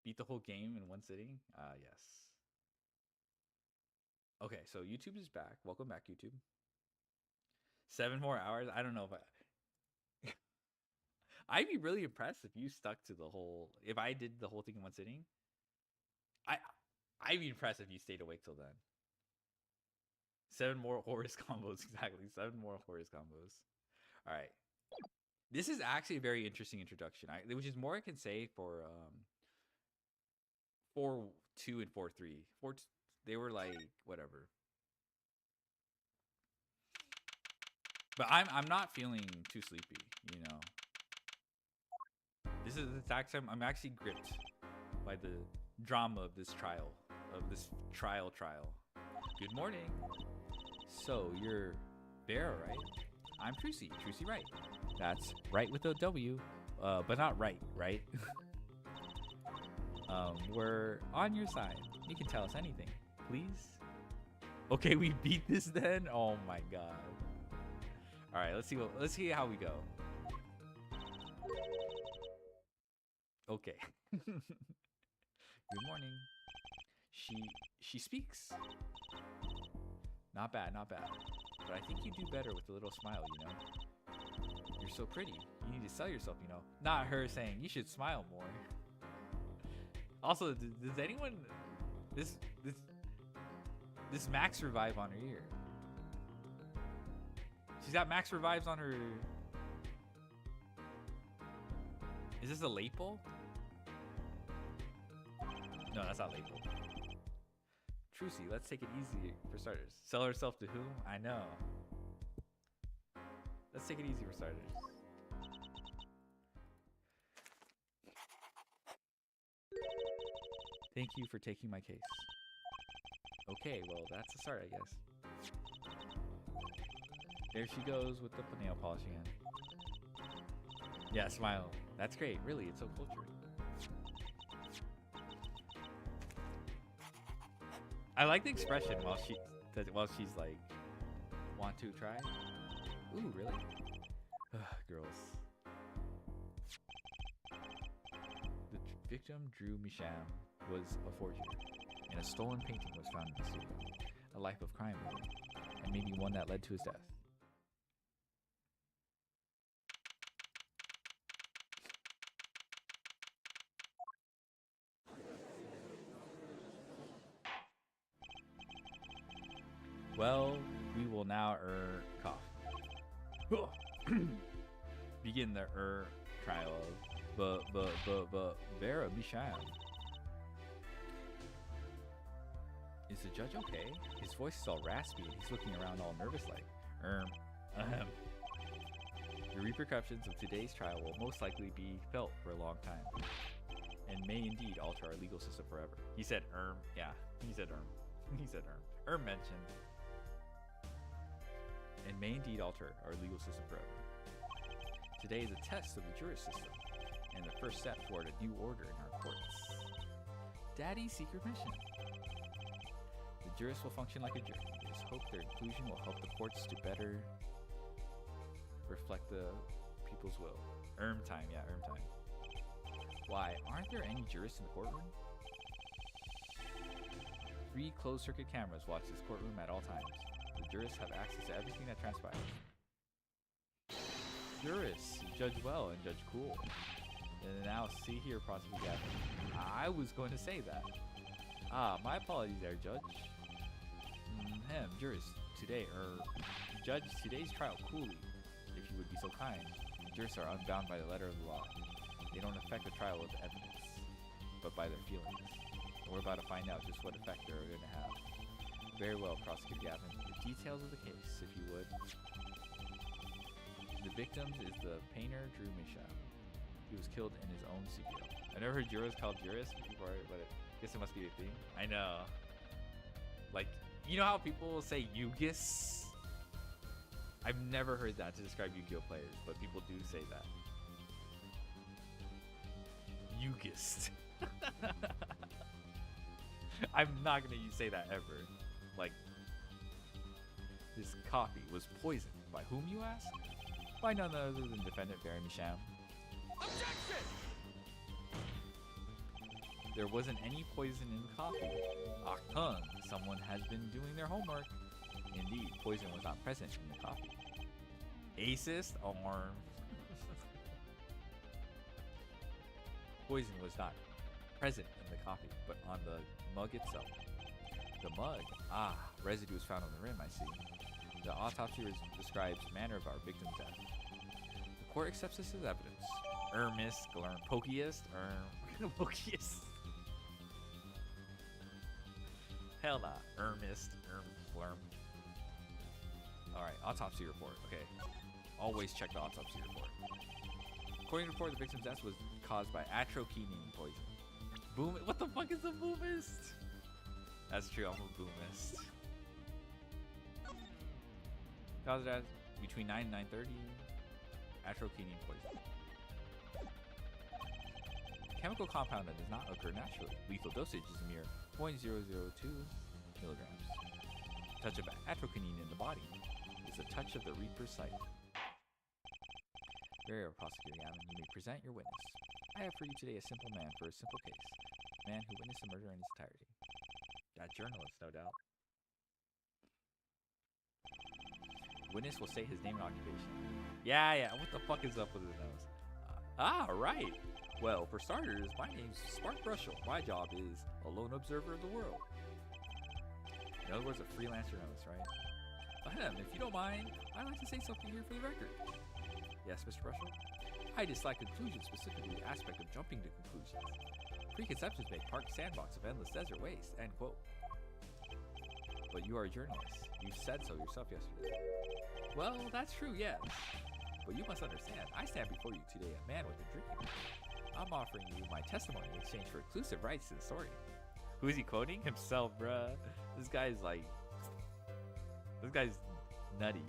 Beat the whole game in one sitting? Yes. Okay, so YouTube is back. Welcome back, YouTube. 7 more hours? I don't know if I'd be really impressed if you stuck to the whole. If I did the whole thing in one sitting, I I'd be impressed if you stayed awake till then. 7 more Horus combos, exactly. 7 more Horus combos. All right. This is actually a very interesting introduction. Which is more I can say for 4-2 and 4-3. They were like whatever. But I'm not feeling too sleepy, you know. This is the exact time I'm actually gripped by the drama of this trial. Trial. Good morning. So you're Bear, right? I'm Trucy Wright. That's right with a W, but not right? We're on your side. You can tell us anything, please. Okay, we beat this then. Oh my god. All right, let's see how we go. Okay. Good morning. She speaks. Not bad. But I think you do better with a little smile, you know. You're so pretty. You need to sell yourself, you know. Not her saying you should smile more. Also, does anyone this max revive on her ear? She's got max revives on her. Is this a late bulb? No, that's not late bulb. Trucy, let's take it easy for starters. Sell herself to whom? I know. Let's take it easy for starters. Thank you for taking my case. Okay, well, that's a start, I guess. There she goes with the nail polish again. Yeah, smile. That's great. Really, it's so cultured. I like the expression while she's like, want to try? Ooh, really? Girls. The victim, Drew Misham, was a forger, and a stolen painting was found in the studio. A life of crime, maybe, and maybe one that led to his death. Well, we will now cough. Begin the trial of Vera Misham. Is the judge okay? His voice is all raspy and he's looking around all nervous like, The repercussions of today's trial will most likely be felt for a long time, and may indeed alter our legal system forever. He said, yeah, he said, He said, mentioned. And may indeed alter our legal system forever. Today is a test of the jury system, and the first step toward a new order in our courts. Daddy's secret mission. The jurists will function like a jury. It is hoped their inclusion will help the courts to better reflect the people's will. Time. Why, aren't there any jurists in the courtroom? 3 closed-circuit cameras watch this courtroom at all times. The jurists have access to everything that transpires. Jurists, judge well and judge cool. And now, see here, prosecutor Gavin. I was going to say that. My apologies there, Judge. Jurist, judge today's trial coolly, if you would be so kind. Jurists are unbound by the letter of the law. They don't affect the trial with evidence, but by their feelings. And we're about to find out just what effect they're going to have. Very well, Prosecutor Gavin. The details of the case, if you would. The victim is the painter Drew Misham. He was killed in his own studio. I never heard jurors called jurists before, but I guess it must be a thing. I know. Like, you know how people say Yugis? I've never heard that to describe Yu-Gi-Oh players, but people do say that. Yugist. I'm not gonna say that ever. Like, this coffee was poisoned. By whom, you ask? By none other than defendant Barry Misham. Objection! There wasn't any poison in the coffee. Achtung, someone has been doing their homework. Indeed, poison was not present in the coffee. Acist or poison was not present in the coffee, but on the mug itself. The mug, residue was found on the rim, I see. The autopsy describes manner of our victim's death. The court accepts this as evidence. Ermis, Glurm, Pokiest, Pokiest. Hell nah, Ermist, Glurm. Alright, autopsy report, okay. Always check the autopsy report. According to the report, the victim's death was caused by atropine poison. Boom, what the fuck is a boomist? That's true, I'm a boomist. Cause of death between 9 and 9:30. Atropine poison. Chemical compound that does not occur naturally. Lethal dosage is a mere 0.002 milligrams. Touch of atropine in the body is a touch of the Reaper's sight. Very well, Prosecutor Gavin, you may present your witness. I have for you today a simple man for a simple case. Man who witnessed the murder in its entirety. That journalist, no doubt. Witness will state his name and occupation. Yeah, what the fuck is up with his nose? Right. Well, for starters, my name's Spark Brushel. My job is a lone observer of the world. In other words, a freelancer knows, right? Ahem, if you don't mind, I'd like to say something here for the record. Yes, Mr. Brushel? I dislike conclusions, specifically the aspect of jumping to conclusions. Preconceptions make park sandbox of endless desert waste, end quote. But you are a journalist. You said so yourself yesterday. Well, that's true, yes. But you must understand, I stand before you today a man with a dream. I'm offering you my testimony in exchange for exclusive rights to the story. Who is he quoting? Himself, bruh. This guy's nutty.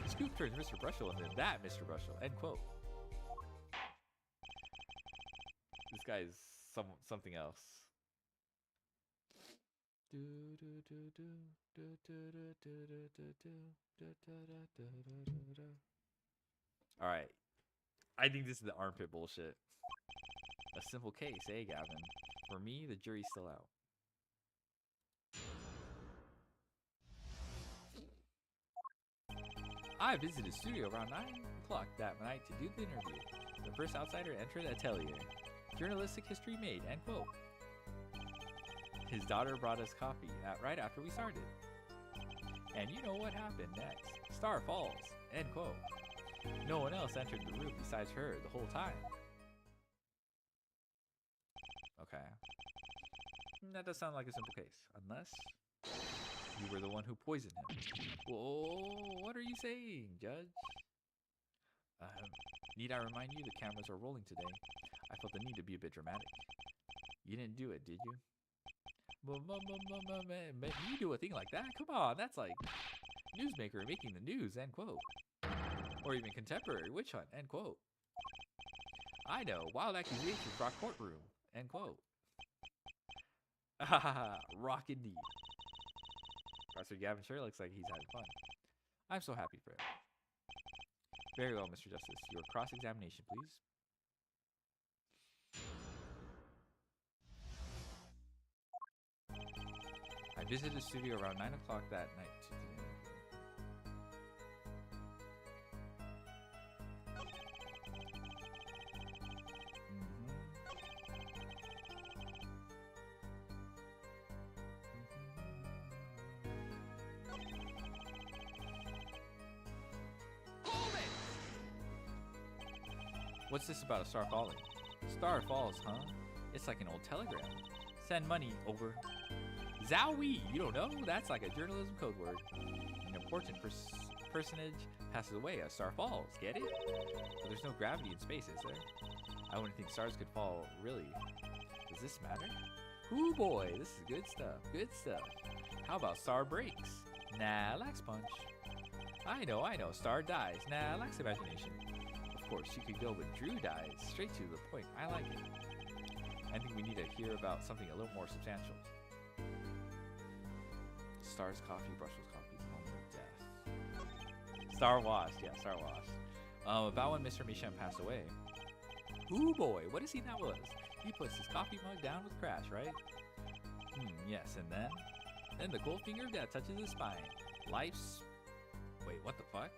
Scoop turns Mr. Brushel into that Mr. Brushel, end quote. This guy's something else. Alright. I think this is the armpit bullshit. A simple case, eh, Gavin? For me, the jury's still out. I visited the studio around 9 o'clock that night to do the interview. The first outsider entered the atelier. Journalistic history made, end quote. His daughter brought us coffee right after we started. And you know what happened next. Star falls, end quote. No one else entered the room besides her the whole time. Okay. That does sound like a simple case. Unless you were the one who poisoned him. Whoa, what are you saying, Judge? Need I remind you the cameras are rolling today? I felt the need to be a bit dramatic. You didn't do it, did you? You do a thing like that? Come on, that's like newsmaker making the news, end quote. Or even contemporary witch hunt, end quote. I know, wild accusations rock courtroom, end quote. Rock indeed. Professor Gavin sure looks like he's having fun. I'm so happy for him. Very well, Mr. Justice. Your cross-examination, please. I visited the studio around 9 o'clock that night to do the interview. What's this about a star falling? Star falls, huh? It's like an old telegram. Send money over. Zowie! You don't know? That's like a journalism code word. An important personage passes away, a star falls. Get it? But there's no gravity in space, is there? I wouldn't think stars could fall, really. Does this matter? Ooh boy, this is good stuff. Good stuff. How about star breaks? Nah, lax punch. I know. Star dies. Nah, lax imagination. Of course, you could go when Drew dies. Straight to the point. I like it. I think we need to hear about something a little more substantial. Star's coffee, Brushel's coffee, moment of death. Star washed, yeah, Star washed. About when Mr. Michon passed away. Ooh boy, what is he that was? He puts his coffee mug down with crash, right? Yes, and then? Then the cold finger of death touches his spine. Life's... Wait, what the fuck?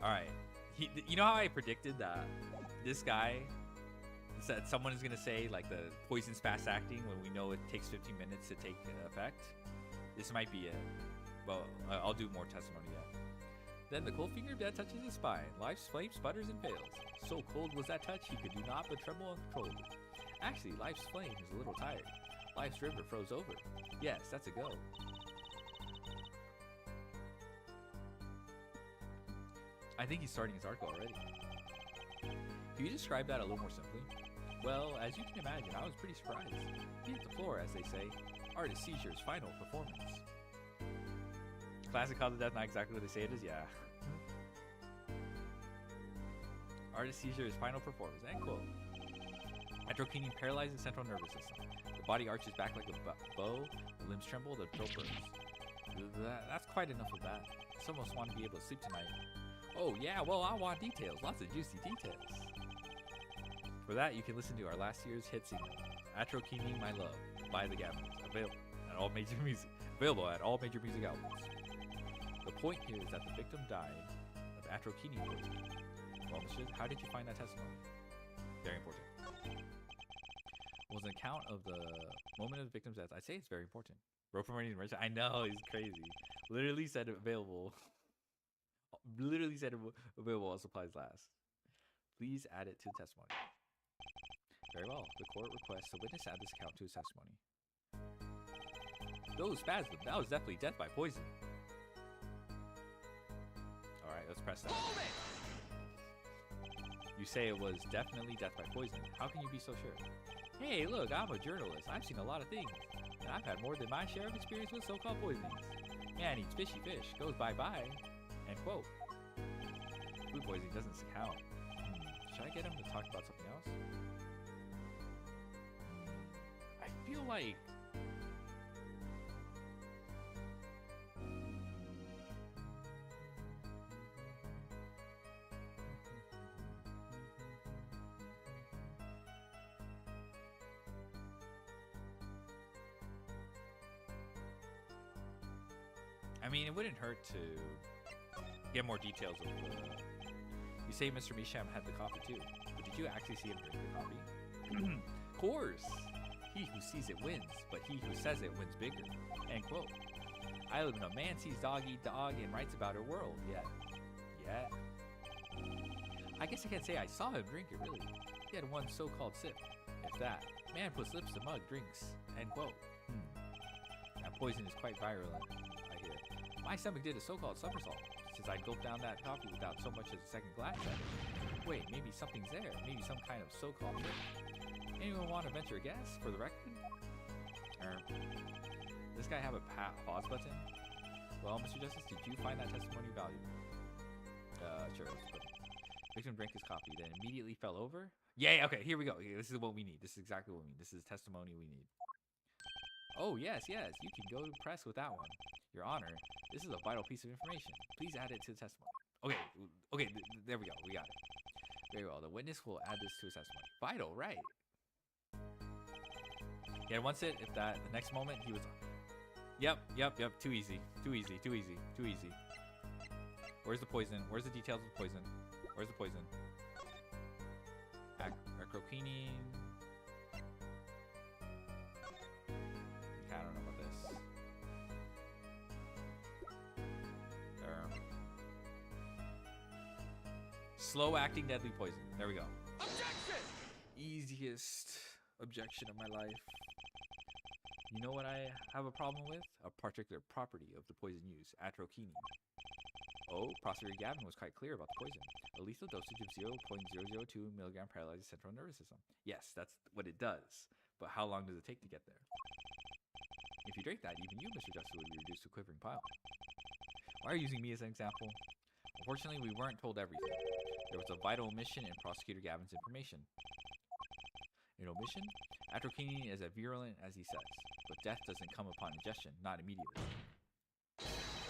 Alright. You know how I predicted that this guy said someone is going to say, like, the poison's fast acting when we know it takes 15 minutes to take effect? This might be it. Well, I'll do more testimony yet. Then the cold finger of death touches his spine. Life's flame sputters and fails. So cold was that touch, he could do not but tremble uncontrollably. Actually, life's flame is a little tired. Life's river froze over. Yes, that's a go. I think he's starting his article already. Can you describe that a little more simply? Well, as you can imagine, I was pretty surprised. He hit the floor, as they say. Artist Seizure's final performance. Classic cause of death, not exactly what they say it is, yeah. Artist Seizure's final performance, end quote. Atropine paralyzes the central nervous system. The body arches back like a bow, the limbs tremble, the throat burns. That's quite enough of that. I almost want to be able to sleep tonight. Oh yeah, well I want details, lots of juicy details. For that, you can listen to our last year's hit single, Atropine My Love, by the Gavins, available at all major music outlets. The point here is that the victim died of atropine poisoning. Well, monsieur, how did you find that testimony? Very important. Was an account of the moment of the victim's death. I'd say it's very important. Wrote from any merchant. I know, he's crazy. Literally said available. Literally said available while supplies last. Please add it to the testimony. Very well. The court requests the witness add this account to his testimony. Those spasms. That was definitely death by poison. Alright, let's press that. You say it was definitely death by poison. How can you be so sure? Hey, look, I'm a journalist. I've seen a lot of things. And I've had more than my share of experience with so-called poisonings. Man eats fishy fish, goes bye-bye. End quote. Food poisoning doesn't count. Should I get him to talk about something else? I feel like... I mean, it wouldn't hurt to get more details of the... You say Mr. Misham had the coffee too, but did you actually see him drink the coffee? Of course! He who sees it wins, but he who says it wins bigger. End quote. I live in a man sees dog eat dog and writes about her world. Yeah. I guess I can't say I saw him drink it, really. He had one so-called sip. If that. Man puts lips to mug, drinks. End quote. That poison is quite virulent, I hear. My stomach did a so-called somersault, since I gulped down that coffee without so much as a second glass at it. Wait, maybe something's there. Maybe some kind of so-called trick. Anyone want to venture a guess, for the record? This guy have a pause button? Well, Mr. Justice, did you find that testimony valuable? Sure, let's put it. Victim drank his coffee, then immediately fell over? Yeah, okay, here we go. This is what we need. This is exactly what we need. This is testimony we need. Oh, yes, you can go to press with that one. Your Honor, this is a vital piece of information. Please add it to the testimony. Okay, there we go. We got it. Very well. The witness will add this to his testimony. Vital, right? Yeah, once it, if that, the next moment he was... Yep. Too easy. Where's the poison? Where's the details of the poison? Where's the poison? Acroquinine. I don't know about this. Slow-acting deadly poison. There we go. Objection! Easiest objection of my life. You know what I have a problem with? A particular property of the poison used, atropine. Oh, Prosecutor Gavin was quite clear about the poison. A lethal dosage of 0.002 milligram paralyzes central nervous system. Yes, that's what it does. But how long does it take to get there? If you drink that, even you, Mr. Justice, would be reduced to a quivering pile. Why are you using me as an example? Unfortunately, we weren't told everything. There was a vital omission in Prosecutor Gavin's information. An omission? Atropine is as virulent as he says, but death doesn't come upon ingestion, not immediately.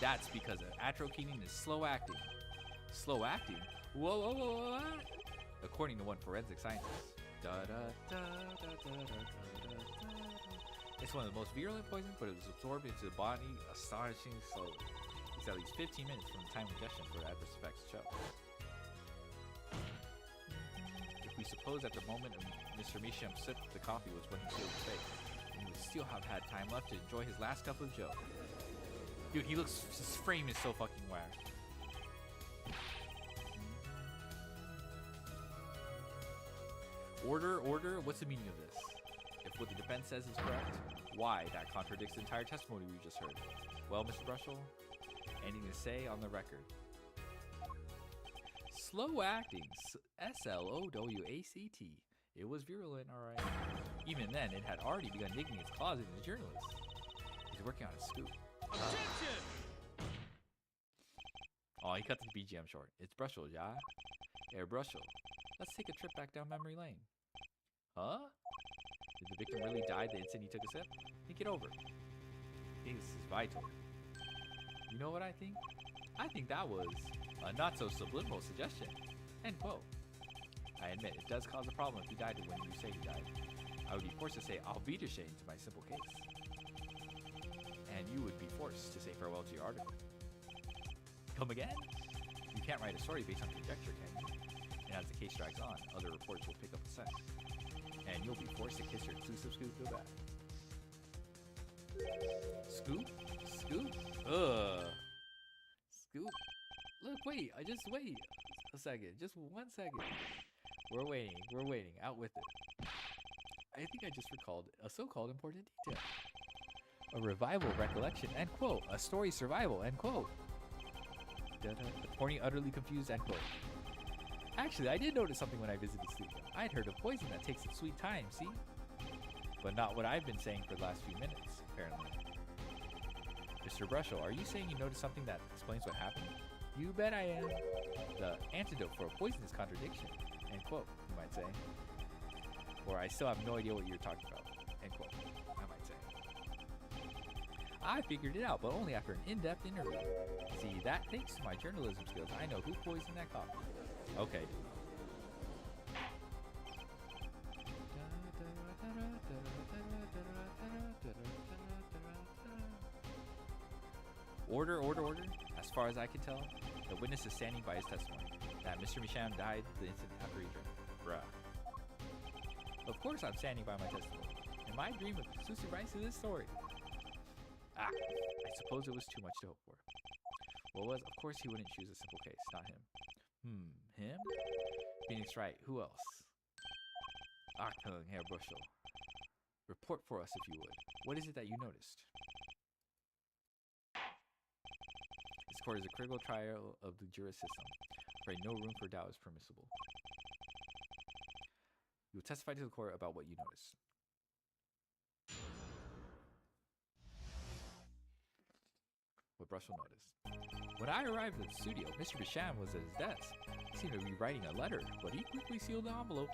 That's because atropine is slow acting. Slow acting? Whoa, whoa, whoa, what? According to one forensic scientist. It's one of the most virulent poisons, but it was absorbed into the body astonishingly slowly. It's at least 15 minutes from the time of ingestion for adverse effects to show. If we suppose at the moment Mr. Misham sipped the coffee was when he sealed his fate, and he would still have had time left to enjoy his last cup of joe. Dude, his frame is so fucking whack. Order, order, what's the meaning of this? If what the defense says is correct, why? That contradicts the entire testimony we just heard. Well, Mr. Brushel, anything to say on the record? Slow acting, S-L-O-W-A-C-T. It was virulent, alright. Even then, it had already begun digging its claws into the journalist. He's working on a scoop. Objection! Oh, he cut the BGM short. It's Brushel, yeah? Hey, Brushel, let's take a trip back down memory lane. Huh? Did the victim really die the instant he took a sip? Think it over. I think this is vital. You know what I think? I think that was a not-so-subliminal suggestion. End quote. I admit, it does cause a problem if he died when you say he died. I would be forced to say I'll be ashamed to my simple case. And you would be forced to say farewell to your article. Come again? You can't write a story based on conjecture, can you? And as the case drags on, other reports will pick up the scent. And you'll be forced to kiss your exclusive scoop goodbye. Scoop? Scoop? Ugh. Scoop? Look, wait, wait a second. Just 1 second. We're waiting. Out with it. I think I just recalled a so-called important detail. A revival recollection, end quote. A story survival, end quote. Horny, utterly confused, end quote. Actually, I did notice something when I visited Sleep. I'd heard of poison that takes its sweet time, see? But not what I've been saying for the last few minutes, apparently. Mr. Brushel, are you saying you noticed something that explains what happened? You bet I am. The antidote for a poisonous contradiction, end quote, you might say. Or I still have no idea what you're talking about, end quote, I might say. I figured it out, but only after an in-depth interview. See, that thanks to my journalism skills, I know who poisoned that coffee. Okay. Order, order, order. As far as I can tell, the witness is standing by his testimony that Mr. Misham died the instant after he drank. Bruh. Of course I'm standing by my testimony. And my dream of exclusive rights to this story. Ah, I suppose it was too much to hope for. What was, of course he wouldn't choose a simple case, not him. Him? Phoenix Wright, who else? Achtung, Herr Brushel. Report for us if you would. What is it that you noticed? This court is a critical trial of the juris system. Afraid no room for doubt is permissible. You will testify to the court about what you noticed. What Brushel noticed. When I arrived at the studio, Mr. Misham was at his desk. He seemed to be writing a letter, but he quickly sealed the envelope.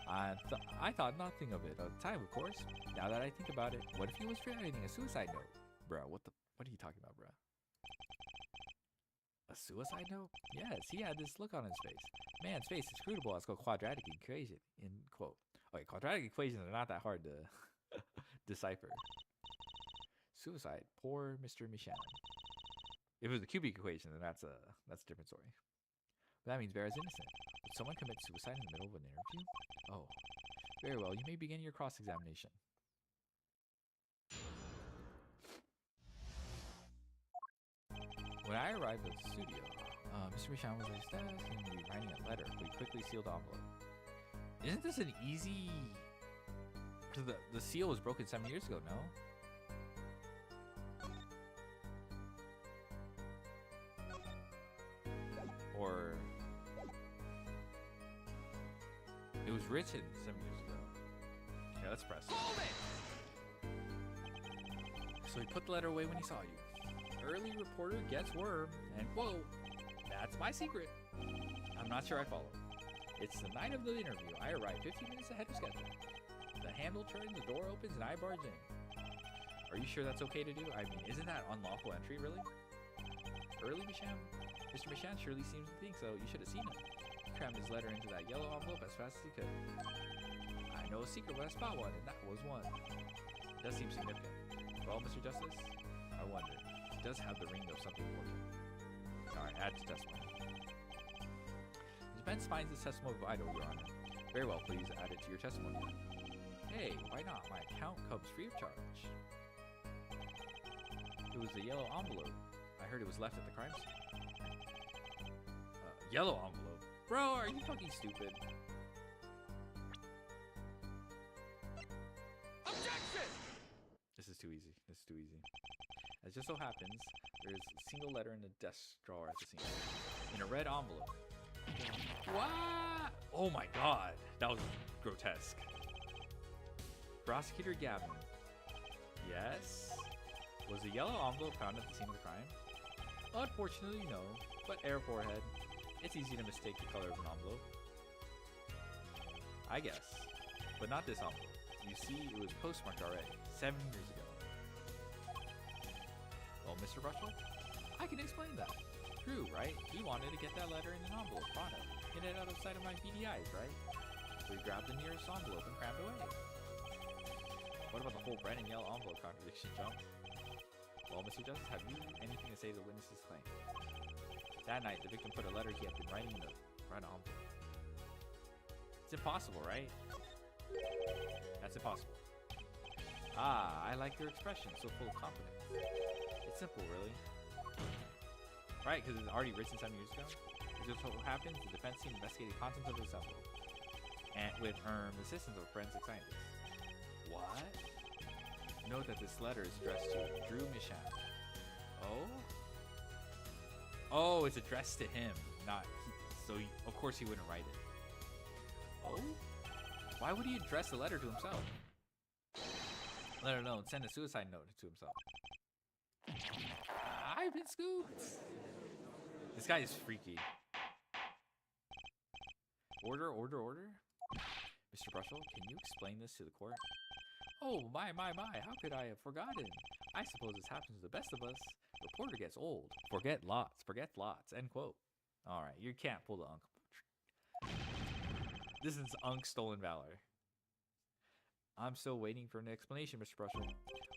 I thought nothing of it at the time, of course. Now that I think about it, what if he was writing a suicide note? Bruh, what are you talking about, bruh? A suicide note? Yes, he had this look on his face. Man's face is scrutable as a quadratic equation, in quote. Okay, quadratic equations are not that hard to decipher. Suicide, poor Mr. Misham. If it was a cubic equation, then that's a different story. But that means Vera's innocent. Would someone commit suicide in the middle of an interview? Oh, very well. You may begin your cross-examination. When I arrived at the studio, Mr. Misham was at his desk and he was writing a letter, but he quickly sealed the envelope. Isn't this an easy... Because the seal was broken 7 years ago, no? Or... It was written 7 years ago. Okay, let's press. So he put the letter away when he saw you. Early reporter gets worm, and quote, that's my secret. I'm not sure I follow. It's the night of the interview. I arrive 15 minutes ahead of schedule. The handle turns, the door opens, and I barge in. Are you sure that's okay to do? I mean, isn't that unlawful entry, really? early, Misham? Mr. Misham surely seems to think so. You should have seen him. He crammed his letter into that yellow envelope as fast as he could. I know a secret when I spot one, and that was one. It does seem significant. Well, Mr. Justice, I wonder. It does have the ring of something important. Alright, add to testimony. The defense finds this testimony vital, Your Honor. Very well, please add it to your testimony. Hey, why not? My account comes free of charge. It was a yellow envelope. I heard it was left at the crime scene. Yellow envelope? Bro, are you fucking stupid? Objection! This is too easy. This is too easy. As just so happens, there is a single letter in the desk drawer at the scene. In a red envelope. What? Oh my god. That was grotesque. Prosecutor Gavin. Yes? Was the yellow envelope found at the scene of the crime? Unfortunately, no. But air forehead. It's easy to mistake the color of an envelope. I guess. But not this envelope. You see, it was postmarked already, 7 years ago. Well, Mr. Russell, I can explain that. True, right? He wanted to get that letter in an envelope, pronto. Get it out of sight of my beady eyes, right? So he grabbed the nearest envelope and crammed away. What about the whole red and yellow envelope contradiction, Jump? Well, Mr. Justice, have you anything to say to the witness's claim? That night, the victim put a letter he had been writing in the red envelope. It's impossible, right? That's impossible. Ah, I like your expression, so full of confidence. It's simple, really. Right, because it's already written 7 years ago. It just so happens the defense team investigated the contents of this envelope, and with assistance of a forensic scientist. What? Note that this letter is addressed to Drew Misham. Oh? Oh, it's addressed to him, not he, so he, of course he wouldn't write it. Oh? Why would he address the letter to himself? Let alone send a suicide note to himself. I've been scooped. This guy is freaky. Order, order, order. Mr. Brushel, can you explain this to the court? Oh, my, how could I have forgotten? I suppose this happens to the best of us. Reporter gets old. Forget lots, end quote. Alright, you can't pull the Unk. This is Unk Stolen Valor. I'm still waiting for an explanation, Mr. Brushel.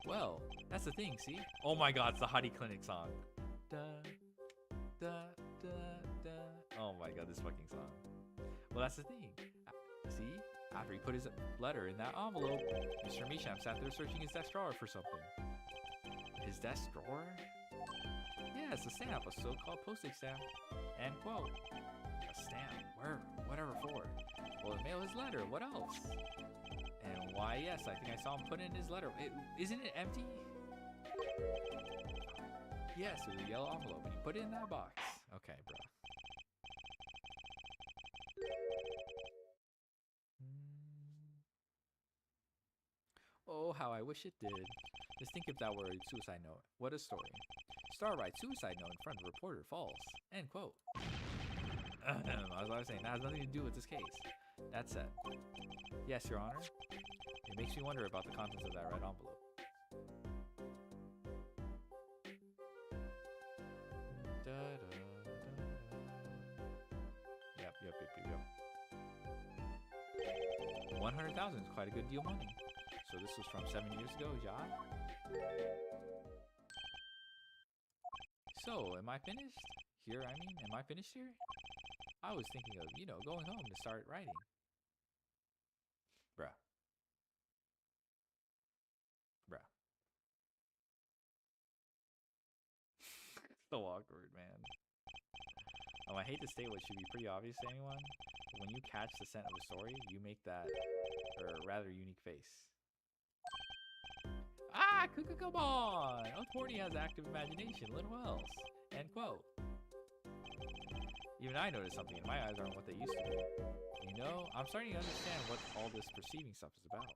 Well, that's the thing, see? Oh my god, it's the Hottie Clinic song. Da, da, da, da. Oh my god, this fucking song. Well, that's the thing. See? After he put his letter in that envelope, Mr. Misham sat there searching his desk drawer for something. His desk drawer? Yeah, it's a stamp, a so-called postage stamp. End quote. A stamp? Where? Whatever for? Well, to mail his letter. What else? And why, yes, I think I saw him put in his letter. Isn't it empty? Yes, it was a yellow envelope, and he put it in that box. Okay, bro. Oh, how I wish it did. Just think if that were a suicide note. What a story. Star writes suicide note in front of reporter. False. End quote. As I was saying, that has nothing to do with this case. That's it. Yes, Your Honor. It makes me wonder about the contents of that red envelope. Yep. 100,000 is quite a good deal of money. So this was from 7 years ago, yeah? So, am I finished? Here, I mean, am I finished here? I was thinking of, going home to start writing. Bruh. So awkward, man. I hate to state what should be pretty obvious to anyone, but when you catch the scent of a story, you make that, or rather unique face. Ah, come on! Unfortunately has active imagination, little else. End quote. Even I noticed something, and my eyes aren't what they used to be. I'm starting to understand what all this perceiving stuff is about.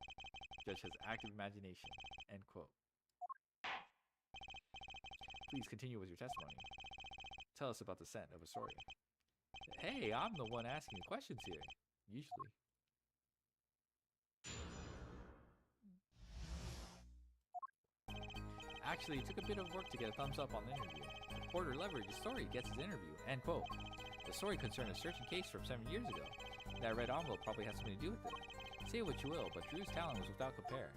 Judge has active imagination. End quote. Please continue with your testimony. Tell us about the scent of a story. Hey, I'm the one asking the questions here. Usually. Actually, it took a bit of work to get a thumbs up on the interview. reporter leveraged his story gets his interview, end quote. The story concerned a certain case from 7 years ago. That red envelope probably has something to do with it. Say what you will, but Drew's talent was without compare.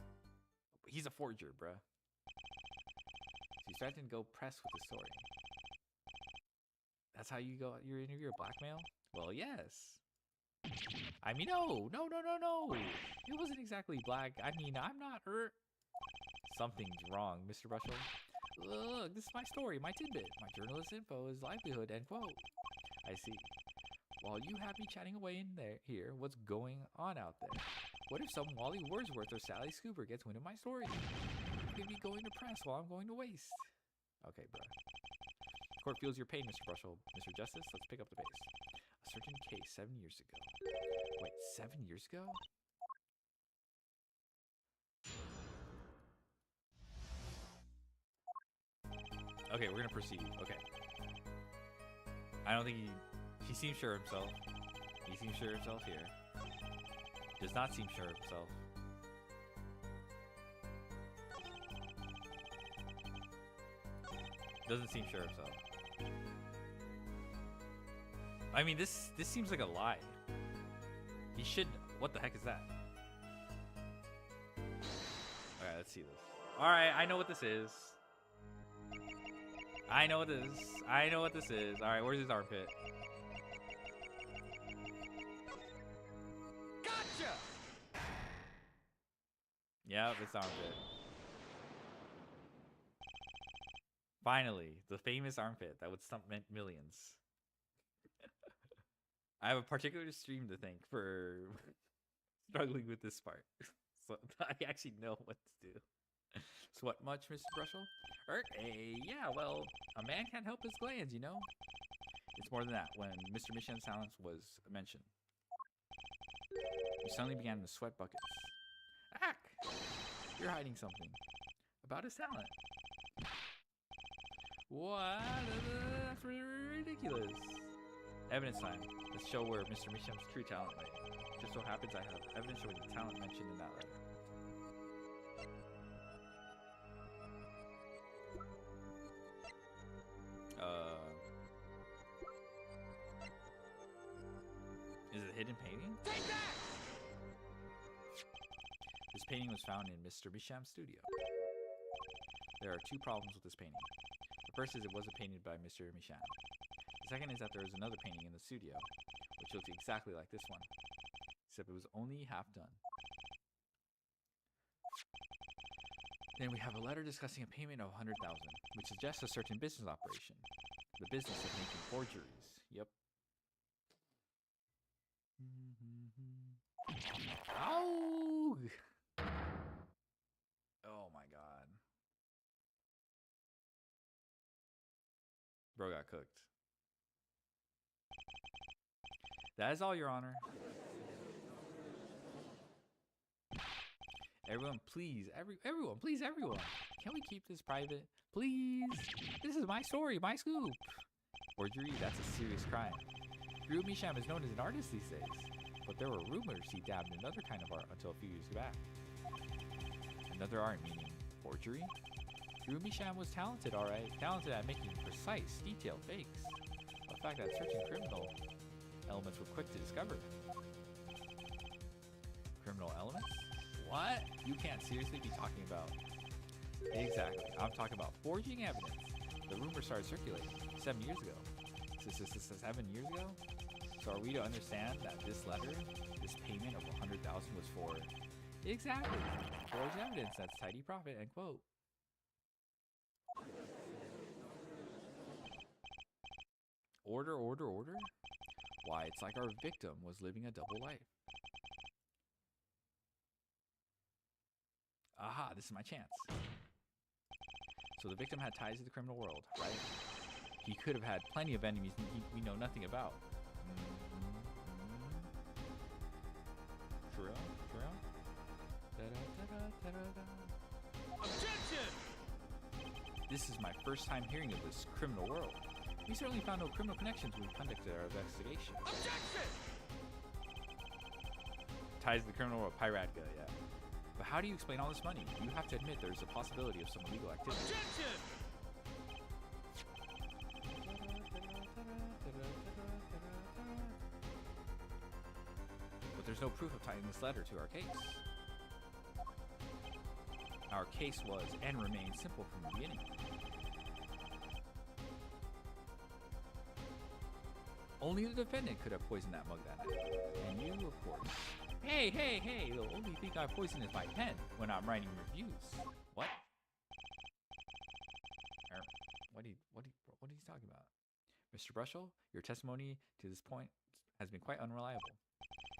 He's a forger, bruh. So you start to go press with the story. That's how you go your interview, blackmail? Well, yes. I mean, no. It wasn't exactly black. I mean, I'm not hurt. Something's wrong, Mr. Russell. Look, this is my story, my tidbit. My journalist info is livelihood, end quote. I see. While you have me chatting away in here, what's going on out there? What if some Wally Wordsworth or Sally Scooper gets wind of my story? You could be going to press while I'm going to waste. Okay, bro. Court feels your pain, Mr. Russell. Mr. Justice, let's pick up the pace. A certain case 7 years ago. Wait, 7 years ago? Okay, we're gonna proceed. Okay. I don't think he seems sure of himself. He seems sure of himself here. Does not seem sure of himself. Doesn't seem sure of himself. I mean, this seems like a lie. He should. What the heck is that? All right, let's see this. All right, I know what this is. I know what this is. I know what this is. All right, where's his armpit? Gotcha. Yeah, it's armpit. Finally, the famous armpit that would stump millions. I have a particular stream to thank for struggling with this part. So I actually know what to do. So what much, Mr. Brushel? Yeah, well, a man can't help his glands, you know? It's more than that. When Mr. Michel's talent was mentioned, he suddenly began to sweat buckets. Ack! You're hiding something. About his talent. What? That's ridiculous. Evidence time. Let's show where Mr. Michel's true talent lay. Just so happens I have evidence showing the talent mentioned in that letter. Is it a hidden painting? Take that! This painting was found in Mr. Micham's studio. There are two problems with this painting. The first is it wasn't painted by Mr. Micham. The second is that there is another painting in the studio, which looks exactly like this one, except it was only half done. Then we have a letter discussing a payment of $100,000, which suggests a certain business operation. The business of making forgeries. Yep. Ow! Oh my god. Bro got cooked. That is all, Your Honor. Everyone, please. Everyone, please, everyone. Can we keep this private? Please. This is my story, my scoop. Forgery, that's a serious crime. Drew Misham is known as an artist these days, but there were rumors he dabbed in another kind of art until a few years back. Another art meaning forgery? Drew Misham was talented, alright. Talented at making precise, detailed fakes. A fact that certain criminal elements were quick to discover. Criminal elements? What? You can't seriously be talking about... Exactly. I'm talking about forging evidence. The rumor started circulating 7 years ago. 7 years ago? So are we to understand that this letter, this payment of $100,000 was for... Exactly. Forged evidence. That's tidy profit, end quote. Order, order, order? Why, it's like our victim was living a double life. Aha, this is my chance. So the victim had ties to the criminal world, right? He could have had plenty of enemies we know nothing about. For real? For real? Objection! This is my first time hearing of this criminal world. We certainly found no criminal connections when we conducted our investigation. Objection! Ties to the criminal world, Piratka, yeah. But how do you explain all this money? You have to admit there's a possibility of some illegal activity. Objection! there's no proof of tying this letter to our case. Our case was and remains simple from the beginning. Only the defendant could have poisoned that mug that night. And you, of course. Hey, hey, hey! The only thing I poison is my pen when I'm writing reviews. What? What are you talking about? Mr. Brushell, your testimony to this point has been quite unreliable.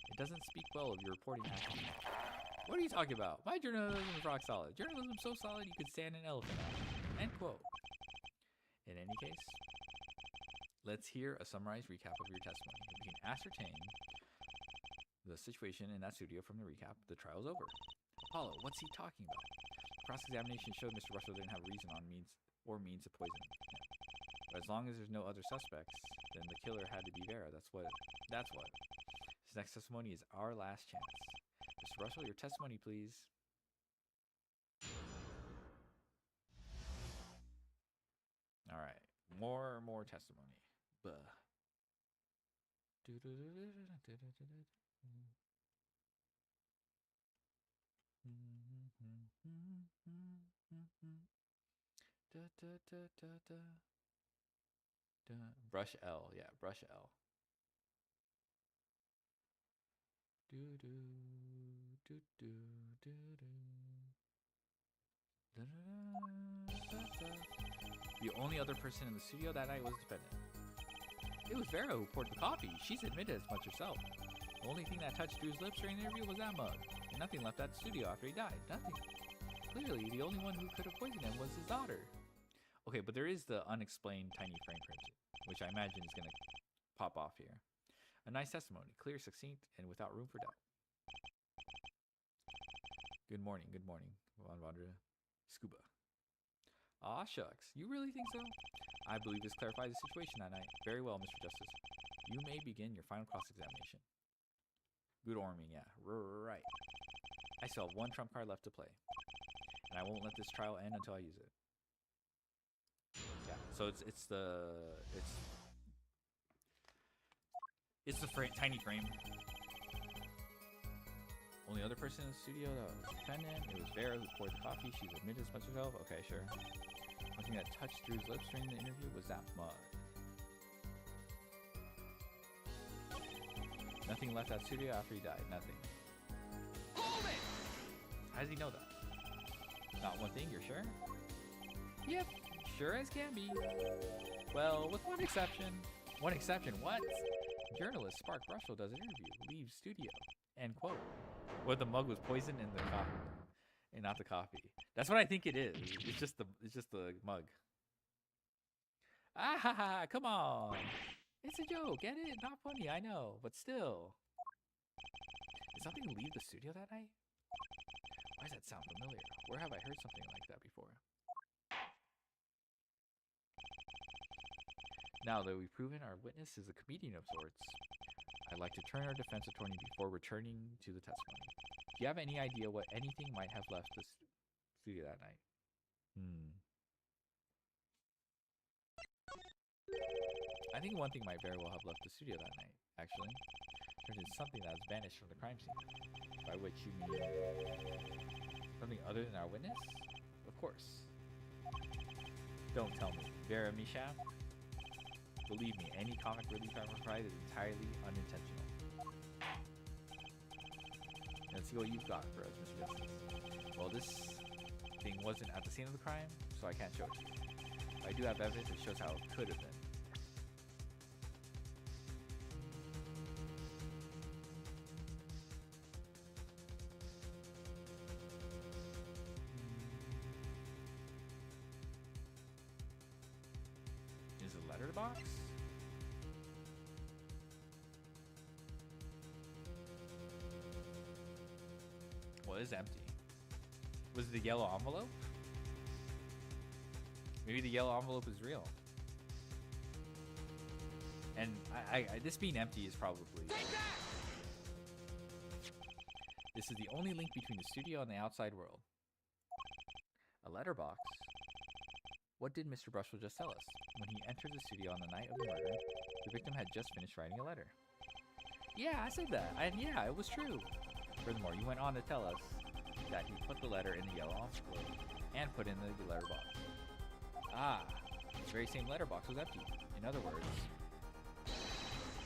It doesn't speak well of your reporting action. What are you talking about? My journalism is rock solid. Journalism so solid you could stand an elephant on it. End quote. In any case, let's hear a summarized recap of your testimony. If we can ascertain the situation in that studio from the recap, the trial's over. Apollo, what's he talking about? Cross-examination showed Mr. Russell didn't have a reason on means to poison him. But as long as there's no other suspects, then the killer had to be Vera. That's what. This next testimony is our last chance. Mr. Russell, your testimony, please. All right, more testimony. Buh. Brush L, yeah, brush L. The only other person in the studio that night was the defendant. It was Vera who poured the coffee. She's admitted as much herself. The only thing that touched Drew's lips during the interview was that mug. And nothing left that studio after he died. Nothing. Clearly, the only one who could have poisoned him was his daughter. Okay, but there is the unexplained tiny frame print, which I imagine is going to pop off here. A nice testimony, clear, succinct, and without room for doubt. Good morning, Von Vondra. Scuba. Aw, shucks. You really think so? I believe this clarifies the situation that night. Very well, Mr. Justice. You may begin your final cross-examination. Good Orming, yeah. Right. I still have one trump card left to play. And I won't let this trial end until I use it. Yeah, so it's the tiny frame. Only other person in the studio that was defendant. It was Vera who poured the coffee. She's admitted as much herself. Okay, sure. One thing that touched Drew's lips during the interview was that mug. Nothing left that studio after he died. Nothing. Hold it! How does he know that? Not one thing, you're sure? Yep, sure as can be. Well, with one exception. One exception, what? Journalist Spark Brushell does an interview. Leaves studio. End quote. Where the mug was poisoned in the coffee. And not the coffee. That's what I think it is. It's just the mug. Ah ha ha, come on. It's a joke, get it? Not funny, I know, but still. Did something leave the studio that night? Why does that sound familiar? Where have I heard something like that before? Now that we've proven our witness is a comedian of sorts, I'd like to turn our defense attorney before returning to the testimony. Do you have any idea what anything might have left the studio that night? I think one thing might very well have left the studio that night, actually. Turns into something that has vanished from the crime scene. By which you mean something other than our witness? Of course. Don't tell me. Vera Misha? Believe me, any comic relief I've tried is entirely unintentional. Let's see what you've got for us, Mr. Justice. Well, this thing wasn't at the scene of the crime, so I can't show it to you. I do have evidence that shows how it could have been. Is it a letterbox? Well, it is empty. Was it the yellow envelope? Maybe the yellow envelope is real. And this being empty is probably... This is the only link between the studio and the outside world. A letterbox? What did Mr. Brushell just tell us? When he entered the studio on the night of the murder, the victim had just finished writing a letter. Yeah, I said that. And yeah, it was true. Furthermore, you went on to tell us that he put the letter in the yellow envelope and put in the letterbox. Ah, this very same letterbox was empty. In other words,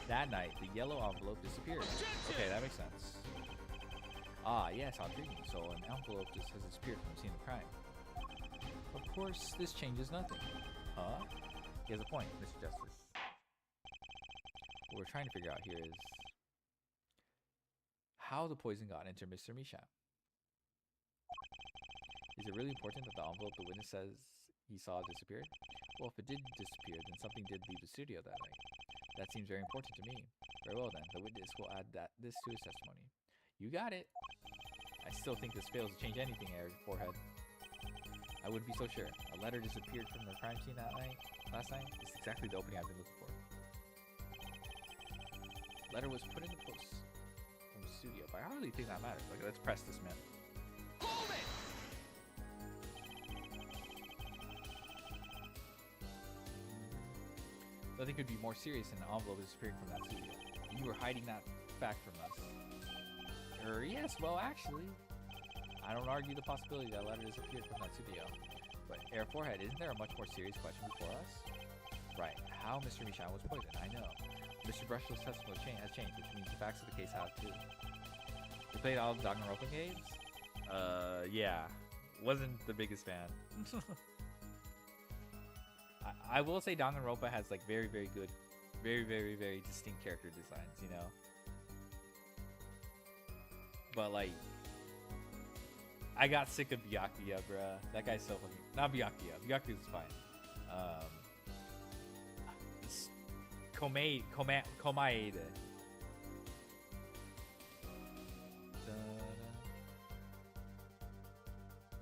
that night, the yellow envelope disappeared. Okay, that makes sense. Ah, yes, how intriguing. So an envelope just has disappeared from the scene of crime. Of course, this changes nothing. Huh? He has a point, Mr. Justice. What we're trying to figure out here is how the poison got into Mr. Misham. Is it really important that the envelope the witness says he saw disappeared? Well, if it did disappear, then something did leave the studio that night. That seems very important to me. Very well then, the witness will add this to his testimony. You got it. I still think this fails to change anything, Forehead. I wouldn't be so sure. A letter disappeared from the crime scene last night? It's exactly the opening I've been looking for. Letter was put in the post from the studio, but I don't really think that matters. Like, let's press this, man. Hold it! Nothing could be more serious than an envelope disappearing from that studio. You were hiding that fact from us. Yes, well, actually, I don't argue the possibility that letter disappeared from that studio. But, Forehead, isn't there a much more serious question before us? Right, how Mr. Misham was poisoned, I know. Mr. Brushlow's testimony has changed, which means the facts of the case have too. You played all the Danganronpa games? Yeah. Wasn't the biggest fan. I will say Danganronpa has like very, very good, very, very, very distinct character designs, you know? But like, I got sick of Byakuya, bruh. That guy's so fucking... Not Byakuya. Byakuya's fine. Komaeda.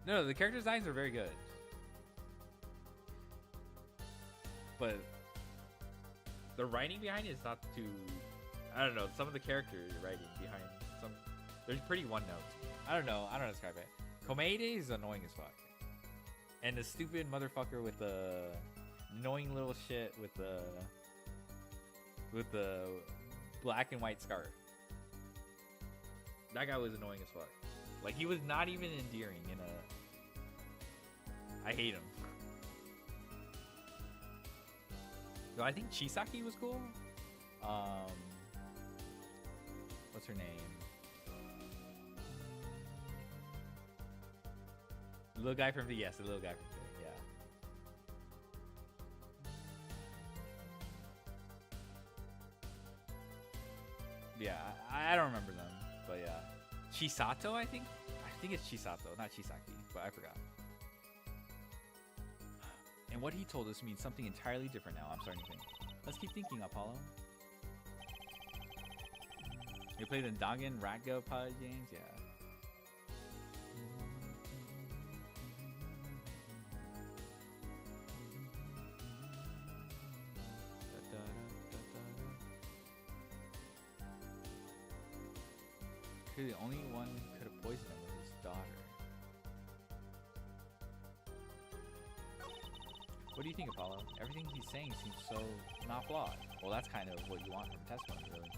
No, the character designs are very good. But the writing behind it is not too... I don't know. Some of the character writing behind some... They're pretty one note. I don't know how to describe it. Komaeda is annoying as fuck. And the stupid motherfucker with the... annoying little shit with the black and white scarf. That guy was annoying as fuck. Like, he was not even endearing in a... I hate him. So I think Chisaki was cool. What's her name? The little guy from the... Yes, the little guy from the... Yeah. Yeah, I don't remember them, but yeah. Chisato, I think? I think it's Chisato, not Chisaki, but I forgot. And what he told us means something entirely different now, I'm starting to think. Let's keep thinking, Apollo. You play the Dangan Ratgo pod games? Yeah. The only one who could have poisoned him was his daughter. What do you think, Apollo? Everything he's saying seems so not flawed. Well, that's kind of what you want from a testimony, really.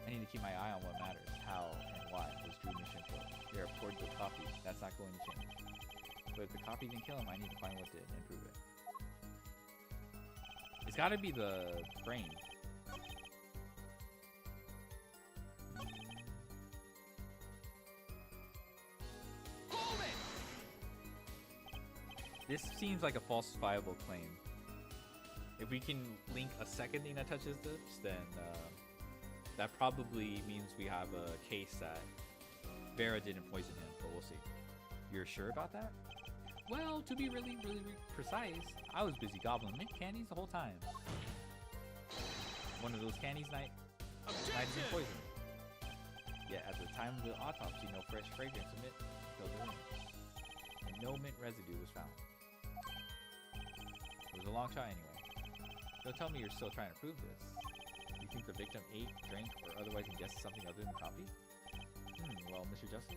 I need to keep my eye on what matters. How and why was Drew mission killed? There are poured the copy. That's not going to change. But if the copy didn't kill him, I need to find what did and prove it. It's got to be the brain. This seems like a falsifiable claim. If we can link a second thing that touches this, then that probably means we have a case that Vera didn't poison him, but we'll see. You're sure about that? Well, to be really, really precise, I was busy gobbling mint candies the whole time. One of those candies might have been poisoned. Yet at the time of the autopsy, no fresh fragrance of mint filled the room, and no mint residue was found. It was a long shot anyway. Don't tell me you're still trying to prove this. You think the victim ate, drank, or otherwise ingested something other than coffee? Well, Mr. Justice,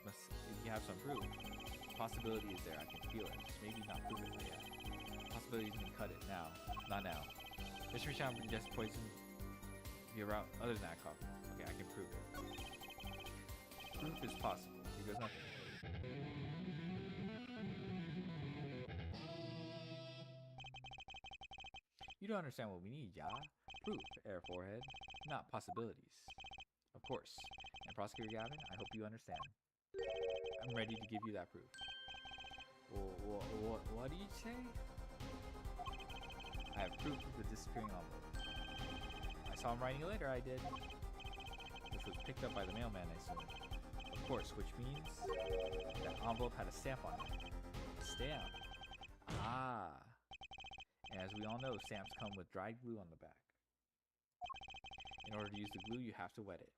if you have some proof, the possibility is there. I can feel it. Just maybe not prove it yet. The possibility is going to cut it now. Not now. Mr. Misham just poisoned Your route other than that copy. Okay, I can prove it. Proof is possible. Here goes nothing. You don't understand what we need, yeah? Proof, Air Forehead, not possibilities. Of course. And Prosecutor Gavin, I hope you understand. I'm ready to give you that proof. What do you say? I have proof of the disappearing envelope. I saw him writing a letter, I did. Which was picked up by the mailman, I assume. Of course, which means that envelope had a stamp on it. A stamp. Ah. And as we all know, stamps come with dried glue on the back. In order to use the glue, you have to wet it.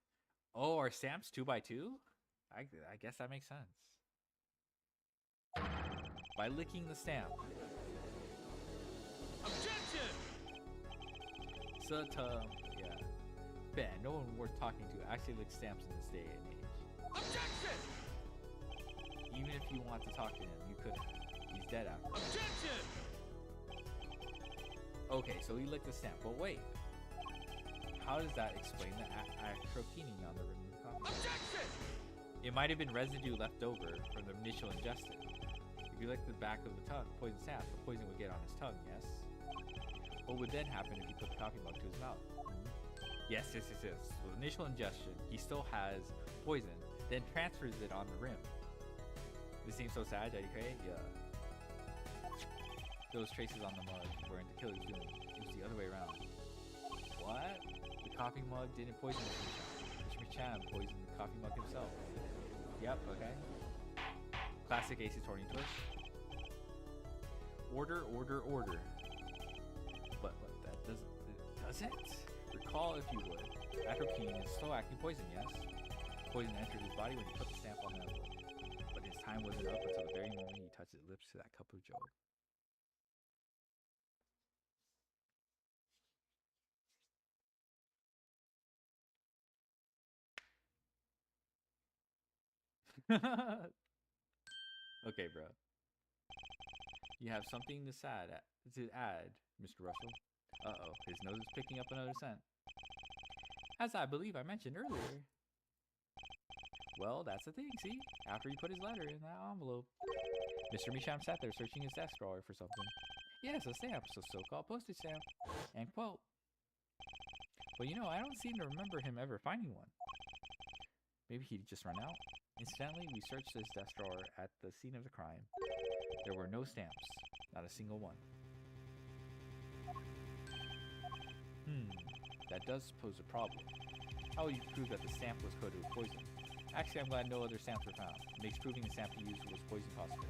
Oh, are stamps 2x2? I guess that makes sense. By licking the stamp. Objection! Yeah. Ben, no one worth talking to actually licks stamps in this day and age. Objection! Even if you want to talk to him, you couldn't. He's dead after. Objection! Okay, so he licked the stamp, but wait. How does that explain the actual keening on the removed copy? Objection! It might have been residue left over from the initial ingestion. If you lick the back of the tongue, poison stamp, the poison would get on his tongue, yes? What would then happen if you put the coffee mug to his mouth? Yes. So initial ingestion, he still has poison, then transfers it on the rim. This seems so sad, JK. Yeah. Those traces on the mug weren't the killer's doing. It was the other way around. What? The coffee mug didn't poison Mr. Michan poisoned the coffee mug himself. Yep, okay. Classic Ace Attorney twist. Order. But that does it? Recall, if you would, atropine is still acting poison, yes? Poison entered his body when he put the stamp on the envelope. But his time wasn't up until the very moment he touched his lips to that cup of joe. Okay, bro. You have something to add, Mr. Russell. Uh-oh, his nose is picking up another scent. As I believe I mentioned earlier. Well, that's the thing, see? After he put his letter in that envelope. Mr. Misham sat there searching his desk drawer for something. Yes, a stamp, so-called postage stamp. End quote. But you know, I don't seem to remember him ever finding one. Maybe he'd just run out. Incidentally, we searched his desk drawer at the scene of the crime. There were no stamps. Not a single one. That does pose a problem. How will you prove that the stamp was coated with poison? Actually, I'm glad no other stamps were found. It makes proving the stamp he used was poison possible.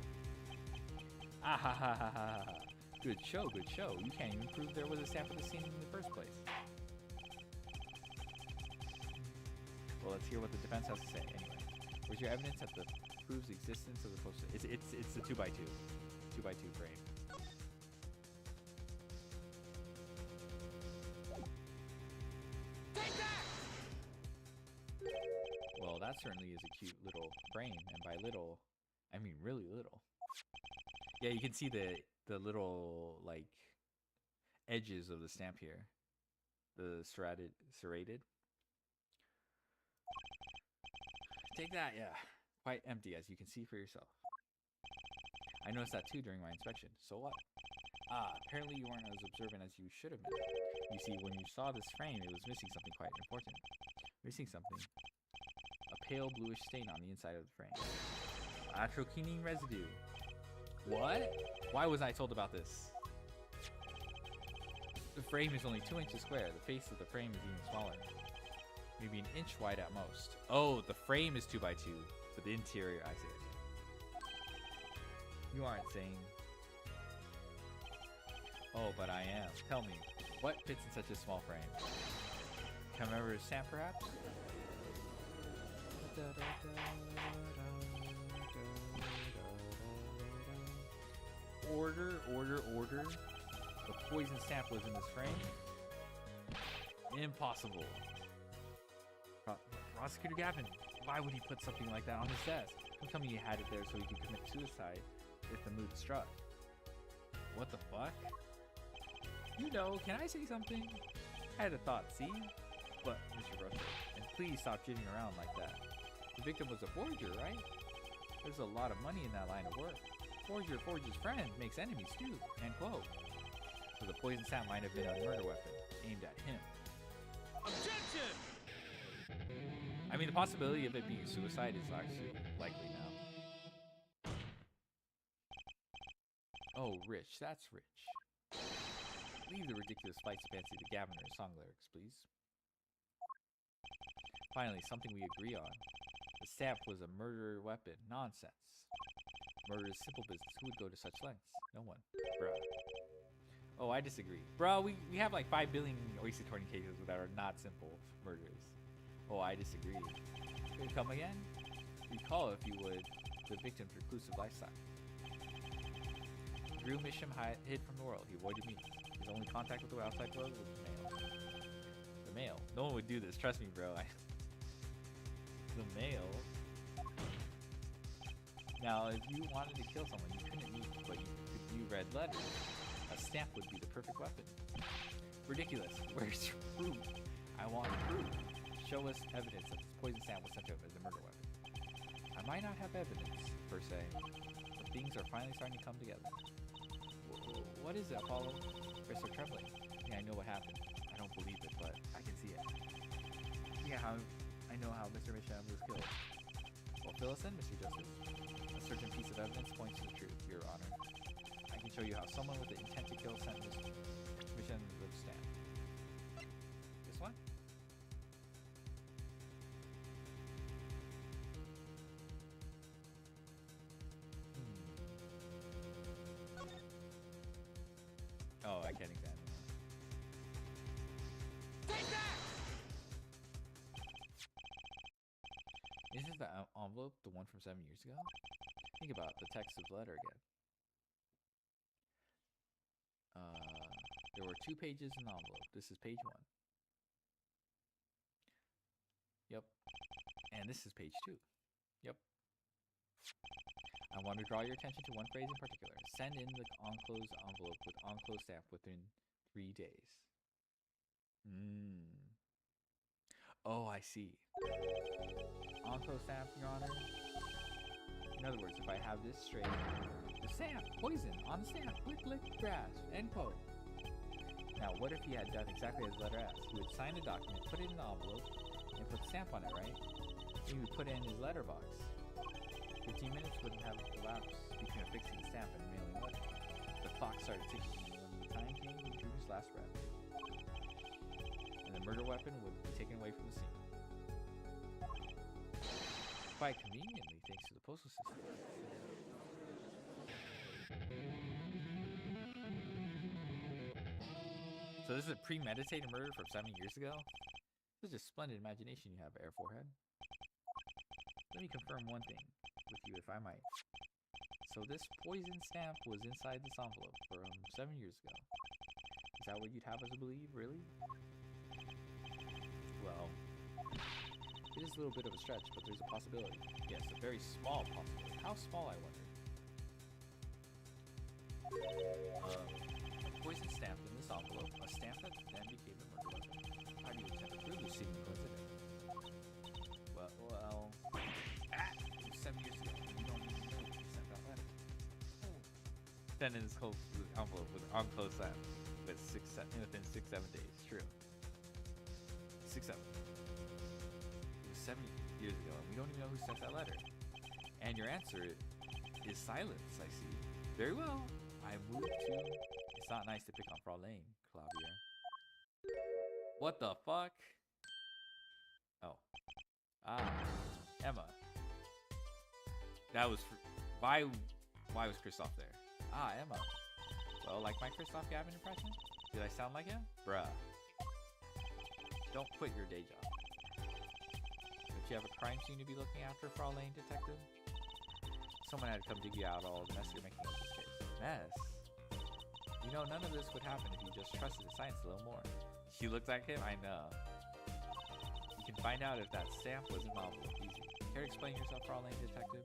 Ah ha ha ha ha ha. Good show, good show. You can't even prove there was a stamp at the scene in the first place. Well, let's hear what the defense has to say anyway. Was your evidence that the proves the existence of the postage? It's the 2x2 frame. Take that! Well, that certainly is a cute little frame, and by little, I mean really little. Yeah, you can see the little like edges of the stamp here, the serrated. Take that, yeah. Quite empty, as you can see for yourself. I noticed that too during my inspection. So what? Ah, apparently you weren't as observant as you should have been. You see, when you saw this frame, it was missing something quite important. Missing something. A pale bluish stain on the inside of the frame. Atroquinine residue. What? Why was I told about this? The frame is only 2 inches square. The face of the frame is even smaller. Maybe an inch wide at most. Oh, the frame is 2x2, but the interior, I see. You aren't saying. Oh, but I am. Tell me, what fits in such a small frame? Commemorative stamp, perhaps? Order. The poison stamp was in this frame? Impossible. Prosecutor Gavin, why would he put something like that on his desk? Don't tell me he had it there so he could commit suicide if the mood struck. What the fuck? You know, can I say something? I had a thought, see? But, Mr. Russell, and please stop jitting around like that. The victim was a forger, right? There's a lot of money in that line of work. Forger's friend makes enemies too. End quote. So the poison sap might have been a murder weapon aimed at him. Objection! I mean, the possibility of it being suicide is actually likely now. Oh, Rich, that's Rich. Leave the ridiculous fights to fancy the Gaviner song lyrics, please. Finally, something we agree on. The stamp was a murder weapon. Nonsense. Murder is simple business. Who would go to such lengths? No one. Bruh. Oh, I disagree. Bro, we have like 5 billion oyster torn cases that are not simple murders. Oh, I disagree. Could it come again? Recall, if you would, the victim's reclusive lifestyle. Drew Misham hid from the world. He avoided me. His only contact with the outside world was the mail. The mail. No one would do this. Trust me, bro. The mail. Now, if you wanted to kill someone, you couldn't use, but you could view red letters. A stamp would be the perfect weapon. Ridiculous. Where's your proof? I want proof. Show us evidence that this poison stamp was sent out as a murder weapon. I might not have evidence, per se, but things are finally starting to come together. What is it, Apollo? Wrists are trembling. Yeah, I know what happened. I don't believe it, but I can see it. Yeah, I know how Mr. Misham was killed. Well, fill us in, Mr. Justice. A certain piece of evidence points to the truth, Your Honor. I can show you how someone with the intent to kill sent Mr. Misham the stamp. This one? Oh, I can't examine that. Take that! Isn't the envelope the one from 7 years ago? Think about the text of the letter again. There were 2 pages in the envelope. This is page 1. Yep. And this is page 2. Yep. I want to draw your attention to one phrase in particular. Send in the enclosed envelope with enclosed stamp within 3 days. Oh, I see. Enclosed stamp, Your Honor. In other words, if I have this straight, the stamp, poison, on the stamp, click, click, grass, end quote. Now, what if he had done exactly as the letter asked? He would sign the document, put it in the envelope, and put the stamp on it, right? He would put it in his letterbox. 15 minutes wouldn't have elapsed between affixing the stamp and mailing the letter. The clock started ticking, and when the time came, he drew his last breath. And the murder weapon would be taken away from the scene. Quite conveniently, thanks to the postal system. So this is a premeditated murder from 7 years ago? Such a splendid imagination you have, Air4 head. Let me confirm one thing with you, if I might. So this poison stamp was inside this envelope from 7 years ago. Is that what you'd have us believe, really? Well, it is a little bit of a stretch, but there's a possibility. Yes, a very small possibility. How small, I wonder? A poison stamp in this envelope, a stamp that then became a murder weapon. How do you intend to prove this seeming coincidence? Well, 7 years ago, you don't even know who sent that letter. Send in this whole envelope with enclosed stamp with within 6-7 days. True. 6-7. It was 7 years ago, and we don't even know who sent that letter. And your answer is silence, I see. Very well. I move to... It's not nice to pick on Fraulein, Claudia. What the fuck? Oh. Emma. That was... Why was Christoph there? Emma. Well, like my Christoph Gavin impression? Did I sound like him? Bruh. Don't quit your day job. Don't you have a crime scene to be looking after, Fraulein detective? Someone had to come dig you out all the mess you're making of this case. Mess? You know, none of this would happen if you just trusted the science a little more. You looked like him? I know. You can find out if that stamp was in the envelope. Easy. Care to explain yourself, Fraulein detective?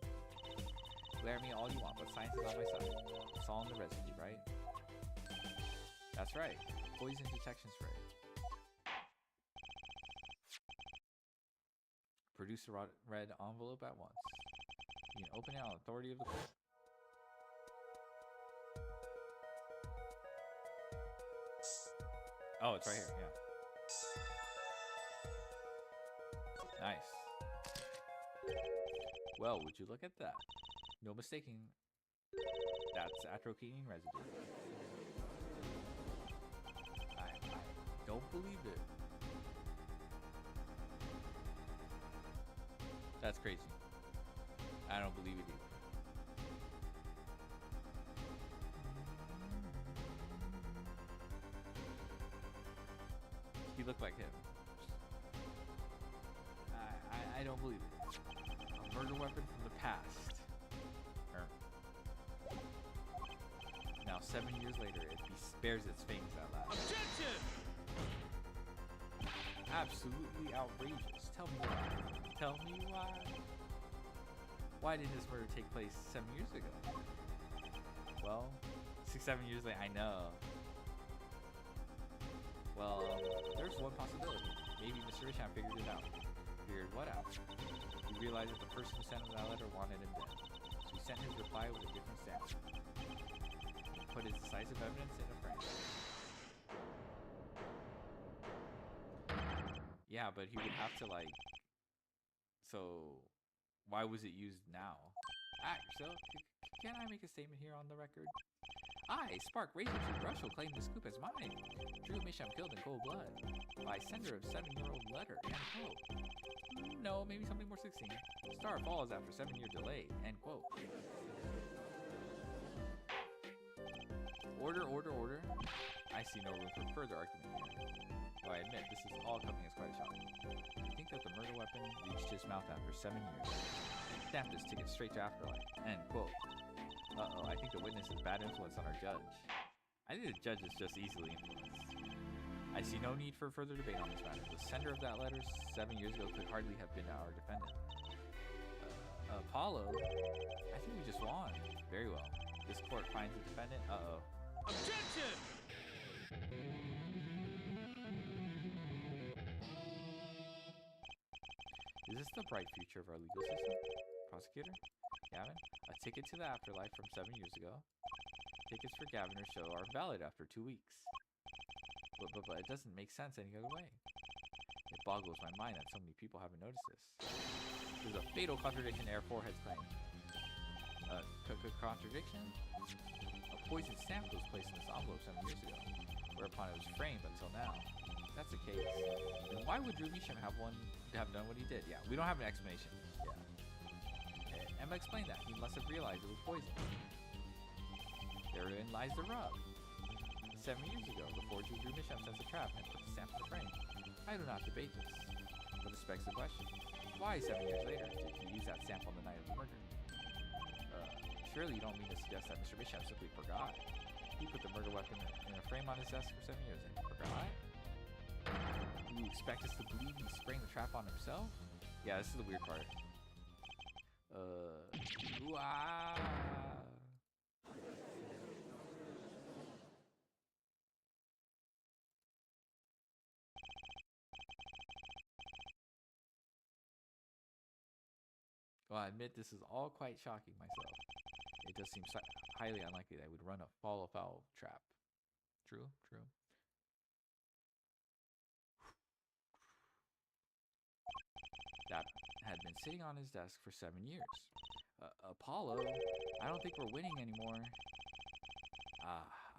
Glare at me all you want, but science is on my side. It's all in the residue, right? That's right. Poison detection spray. produce a red envelope at once. You can open it on authority of the court. Oh, it's right here, yeah. Nice. Well, would you look at that? No mistaking. That's atropine residue. I don't believe it. That's crazy. I don't believe it either. He looked like him. I don't believe it. A murder weapon from the past. Now, 7 years later, it bears its fangs at last. Objection! Absolutely outrageous. Tell me why. Tell me why. Why did this murder take place 7 years ago? Well, 7 years later, I know. Well, there's one possibility. Maybe Mr. Isham figured it out. Figured what out? He realized that the person who sent him that letter wanted him dead. So he sent his reply with a different stamp. He put his decisive evidence in a frame. Yeah, but he would have to, like... So, why was it used now? So, can I make a statement here on the record? I, Spark Razor Tree Brush, will claim the scoop as mine. Drew Misham killed in cold blood by sender of 7-year-old letter. End quote. No, maybe something more succinct. Star falls after 7-year delay. End quote. Order, order, order. I see no room for further argument here. Though I admit this is all coming as quite a shock. I think that the murder weapon reached his mouth after 7 years. Stamp this ticket straight to afterlife. End quote. Uh-oh, I think the witness is bad influence on our judge. I think the judge is just easily influenced. I see no need for further debate on this matter. The sender of that letter 7 years ago could hardly have been our defendant. Apollo? I think we just won. Very well. This court finds the defendant. Uh-oh. Objection! Is this the bright future of our legal system? Prosecutor? Gavin? A ticket to the afterlife from 7 years ago. Tickets for Gavin or show are valid after 2 weeks. But it doesn't make sense any other way. It boggles my mind that so many people haven't noticed this. There's a fatal contradiction AA4 has claimed. Contradiction? A poison stamp was placed in this envelope 7 years ago, whereupon it was framed until now. If that's the case, then why would Drew Misham have done what he did? Yeah, we don't have an explanation. Yeah. Emma explained that. He must have realized it was poison. Therein lies the rub. 7 years ago, the forger Drew Misham sets a trap and put the stamp in the frame. I do not debate this, but this begs the question. Why 7 years later did he use that stamp on the night of the murder? Surely you don't mean to suggest that Mr. Misham simply forgot. He put the murder weapon in a frame on his desk for 7 years and he forgot? You expect us to believe he sprang the trap on himself? Yeah, this is the weird part. Well, I admit this is all quite shocking myself. It does seem highly unlikely that I would run a follow foul trap. True, true. That had been sitting on his desk for 7 years. Apollo, I don't think we're winning anymore.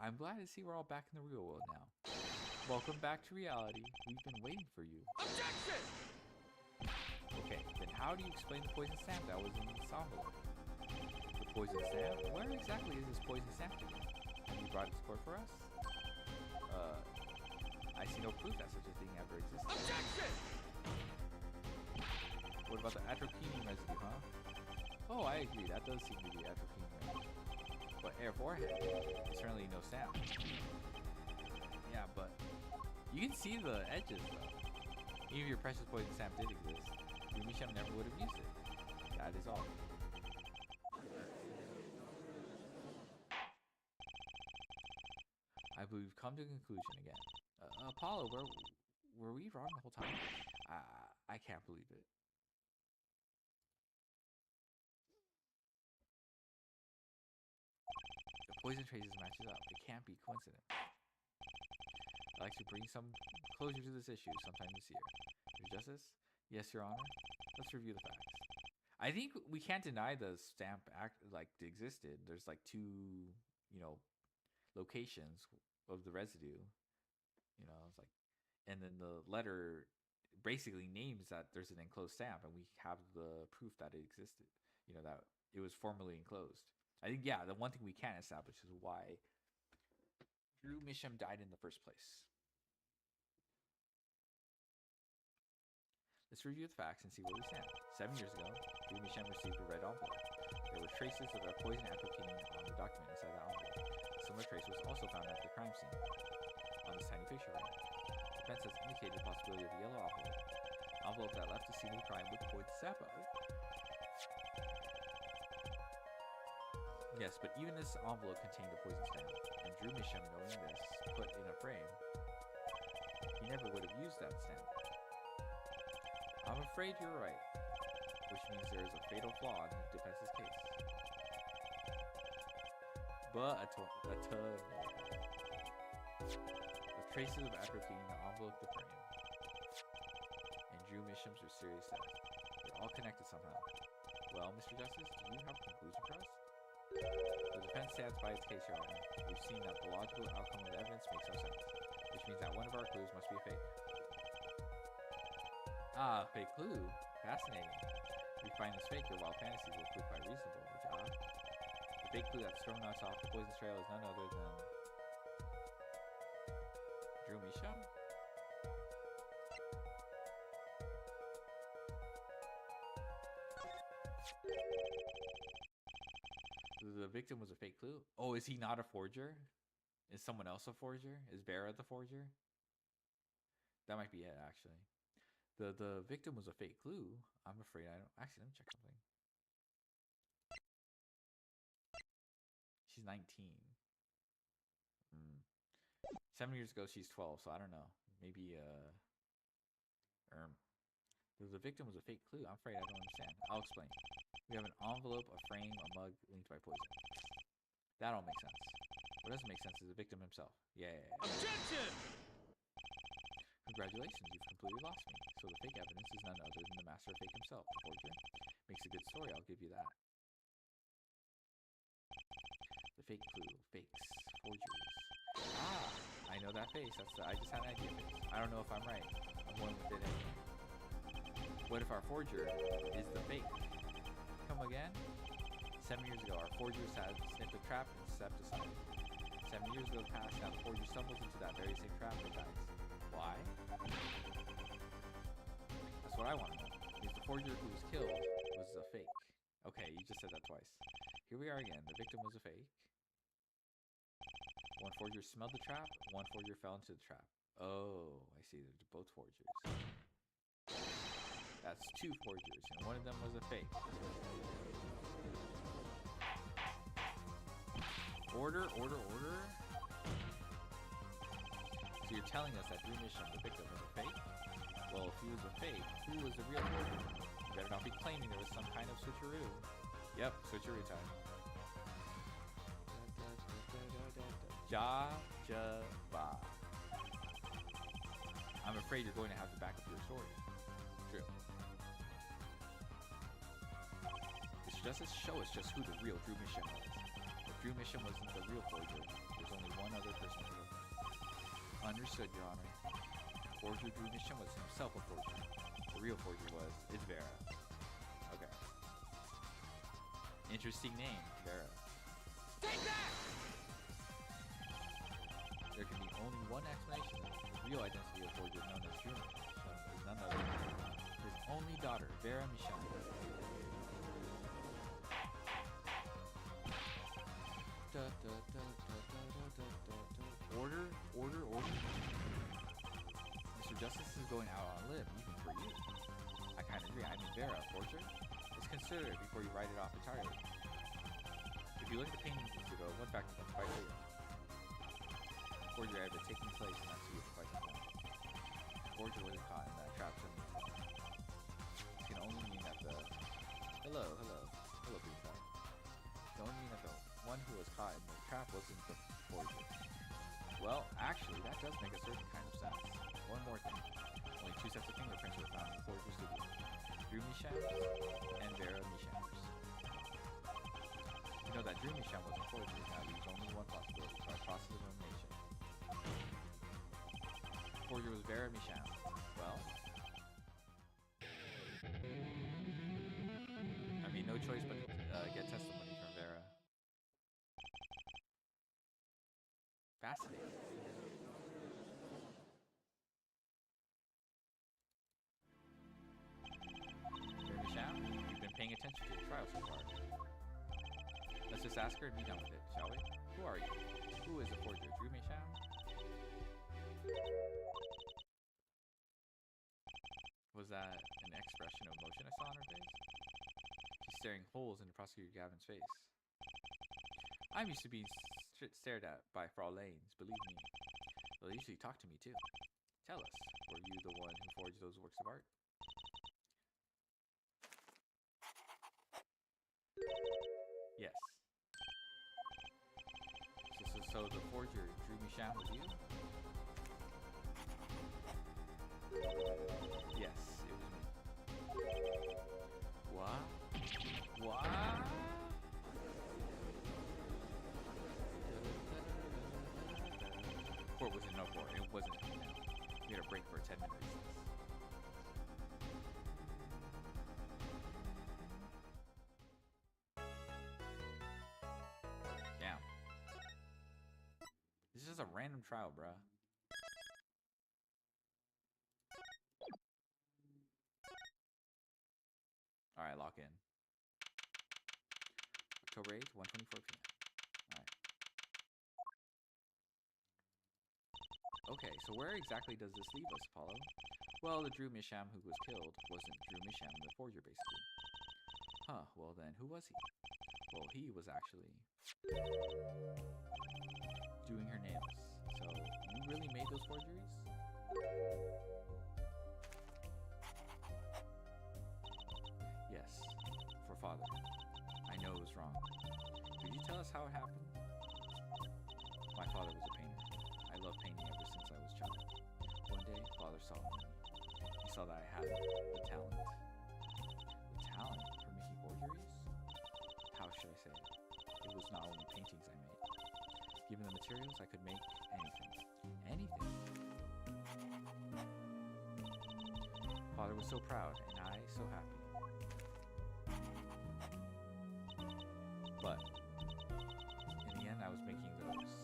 I'm glad to see we're all back in the real world now. Welcome back to reality. We've been waiting for you. Objection! Okay, then how do you explain the poison stamp that was in the envelope? The poison stamp? Where exactly is this poison stamp again? Have you brought it to court for us? I see no proof that such a thing ever existed. Objection! What about the atropine residue, huh? Oh, I agree. That does seem to be atropine residue. But AA4 had certainly no stamp. Yeah, but you can see the edges, though. Even if your precious poison stamp did exist, Misham never would have used it. That is all. I believe we've come to a conclusion again. Apollo, were we wrong the whole time? I can't believe it. poison traces matches up. It can't be coincident. I'd like to bring some closure to this issue sometime this year. Your Justice? Yes, Your Honor. Let's review the facts. I think we can't deny the stamp existed. There's like two, locations of the residue. It's like, and then the letter basically names that there's an enclosed stamp, and we have the proof that it existed. That it was formerly enclosed. I think the one thing we can establish is why Drew Misham died in the first place. Let's review the facts and see where we stand. 7 years ago, Drew Misham received a red envelope. There were traces of a poison atropine on the document inside the envelope. A similar trace was also found at the crime scene on this tiny picture frame. Defense has indicated the possibility of a yellow envelope that left the scene of the crime with poison sap on it. Yes, but even this envelope contained a poison stamp, and Drew Misham, knowing this, put in a frame, he never would have used that stamp. I'm afraid you're right, which means there is a fatal flaw in the defense's case. But the traces of atropine enveloped the frame, and Drew Misham's were serious death. They're all connected somehow. Well, Mr. Justice, do you have a conclusion for us? The defense stands by its case, Your Honor. We've seen that the logical outcome of the evidence makes no sense, which means that one of our clues must be a fake. Ah, fake clue. Fascinating. If we find this fake, your wild fantasies will prove quite reasonable. The fake clue that's thrown us off the poison trail is none other than Drew Misham? The victim was a fake clue? Oh, is he not a forger? Is someone else a forger? Is Vera the forger? That might be it, actually. The victim was a fake clue. I'm afraid I don't. Actually, let me check something. She's 19. 7 years ago, she's 12, so I don't know. Maybe, the victim was a fake clue. I'm afraid I don't understand. I'll explain. We have an envelope, a frame, a mug linked by poison. That all makes sense. What doesn't make sense is the victim himself. Yeah. Objection! Congratulations, you've completely lost me. So the fake evidence is none other than the master of fake himself, the forger. Makes a good story, I'll give you that. The fake clue, fakes, forgeries. Ah, I know that face. I just had an idea face. I don't know if I'm right. I'm going with it anyway. What if our forger is the fake? Come again? 7 years ago, our forgers had sniffed a trap and stepped aside. 7 years ago passed, now the forger stumbles into that very same trap and dies. Why? That's what I want to know. Because the forger who was killed was a fake. Okay, you just said that twice. Here we are again. The victim was a fake. One forger smelled the trap, one forger fell into the trap. Oh, I see. They're both forgers. That's two forgers, and one of them was a fake. Order. So you're telling us that Drew Misham, the victim, was a fake? Well, if he was a fake, who was the real forger? You better not be claiming there was some kind of switcheroo. Yep, switcheroo time. Ba. I'm afraid you're going to have to back up your story. True. Mr. Justice, show us just who the real Drew Misham was. If Drew Misham wasn't the real forger, there's only one other person to look. Understood, Your Honor. Forger Drew Misham was himself a forger. The real forger is Vera. Okay. Interesting name, Vera. Take that! There can be only one explanation. The real identity of the forger known as Drew Misham is none other than his only daughter, Vera Misham. Order. Mr. Justice is going out on a limb, even for you. I kind of agree. I mean, Vera, forger? Let's consider it before you write it off entirely. If you look at the paintings ago, one fact becomes quite clear. Forgery had taken place in that studio for quite some time. Forger wasn't caught in that trap chimney. This can only mean that the... Hello, Green Flag. It can only mean that the one who was caught in the trap wasn't the forger. Well, actually, that does make a certain kind of sense. One more thing. Only 2 sets of fingerprints were found in the forger's studio. Drew Mishams and Vera Mishams. You know that Drew Misham was a forger. That leaves only one possibility by process of elimination. Forger was Vera Misham. Well, I mean, no choice but get testimony from Vera. Fascinating. Vera Misham, you've been paying attention to the trial so far. Let's just ask her and be done with it, shall we? Who are you? Who is a forger? Drew Misham? Was that an expression of emotion I saw on her face? She's staring holes into Prosecutor Gavin's face. I'm used to being stared at by Frauleins, believe me. They'll usually talk to me too. Tell us, were you the one who forged those works of art? Yes. So the forger, Drew Misham, was you? Yes, it was me. What? What? Court was in uproar. It wasn't a now. We had a break for a 10-minute recess. Damn. This is just a random trial, bruh. Alright, lock in. October 8th, 1:24 p.m. Alright. Okay, so where exactly does this leave us, Apollo? Well, the Drew Misham who was killed wasn't Drew Misham, the forger, basically. Huh, well then, who was he? Well, he was actually doing her nails. So, you really made those forgeries? Yes, for father. I know it was wrong. Could you tell us how it happened? My father was a painter. I loved painting ever since I was a child. One day, father saw me. He saw that I had the talent. The talent for making forgeries? How should I say it? It was not only paintings I made. Given the materials, I could make anything. Anything. Father was so proud, and I so happy. But in the end, I was making those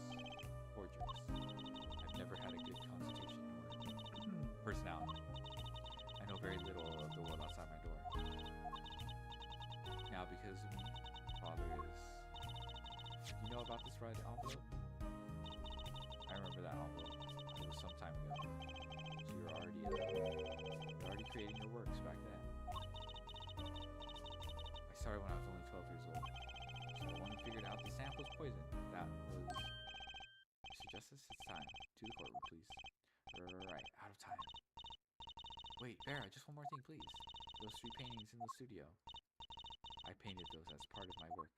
forgeries. I've never had a good constitution or personality. I know very little of the world outside my door. Now, because of me, father is... You know about this red envelope? I remember that envelope. It was some time ago. So you're already creating your works back then. I started when I was only 12 years old. So when we figured out the sample's poison, that was... Mr. Justice, it's time. To the courtroom, please. Right, out of time. Wait, Vera, just one more thing, please. Those 3 paintings in the studio. I painted those as part of my work.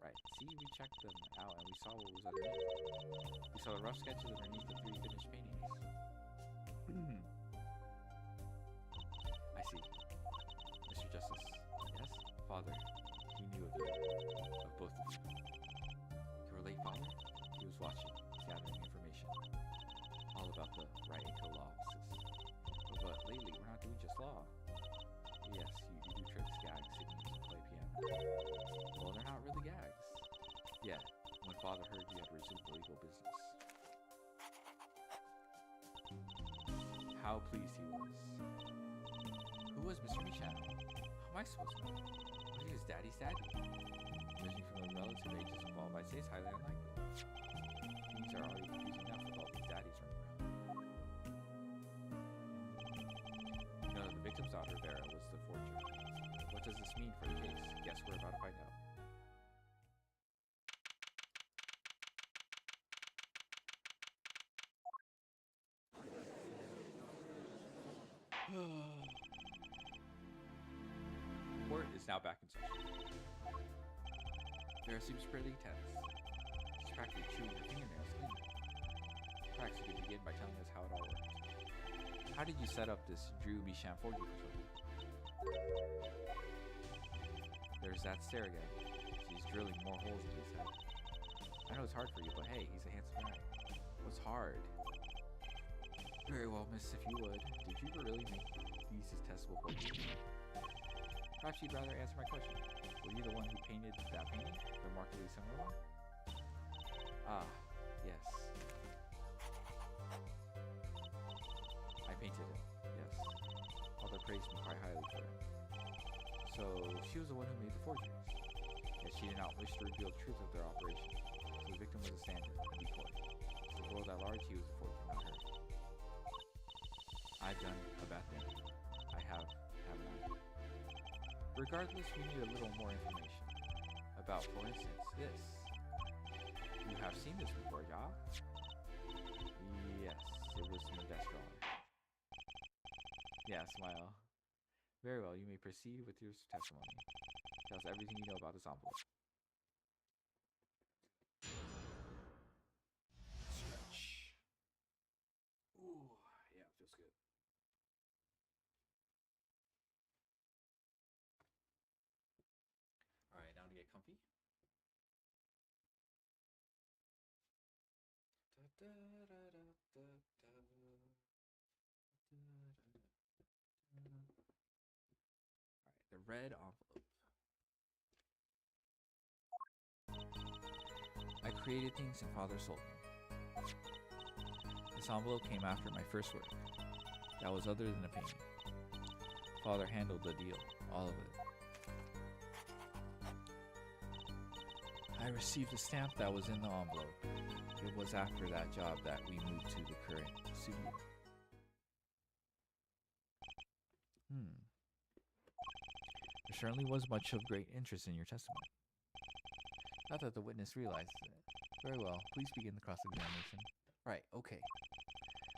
Right, see, we checked them out and we saw what was underneath. We saw the rough sketches underneath the 3 finished paintings. I see. Mr. Justice, yes? Father, he knew of you. Of both of you. Your late father? He was watching, gathering information. All about the right and co-law offices. But lately, we're not doing just law. Yes, you do tricks, gags, signals, and play piano. Well, they're not really gags. Yet, when father heard you had resumed the legal business. How pleased he was. Who was Mr. Misham? How am I supposed to know? Was he his daddy's daddy? Judging from the relative ages involved, I'd say it's highly unlikely. Things are already confusing enough with all these daddies running around. You know that the victim's daughter, Vera, was the forger. What does this mean for the case? Guess we're about to find out. Court is now back in session. Vera seems pretty tense. She's practically chewing her fingernails clean. Perhaps you could begin by telling us how it all worked. How did you set up this Drew Bicham forgery persona? There's that stare again. She's drilling more holes in his head. I know it's hard for you, but hey, he's a handsome guy. What's hard? Very well, miss, if you would. Did you really make these testable portraits? Perhaps you'd rather answer my question. Were you the one who painted that painting? The remarkably similar one? Ah, yes. I painted it, yes. Father praised me quite highly for it. So, she was the one who made the forgeries. Yet she did not wish to reveal the truth of their operation. So the victim was a stand-in, a decoy. To the world at large, he was a forger, not her. I've done a bad thing. I have, haven't I? Regardless, we need a little more information. About, for instance, this. You have seen this before, ja? Yes, it was Modesto drawing. Yeah, smile. Very well, you may proceed with your testimony. Tell us everything you know about this envelope. Stretch. Ooh, yeah, feels good. Alright, now to get comfy. Alright, the red envelope. I created things and Father sold them. This envelope came after my first work. That was other than a painting. Father handled the deal, all of it. I received a stamp that was in the envelope. It was after that job that we moved to the current studio. There certainly was much of great interest in your testimony. Not that the witness realized it. Very well, please begin the cross-examination. Right, okay.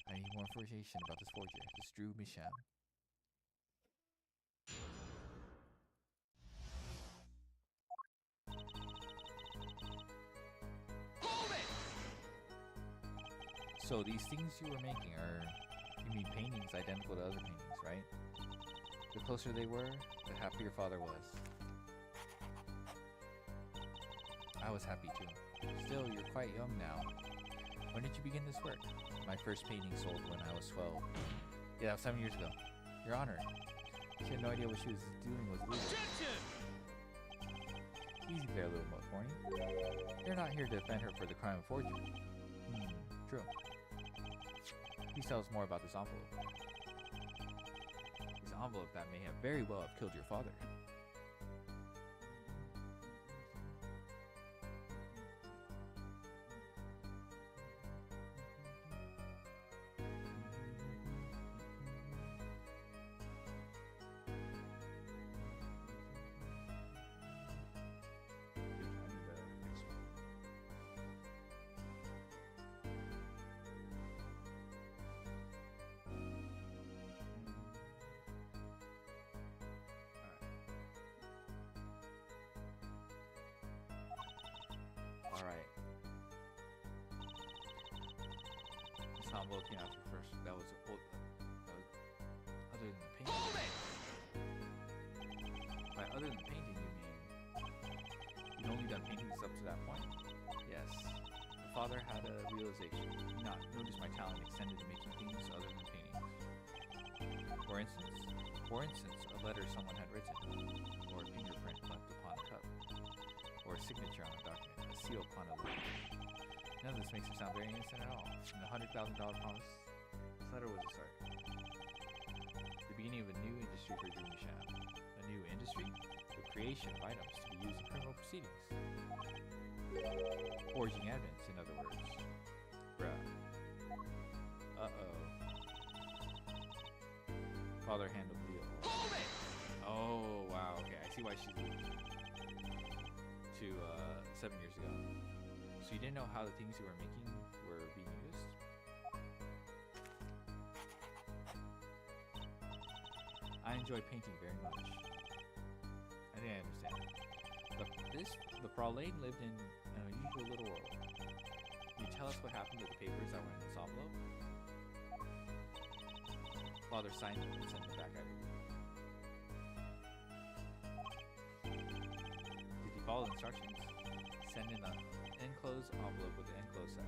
I need more information about this forger, this Drew Bicham. Hold it! So these things you were making are, you mean paintings identical to other paintings, right? The closer they were, the happier Father was. I was happy too. Still, you're quite young now. When did you begin this work? My first painting sold when I was 12. Yeah, that was 7 years ago. Your Honor, she had no idea what she was doing was illegal. Objection! Easy there, little Pony. You're not here to defend her for the crime of forgery. True. Please tell us more about this envelope. This envelope that may have very well have killed your father. Alright. This envelope came after first. That was other than the painting. Hold it! By other than the painting, you mean you'd only done paintings up to that point? Yes. My father had a realization. He not noticed my talent extended to making things other than paintings. For instance, a letter someone had written, or a fingerprint left upon a cup, or a signature on a document, a seal upon a leaf. None of this makes it sound very innocent at all. And the $100,000 promise, this letter was a start. The beginning of a new industry for Drew Bicham. A new industry? The creation of items to be used in criminal proceedings. Forging evidence, in other words. Bruh. Uh-oh. Father handled the deal. Hold it! Oh, wow, okay. I see why she's moved to 7 years ago. So you didn't know how the things you were making were being used? I enjoy painting very much. I think I understand. The Praline lived in an unusual little world. Can you tell us what happened to the papers that were in this envelope? Father signed them and sent them back, I believe. Did he follow instructions? Send in an enclosed envelope with the enclosed set.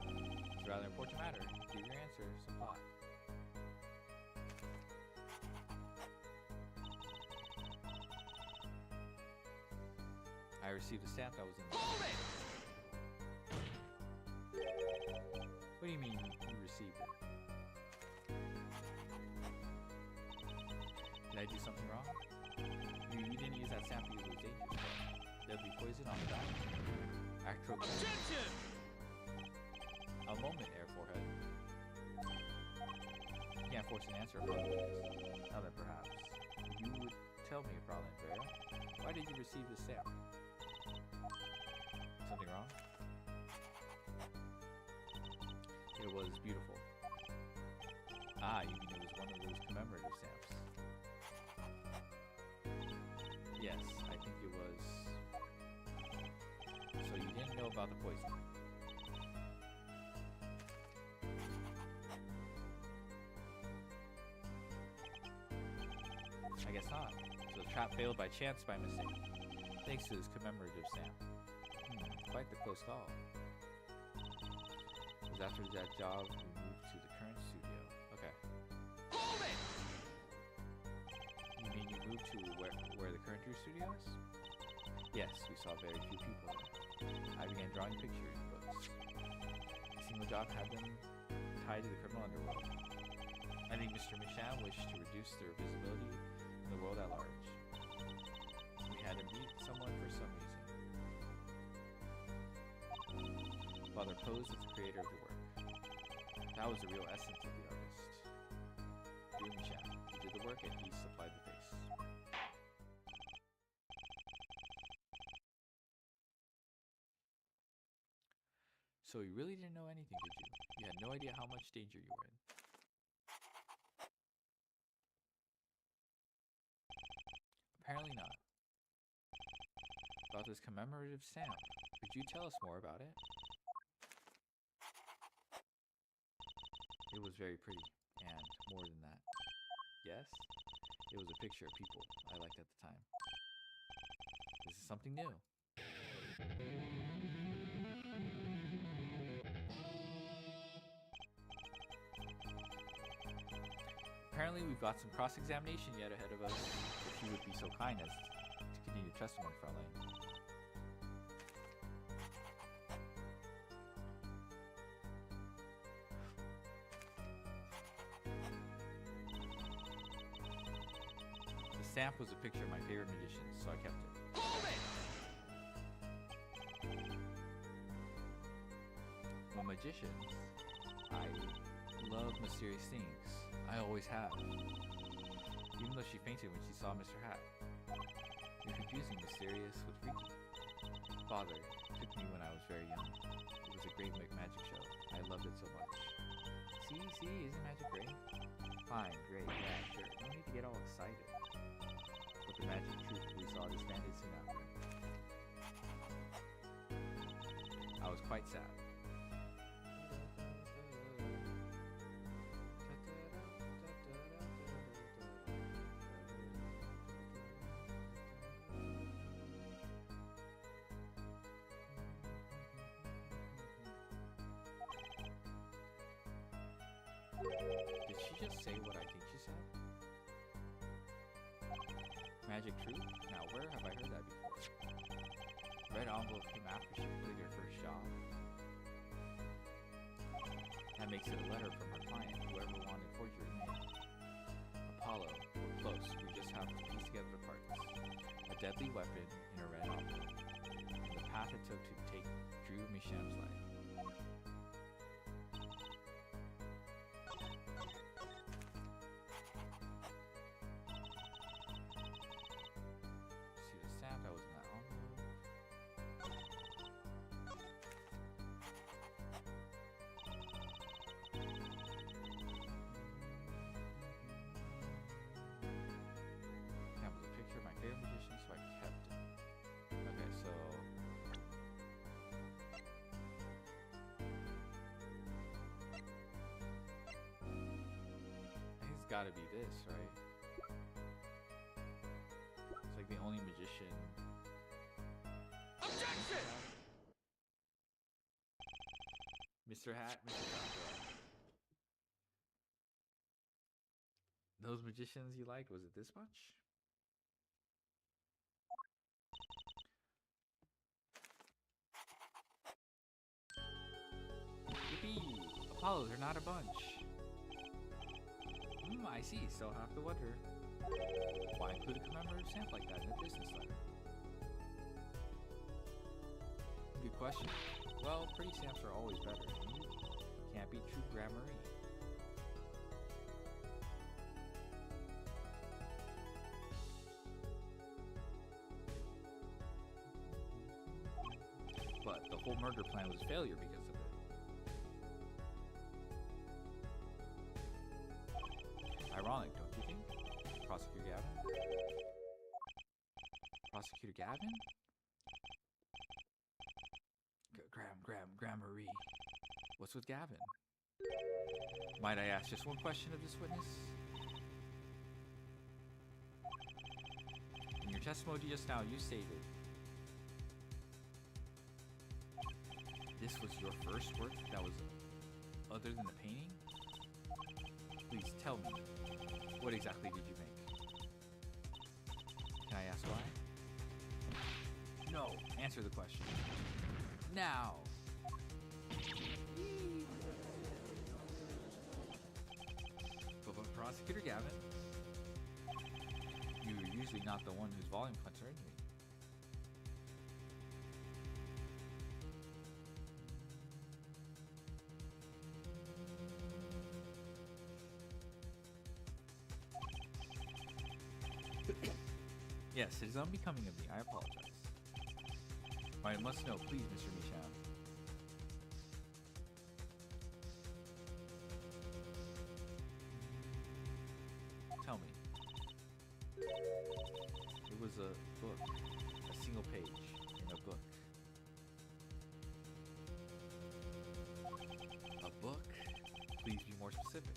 It's a rather important matter. Give your answer, supply. I received a stamp that was in the Hold it! What do you mean you received it? Did I do something wrong? You didn't use that stamp because it was dangerous. There'll be poison on the back. Objection! A moment, Air Forehead. You can't force an answer upon me. Now then, perhaps. You would tell me, Praline Freya. Why did you receive this stamp? Something wrong? It was beautiful. Ah, you mean it was one of those commemorative stamps? Yes, I think it was. So you didn't know about the poison? I guess not. So the trap failed by chance, by mistake. Thanks to this commemorative stamp. Quite the close call. It was after that job we moved to the current studio. Okay. Hold it! You mean you moved to where the current Drew studio is? Yes, we saw very few people there. I began drawing pictures and books. A single job had them tied to the criminal underworld. I think Mr. Micham wished to reduce their visibility in the world at large. We had to meet someone for some reason. Father posed as the creator of the work. That was the real essence of the artist. Drew Micham. He did the work and he supplied the face. So you really didn't know anything, did you? You had no idea how much danger you were in. Apparently not. About this commemorative stamp, could you tell us more about it? It was very pretty, and more than that. Yes? It was a picture of people I liked at the time. This is something new. Apparently we've got some cross-examination yet ahead of us, if you would be so kind as to continue testimony, Fraulein. The stamp was a picture of my favorite magicians, so I kept it. Hold it! Well, magicians, I love mysterious things. I always have. Even though she fainted when she saw Mr. Hat. You're confusing mysterious with freaky. Father took me when I was very young. It was a great magic show. I loved it so much. See, isn't magic great? Fine, great, yeah, sure. No need to get all excited. But the magic troupe we saw disbanded soon after. I was quite sad. Did she just say what I think she said? Magic truth? Now where have I heard that before? Red envelope came after she completed her first job. That makes it a letter from her client, whoever wanted forgery made. Apollo, we're close, we just have to piece together the parts. A deadly weapon in a red envelope. And the path it took to take Drew Micham's life. gotta be this, right? It's like the only magician. Objection! Mr. Hat, Mr. Joshua. Those magicians you liked, was it this much? Yippee! Apollos are not a bunch. I see, so I have to wonder. Why include a commemorative stamp like that in a business letter? Good question. Well, pretty stamps are always better. Can't beat true grammar. But the whole murder plan was a failure because of it. Ironic, don't you think? Prosecutor Gavin? Prosecutor Gavin? Grammary. What's with Gavin? Might I ask just one question of this witness? In your testimony just now, you stated this was your first work that was other than the painting? Please tell me, what exactly did you make? Can I ask why? No, answer the question. Now! But Prosecutor Gavin, you're usually not the one whose volume concerned me. Yes, it is unbecoming of me. I apologize. I must know, please, Mr. Micham. Tell me. It was a book. A single page in a book. A book? Please be more specific.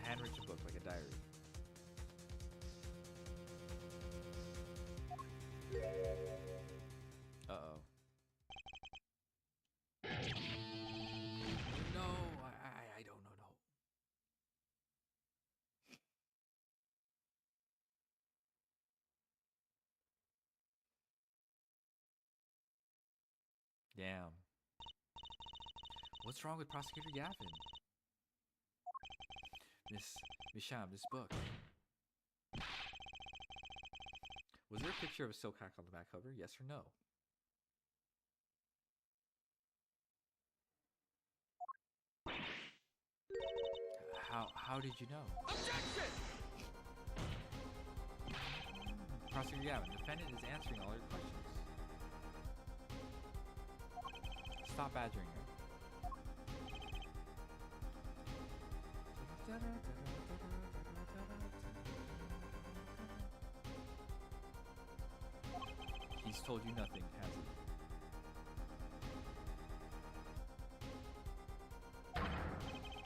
Handwritten book, like a diary. Uh-oh. No, I don't know, no. Damn. What's wrong with Prosecutor Gavin? Miss Sham, this book. Was there a picture of a silk hack on the back cover? Yes or no? How did you know? Objection! Prosecutor Gavin, the defendant is answering all your questions. Stop badgering her. He's told you nothing, has he?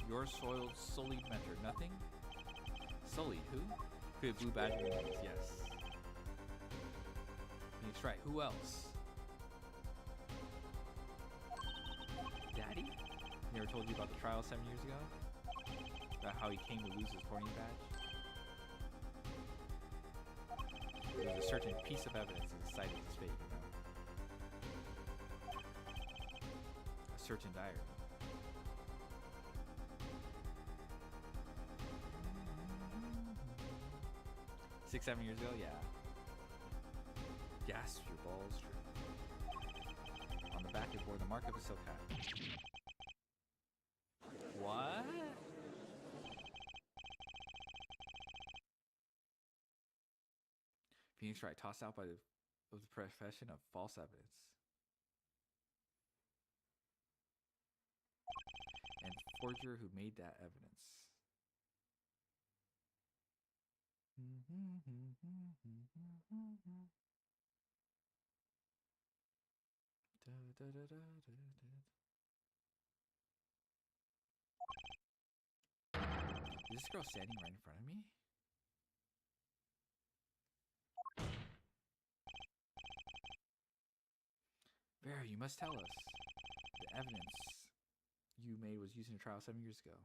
Your soiled, sullied mentor, nothing? Sullied, who? Good blue badger means, yes. He's right, who else? Daddy? Never told you about the trial 7 years ago? About how he came to lose his pointing badge? There was a certain piece of evidence that decided his fate, you know? A certain diary. Six, 7 years ago, yeah. Gasp your balls true. On the back it bore the mark of a silk hat. What? Phoenix Wright tossed out by the profession of false evidence. And forger who made that evidence. Is this girl standing right in front of me? Vera, you must tell us. The evidence you made was used in a trial 7 years ago.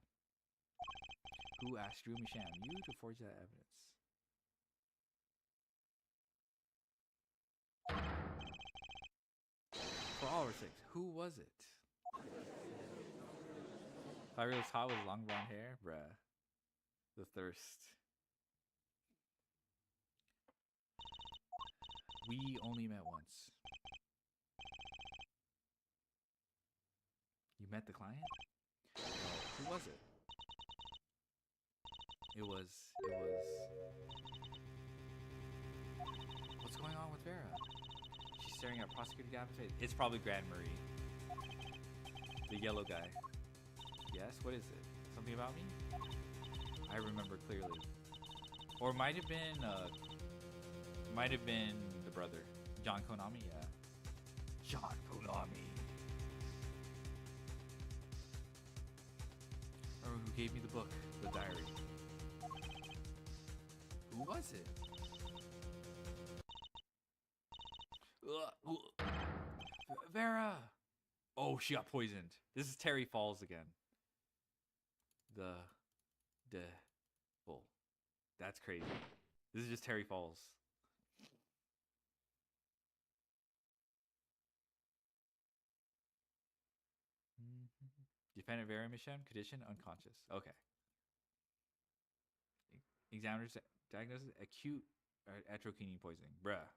Who asked Drew Misham you to forge that evidence? For all our sakes, who was it? If I realized hot with long blonde hair, bruh. The thirst. We only met once. You met the client? No. Who was it? It was. What's going on with Vera? She's staring at Prosecutor Gavin's face. It's probably Grand Marie. The yellow guy. Yes? What is it? Something about me? I remember clearly. Or might have been the brother. John Konami, yeah. John Konami. Or who gave me the book, the diary. Who was it? Vera! Oh, she got poisoned. This is Terry Falls again. Bull. That's crazy. This is just Terry Falls. Defendant Vera Misham, condition unconscious. Okay. Examiner's diagnosis acute atropine poisoning. Bruh.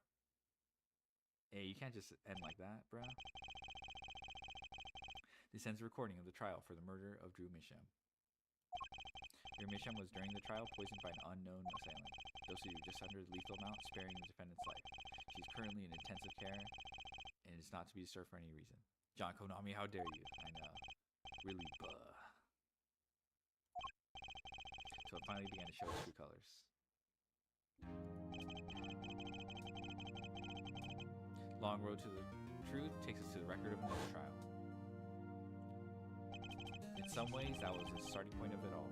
Hey, you can't just end like that, bruh. This ends the recording of the trial for the murder of Drew Misham. Drew Misham was during the trial poisoned by an unknown assailant. Dosage just under the lethal amount, sparing the defendant's life. She's currently in intensive care and is not to be disturbed for any reason. John Konami, how dare you? I know. Really, So it finally began to show its true colors. Long road to the truth takes us to the record of another trial. In some ways, that was the starting point of it all.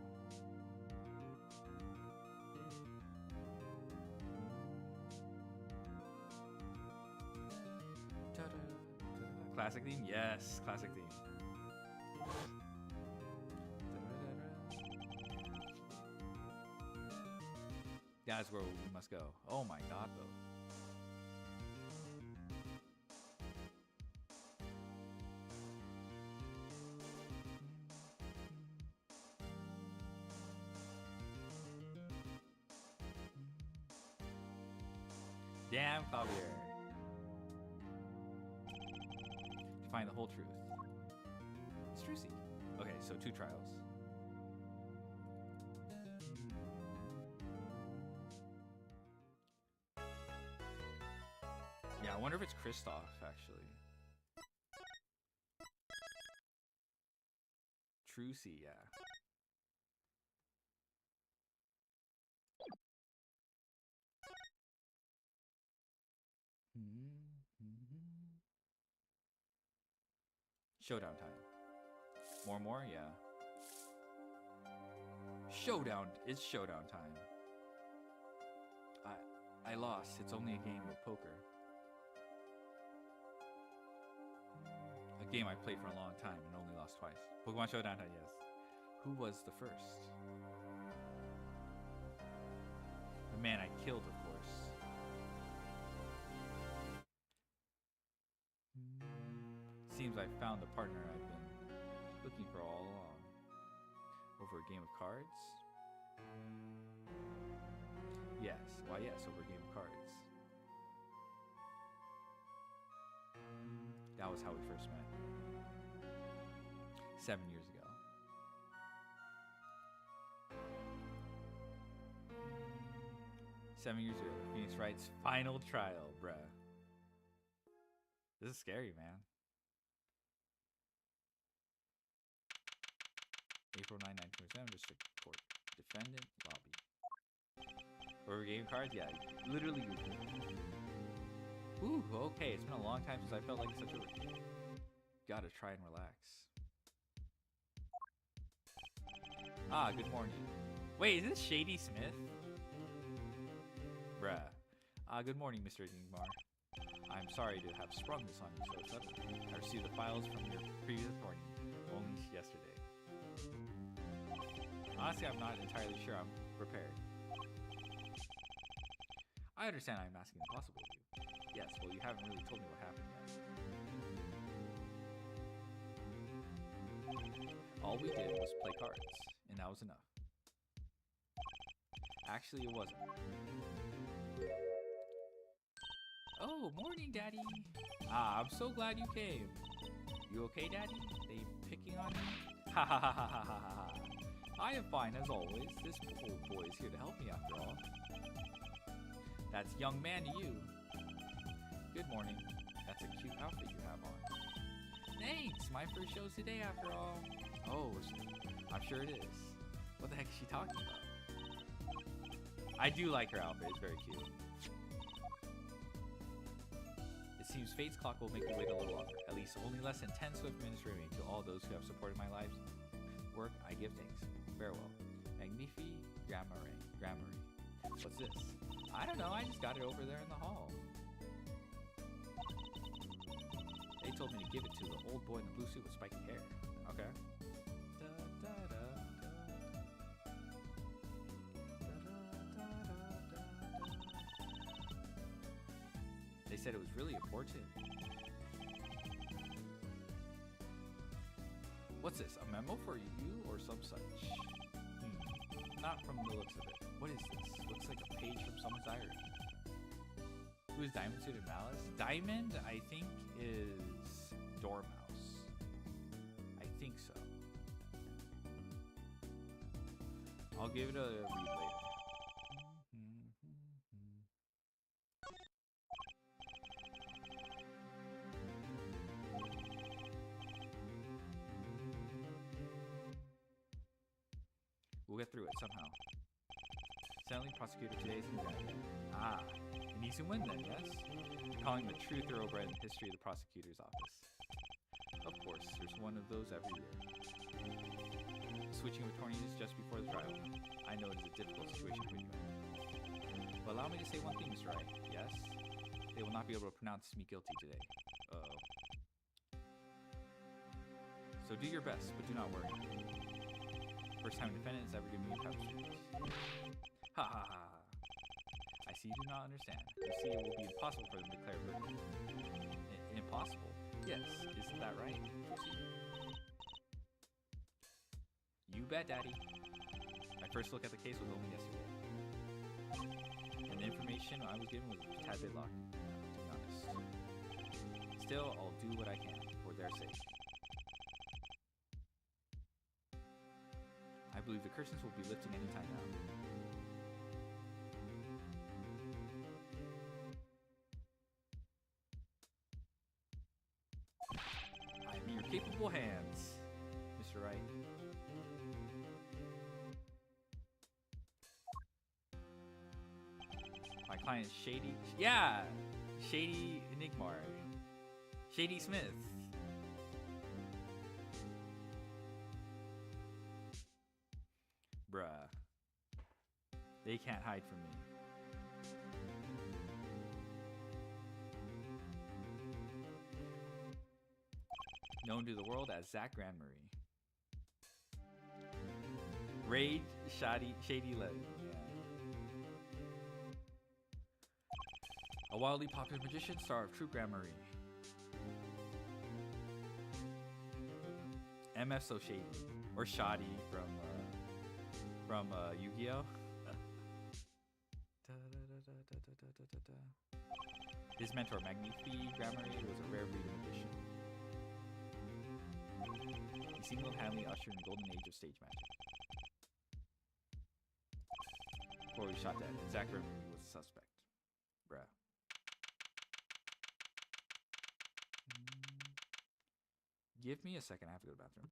Classic theme? Yes, classic theme. That's where we must go. Oh my god, though. Damn, Javier. To find the whole truth. It's Trucy. Okay, so 2 trials. Yeah, I wonder if it's Kristoff, actually. Trucy, yeah. Showdown time. More, yeah. Showdown. It's showdown time. I lost. It's only a game of poker. A game I played for a long time and only lost twice. Pokemon Showdown time, yes. Who was the first? The man I killed, of course. Seems I found the partner I've been looking for all along. Over a game of cards? Yes. Why, yes, over a game of cards. That was how we first met. 7 years ago. Phoenix Wright's final trial, bruh. This is scary, man. April 9, 1927, District Court. Defendant lobby. Over game cards? Yeah, literally. Ooh, okay. It's been a long time since I felt like such a. Gotta try and relax. Ah, good morning. Wait, is this Shady Smith? Bruh. Good morning, Mr. Ingmar. I'm sorry to have sprung this on you so suddenly. I received the files from your previous attorney only yesterday. Honestly, I'm not entirely sure I'm prepared. I understand I'm asking the impossible of you. Yes, well, you haven't really told me what happened yet. All we did was play cards, and that was enough. Actually, it wasn't. Oh, morning, Daddy. I'm so glad you came. You okay, Daddy? They picking on you? Ha ha ha ha ha ha ha. I am fine as always. This old boy is here to help me after all. That's young man to you. Good morning. That's a cute outfit you have on. Thanks. My first show today after all. Oh, I'm sure it is. What the heck is she talking about? I do like her outfit. It's very cute. It seems fate's clock will make me wait a little longer. At least only less than 10 swift minutes remain. To all those who have supported my life's work, I give thanks. Farewell. Magnifi Grammare. What's this? I don't know. I just got it over there in the hall. They told me to give it to the old boy in the blue suit with spiky hair. Okay. They said it was really important. What's this? A memo for you or some such? Not from the looks of it. What is this? Looks like a page from someone's diary. Who is Diamond suited Malice? Diamond, I think, is Dormouse. I think so. I'll give it a read later. We'll get through it somehow. Suddenly, prosecutor today is in bed. He needs to win then, yes? Calling the true thoroughbred in the history of the prosecutor's office. Of course, there's one of those every year. Switching attorneys just before the trial. I know it is a difficult situation for you. But allow me to say one thing, Mr. Wright. Yes? They will not be able to pronounce me guilty today. Uh-oh. So do your best, but do not worry. First time defendant has ever given me power streams. Ha ha ha. I see you do not understand. You see, it will be impossible for them to declare verdict. Impossible? Yes, isn't that right? Proceed. You bet, Daddy. My first look at the case was only yesterday. And the information I was given was a tad bit locked, to be honest. Still, I'll do what I can, for their sake. I believe the curtains will be lifting any time now. I'm in your capable hands, Mr. Wright. My client is Shady. Yeah! Shady Enigmar. Shady Smith. Bruh. They can't hide from me. Known to the world as Zach Grandmarie. Raid Shady Levy. Yeah. A wildly popular magician, star of True Grandmarie. MF So Shady. Or Shoddy from Yu-Gi-Oh! His mentor, Magnifi Grammary, was a rare breed of magician. He single-handedly ushered in the golden age of stage magic. Before he shot dead, and Zach Grammary was a suspect. Bruh. Give me a second, I have to go to the bathroom.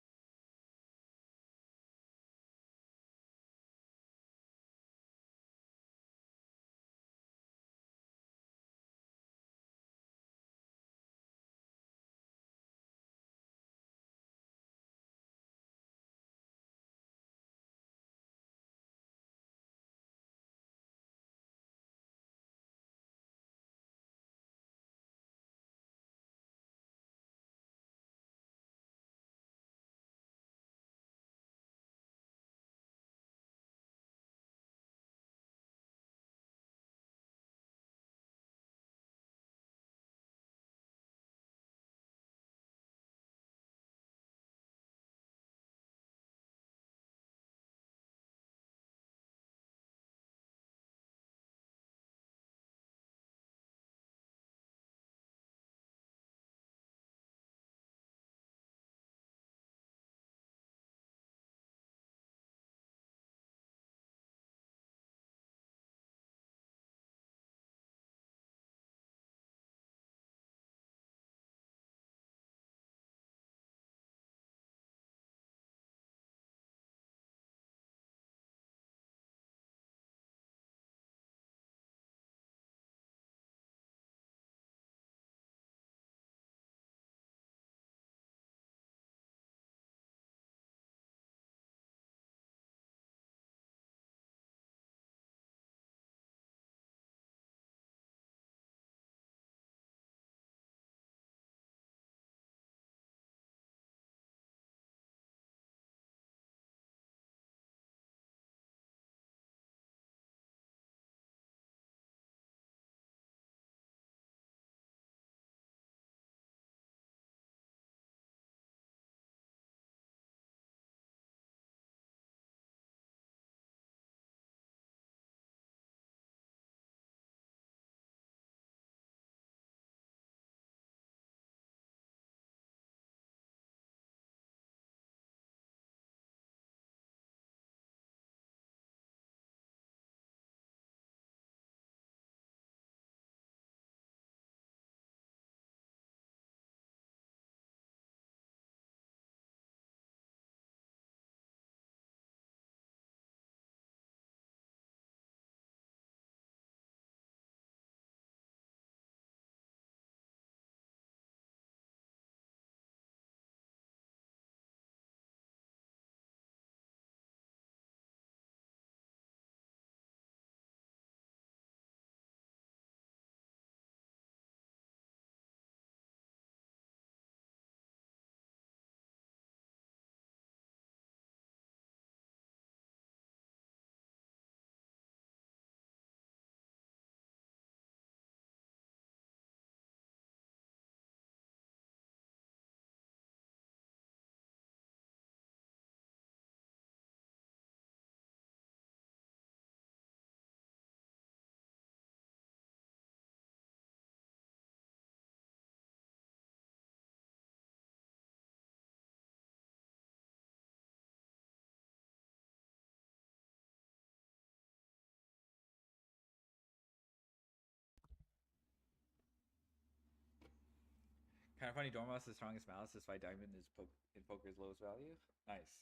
Kind of funny. Dormouse is the strongest mouse, despite Diamond is in poker's lowest value. Nice.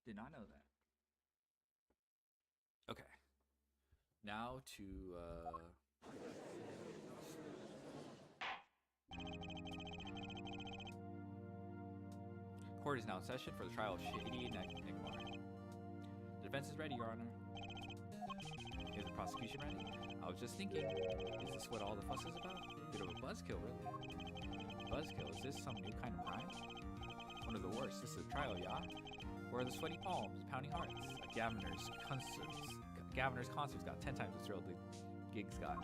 Did not know that. Okay. Now to court is now in session for the trial of Shady Nigmar. The defense is ready, Your Honor. Is the prosecution ready? I was just thinking, is this what all the fuss is about? Bit of a buzzkill, really. Buzzkill? Is this some new kind of crime? One of the worst. This is a trial, yeah? Where are the sweaty palms, pounding hearts? Gaviner's concerts got 10 times the thrill the gigs got.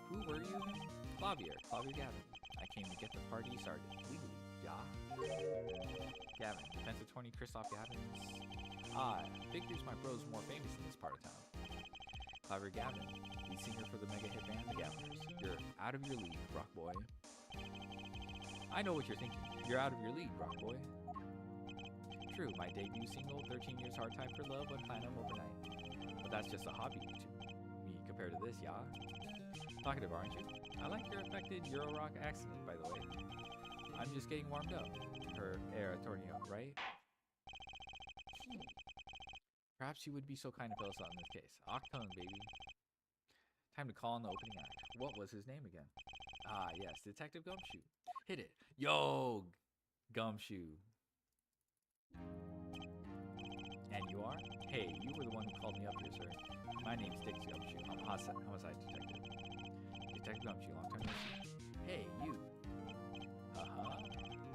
Who were you? Clavier Gavin. I came to get the party started. Legally, yeah? Gavin, defense attorney Christoph Gavins. Figures my bro's more famous in this part of town. Clavier Gavin, lead singer for the mega hit band The Gaviners. You're out of your league, rock boy. I know what you're thinking. You're out of your league, rock boy. True, my debut single, 13 Years Hard Time for Love, went platinum overnight. But that's just a hobby to me compared to this, yeah? Talkative, aren't you? I like your affected Euro rock accent, by the way. I'm just getting warmed up. Her attorney, right? Perhaps you would be so kind to fill us out in this case. Octone, baby. Time to call on the opening act. What was his name again? Yes, Detective Gumshoe. Hit it. Yo, Gumshoe. And you are? Hey, you were the one who called me up here, sir. My name's Dick Gumshoe. I'm a homicide detective. Detective Gumshoe, long time no see. Hey, you.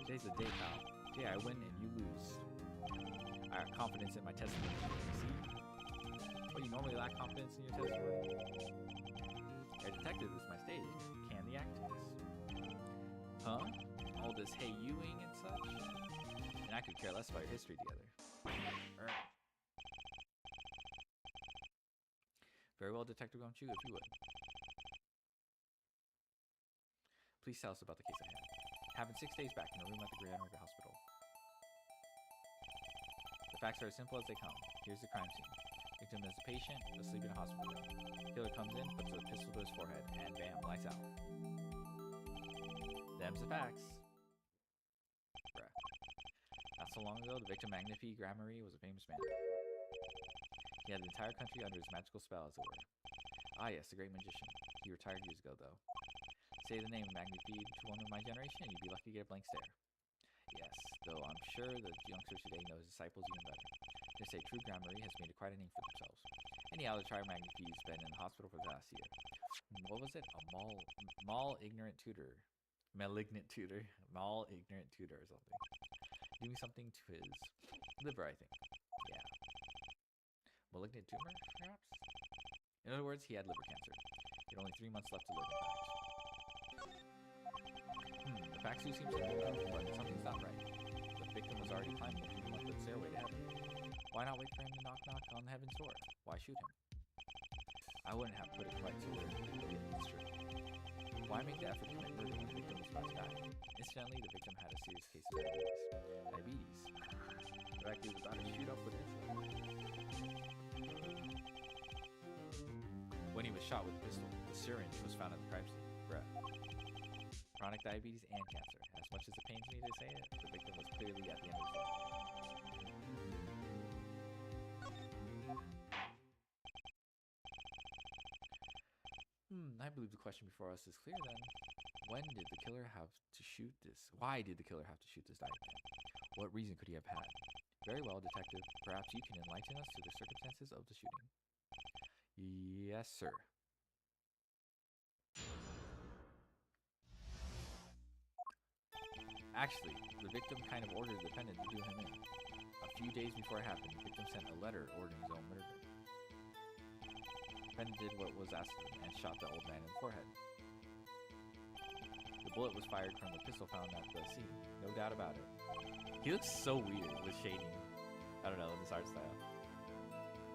Today's the day, pal. Today I win and you lose. I got confidence in my testimony. See? Well, you normally lack confidence in your testimony. Hey, detective, this is my stage. Can the actors? Huh? All this hey youing and such? And I could care less about your history together. Very well, Detective Gumshoe, if you would. Please tell us about the case at hand. Happened 6 days back in a room at the Grand River Hospital. The facts are as simple as they come. Here's the crime scene. Victim is a patient, asleep in a hospital bed. Killer comes in, puts a pistol to his forehead, and bam, lights out. Them's the facts. Bruh. Not so long ago, the victim, Magnifi Gramarye, was a famous man. He had the entire country under his magical spell, as it were. Yes, the great magician. He retired years ago, though. Say the name Magnifi to one of my generation, and you'd be lucky to get a blank stare. Yes, though I'm sure the youngsters today know his disciples even better. They say true Gramarye has made quite a name for themselves. Anyhow, the child Magnifi's been in the hospital for the last year. What was it? A malignant tutor or something. Doing something to his liver, I think. Yeah. Malignant tumor, perhaps? In other words, he had liver cancer. He had only 3 months left to live, in fact. The facts do seem to hold up, but something's not right. The victim was already climbing the 3-month stairway to heaven. Why not wait for him to knock on heaven's door? Why shoot him? I wouldn't have put it quite so weird, but it's true. Why make the effort to commit murder when the victim was about to die? Incidentally, the victim had a serious case of diabetes. In fact, he was about to shoot up with insulin. When he was shot with a pistol, the syringe was found at the crime scene. Bruh. Chronic diabetes and cancer. As much as it pains me to say it, the victim was clearly at the end of his life. I believe the question before us is clear then. Why did the killer have to shoot this diabetic man? What reason could he have had? Very well, detective. Perhaps you can enlighten us to the circumstances of the shooting. Yes, sir. Actually, the victim kind of ordered the defendant to do him in. A few days before it happened, the victim sent a letter ordering his own murder. The defendant did what was asked of him and shot the old man in the forehead. The bullet was fired from the pistol found at the scene, no doubt about it. He looks so weird with shading. I don't know, in this art style.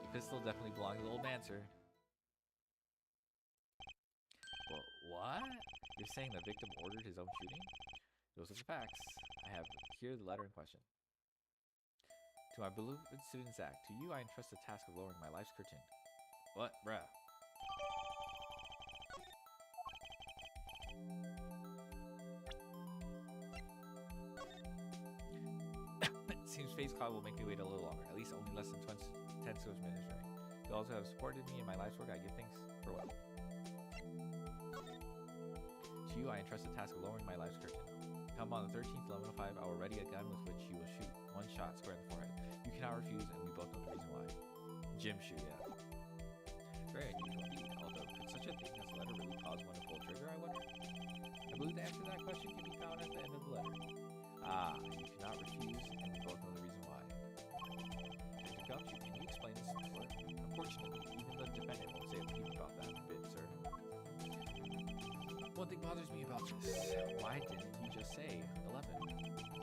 The pistol definitely belonged to the old man, sir. Well, what? You're saying the victim ordered his own shooting? Those are the facts. I have here the letter in question. To my beloved student Zach, to you I entrust the task of lowering my life's curtain. What, bruh? face cloud will make me wait a little longer, at least only less than 10 to those minutes, right? You also have supported me in my life's work. I give thanks for what? To you, I entrust the task of lowering my life's curtain. Come on the 13th, 11:05, I will ready a gun with which you will shoot one shot square in the forehead. You cannot refuse, and we both know the reason why. Gym shoot, yeah. Very unusual indeed, although could such a thing as a letter really cause one to pull trigger, I wonder? I believe the answer to that question can be found at the end of the letter. Ah, you cannot refuse, and we both know the reason why. Mr. Gumshoe, can you explain this in court? Unfortunately, even the defendant won't say a peep about that bit, sir. One thing bothers me about this. Why didn't he just say 11?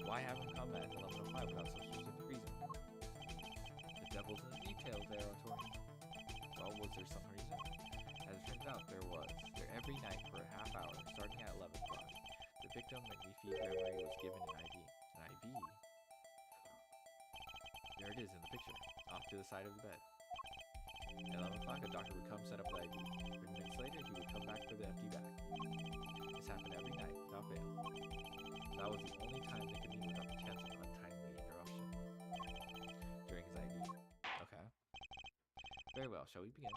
Why have him come at 11:05 without some specific reason? The devil's in the details there, Artori. Well, was there some reason? As it turns out, there was. There every night for a half hour, starting at 11 o'clock. The victim, Magnifi Gregory, was given an IV. An IV? There it is in the picture, off to the side of the bed. At 11 o'clock, a doctor would come set up the IV. 30 minutes later, he would come back for the empty bag. This happened every night, without fail. That was the only time they could meet without the chance of untimely interruption during his IV. Okay. Very well, shall we begin?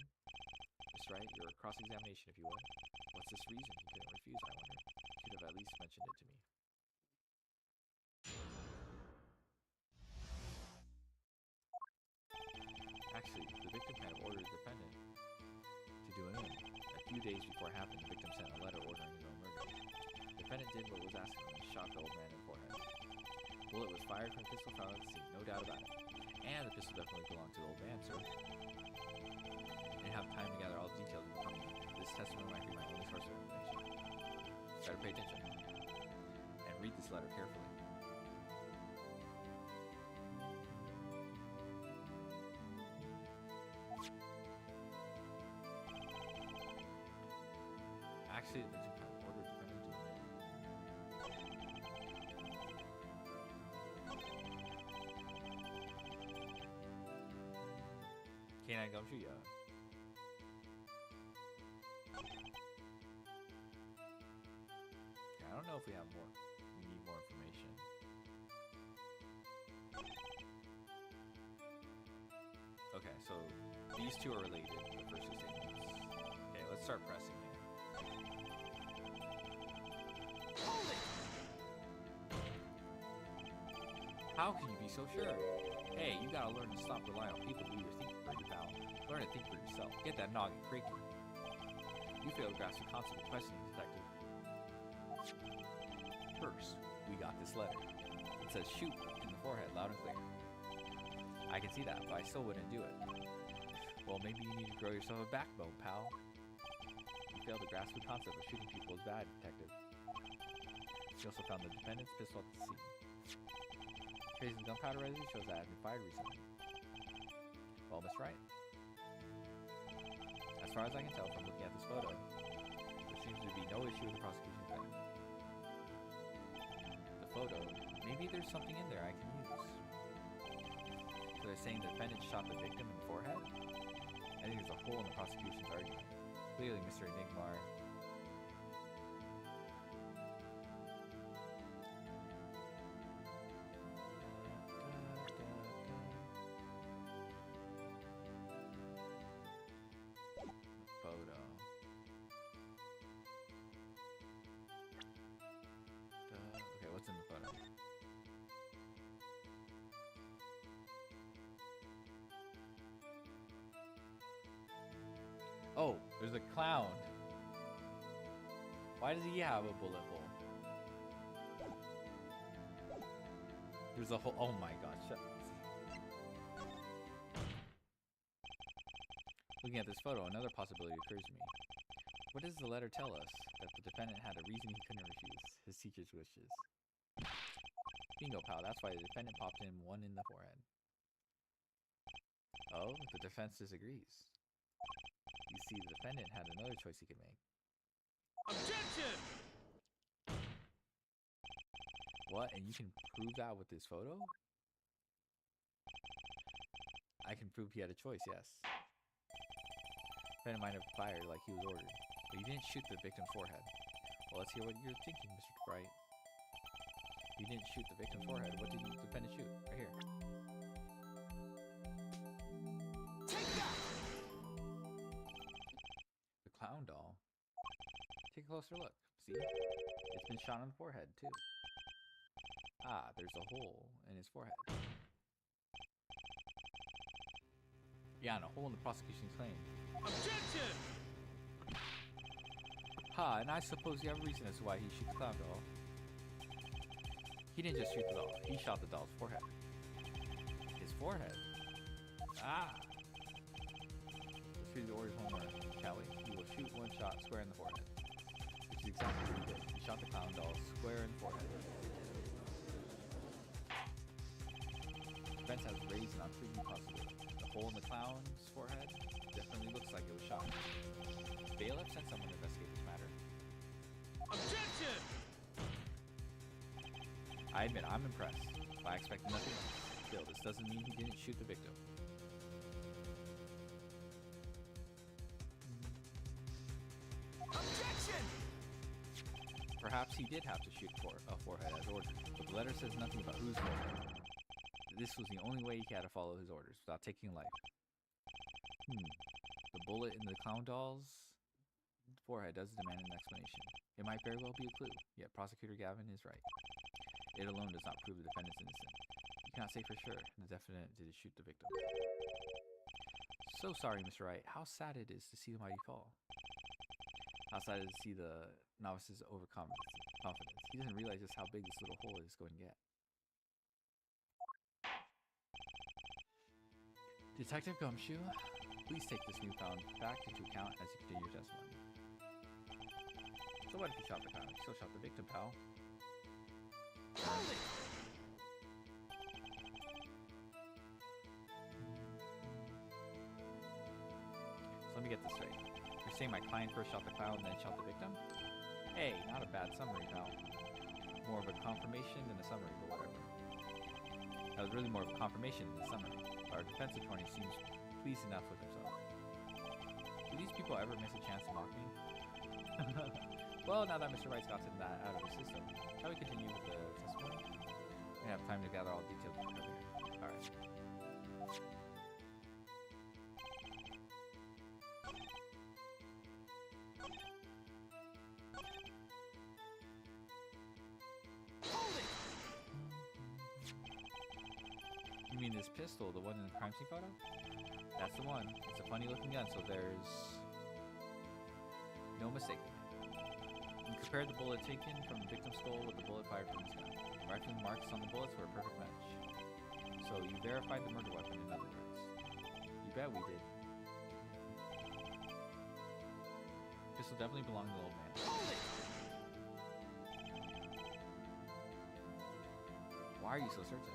Miss Wright, your cross-examination, if you would. What's this reason he couldn't refuse, I wonder? He could have at least mentioned it to me. Actually, the victim had ordered the defendant to do it in. A few days before it happened, the victim sent a letter ordering his own murder. The defendant did what was asked of him and shot the old man in the forehead. The bullet was fired from a pistol found at the scene, no doubt about it. And the pistol definitely belonged to the old man, sir. I didn't have time to gather all the details of the crime. This testimony might be my only source of information. Try to pay attention and read this letter carefully. Actually, the victim had ordered the defendant to Canine Gumshoe, yeah. I don't know if we have more. We need more information. Okay, so these two are related, the first two statements. Okay, let's start pressing here. Hold it! How can you be so sure? Hey, you gotta learn to stop relying on people to do your thinking for you, pal. Learn to think for yourself. Get that noggin creaking. You failed to grasp the concept of questioning, detective. First, we got this letter. It says shoot in the forehead, loud and clear. I can see that, but I still wouldn't do it. Well, maybe you need to grow yourself a backbone, pal. You failed to grasp the concept of shooting people is bad, detective. She also found the defendant's pistol at the scene. Traces of gunpowder residue shows that it had been fired recently. Well, Miss Wright. As far as I can tell from looking at this photo, there seems to be no issue with the prosecution's claim. The photo, maybe there's something in there I can use. So they're saying the defendant shot the victim in the forehead? I think there's a hole in the prosecution's argument. Clearly, Mr. Enigmar. Photo. Okay, what's in the photo? Oh, there's a clown. Why does he have a bullet hole? There's a hole. Oh my gosh. Looking at this photo, another possibility occurs to me. What does the letter tell us? That the defendant had a reason he couldn't refuse his teacher's wishes. Bingo, pal. That's why the defendant popped him one in the forehead. Oh, the defense disagrees. You see, the defendant had another choice he could make. Objection! What? And you can prove that with this photo? I can prove he had a choice, yes. Defendant might have fired like he was ordered, but he didn't shoot the victim's forehead. Well, let's hear what you're thinking, Mr. Bright. You didn't shoot the victim's forehead. What did the defendant shoot? Right here. Take that! The clown doll. Take a closer look. See? It's been shot on the forehead, too. Ah, there's a hole in his forehead. Yeah, and a hole in the prosecution's claim. Objection! Ha, and I suppose you have a reason as to why he shot the clown doll. He didn't just shoot the doll. He shot the doll's forehead. His forehead? Ah! Let's read the order's homework, shall we? He will shoot one shot square in the forehead. Which is exactly what he did. He shot the clown doll square in the forehead. Defense has raised an unproven possibility. The hole in the clown's forehead definitely looks like it was shot. Bailiff sent someone to investigate this matter. Objection! I admit, I'm impressed, but I expect nothing else. Still, this doesn't mean he didn't shoot the victim. Objection! Perhaps he did have to shoot a forehead as ordered, but the letter says nothing about whose forehead. This was the only way he had to follow his orders without taking life. The bullet in the clown doll's forehead does demand an explanation. It might very well be a clue, yet Prosecutor Gavin is right. It alone does not prove the defendant's innocent. You cannot say for sure the defendant did shoot the victim. So sorry, Mr. Wright. How sad it is to see the mighty fall. How sad it is to see the novice's overconfidence. He doesn't realize just how big this little hole is going to get. Detective Gumshoe, please take this newfound fact into account as you continue your testimony. So what if you shot the clown? You still shot the victim, pal. Hold it! So let me get this straight. You're saying my client first shot the clown and then shot the victim? Hey, not a bad summary, pal. More of a confirmation than a summary, but whatever. That was really more of a confirmation than a summary. Our defense attorney seems pleased enough with himself. Do these people ever miss a chance to mock me? Well, now that Mr. Wright's gotten that out of the system, shall we continue with the testimony? We have time to gather all details. Okay. Alright. Hold it! You mean this pistol, the one in the crime scene photo? That's the one. It's a funny looking gun, so there's no mistake. You compare the bullet taken from the victim's skull with the bullet fired from his gun. Rifling marks on the bullets were a perfect match. So you verified the murder weapon, in other words. You bet we did. Pistol definitely belonged to the old man. Hold it! Why are you so certain?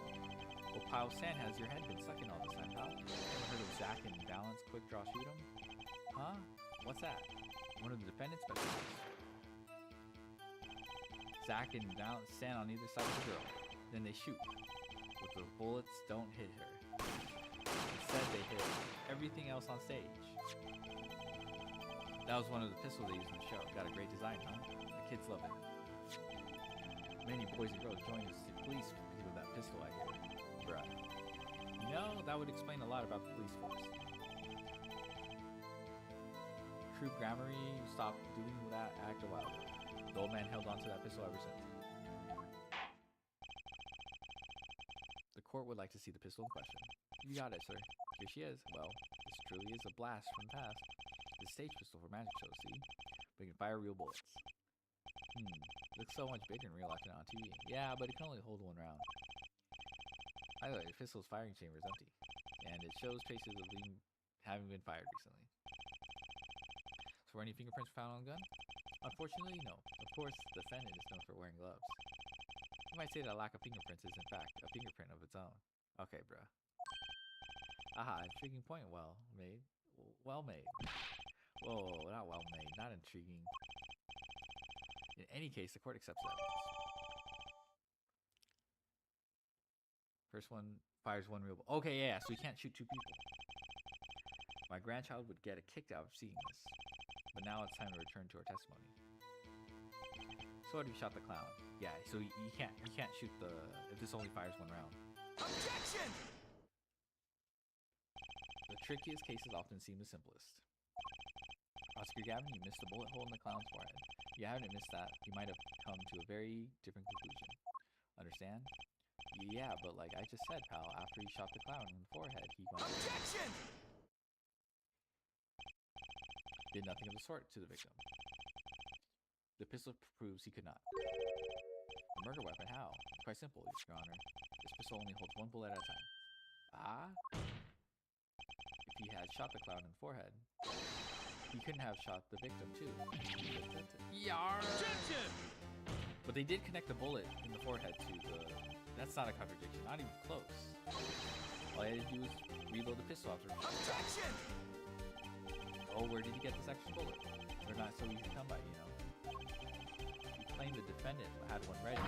What pile of sand has your head been sucking all this time, pal? Ever heard of Zack and Balance quick draw shoot 'em? Huh? What's that? One of the defendants' specialties. Zack and Balance stand on either side of the girl. Then they shoot. But the bullets don't hit her. Instead, they hit everything else on stage. That was one of the pistols they used in the show. Got a great design, huh? The kids love it. Many boys and girls joined the police because of that pistol I hear. Bruh. You know, that would explain a lot about the police force. True Grammary stopped doing that act a while ago. The old man held onto that pistol ever since. The court would like to see the pistol in question. You got it, sir. Here she is. Well, this truly is a blast from the past. It's a stage pistol for magic shows, see? But it can fire real bullets. Looks so much bigger in real life than on TV. Yeah, but it can only hold one round. By the way, the pistol's firing chamber is empty, and it shows traces of having been fired recently. So were any fingerprints found on the gun? Unfortunately, no. Of course, the defendant is known for wearing gloves. You might say that lack of fingerprints is in fact a fingerprint of its own. Okay, bruh. Aha, intriguing point. Well made. Well made. Whoa, not well made. Not intriguing. In any case, the court accepts that. First one fires one real. Okay, yeah, so you can't shoot two people. My grandchild would get a kick out of seeing this. But now it's time to return to our testimony. So what if you shot the clown? Yeah, so you can't shoot the if this only fires one round. Objection! The trickiest cases often seem the simplest. Oscar Gavin, you missed the bullet hole in the clown's forehead. If you hadn't missed that, you might have come to a very different conclusion. Understand? Yeah, but like I just said, pal, after he shot the clown in the forehead, he went... Objection! Did nothing of the sort to the victim. The pistol proves he could not. A murder weapon, how? Quite simple, Your Honor. This pistol only holds one bullet at a time. Ah? If he had shot the clown in the forehead, he couldn't have shot the victim too. Yarr! Objection! But they did connect the bullet in the forehead to the... That's not a contradiction, not even close. All I had to do was reload the pistol after... Objection! Oh, where did he get this extra bullet? They're not so easy to come by, you know. He claimed the defendant had one ready,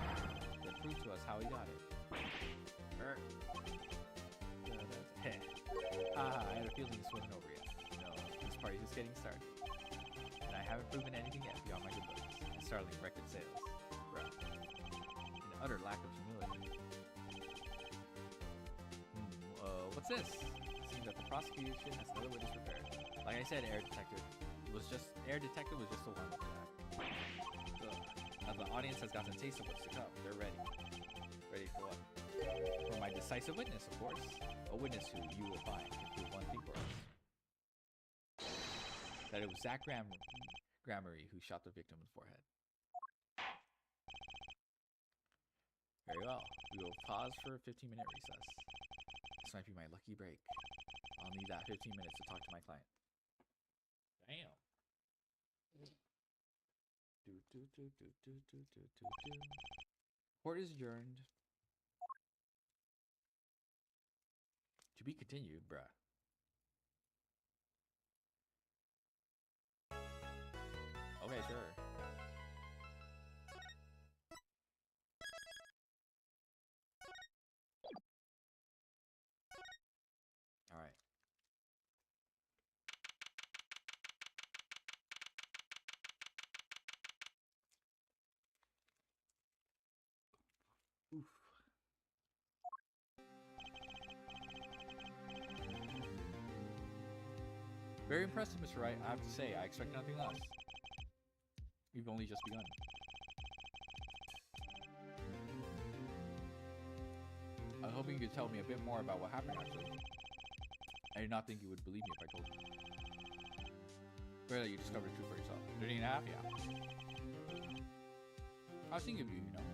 then proved to us how he got it. I had a feeling this wasn't over yet. No, this party's just getting started. And I haven't proven anything yet beyond my good looks and startling record sales. Bruh. An utter lack of humility. What's this? It seems that the prosecution has another witness prepared. Like I said, Air Detective was just a one-up act. Now the audience has gotten a taste of what's to come. They're ready. Ready for what? For my decisive witness, of course. A witness who you will find can prove one thing for us. That it was Zach Gramery who shot the victim in the forehead. Very well. We will pause for a 15-minute recess. This might be my lucky break. I'll need that 15 minutes to talk to my client. Damn. Court is adjourned. To be continued, bruh. Okay, sure. All right. Oof. Very impressive, Mr. Wright. I have to say, I expect nothing less. We've only just begun. I was hoping you could tell me a bit more about what happened, actually. I did not think you would believe me if I told you. Rare that you discovered the truth for yourself. 13 and a half, yeah. I was thinking of you, you know.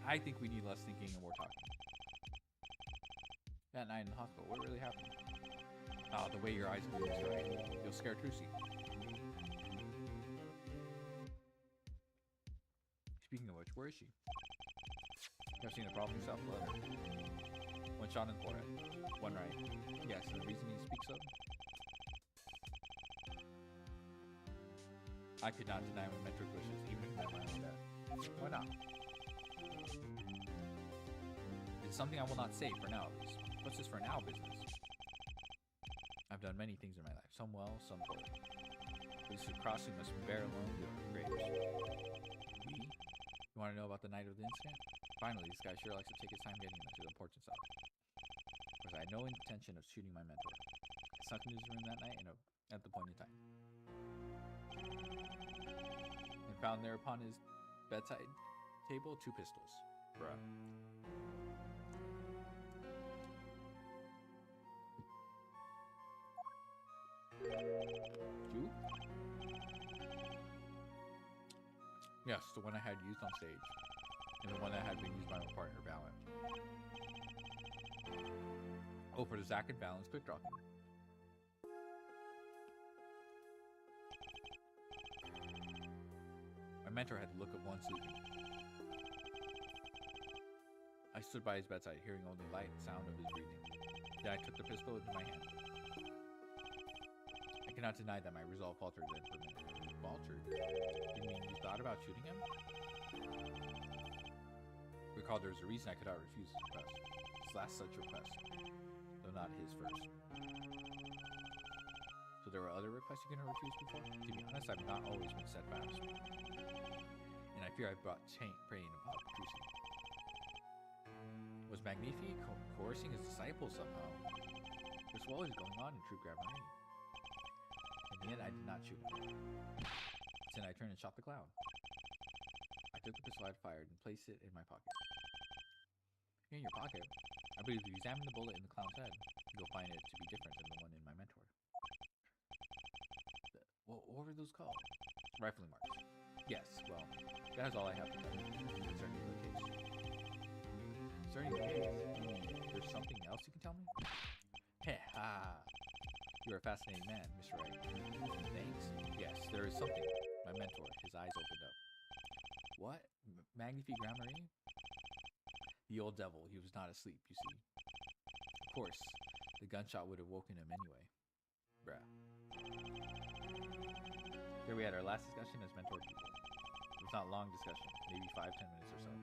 I think we need less thinking and more talking. That night in the hospital, what really happened? Oh, the way your eyes move, Mr. Wright. You'll scare Trucy. Speaking of which, where is she? You have seen the problem yourself, let her. One shot in the forehead. One right. Yes, the reason he speaks of? I could not deny my mentor's wishes, even if it meant my own death. Why not? It's something I will not say for now, at least. What's this for now business? I've done many things in my life, some well, some poorly. This is a cross we must bear alone to our graves. We? You want to know about the night of the incident? Finally, this guy sure likes to take his time getting into the important stuff. Of course, I had no intention of shooting my mentor. I snuck into his room that night at the point in time. And found there upon his bedside table 2 pistols. Bruh. You? Yes, the one I had used on stage. And the one that had been used by my partner, Valen. Oh, for the Zach and Valen's quick draw. My mentor had the look of one sleeping. I stood by his bedside, hearing only the light sound of his breathing. Then I took the pistol into my hand. I cannot deny that my resolve faltered then for a minute. Faltered? You mean you thought about shooting him? Recall there was a reason I could not refuse his request. His last such request, though not his first. So So there were other requests you couldn't refuse before? To be honest, I've not always been steadfast. And I fear I brought prey in upon Petrucci. Was Magnifi coercing his disciples somehow? There's what was going on in True Grammar. In the end, I did not shoot him. Then I turned and shot the clown. I took the pistol I had fired and placed it in my pocket. In your pocket? I believe if you examine the bullet in the clown's head, you'll find it to be different than the one in my mentor. What were those called? Rifling marks. Yes, well, that is all I have to tell you concerning the case. Concerning the case? There's something else you can tell me? Heh, ha! You're a fascinating man, Mr. Wright. Thanks. Yes, there is something. My mentor, his eyes opened up. What? Magnifi Grammari? The old devil, he was not asleep, you see. Of course, the gunshot would have woken him anyway. Bruh. Here we had our last discussion as mentor people. It was not a long discussion, maybe 5-10 minutes or so.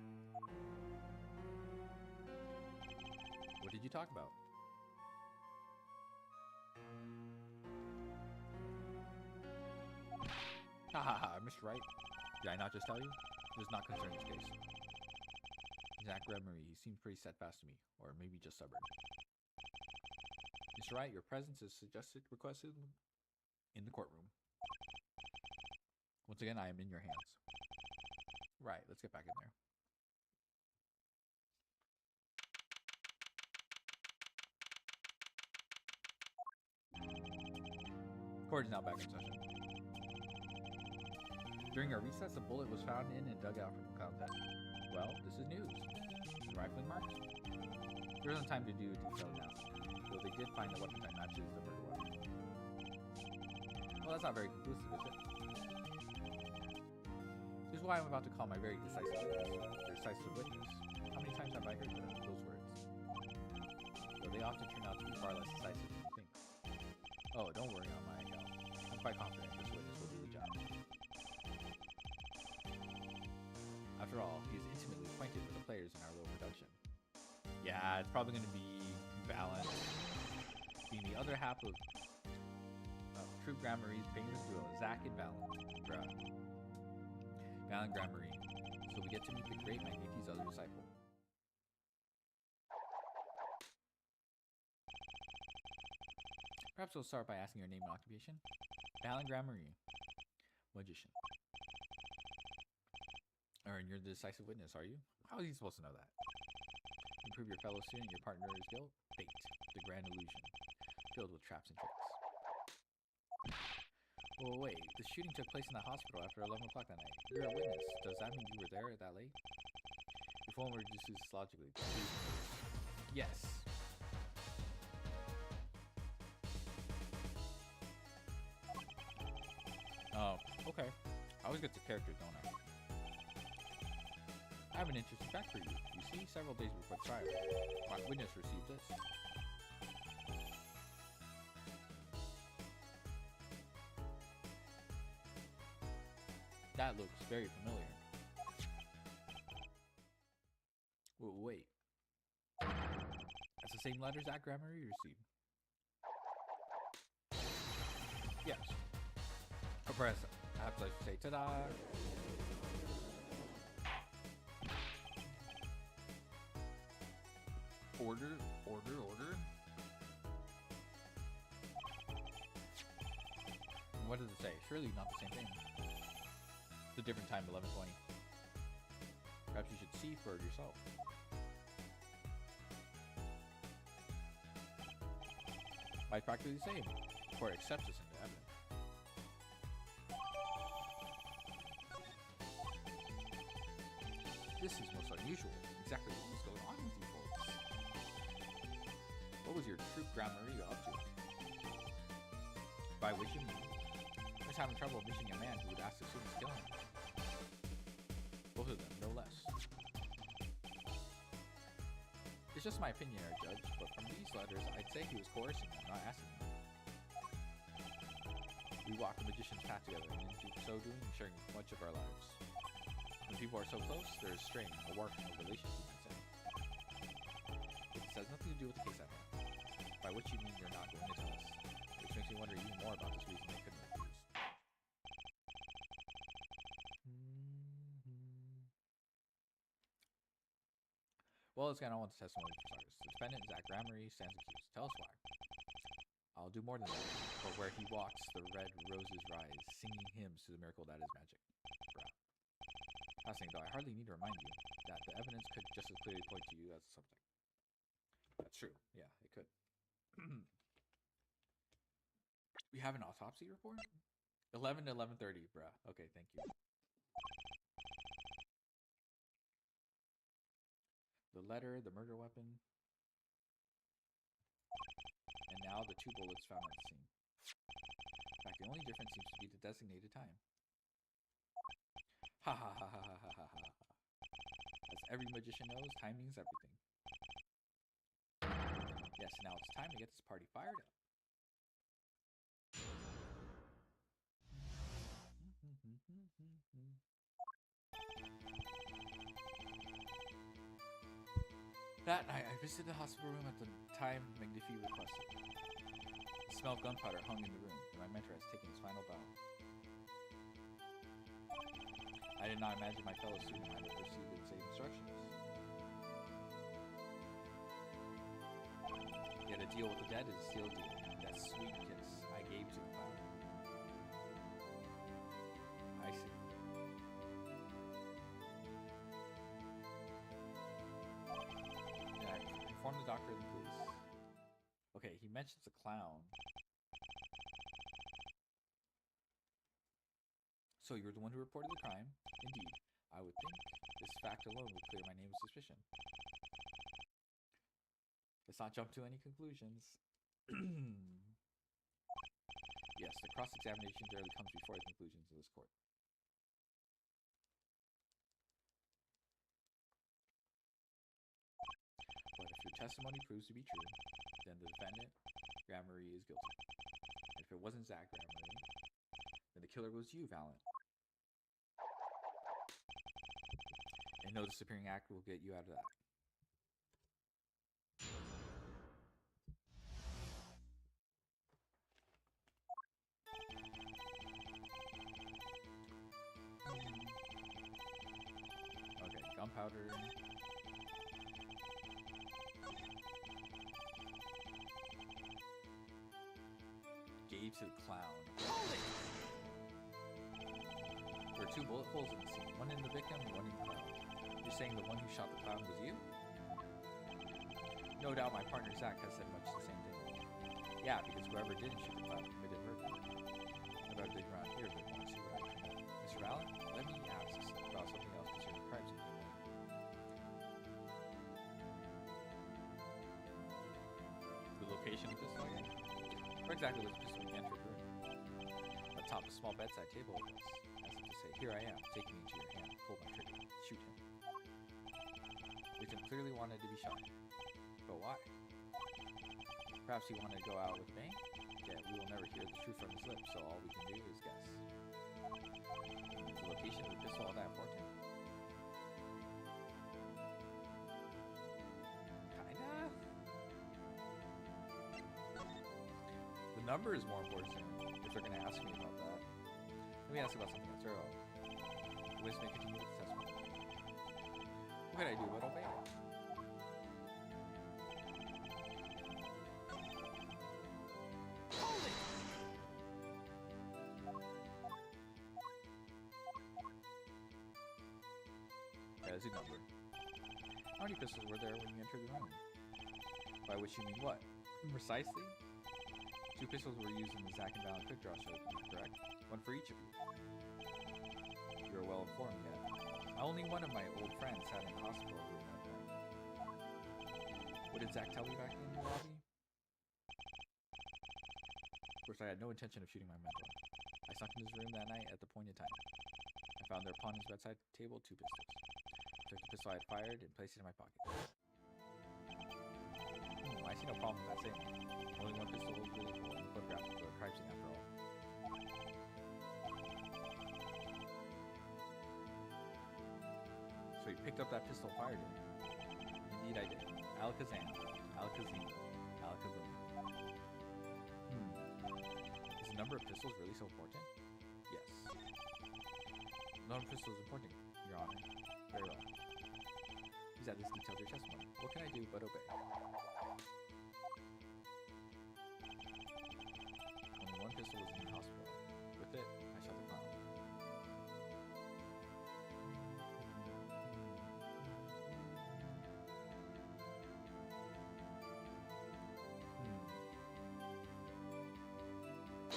What did you talk about? Ha ha ha, Mr. Wright. Did I not just tell you? It does not concern this case. Zach Gremery, he seemed pretty steadfast to me, or maybe just stubborn. Mr. Wright, your presence is requested in the courtroom. Once again, I am in your hands. Right, let's get back in there. Court is now back in session. During our recess, a bullet was found in and dug out from the clown's head. Well, this is news. The rifling marks? There wasn't time to do a detailed analysis, though they did find a weapon that matches the murder weapon. Well, that's not very conclusive, is it? This is why I'm about to call my very decisive witness. How many times have I heard those words? Though they often turn out to be far less decisive than you think. Oh, don't worry on my account. I'm quite confident this witness will do the job. After all, he is intimately acquainted with the players in our little production. Yeah, it's probably going to be Balance, being the other half of True Grammari's famous duo, Zach and Balance. Bruh. Balance Grammary. So we get to meet the great Magnifi's other disciple. Perhaps we'll start by asking your name and occupation. Balance Grammary. Magician. And you're the decisive witness, are you? How is he supposed to know that? You prove your fellow student your partner is guilt? Fate, the grand illusion, filled with traps and tricks. Well, wait, the shooting took place in the hospital after 11 o'clock that night. You're a witness. Does that mean you were there that late? If one were to deduce this logically, yes. Oh, okay. I always get to characters, don't I? I have an interesting fact for you. You see, several days before the trial, my witness received this. That looks very familiar. Wait. That's the same letter Zach Grammary received. Yes. Press. I have to say, ta-da! Order. What does it say? Surely not the same thing. It's a different time, 11:20. Perhaps you should see for it yourself. By practically the same. The court accepts this into evidence. This is most unusual. Exactly what was going on with you folks? What was your true Grammary up to? By which you mean? I was having trouble reaching a man who would ask the students to kill him. Both of them, no less. It's just my opinion, our judge, but from these letters, I'd say he was coercing them, not asking them. We walk the magician's path together, and in so doing, sharing much of our lives. When people are so close, there is strain, a warp in the relations, you might say. This has nothing to do with the case at hand. By which you mean you're not going to tell us. Which makes makes me wonder even more about this reason they couldn't refuse. Well, let's get on with the testimony for starters. The defendant, Zach Gramery, stands accused. Tell us why. I'll do more than that. For where he walks, the red roses rise, singing hymns to the miracle that is magic. Bruh. Fascinating, though, I hardly need to remind you that the evidence could just as clearly point to you as the subject. That's true. Yeah, it could. We have an autopsy report? 11 to 11:30, bruh. Okay, thank you. The letter, the murder weapon, and now the 2 bullets found at the scene. In fact, the only difference seems to be the designated time. Ha ha ha ha ha ha ha ha. As every magician knows, time means everything. Yes, now it's time to get this party fired up. That night, I visited the hospital room at the time Magnifi requested. The smell of gunpowder hung in the room, and my mentor has taken his final bow. I did not imagine my fellow student might have received the same instructions. Yet a deal with the dead is still a deal. That sweet kiss I gave to the cloud. I see. Inform the doctor and the police. Okay, he mentions a clown. So you were the one who reported the crime? Indeed. I would think this fact alone would clear my name of suspicion. Let's not jump to any conclusions. Yes, the cross-examination rarely comes before the conclusions of this court. But if your testimony proves to be true, then the defendant, Gramery, is guilty. And if it wasn't Zach Gramery, then the killer was you, Valent. And no disappearing act will get you out of that. Okay, gunpowder. Gave to the clown. There are 2 bullet holes in the scene, one in the victim and one in the clown. You're saying the one who shot the clown was you? No doubt my partner Zach has said much the same thing. Yeah, because whoever didn't shoot the clown committed murder. I better dig around here a bit more and see what I can find. Mr. Allen, let me ask about something else concerning crime scene. The location of this thing? Where exactly was the pistol you entered the room? Atop a small bedside table it was, as if to say, here I am, take me into your hand, pull my trigger, shoot him. Victim clearly wanted to be shot. But why? Perhaps he wanted to go out with a bang? Yet we will never hear the truth from his lips, so all we can do is guess. Is the location of the pistol all that important? Kinda? The number is more important if they're going to ask me about that. Let me ask you about something else. Wiz may continue with the testimony. What can I do but obey it? Yeah, that's a number. How many pistols were there when you entered the room? By which you mean what? Precisely? 2 pistols were used in the Zach and Valent quick draw show, correct? One for each of you. You're well informed yet. Only one of my old friends sat in the hospital room that night. What did Zach tell you back in the lobby? Of course, I had no intention of shooting my mentor. I snuck into his room that night at the appointed time. I found there upon his bedside table 2 pistols. I took the pistol I had fired and placed it in my pocket. I see no problem with that statement. Only one pistol was really cool in the photograph of the crime scene after all. So you picked up that pistol and fired it. Indeed I did. Alakazam. Alakazam. Alakazam. the number of pistols really so important? Yes. The number of pistols is important, Your Honor. Very well. Please add this detail to your testimony. What can I do but obey? Only one pistol was in the hospital. With it, I shot the clown.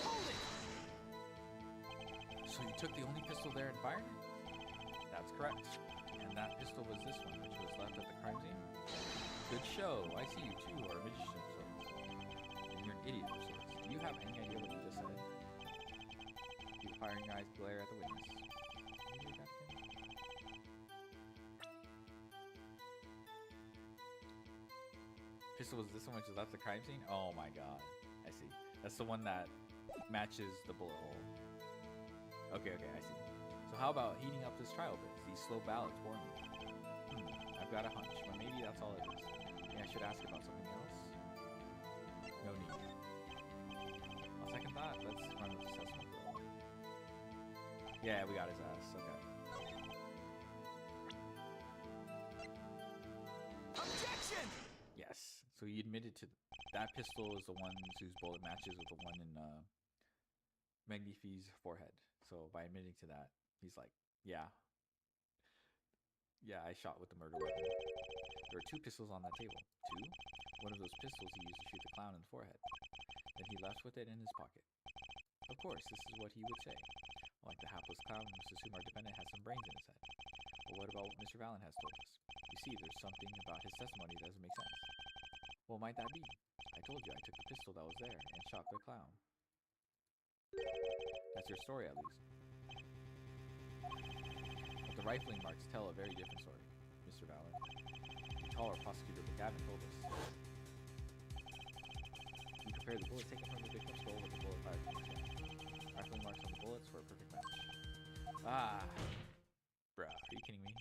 Hold it! So you took the only pistol there and fired it? That's correct. And that pistol was this one, which was left at the crime scene? Good show. I see you too are a magician of sorts. And you're an idiot of sorts. Do you have any idea what you just said? Keep firing your eyes, glare at the witness. Can you do that again? Pistol was this one which was left at the crime scene? Oh my god. I see. That's the one that matches the bullet hole. Okay, I see. So how about heating up this trial bit? These slow ballots warn me. I've got a hunch, but maybe that's all it is. Maybe I should ask about something else. No need. On second thought, let's run with this assessment. Yeah, we got his ass. Okay. Objection! Yes. So he admitted to that pistol is the one whose bullet matches with the one in Magnifi's forehead. So by admitting to that, he's like, yeah, I shot with the murder weapon. There were two pistols on that table. Two? One of those pistols he used to shoot the clown in the forehead. Then he left with it in his pocket. Of course, this is what he would say. Like the hapless clown, we must assume our defendant has some brains in his head. But what about what Mr. Valen has told us? You see, there's something about his testimony that doesn't make sense. What might that be? I told you I took the pistol that was there and shot the clown. That's your story, at least. But the rifling marks tell a very different story, Mr. Valen. The taller prosecutor McGavin told us. You compared the bullet taken from the victim's skull with the bullet fired from his gun. Rifling marks on the bullets were a perfect match. Ah! Bruh, are you kidding me?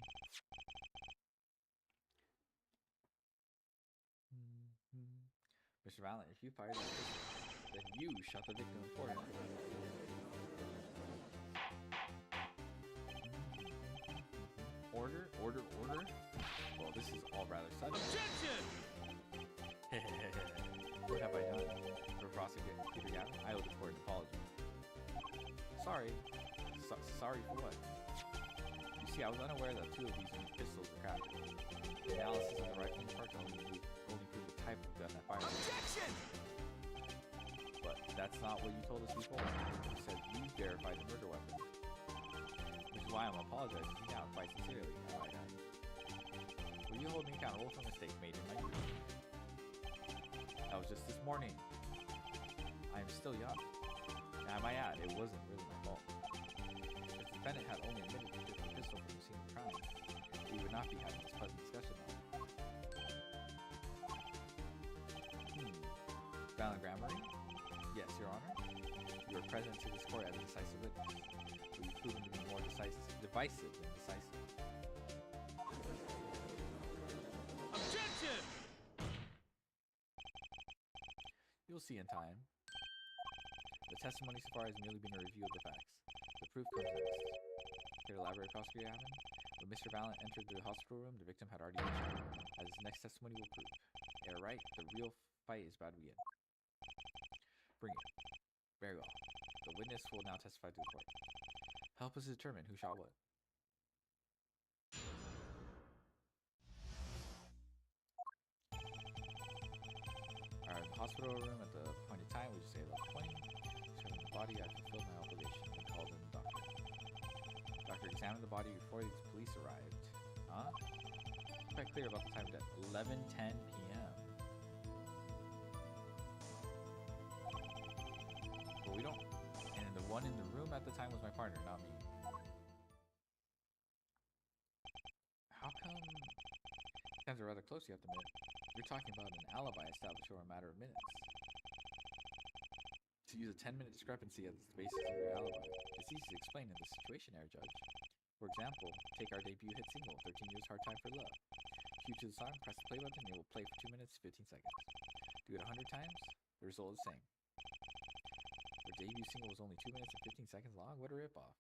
Mr. Valen, if you fired the pistol, then you shot the victim in the forehead. Order? Well, this is all rather sudden. Objection! What have I done? For prosecutor Gavin, I owe the court an apology. Sorry. Sorry for what? You see, I was unaware that two of these unique pistols were crafted. The analysis of the rifling parts only proved the type of gun that fired. Objection! But that's not what you told us before. You said you verified the murder weapon. Which is why I'm apologizing to you now quite sincerely, I might add. Will you hold me accountable for mistakes made in my youth? That was just this morning. I am still young. And I might add, it wasn't really my fault. If the defendant had only admitted to taking the pistol from the scene of the crime, we would not be having this pleasant discussion now. Valen Grammary? Yes, Your Honor. You are present to this court as a decisive witness. But you've proven to be more divisive than decisive. Objection! You'll see in time. The testimony so far has merely been a review of the facts. The proof comes next. Here to elaborate, Prosecutor Gavin. When Mr. Valen entered the hospital room, the victim had already been shot, as his next testimony will prove. Ere right, the real fight is about to begin. Bring it. Very well. The witness will now testify to the court. Help us determine who shot what. Alright, the hospital room at the appointed time, we just say 11:20. Determining the body, I fulfilled my obligation and called in the doctor. The doctor examined the body before the police arrived. Huh? It's quite clear about the time of death. 11:10 p.m. But we don't. And the one in the room at the time was my partner, not me. How come? Times are rather close, you have to admit. You're talking about an alibi established over a matter of minutes. To use a 10-minute discrepancy as the basis of your alibi, it's easy to explain in this situation, Air Judge. For example, take our debut hit single, 13 Years Hard Time for Love. Cue to the song, press the play button, and it will play for 2 minutes, 15 seconds. Do it 100 times, the result is the same. Their debut single was only 2 minutes and 15 seconds long? What a ripoff.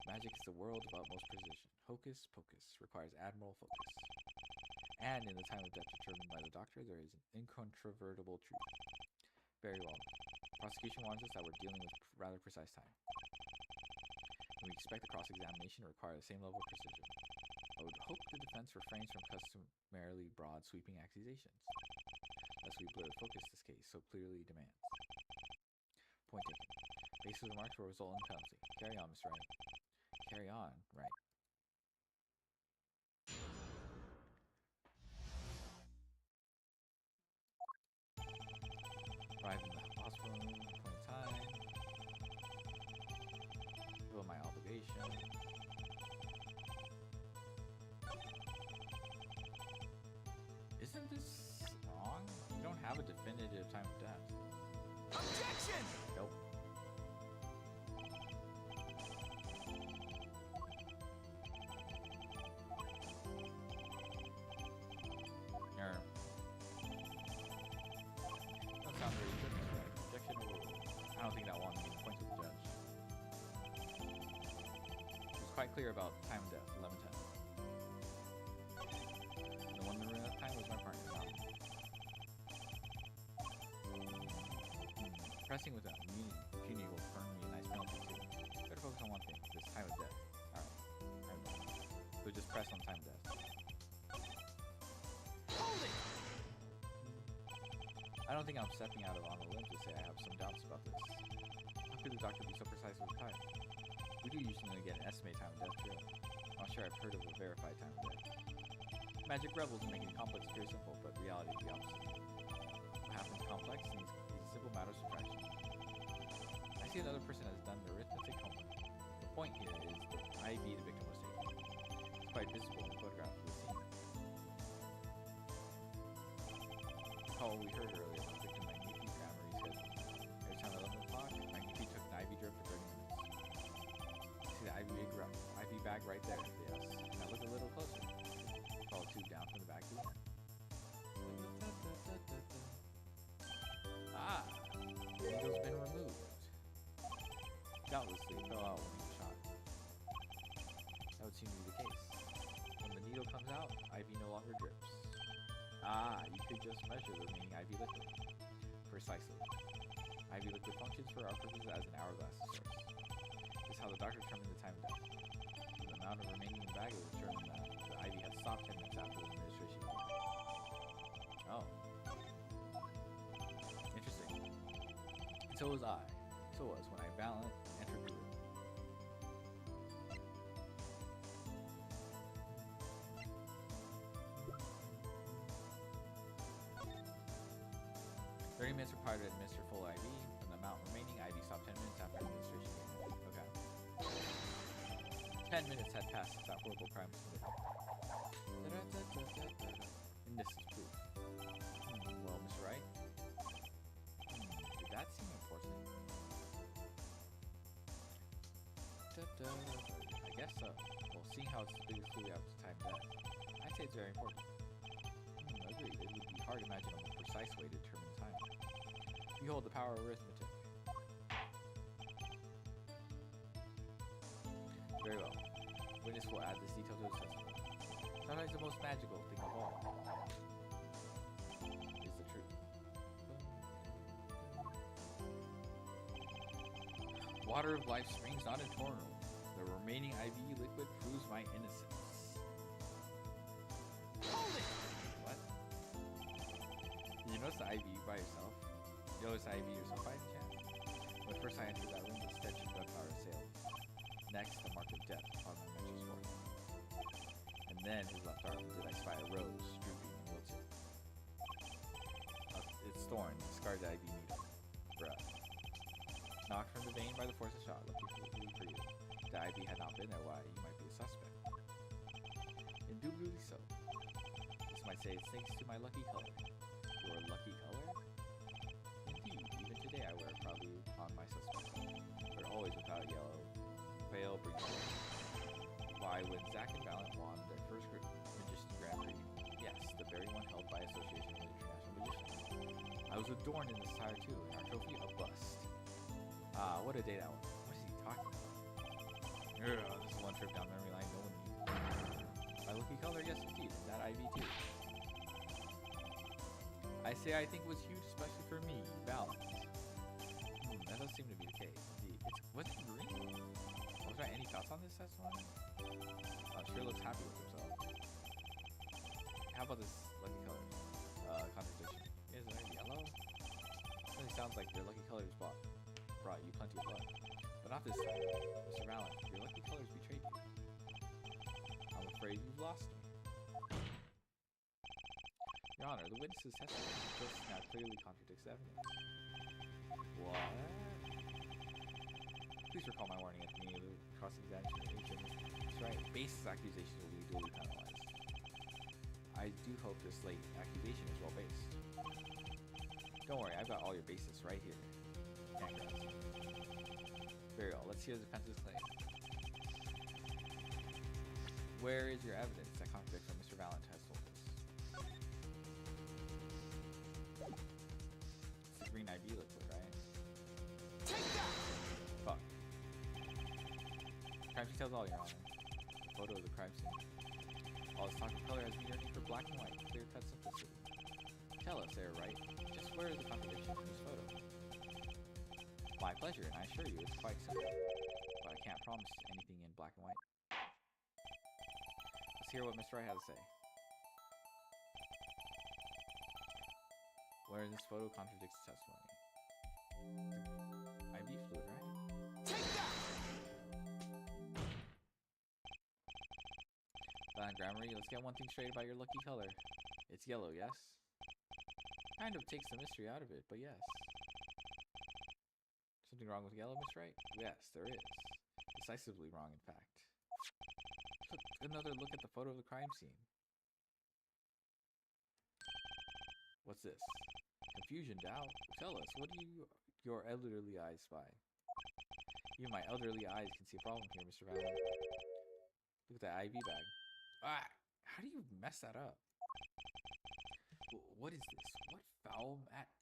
Magic is the world of utmost precision. Hocus pocus requires admirable focus. And in the time of death determined by the doctor, there is an incontrovertible truth. Very well. Prosecution warns us that we're dealing with rather precise time. And we expect the cross-examination to require the same level of precision. I would hope the defense refrains from customarily broad, sweeping accusations, lest we blur the focus this case so clearly demands. Point taken. Baseless remarks will result in penalty. Carry on, Mr. Wright. Carry on, right. Arrive in the hospital room, appointed time. Fulfill my obligation. Isn't this wrong? You don't have a definitive time of death. Objection! Nope. That sounds really good, Mr. Wright. Objection overruled. I don't think that one points to the judge. It was quite clear about time of death, 11:10. The one that ran out of time was my partner, not me. Pressing with impunity will earn me a nice penalty too. Better focus on one thing, this time of death. Alright, time of death. So just press on time of death. Hold it! I don't think I'm stepping out on a limb to say I have some doubts about this. How could the doctor be so precise with the time? We do usually get an estimated time of death too. I'm not sure I've heard of a verified time of death. Magic rebels in making complex appear simple, but reality is the opposite. What happens complex in these simple matters of fraction. I see another person has done the arithmetic homework. The point here is the IV the victim was taking. It's quite visible in the photograph of the scene. Recall what we heard earlier about victim Magnifi grammar reschedule. Every time at 11 o'clock, Magnifi took an IV drip for 30 minutes. See the IV bag right there? Yes. Now look a little closer. Follow tube down from the back to the end. Ah! The needle's been removed. Doubtlessly it fell out when he was shot. That would seem to be the case. When the needle comes out, IV no longer drips. Ah, you could just measure the remaining IV liquid. Precisely. IV liquid functions for our purposes as an hourglass source. This is how the doctor determined the time of death. The amount of remaining in the bag will determine that the IV has stopped 10 minutes after the administration began. Oh. Interesting. And so was I. So was when I valiant entered the room. Minutes required to administer full IV, and the amount remaining IV stopped 10 minutes after administration began. Okay. 10 minutes had passed since that horrible crime was committed. And this is proof. Well, Mr. Wright? Did that seem important? I guess so. Well, seeing how it's the biggest clue we have to time death, I'd say it's very important. Agreed. It would be hard to imagine a more precise way to determine time. You hold the power of arithmetic. Very well. Witness will add this detail to the testimony. Sometimes the most magical thing of all is the truth. Water of life springs not eternal. The remaining IV liquid proves my innocence. Hold it! What? Did you notice the IV by yourself? You notice the IV yourself by any chance? When first I entered that room, the stench of gunpowder assailed. Next, the mark of death upon my mentor's forehead. And then his left arm did I spy a rose, drooping and wilted. Its thorn scarred the IV needle. Bruh. Knocked from the vein by the force of shot, luckily for you. The IV had not been there, why, you might be a suspect. Indubitably so. This might say it's thanks to my lucky color. Your lucky color? Indeed, even today I wear it proudly on my suspect, but always without yellow. Pale brings joy. Why, when Zack and Valiant won their first Magician Grand Prix, yes, the very one held by Association of International Magicians, I was adorned in this tire too, and our trophy a bust. Ah, what a day that was. What is he talking about? Yeah, this is one trip down memory lane no one needs. My lucky color, yes indeed, and that IV too. I say I think it was huge, especially for me, balance. That does seem to be the case. Was it green? Was there any thoughts on this testimony? Sure looks happy with himself. How about this lucky color? Contradiction. Is there yellow? It really sounds like your lucky colors brought you plenty of luck. But not this time. Mr. Valen, your lucky colors betrayed you. I'm afraid you've lost me. Your Honor, the witness's testimony just now clearly contradicts evidence. What? Please recall my warning at the beginning of the cross-examination. That's right. Baseless accusations will be duly penalized. I do hope this late accusation is well based. Don't worry, I've got all your bases right here. Congrats. Very well. Let's hear the defense's claim. Where is your evidence that contradicts what Mr. Valen has told us? It's the green IB liquid, right? Take that! Fuck. Crime scene tells all, Your Honor. The photo of the crime scene. All this talk of color has been yearning for black and white, clear-cut simplicity. Tell us, Sarah Wright, just where is the contradiction in this photo? My pleasure, and I assure you it's quite simple. But I can't promise anything in black and white. Let's hear what Mr. Wright has to say. Where this photo contradicts the testimony. IB fluid, right? Take that! Grammary, let's get one thing straight about your lucky color. It's yellow, yes? Kind of takes the mystery out of it, but yes. Something wrong with yellow, Miss Wright? Yes, there is. Decisively wrong, in fact. Took another look at the photo of the crime scene. What's this? Confusion, doubt. Tell us, what do your elderly eyes spy? Even my elderly eyes can see a problem here, Mr. Valen. Look at that IB bag. Ah, how do you mess that up? What is this? What foul magic?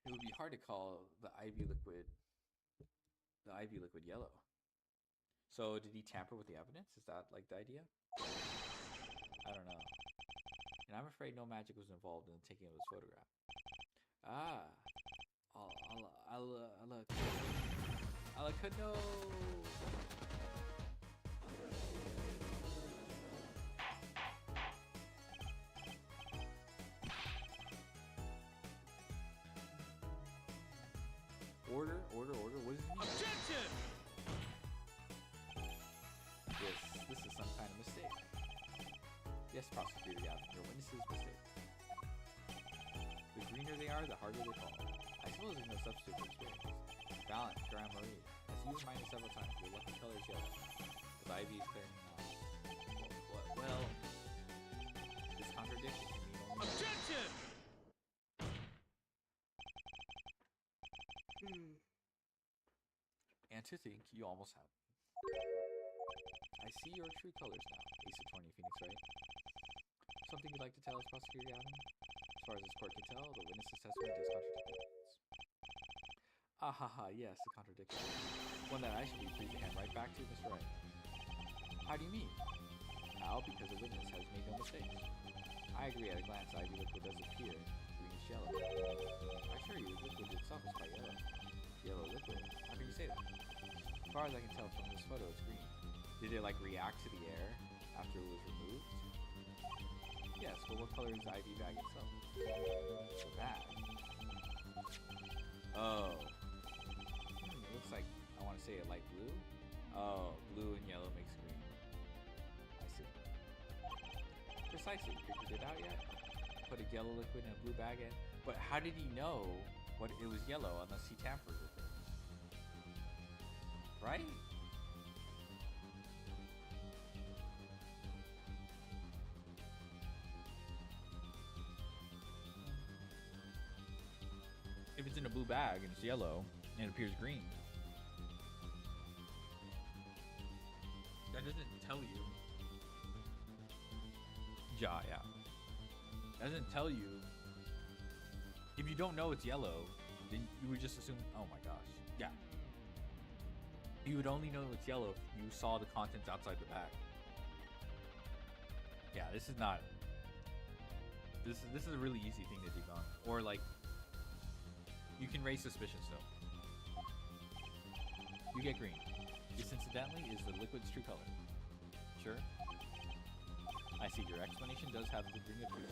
It would be hard to call the IB liquid yellow. So did he tamper with the evidence? Is that like the idea? I don't know. And I'm afraid no magic was involved in the taking of his photograph. Ah, no. Order. What does it mean? Objection! This is some kind of mistake. Yes, prosecutor Gavin, your witness's mistake. The greener they are, the harder they fall. I suppose there's no substitute for experience. Balance, Graham Marie. As you reminded several times, your lucky color is yellow. With IB is clearing now. Well, this contradiction can mean only... Objection! And to think, you almost have. I see your true colors now, Ace of 20 Phoenix, right? Something you'd like to tell us, Prosecutor Gavin? As far as this court can tell, the witness's testimony does contradict the evidence. Yes, the contradiction. One that I should be pleased to hand right back to Mr. Wright. How do you mean? How? Because the witness has made no mistakes. I agree at a glance, IB liquid does appear greenish yellow. I assure you, the liquid itself is quite yellow. Yellow liquid? How can you say that? As far as I can tell from this photo, it's green. Did it like react to the air after it was removed? Yes, but what color is the IB bag itself? The bag. Oh. It looks like, I want to say a light blue. Oh, blue and yellow makes green. I see. Precisely. Figured it out yet? Put a yellow liquid in a blue bag in. But how did he know what it was yellow unless he tampered with it? Right? If it's in a blue bag and it's yellow and it appears green, that doesn't tell you. Yeah. It doesn't tell you. If you don't know it's yellow, then you would just assume, oh my gosh. Yeah. You would only know it's yellow if you saw the contents outside the bag. Yeah, this is not. This is a really easy thing to debunk. Or like, you can raise suspicion still. You get green. This incidentally is the liquid's true color. Sure. I see your explanation does have the ring of truth.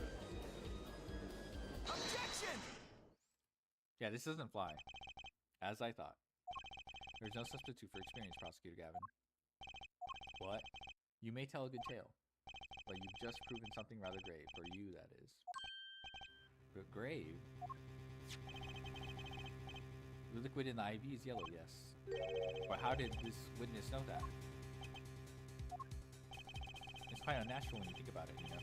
Objection! Yeah, this doesn't fly. As I thought. There's no substitute for experience, Prosecutor Gavin. What? You may tell a good tale, but you've just proven something rather grave. For you, that is. But grave? The liquid in the IV is yellow, yes. But how did this witness know that? It's quite unnatural when you think about it, you know?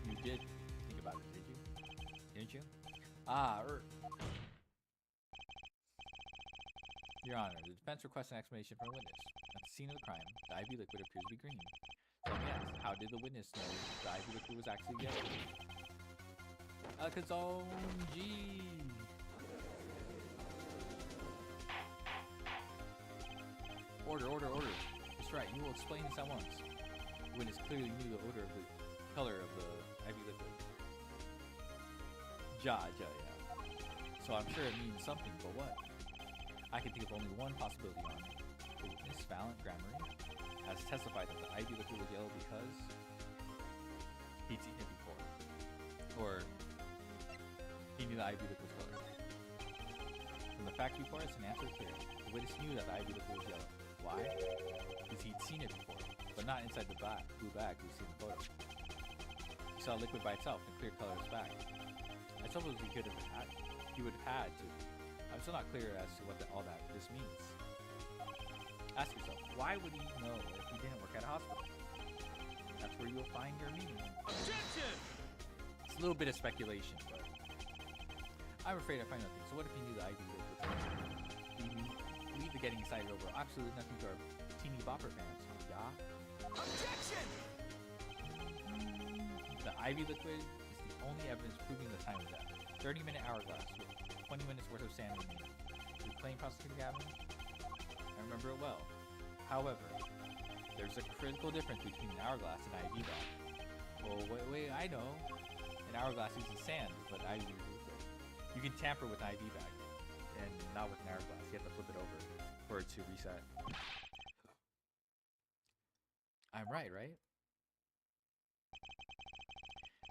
You did think about it, did you? Didn't you? Your Honor, the defense requests an explanation from a witness. At the scene of the crime, the IV liquid appears to be green. So let me ask, how did the witness know the IV liquid was actually yellow? Alakazam G! Order. That's right, you will explain this at once. The witness clearly knew the odor of the color of the IV liquid. Yeah. So I'm sure it means something, but what? I can think of only one possibility, Your Honor. The witness, Valiant Grammary, has testified that the IV liquid was yellow because he'd seen it before. Or he knew the IV liquid was colored. From the fact report, it's an answer clear. The witness knew that the IV liquid was yellow. Why? Because he'd seen it before, but not inside the blue bag we've seen in the photo. He saw liquid by itself in clear colorless bag. I suppose he would have had to. I'm still not clear as to what all this means. Ask yourself, why would he know if he didn't work at a hospital? That's where you'll find your meaning. Objection! It's a little bit of speculation, but I'm afraid I find nothing. So what if he knew the IV liquid? We leave the getting excited over absolutely nothing to our teeny bopper fans. Yeah? Objection! The IV liquid is the only evidence proving the time of death. 30-minute hourglass with 20 minutes worth of sand remaining. You claim, Prosecutor Gavin? I remember it well. However, there's a critical difference between an hourglass and IV bag. Oh, wait, I know. An hourglass uses sand, but IV uses liquid. You can tamper with an IV bag, and not with an hourglass. You have to flip it over for it to reset. I'm right?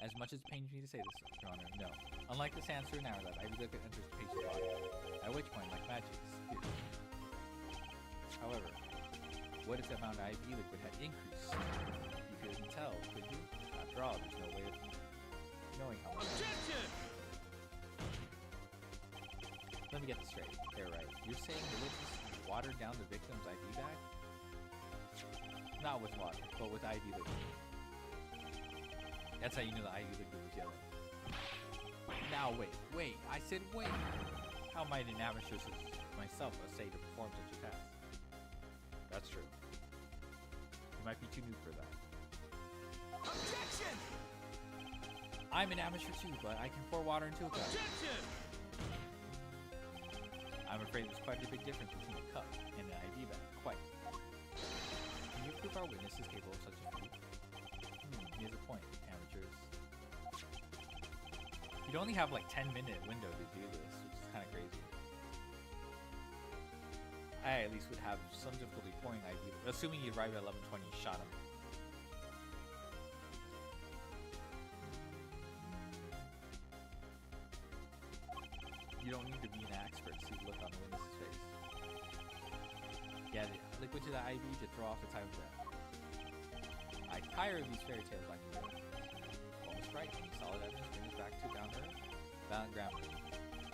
As much as it pains me to say this, Your Honor, no. Unlike the sand through an hourglass, IV liquid enters the patient's body. At which point, like magic, it disappears. However, what if the amount of IV liquid had increased? You couldn't tell, could you? After all, there's no way of knowing how much. Objection! Let me get this straight. They're right. You're saying the witness watered down the victim's IV bag? Not with water, but with IV liquid. That's how you know the IV liquid was yellow. Now wait, I said wait! How might an amateur such as myself say to perform such a task? That's true. You might be too new for that. Objection! I'm an amateur too, but I can pour water into a cup. Objection! I'm afraid there's quite a big difference between a cup and an IV bag. Quite. Can you prove our witness is capable of such a feat? He has a point, amateurs. You'd only have like 10-minute window to do this, which is kind of crazy. I at least would have some difficulty pouring IV, assuming he arrived at 11:20 and shot him. You don't need to be an expert to see the look on the witness's face. Yeah, the liquid to the IV to throw off the time of death. I tire of these fairy tales like you. Almost right. Any solid evidence brings us back to down to earth. Valiant Grammar.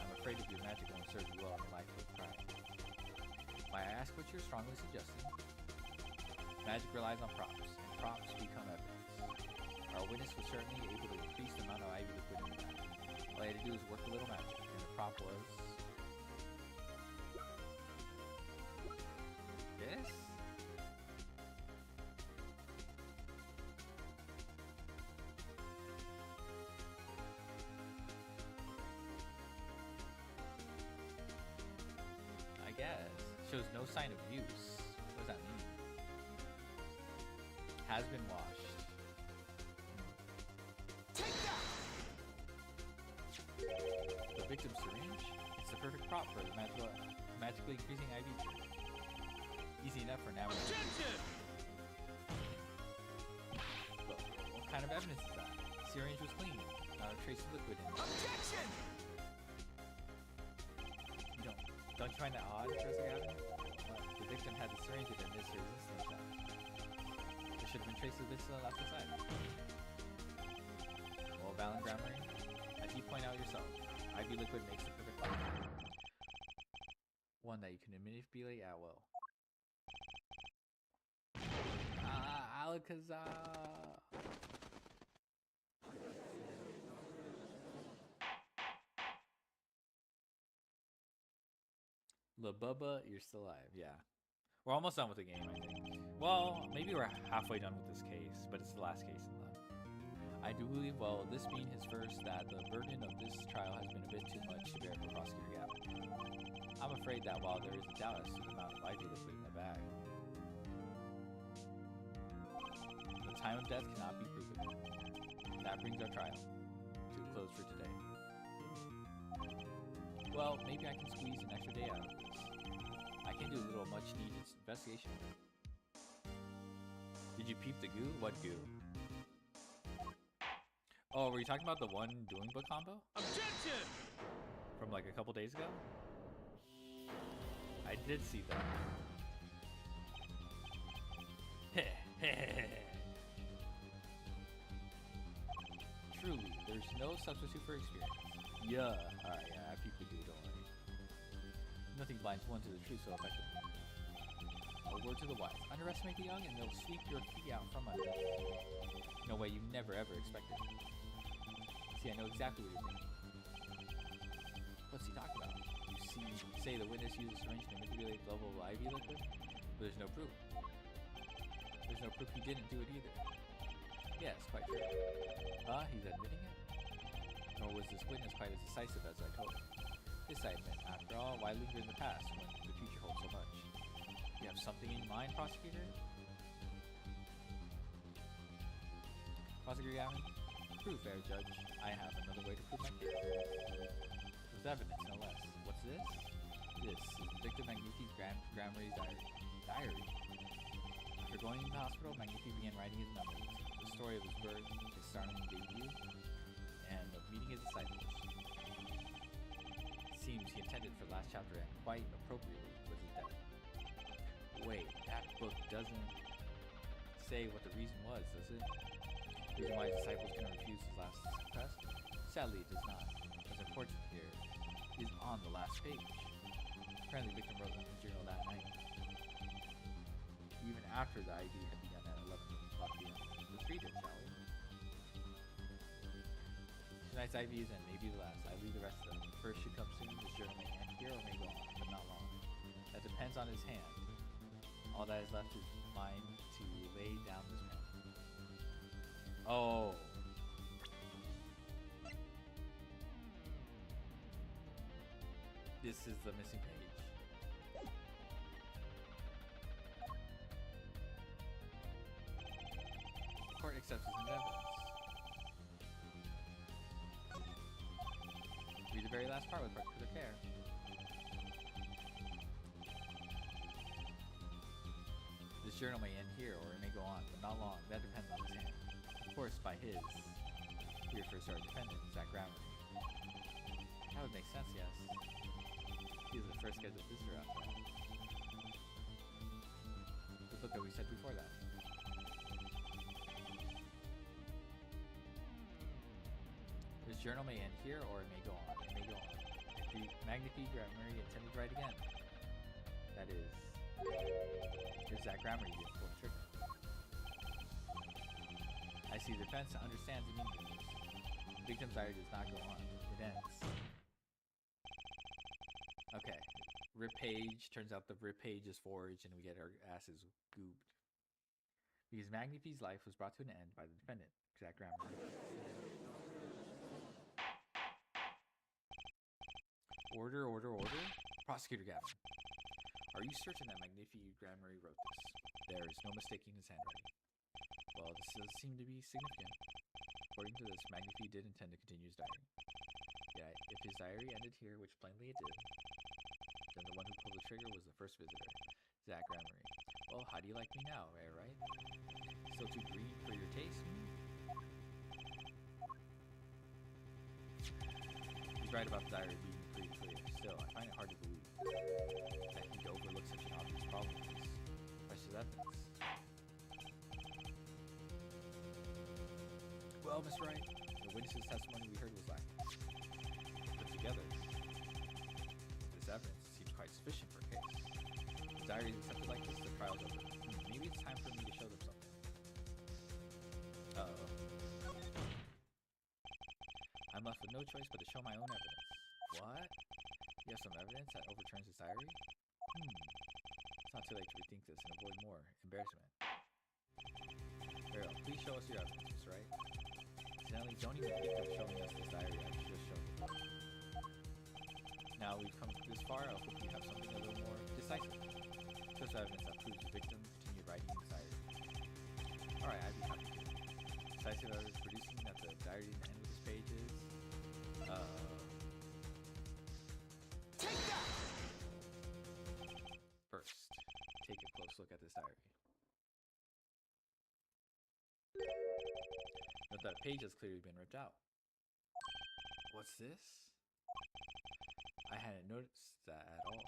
I'm afraid if your magic won't serve you well in the life of crime. Might I ask what you're strongly suggesting? Magic relies on props, and props become evidence. Our witness was certainly able to increase the amount of IV liquid in the bag. All he had to do was work a little magic, and the prop was this? shows no sign of use. What does that mean? Has been washed. Take that! The victim's syringe? It's the perfect prop for the magically increasing IV surge. Easy enough for now. Attention! Look, what kind of evidence is that? The syringe was clean. Not a trace of liquid in it. Objection! Don't you find that odd, Professor Gavin? The victim had the syringe in this resistance shot. There should have been traces of this left inside. Well, Valen Grammary, as you point out yourself, IV liquid makes the perfect bond. One that you can manipulate at will. Alakazam! La Bubba, you're still alive. Yeah. We're almost done with the game, I think. Well, maybe we're halfway done with this case, but it's the last case in the... I do believe, well, this being his first, that the burden of this trial has been a bit too much to bear for Prosecutor Gavin. I'm afraid that while there is a doubt as to the amount of IV liquid in the bag, the time of death cannot be proven. And that brings our trial to a close for today. Well, maybe I can squeeze an extra day out of this. I can do a little much-needed investigation. Did you peep the goo? What goo? Oh, were you talking about the one dueling book combo? Objection! From like a couple days ago? I did see that. Truly, there's no substitute for experience. Yeah. Alright, yeah, I peeped the goo, don't worry. Nothing blinds one to the truth so effectively. A word to the wise. Underestimate the young and they'll sweep your feet out from under. No way you never ever expected. See, I know exactly what you're thinking. What's he talking about? You say the witness used a syringe to manipulate the level of IV liquid? But there's no proof. There's no proof he didn't do it either. Yes, quite true. He's admitting it? Nor was this witness quite as decisive as I hoped. This I admit, after all, why linger in the past when the future holds so much? You have something in mind, Prosecutor? Prosecutor Gavin? Proof, fair judge. I have another way to prove my case. With evidence, no less. What's this? This is Victor Magnifi's Grammary diary. After going to the hospital, Magnifi began writing his memories, the story of his birth, his startling debut, and of meeting his disciples. Seems he intended for the last chapter and quite appropriately was his death. Wait, that book doesn't say what the reason was, does it? The reason why his disciples couldn't refuse his last request? Sadly, it does not. What's important here is on the last page. Apparently, the victim wrote in his journal that night, even after the IV had begun at 11 o'clock p.m. Let's read it, shall we? Tonight's IVs and maybe the last. I leave the rest of them. The first should come soon. This journal may end here or may go on, but not long. That depends on his hand. All that is left is mine to lay down this pen. Oh. This is the missing page. The court accepts this as evidence. Read the very last part with particular care. This journal may end here or it may go on, but not long. That depends on his hand. Of course, by his. Here first our defendant, Zach Grammar. That would make sense, yes. He was the first scheduled visitor after all. The book that we said before that. This journal may end here or it may go on. It may go on. If the Magnifi Grammar intended to write again. That is. There's that grammar you did pull the trigger. I see the defense understands the meaning of this. The victim's diary does not go on. It ends. Okay. Rip page. Turns out the rip page is forged and we get our asses goobed. Because Magnifi's life was brought to an end by the defendant, Zach Grammar. Order, order, order. Prosecutor Gavin. Are you certain that Magnifi Grammary wrote this? There is no mistaking his handwriting. Well, this does seem to be significant. According to this, Magnifi did intend to continue his diary. Yeah, if his diary ended here, which plainly it did, then the one who pulled the trigger was the first visitor, Zach Grammary. Well, how do you like me now, right? Still too green for your taste? He's right about the diary being pretty clear. Still, I find it hard to believe that he'd overlook such an obvious problem as this precious evidence. Well, Miss Wright, the witness's testimony we heard was lacking. Put together with this evidence, it seems quite sufficient for a case. The diary is accepted like this, the trial's over. Maybe it's time for me to show them something. Uh-oh. I'm left with no choice but to show my own evidence. What? You have some evidence that overturns his diary? It's not too late to rethink this and avoid more embarrassment. Farrell, please show us your evidence, Miss Wright. Incidentally, don't even think of showing us this diary I've just shown you. Now we've come this far, I hope you have something a little more decisive. Show us evidence that proves the victim continued writing his diary. Alright, I'd be happy to. Decisive evidence producing that the diary didn't end with his pages. Take that! First, take a close look at this diary. Note that a page has clearly been ripped out. What's this? I hadn't noticed that at all.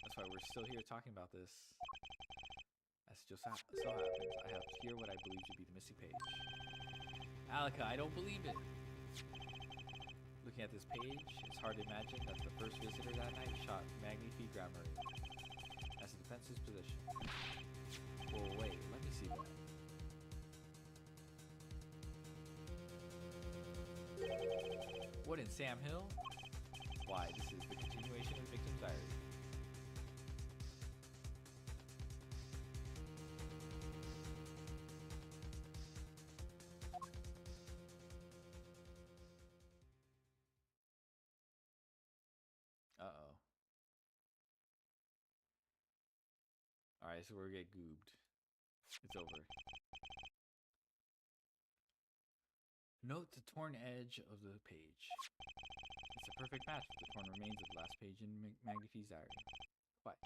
That's why we're still here talking about this. As just so happens, I have here what I believe to be the missing page. Alika, I don't believe it! Looking at this page, it's hard to imagine that the first visitor that night shot Magnifi Grammary as a defensive position. Well, wait, let me see that. What in Sam Hill? Why, this is the continuation of the victim's diary. Uh-oh. Alright, so we're gonna get goobed. It's over. Note the torn edge of the page. It's a perfect match with the torn remains of the last page in Magnifi's diary. Quite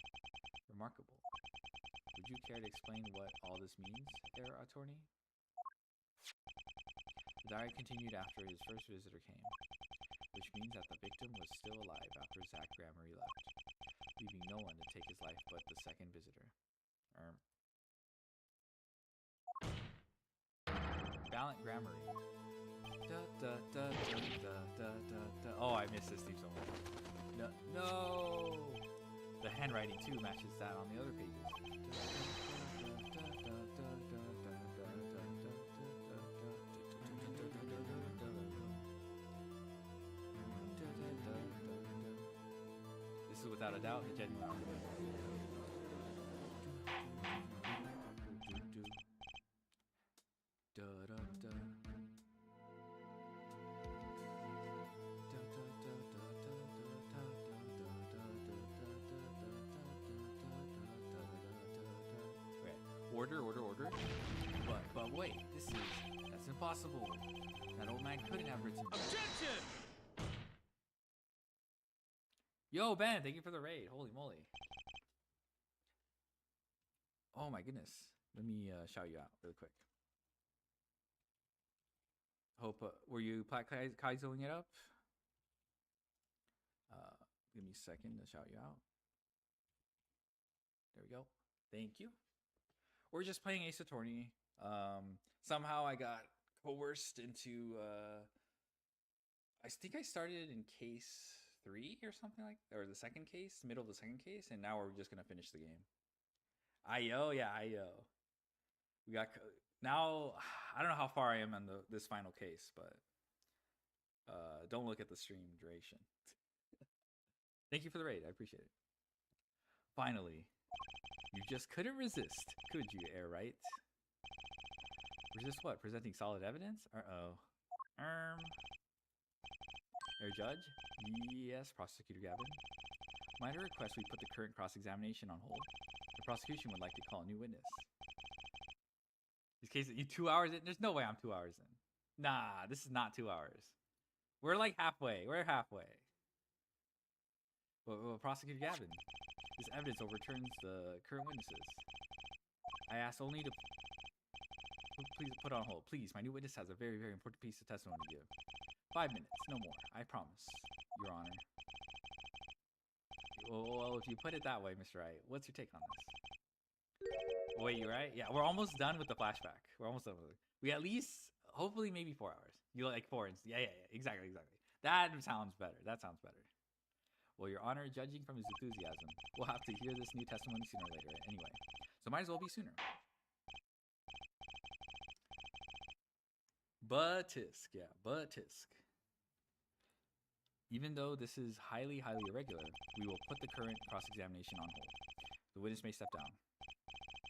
remarkable. Would you care to explain what all this means, Herr Attorney? The diary continued after his first visitor came, which means that the victim was still alive after Zach Grammary left, leaving no one to take his life but the second visitor. Valiant Grammary. Oh, I miss this theme so much. No! The handwriting too matches that on the other pages. This is without a doubt the genuine argument. Order. But wait, that's impossible. That old man couldn't have written. Objection! Yo, Ben, thank you for the raid. Holy moly. Oh my goodness. Let me shout you out really quick. Hope, were you Kaizoing it up? Give me a second to shout you out. There we go. Thank you. We're just playing Ace Attorney. Somehow I got coerced into, I think I started in case 3 or something like that, or the second case, middle of the second case, and now we're just gonna finish the game. Ayo. We got, now, I don't know how far I am on this final case, but don't look at the stream duration. Thank you for the raid, I appreciate it. Finally. You just couldn't resist, could you, Air Right? Resist what? Presenting solid evidence? Uh-oh. Air Judge? Yes, Prosecutor Gavin. Might I request we put the current cross-examination on hold? The prosecution would like to call a new witness. This case, you 2 hours in? There's no way I'm 2 hours in. Nah, this is not 2 hours. We're like halfway. We're halfway. Well, Prosecutor Gavin, this evidence overturns the current witnesses. I ask only to please put on hold. Please, my new witness has a very, very important piece of testimony to give. 5 minutes, no more. I promise, Your Honor. Well, if you put it that way, Mr. Wright, what's your take on this? Wait, you right? Yeah, we're almost done with the flashback. We're almost done with it. We at least, hopefully, maybe 4 hours. You like 4 inches? Yeah, exactly. That sounds better. Well, Your Honor, judging from his enthusiasm, we'll have to hear this new testimony sooner or later anyway. So might as well be sooner. Butisk. Even though this is highly, highly irregular, we will put the current cross-examination on hold. The witness may step down.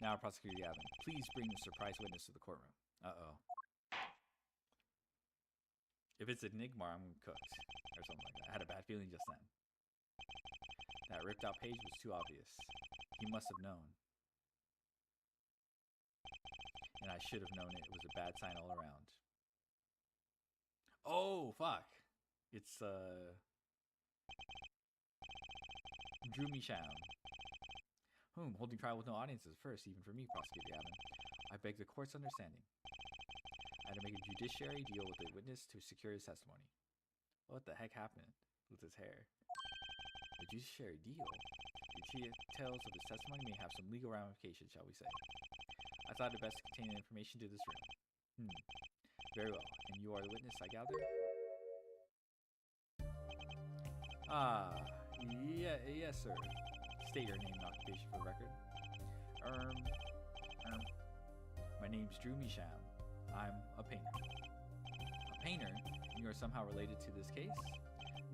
Now, Prosecutor Gavin, please bring the surprise witness to the courtroom. Uh-oh. If it's Enigma, I'm cooked. Or something like that. I had a bad feeling just then. That ripped out page was too obvious. He must have known. And I should have known it. It was a bad sign all around. Oh, fuck. It's, Drew Misham. Holding trial with no audiences first, even for me, Prosecutor Gavin. I beg the court's understanding. I had to make a judiciary deal with the witness to secure his testimony. What the heck happened with his hair? A judiciary deal? The details of his testimony may have some legal ramifications, shall we say. I thought it best to contain the information to this room. Very well. And you are the witness, I gather? Yes, sir. State your name and occupation for the record. My name's Drew Misham. I'm a painter. A painter? You are somehow related to this case?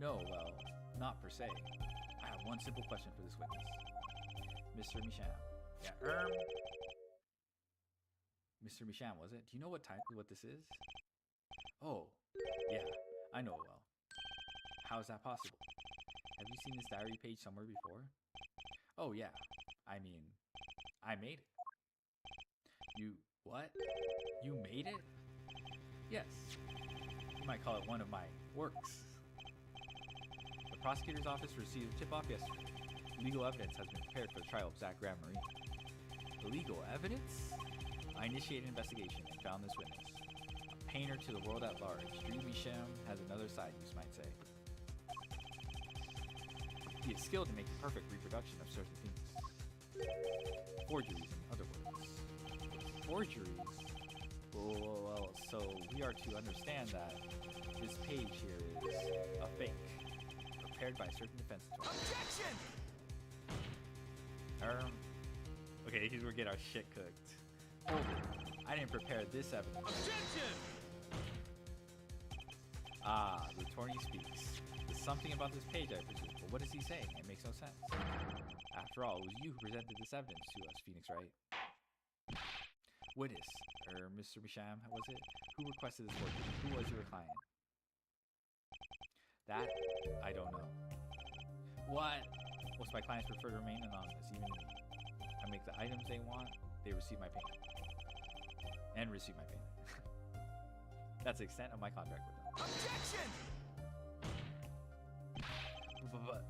No, well, not per se. I have one simple question for this witness. Mr. Misham. Yeah, Mr. Misham, was it? Do you know what this is? Oh, yeah, I know it well. How is that possible? Have you seen this diary page somewhere before? Oh, yeah. I mean, I made it. What? You made it? Yes. You might call it one of my works. The prosecutor's office received a tip-off yesterday. Legal evidence has been prepared for the trial of Zach Graham-Marine. Legal evidence? I initiated an investigation and found this witness. A painter to the world at large. Drew Misham has another side, you might say. He is skilled to make a perfect reproduction of certain things. Forgeries, in other words. Forgeries? Well, so we are to understand that this page here is a fake, prepared by a certain defense attorney. Objection! Okay, here's where we get our shit cooked. Hold it. I didn't prepare this evidence. Objection! Ah, the attorney speaks. There's something about this page, I presume. But what is he saying? It makes no sense. After all, it was you who presented this evidence to us, Phoenix Wright. Witness, Mr. Misham, was it? Who requested this forgery? Who was your client? That, I don't know. What? Most of my clients prefer to remain anonymous, even me. I make the items they want, they receive my payment. And receive my payment. That's the extent of my contract with them. Objection! But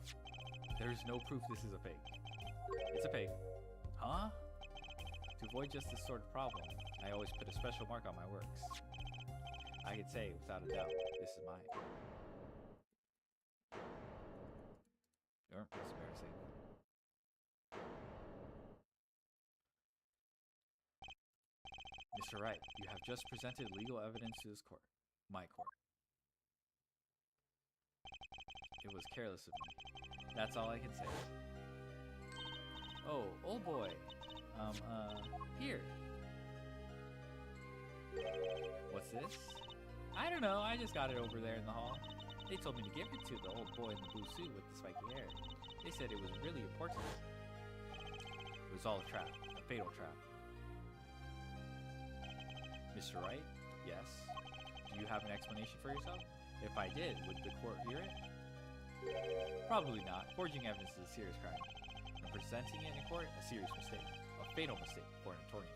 there's no proof this is a fake. It's a fake. Huh? To avoid just this sort of problem, I always put a special mark on my works. I could say, without a doubt, this is mine. That's embarrassing. Mr. Wright, you have just presented legal evidence to this court. My court. It was careless of me. That's all I can say. Oh, old boy. Here. What's this? I don't know, I just got it over there in the hall. They told me to give it to the old boy in the blue suit with the spiky hair. They said it was really important. It was all a trap, a fatal trap. Mr. Wright? Yes? Do you have an explanation for yourself? If I did, would the court hear it? Probably not. Forging evidence is a serious crime. And presenting it in court, a serious mistake. A fatal mistake for an attorney.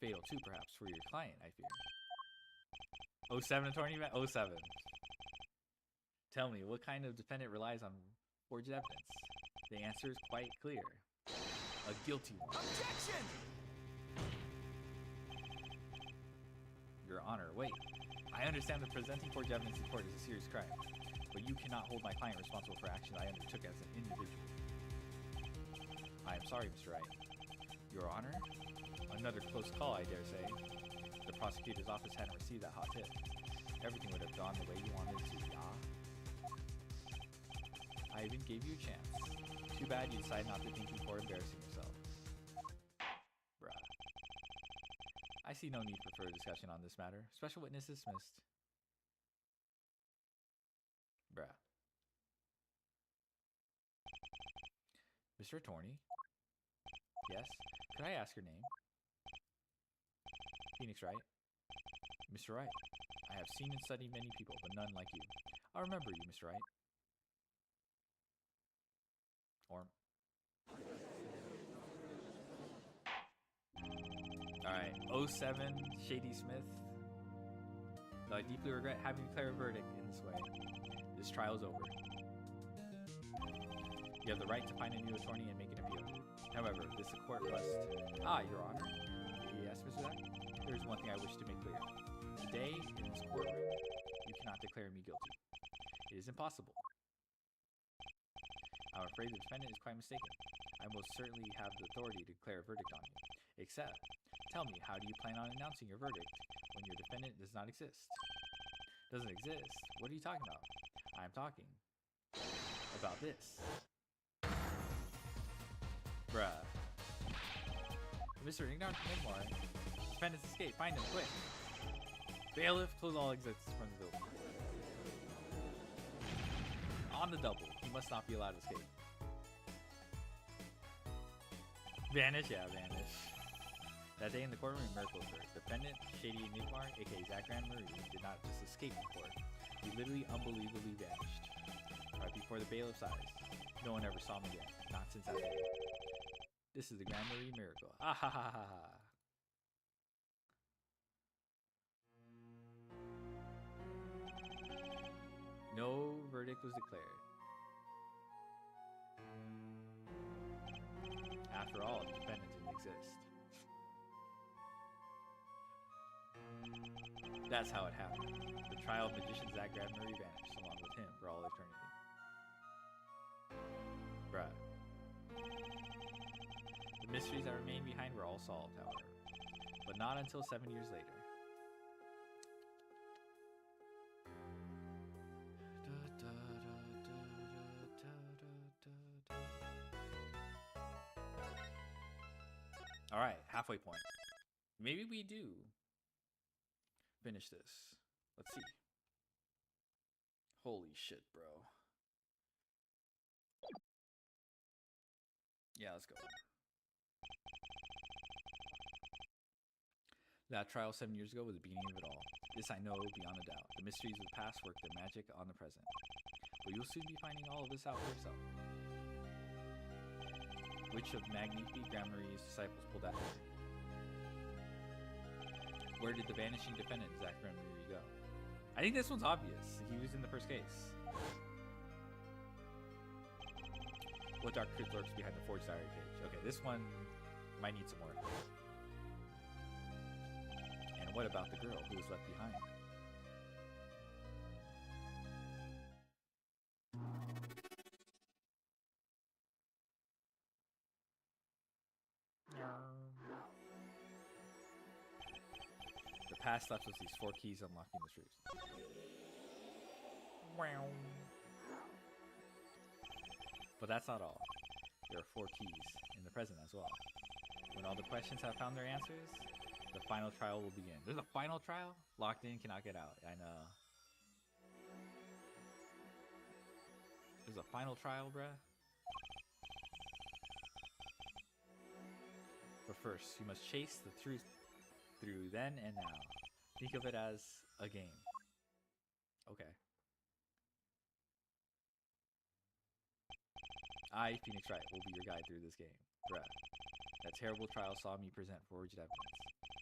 Fatal too, perhaps, for your client, I fear. 07 attorney, 07. Tell me, what kind of defendant relies on forged evidence? The answer is quite clear. A guilty one. Objection! Your Honor, wait. I understand that presenting forged evidence in court is a serious crime, but you cannot hold my client responsible for actions I undertook as an individual. I am sorry, Mr. Wright. Your Honor? Another close call, I dare say. The prosecutor's office hadn't received that hot tip. Everything would have gone the way you wanted it to, yeah? I even gave you a chance. Too bad you decided not to think before embarrassing yourself. Bruh. I see no need for further discussion on this matter. Special witness dismissed. Bruh. Mr. Attorney? Yes? Could I ask your name? Phoenix Wright? Mr. Wright, I have seen and studied many people, but none like you. I remember you, Mr. Wright. Or... Alright, 07, Shady Smith. Though I deeply regret having to declare a verdict in this way. This trial is over. You have the right to find a new attorney and make an appeal. However, this court must... Your Honor? Yes, Mr. Zack? There is one thing I wish to make clear. Today, in this courtroom, you cannot declare me guilty. It is impossible. I'm afraid the defendant is quite mistaken. I most certainly have the authority to declare a verdict on you. Except, tell me, how do you plan on announcing your verdict when your defendant does not exist? Doesn't exist? What are you talking about? I'm talking about this. Bruh. Mr. Ignorant Memoir. Defendants escape. Find him quick. Bailiff, close all exits from the building. On the double. He must not be allowed to escape. Vanish? Yeah, vanish. That day in the courtroom, a miracle occurred. Defendant, Shady Newmar, aka Zach Marie, did not just escape the court. He literally unbelievably vanished. Right before the bailiff's eyes. No one ever saw him again. Not since that day. This is the Grand Marie miracle. Ah ha ha ha ha. No verdict was declared. After all, the defendant didn't exist. That's how it happened. The trial of magician Zach Marie vanished, along with him, for all eternity. Bruh. The mysteries that remained behind were all solved, however. But not until 7 years later. Alright, halfway point. Maybe we do finish this. Let's see. Holy shit, bro. Yeah, let's go. That trial 7 years ago was the beginning of it all. This I know beyond a doubt. The mysteries of the past work their magic on the present. But you'll soon be finding all of this out for yourself. Which of Magnifique Grand Marie's disciples pulled that trigger? Where did the vanishing defendant, Zach Grand Marie, go? I think this one's obvious. He was in the first case. What dark truth lurks behind the forged diary page? Okay, this one might need some more. And what about the girl who was left behind? The past left us these 4 keys unlocking the truth. Wow. But that's not all. There are 4 keys in the present as well. When all the questions have found their answers, the final trial will begin. There's a final trial? Locked in, cannot get out. I know. There's a final trial, bruh. But first, you must chase the truth through then and now. Think of it as a game. Okay. I, Phoenix Wright, will be your guide through this game. Bruh. That terrible trial saw me present forged evidence.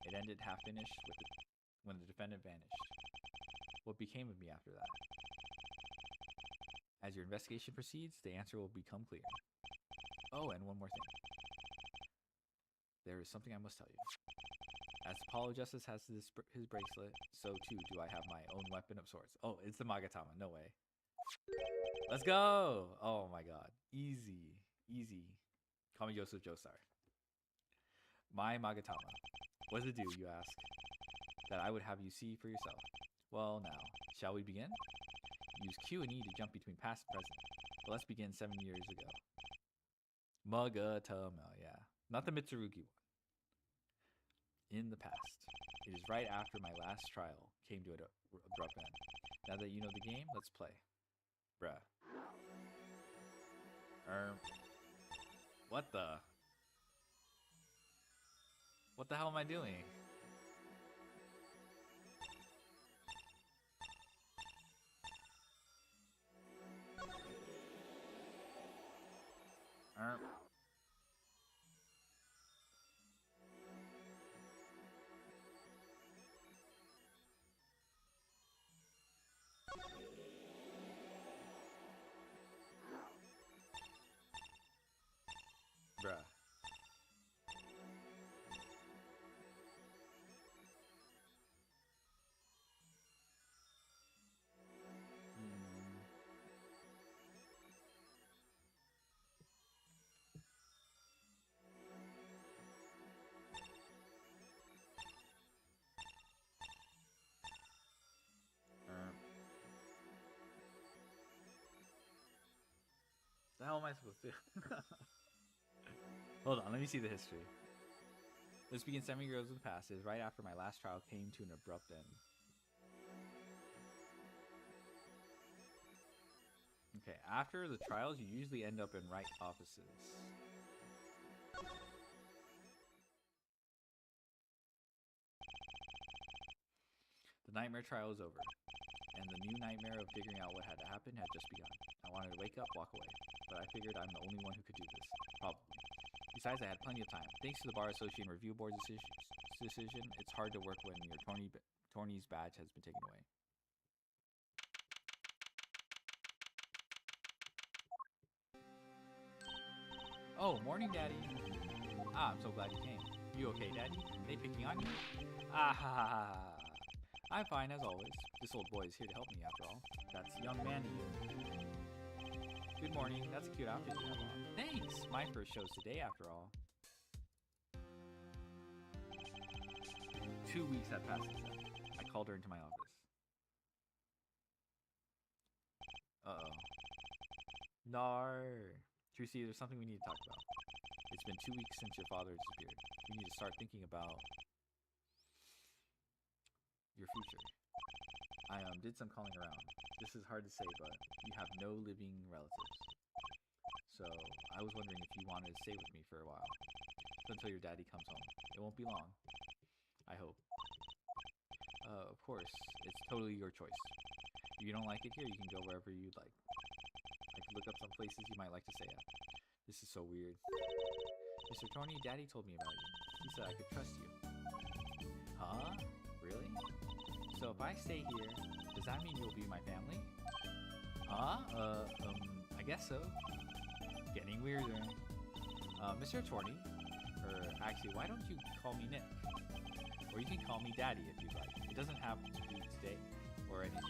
It ended half-finished when the defendant vanished. What became of me after that? As your investigation proceeds, the answer will become clear. Oh, and one more thing. There is something I must tell you. As Apollo Justice has his bracelet, so too do I have my own weapon of sorts. Oh, it's the Magatama. No way. Let's go! Oh my god. Easy. Easy. Call me Joseph Joestar. My Magatama. What does it do, you ask? That I would have you see for yourself. Well, now, shall we begin? Use Q and E to jump between past and present. But let's begin 7 years ago. Magatama, yeah. Not the Mitsurugi one. In the past. It is right after my last trial came to an abrupt end. Now that you know the game, let's play. Bruh. What the? What the hell am I doing? Bruh. The hell am I supposed to do? Hold on, let me see the history. Let's begin 7 years in the past. It is right after my last trial came to an abrupt end. Okay, after the trials, you usually end up in right offices. The nightmare trial is over, and the new nightmare of figuring out what had to happen had just begun. I wanted to wake up, walk away, but I figured I'm the only one who could do this. Probably. Besides, I had plenty of time. Thanks to the Bar Association Review Board's decision, it's hard to work when your tourney's badge has been taken away. Oh, morning, Daddy. Ah, I'm so glad you came. You okay, Daddy? They picking on you? Ah ha ha ha. I'm fine as always. This old boy is here to help me after all. That's young man to you. Good morning. That's a cute outfit you have on. Thanks. My first show's today after all. 2 weeks had passed since then. I called her into my office. Uh-oh. No. Trucy, there's something we need to talk about. It's been 2 weeks since your father disappeared. We need to start thinking about your future. I did some calling around. This is hard to say, but you have no living relatives. So I was wondering if you wanted to stay with me for a while. Until your daddy comes home. It won't be long. I hope. Of course, it's totally your choice. If you don't like it here, you can go wherever you'd like. I could look up some places you might like to stay at. This is so weird. Mr. Tony, Daddy told me about you. He said I could trust you. Huh? Really? So if I stay here, does that mean you'll be my family? Huh? I guess so. Getting weirder. Mr. Torney, or actually, why don't you call me Nick? Or you can call me Daddy if you'd like. It doesn't have to be today or anything.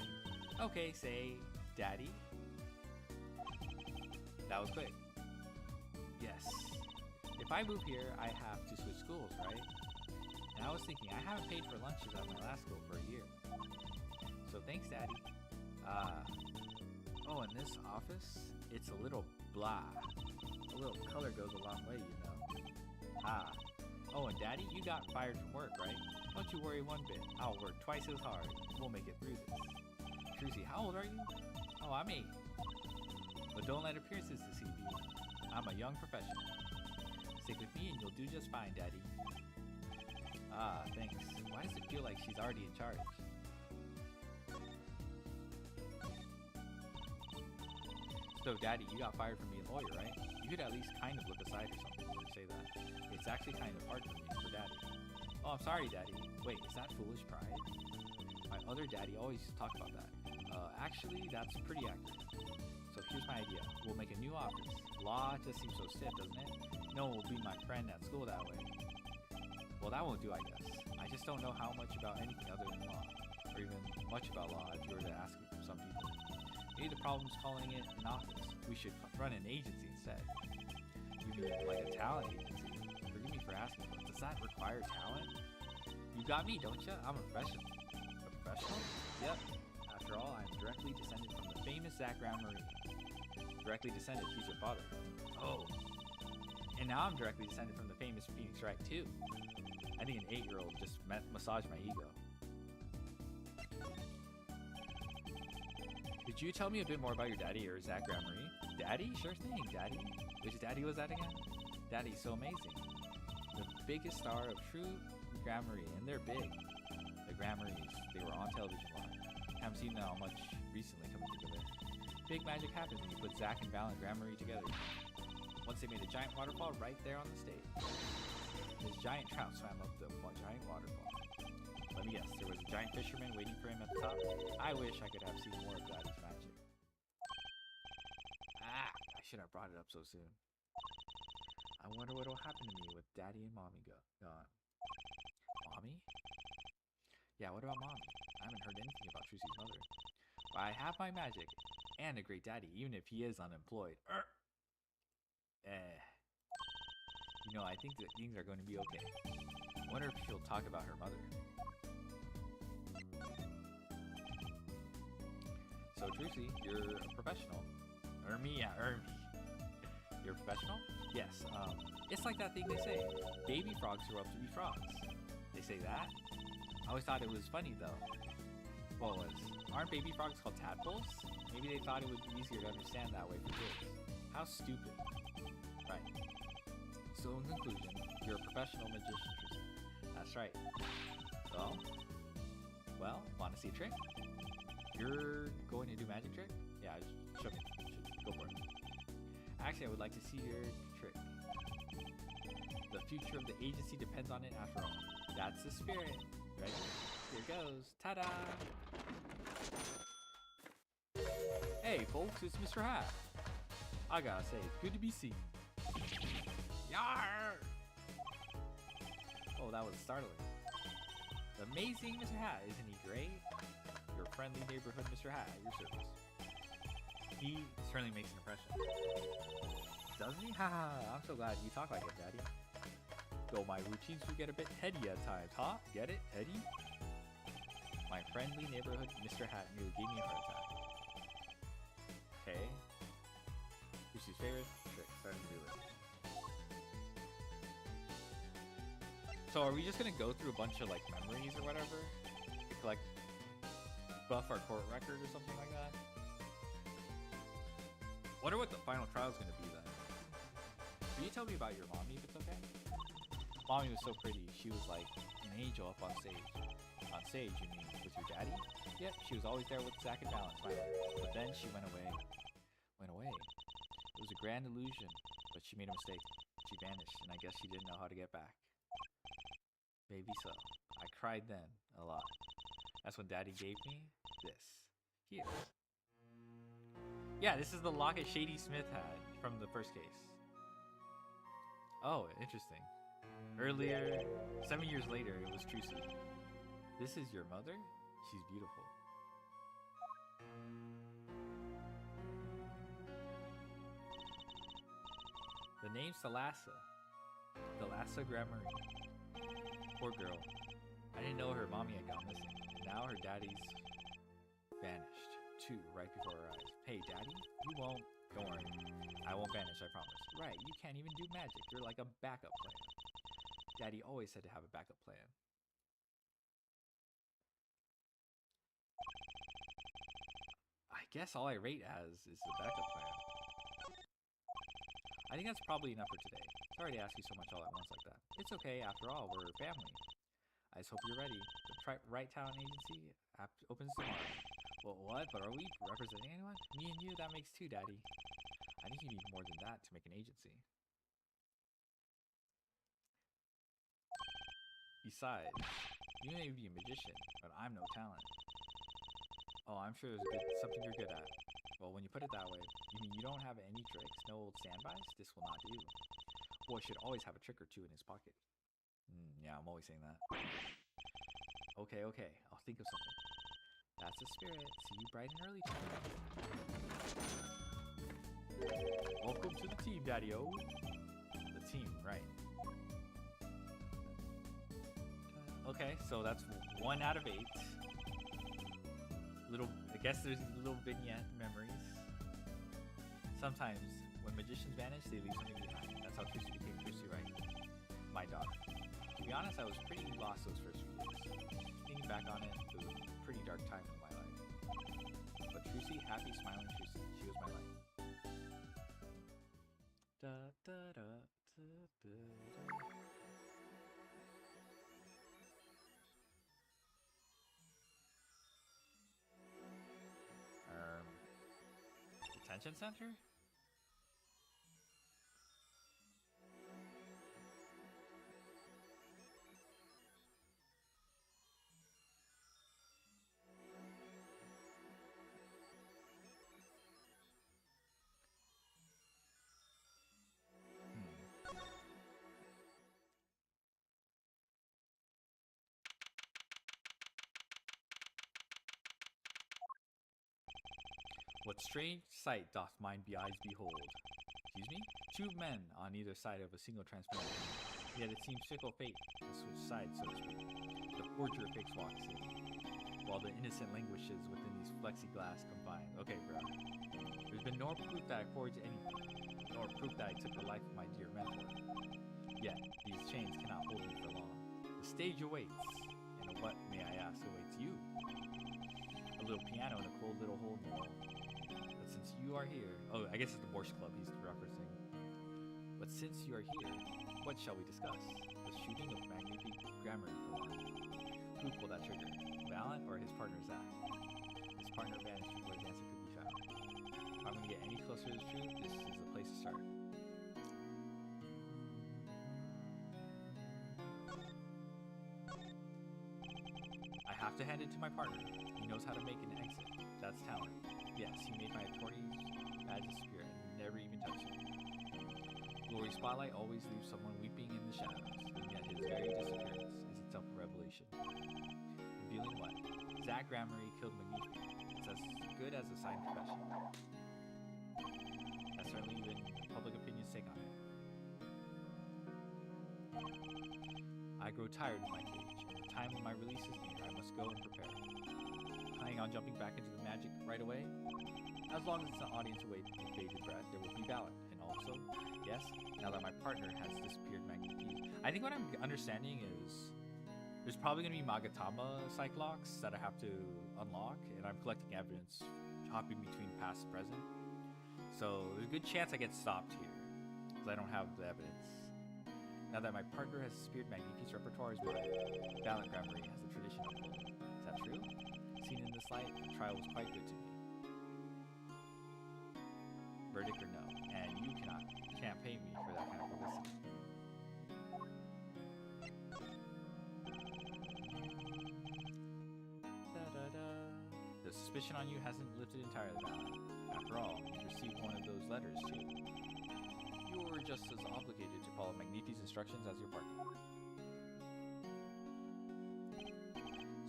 Okay, say Daddy. That was quick. Yes. If I move here, I have to switch schools, right? And I was thinking, I haven't paid for lunches at my last school for a year. So thanks, Daddy. Oh, and this office, it's a little blah. A little color goes a long way, you know. Oh, and Daddy, you got fired from work, right? Don't you worry one bit. I'll work twice as hard. We'll make it through this. Trucy, how old are you? Oh, I'm 8. But don't let appearances deceive you. I'm a young professional. Stick with me and you'll do just fine, Daddy. Thanks. Why does it feel like she's already in charge? So, Daddy, you got fired from being a lawyer, right? You could at least kind of look aside or something to say that. It's actually kind of hard for me, for Daddy. Oh, I'm sorry, Daddy. Wait, is that foolish pride? My other daddy always used to talk about that. Actually, that's pretty accurate. So here's my idea. We'll make a new office. Law just seems so stiff, doesn't it? No one will be my friend at school that way. Well, that won't do, I guess. I just don't know how much about anything other than law. Or even much about law if you were to ask some people. Maybe the problem's calling it an office. We should run an agency instead. You mean like a talent agency? Forgive me for asking, but does that require talent? You got me, don't ya? I'm a professional. A professional? Yep. After all, I'm directly descended from the famous Zach Marie. Directly descended, he's your father. Oh. And now I'm directly descended from the famous Phoenix Wright too. I think an 8-year-old just massaged my ego. Could you tell me a bit more about your daddy or Zach Marie? Daddy? Sure thing, Daddy. Which daddy was that again? Daddy's so amazing. The biggest star of true Grammary, and they're big. The Grammaries, they were on television a lot. Haven't seen them much recently, coming to think of it. Big magic happens when you put Zach and Val and Grammary together. Once they made a giant waterfall right there on the stage. This giant trout swam up the giant waterfall. Let me guess, there was a giant fisherman waiting for him at the top. I wish I could have seen more of Daddy's magic. I should have brought it up so soon. I wonder what'll happen to me with Daddy and Mommy gone. Mommy? Yeah, what about Mommy? I haven't heard anything about Trucy's mother. But I have my magic and a great daddy, even if he is unemployed. You know, I think that things are going to be okay. I wonder if she'll talk about her mother. So, Trucy, you're a professional. Ermi. You're a professional? Yes, it's like that thing they say. Baby frogs grow up to be frogs. They say that? I always thought it was funny, though. Well, aren't baby frogs called tadpoles? Maybe they thought it would be easier to understand that way for kids. How stupid. Right. So, in conclusion, you're a professional magician, Trucy. That's right. Well, want to see a trick? You're going to do magic trick? Yeah, show me. Go for it. Actually, I would like to see your trick. The future of the agency depends on it after all. That's the spirit. Ready? Here goes. Ta-da! Hey, folks, it's Mr. Hat. I gotta say, it's good to be seen. Yarr! Oh, that was startling. The amazing Mr. Hat, isn't he great? Your friendly neighborhood Mr. Hat at your service. He certainly makes an impression. Doesn't he? Haha, I'm so glad you talk like him, Daddy. Though my routines do get a bit heady at times, huh? Get it? Heady? My friendly neighborhood Mr. Hat nearly gave me a heart attack. Okay. Trucy's favorite trick, starting to do it. So are we just gonna go through a bunch of like memories or whatever? To, like buff our court record or something like that? Wonder what the final trial is gonna be then. Can you tell me about your mommy if it's okay? Mommy was so pretty, she was like an angel up on stage. On stage, you mean with your daddy? Yep, she was always there with Zach and Balance, but then she went away. Went away? It was a grand illusion, but she made a mistake. She vanished, and I guess she didn't know how to get back. Maybe so. I cried then, a lot. That's when Daddy gave me this. Here. Yeah, this is the locket Shady Smith had from the first case. Oh, interesting. Earlier, 7 years later, it was Trucy. This is your mother? She's beautiful. The name's Thalassa. Thalassa Grammary. Poor girl. I didn't know her mommy had gone missing. And now her daddy's vanished, too, right before her eyes. Hey, Daddy? You won't. Don't worry. I won't vanish, I promise. Right, you can't even do magic. You're like a backup plan. Daddy always said to have a backup plan. I guess all I rate as is the backup plan. I think that's probably enough for today. Sorry to ask you so much all at once like that. It's okay, after all, we're family. I just hope you're ready. The Right Talent Agency opens tomorrow. Well, what? But are we representing anyone? Me and you, that makes two, Daddy. I think you need more than that to make an agency. Besides, you may be a magician, but I'm no talent. Oh, I'm sure there's something you're good at. Well, when you put it that way, you mean you don't have any tricks, no old standbys? This will not do. Boy should always have a trick or two in his pocket. Yeah, I'm always saying that. Okay, I'll think of something. That's the spirit. See you bright and early tomorrow. Welcome to the team, Daddy-O. The team, right. Okay, so that's 1 out of 8. I guess there's little vignette memories. Sometimes, when magicians vanish, they leave something behind. That's how Tracy became Tracy Wright, my daughter. To be honest, I was pretty lost those first few years. Thinking back on it, it was a pretty dark time in my life. But Tracy, happy, smiling Tracy, she was my life. Da, da, da, da, da, da. Detention center? What strange sight doth mine eyes behold? Excuse me? 2 men on either side of a single transparent. Yet it seems fickle fate to switch sides, so to speak. The forger fix walks in, while the innocent languishes within these plexiglass confines. Okay, bro. There's been no proof that I forged anything, nor proof that I took the life of my dear mentor. Yet, these chains cannot hold me for long. The stage awaits, and what, may I ask, awaits you? A little piano in a cold little hole in the wall. But since you are here... Oh, I guess it's the Borscht Club he's referencing. But since you are here, what shall we discuss? The shooting of magnific grammar for one. Who pulled that trigger? Valiant or his partner Zach? His partner vanished before his answer could be found. If I'm going to get any closer to the truth, this is the place to start. I have to hand it to my partner. He knows how to make an exit. That's talent. Yes, he made my attorney's badge disappear and never even touched it. Glory Spotlight always leaves someone weeping in the shadows, and yet his very disappearance is itself a revelation. Revealing what? Zach Gramery killed Magnifique. It's as good as a signed confession. That's certainly been public opinion's take on it. I grow tired in my cage, and the time of my release is near. I must go and prepare. Planning on jumping back into the magic right away? As long as it's an audience away with bated breath, there will be ballot. And also, yes, now that my partner has disappeared Magnifique, I think what I'm understanding is there's probably going to be Magatama Cyclocks that I have to unlock, and I'm collecting evidence, hopping between past and present. So there's a good chance I get stopped here, because I don't have the evidence. Now that my partner has disappeared, Magnifique's repertoire is mine. Valiant Grammary has the tradition of gold. Is that true? Seen in this light, the trial was quite good to me. Verdict or no, and you can't pay me for that kind of publicity. The suspicion on you hasn't lifted entirely, Valiant. After all, you received one of those letters too. You were just as obligated to follow Magnifique's instructions as your partner.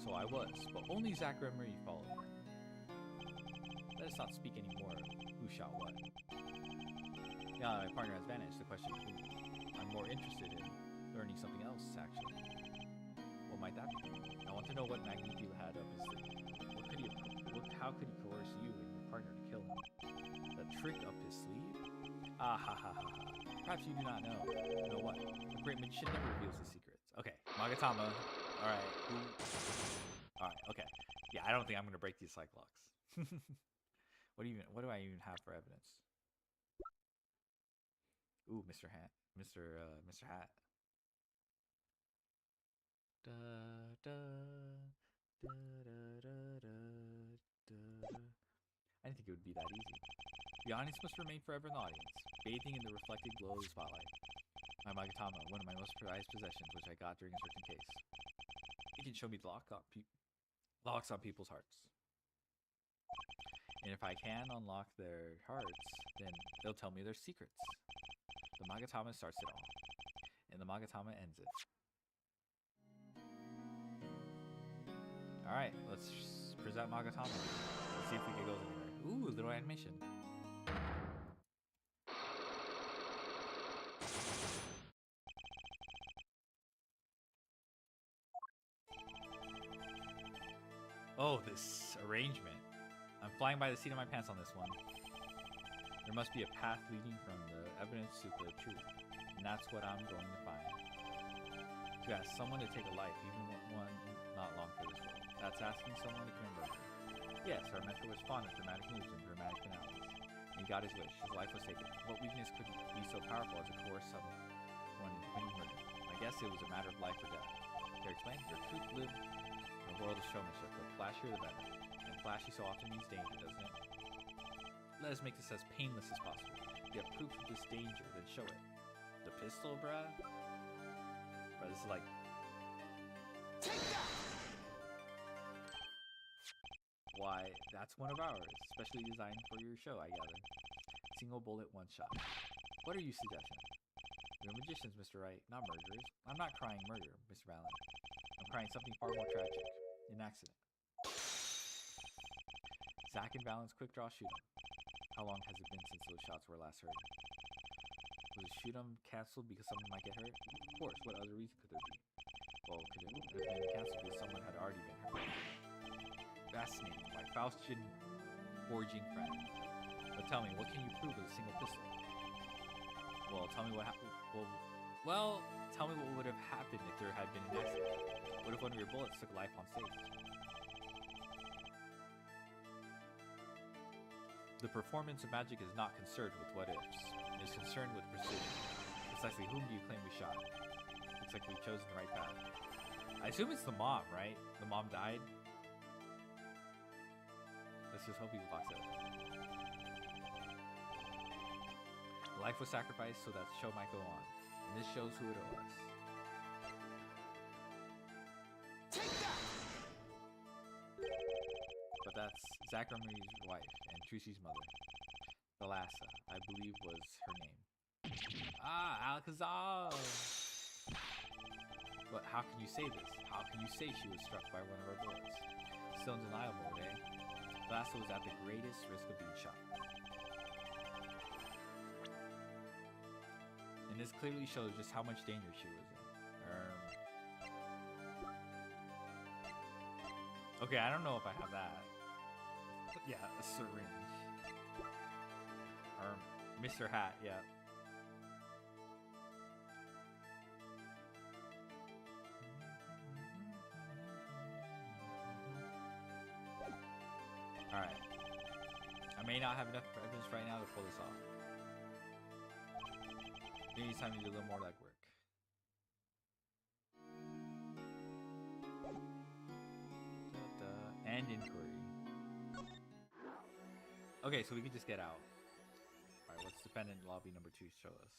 So I was, but only Zach Gramery followed her. Let us not speak any more of who shall what. Now that my partner has vanished, the question is who. I'm more interested in learning something else, actually. What might that be? I want to know what Magnifique had up his sleeve. How could he coerce you and your partner to kill him? The trick up his sleeve? Ah ha ha ha ha. Perhaps you do not know. You know what? A great magician never reveals his secrets. Okay, Magatama. Alright. Alright, okay. Yeah, I don't think I'm gonna break these Cyclocks. What do I even have for evidence? Ooh, Mr. Hat. Mr. Hat. Da da da da da da da. I didn't think it would be that easy. The audience must remain forever in the audience, bathing in the reflected glow of the spotlight. My Magatama, one of my most prized possessions, which I got during a certain case. It can show me locks on people's hearts. And if I can unlock their hearts, then they'll tell me their secrets. The Magatama starts it all, and the Magatama ends it. Alright, let's present Magatama. Let's see if we can go anywhere. Ooh, little animation. Oh, this arrangement. I'm flying by the seat of my pants on this one. There must be a path leading from the evidence to the truth, and that's what I'm going to find. To ask someone to take a life, even one not long for this world, that's asking someone to commit murder. Yes, our mentor was fond of dramatic moves and dramatic finales. And he got his wish. His life was taken. What weakness could be so powerful as to coerce someone into committing murder? I guess it was a matter of life or death. Can I explain? Your truth lived in a world of showmanship. The flashier the better. And flashy so often means danger, doesn't it? Let us make this as painless as possible. If you have proof of this danger, then show it. The pistol, bruh? Bruh, this is like... Take that! Why, that's one of ours. Specially designed for your show, I gather. Single bullet, one shot. What are you suggesting? You're magicians, Mr. Wright, not murderers. I'm not crying murder, Mr. Valen. I'm crying something far more tragic. An accident. Zack and Valen's quick draw shoot 'em. How long has it been since those shots were last heard? Was the shoot 'em cancelled because someone might get hurt? Of course, what other reason could there be? Well, could it have been cancelled because someone had already been hurt? Fascinating, my Faustian forging friend. But tell me, what can you prove with a single pistol? Well, tell me what happened. Well, tell me what would have happened if there had been an accident. What if one of your bullets took life on stage? The performance of magic is not concerned with what ifs. It is concerned with precision. Precisely whom do you claim we shot? Looks like we've chosen the right path. I assume it's the mom, right? The mom died? Let's just hope he walks out. Life was sacrificed so that the show might go on. And this shows who it was. Take that! But that's Zachary's wife and Trucy's mother. Thalassa, I believe was her name. Ah, Alcazar! But how can you say this? How can you say she was struck by one of our bullets? Still undeniable, eh? Thalassa was at the greatest risk of being shot. And this clearly shows just how much danger she was in. Okay, I don't know if I have that. Yeah, a syringe. Mr. Hat, yeah. Alright. I may not have enough evidence right now to pull this off. Maybe it's time to do a little more legwork. And inquiry. Okay, so we can just get out. Alright, what's defendant lobby number 2 show us?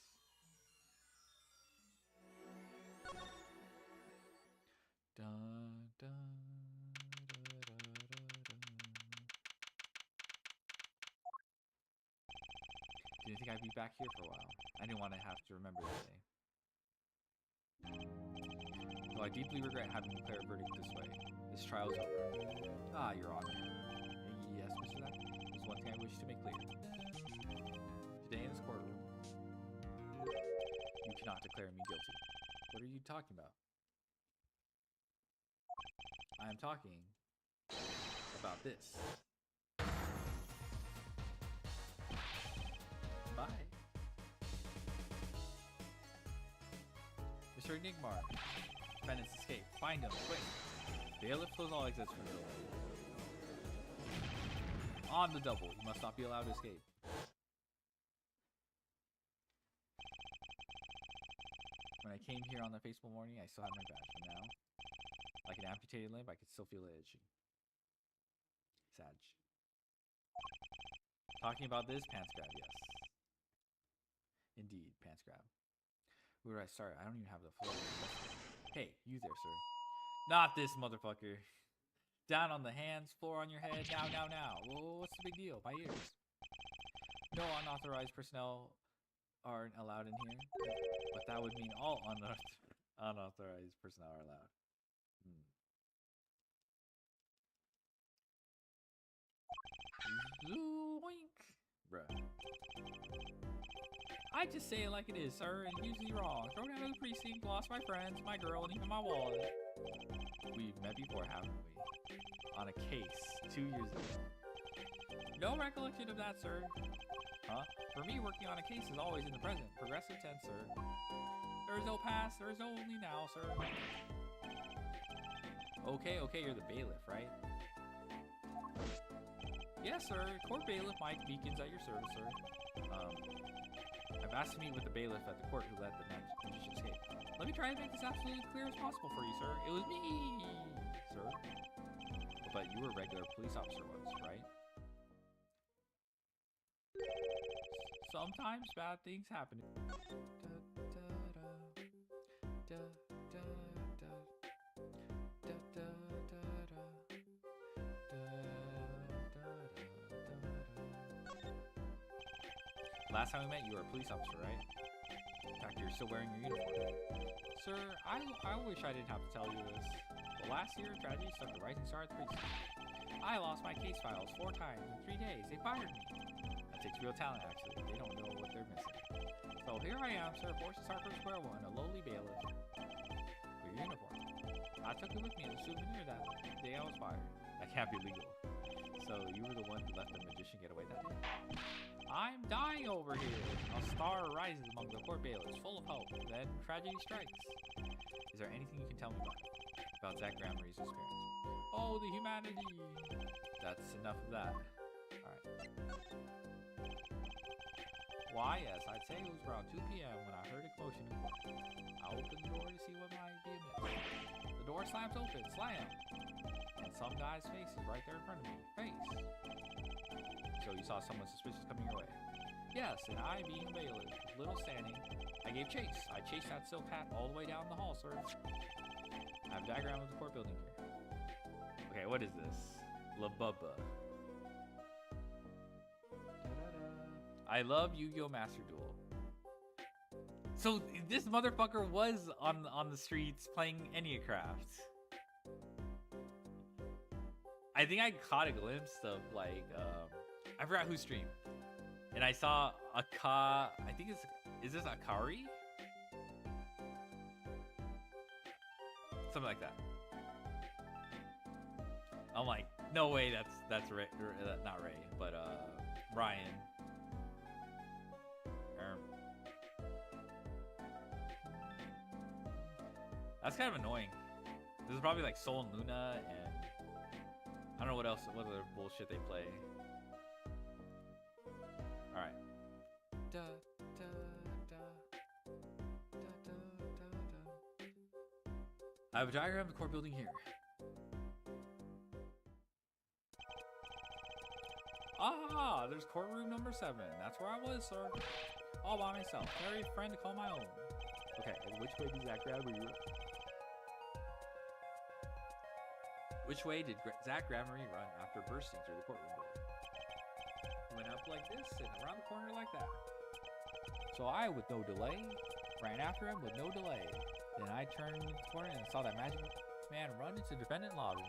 Dun, dun, da, da, da, da. Didn't think I'd be back here for a while. I didn't want to have to remember today. Though I deeply regret having to declare a verdict this way. This trial's over. Ah, Your Honor. Yes, Mr. Knapp. There's one thing I wish to make clear. Today in this courtroom, you cannot declare me guilty. What are you talking about? I am talking about this. Bye. Mr. Enigmar. Defendants escape. Find them, quick. Bailiff close all exits from the building. On the double. You must not be allowed to escape. When I came here on that fateful morning, I still had my badge, but now, like an amputated limb, I could still feel it itching. Sag. Talking about this, pants grab, yes. Indeed, pants grab. Where do I start? I don't even have the floor. Hey, you there, sir. Not this motherfucker. Down on the hands, floor on your head. Now. Whoa, what's the big deal? My ears. No unauthorized personnel aren't allowed in here. But that would mean all unauthorized personnel are allowed. Zoink. Bruh. I just say it like it is, sir, and usually wrong. Thrown out of the precinct, lost my friends, my girl, and even my wallet. We've met before, haven't we? On a case 2 years ago. No recollection of that, sir. Huh? For me, working on a case is always in the present. Progressive tense, sir. There is no past, there is no only now, sir. Okay, you're the bailiff, right? Yes, sir. Court bailiff Mike Beacons at your service, sir. I've asked to meet with the bailiff at the court who let the magician escape. Let me try and make this absolutely clear as possible for you, sir. It was me, sir. But you were a regular police officer once, right? Sometimes bad things happen. Last time we met, you were a police officer, right? In fact, you're still wearing your uniform. Sir, I wish I didn't have to tell you this. But last year, tragedy struck a rising star at the precinct. I lost my case files 4 times in 3 days. They fired me. That takes real talent, actually. They don't know what they're missing. So here I am, sir, forced to start from square one, a lowly bailiff. With your uniform. I took it with me as a souvenir that day I was fired. That can't be legal. So you were the one who let the magician get away that day? I'm dying over here. A star rises among the court bailiffs, full of hope. Then tragedy strikes. Is there anything you can tell me about Zach Gramarie's experience? Oh, the humanity. That's enough of that. Alright. Why, yes, I'd say it was around 2 p.m. when I heard a commotion in court. I opened the door to see what might be amiss. The door slams open, slam. And some guy's face is right there in front of me. Face. So you saw someone suspicious coming your way? Yes, and I, being a bailiff, with little standing, I gave chase. I chased that silk hat all the way down the hall, sir. I have a diagram of the court building here. Okay, what is this? La Bubba. I love Yu-Gi-Oh! Master Duel. So this motherfucker was on the streets playing Enneacraft. I think I caught a glimpse of like I forgot who streamed, and I saw I think is this Akari? Something like that. I'm like, no way, that's Ray, not Ray, but Ryan. That's kind of annoying. This is probably like Soul and Luna, and I don't know what other bullshit they play. All right. I have a diagram of the court building here. Ah, there's courtroom number 7. That's where I was, sir. All by myself. Carry a friend to call my own. Okay, and which way did Zach Gramarye run? Which way did Zach Gramarye run after bursting through the courtroom door? He went up like this and around the corner like that. So I, with no delay, ran after him with no delay. Then I turned the corner and saw that magic man run into the defendant lobby.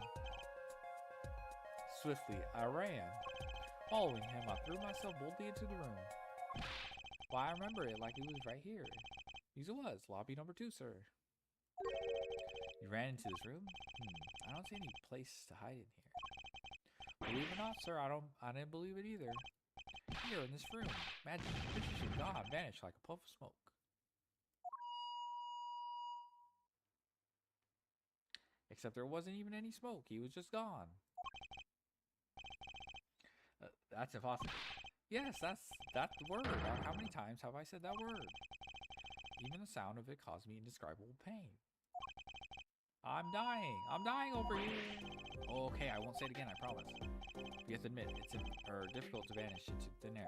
Swiftly, I ran. Following him, I threw myself boldly into the room. Why, I remember it like it was right here. Because it was. Lobby number 2, sir. You ran into this room? I don't see any place to hide in here. Believe it or not, sir, I didn't believe it either. Here in this room, magic magician gone, vanished like a puff of smoke. Except there wasn't even any smoke. He was just gone. That's impossible. Yes, that's the word. How many times have I said that word? Even the sound of it caused me indescribable pain. I'm dying. I'm dying over here. Okay, I won't say it again, I promise. You have to admit, it's difficult to vanish into thin air.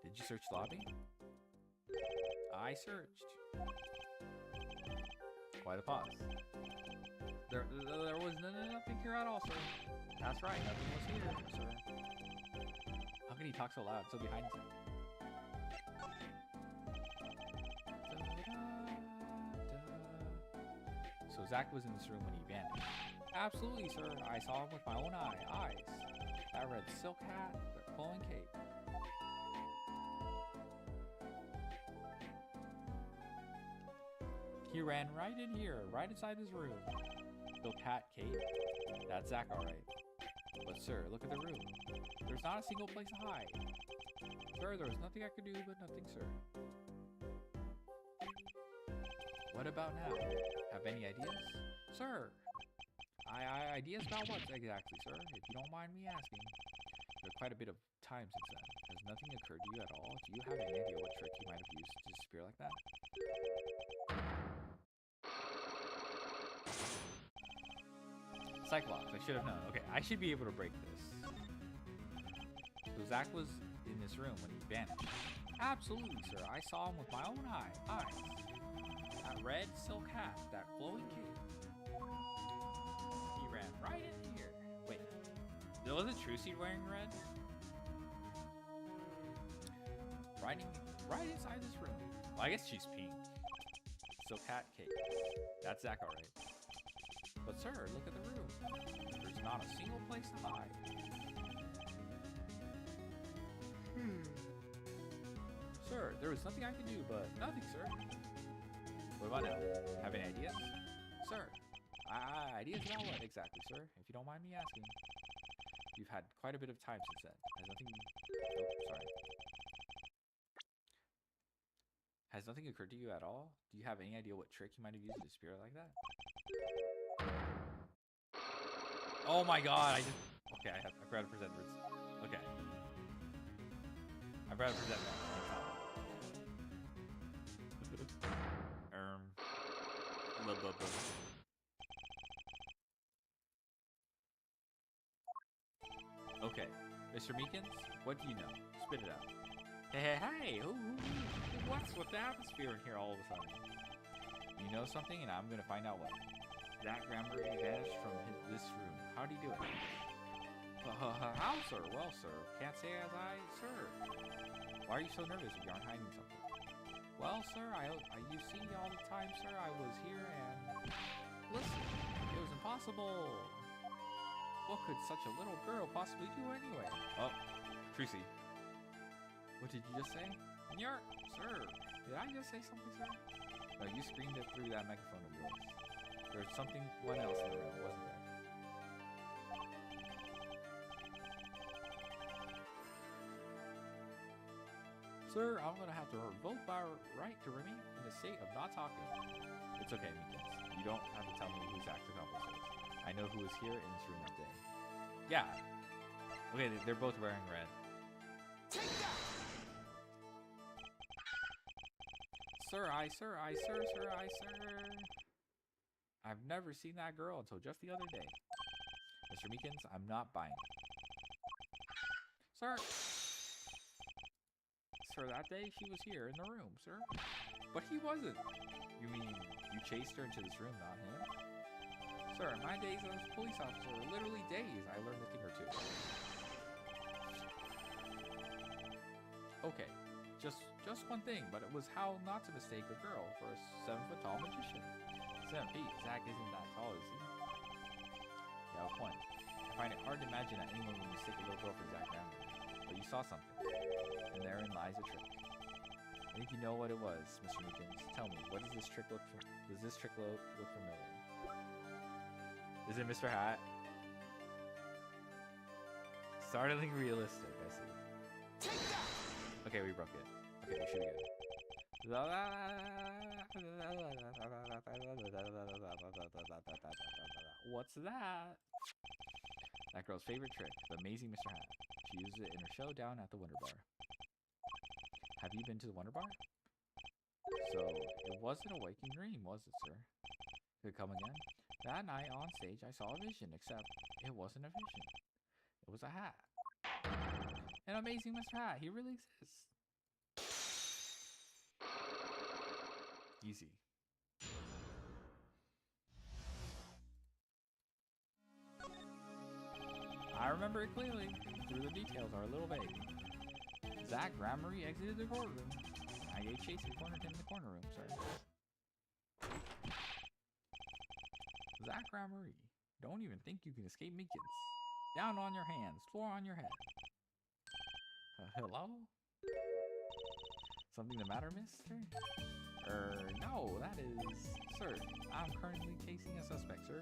Did you search the lobby? I searched. Quite a pause. There was nothing here at all, sir. That's right, nothing was here, sir. How can he talk so loud, so behind him? So Zach was in this room when he vanished. Absolutely, sir. I saw him with my own eyes. That red silk hat, that flowing cape. He ran right in here, right inside this room. Silk hat, cape. That's Zach, all right. But sir, look at the room. There's not a single place to hide. Sir, there was nothing I could do but nothing, sir. What about now? Have any ideas? Sir! Ideas about what exactly, sir? If you don't mind me asking. There's quite a bit of time since then. Has nothing occurred to you at all? Do you have any idea what trick you might have used to disappear like that? Cyclops, I should have known. Okay, I should be able to break this. So Zach was in this room when he vanished. Absolutely, sir. I saw him with my own eyes. That red silk hat, that flowing cape. He ran right in here. Wait, wasn't Trucy wearing red? Right inside this room. Well, I guess she's pink. Silk hat, cape. That's Zach, all right. But sir, look at the room. There's not a single place to hide. Sir, there was nothing I could do, but nothing, sir. What about now? Have any ideas? Sir, ideas about what exactly, sir? If you don't mind me asking. You've had quite a bit of time since then. Has nothing occurred to you at all? Do you have any idea what trick you might have used to disappear like that? Oh my god, okay, I forgot to present words. Okay. I forgot to present that. Okay, Mr. Meekins, what do you know? Spit it out. Hey, what's with the atmosphere in here all of a sudden? You know something, and I'm gonna find out what. That grammar vanished from this room. How'd he do it? How, sir? Well, sir, can't say as sir. Why are you so nervous if you aren't hiding something? Well, sir, you see all the time, sir, I was here and... Listen, it was impossible. What could such a little girl possibly do anyway? Oh, Trucy. What did you just say? Yark, sir. Did I just say something, sir? No, you screamed it through that microphone of yours. There's one else in the room, wasn't there? Sir, I'm gonna have to revoke my right to remain in a state of not talking. It's okay, Meekins. You don't have to tell me who Zach's accomplice is. I know who was here in this room that day. Yeah. Okay, they're both wearing red. Take that! Sir. I've never seen that girl until just the other day. Mr. Meekins, I'm not buying it. Sir, that day she was here in the room, sir. But he wasn't. You mean you chased her into this room, not him? Sir, in my days as a police officer, literally days, I learned a thing or two. Okay, just one thing, but it was how not to mistake a girl for a 7-foot-tall magician. 7 feet. Zach isn't that tall, is he? Yeah, point. I find it hard to imagine that anyone would mistake a little girl for Zach Rambo. But you saw something, and therein lies a trick. I think you know what it was, Mr. Meekins. Tell me, what does this trick look for? Does this trick look familiar? Is it Mr. Hat? Startlingly realistic, I see. Take that! Okay, we broke it. Okay, we should be good. What's that? That girl's favorite trick, the amazing Mr. Hat. She uses it in her show down at the Wonder Bar. Have you been to the Wonder Bar? So, it wasn't a waking dream, was it, sir? Could come again. That night on stage, I saw a vision, except it wasn't a vision. It was a hat. An amazing Mr. Hat. He really exists. Easy. I remember it clearly. Through the details are a little vague. Zach Gramarye exited the courtroom. I gave chase and cornered him in the corner room, sir. Zach Gramarye, don't even think you can escape me, kids. Down on your hands, floor on your head. Hello? Something the matter, mister? No, that is... Sir, I'm currently chasing a suspect, sir.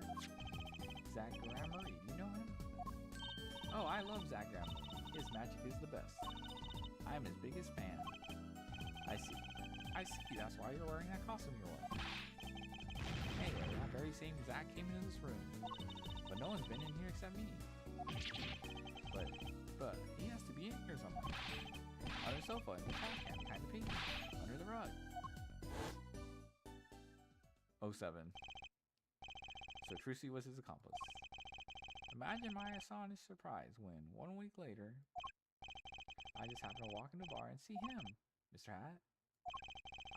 Zach Gramarye, do you know him? Oh, I love Zach Gramarye. His magic is the best. I am his biggest fan. I see, that's why you're wearing that costume you're wearing. Anyway, that very same Zach came into this room. But no one's been in here except me. But he has to be in here somewhere. On the sofa, in the trash can, behind the painting, under the rug. 07. So Trucy was his accomplice. Imagine my astonished surprise when, 1 week later, I just happened to walk in the bar and see him, Mr. Hat.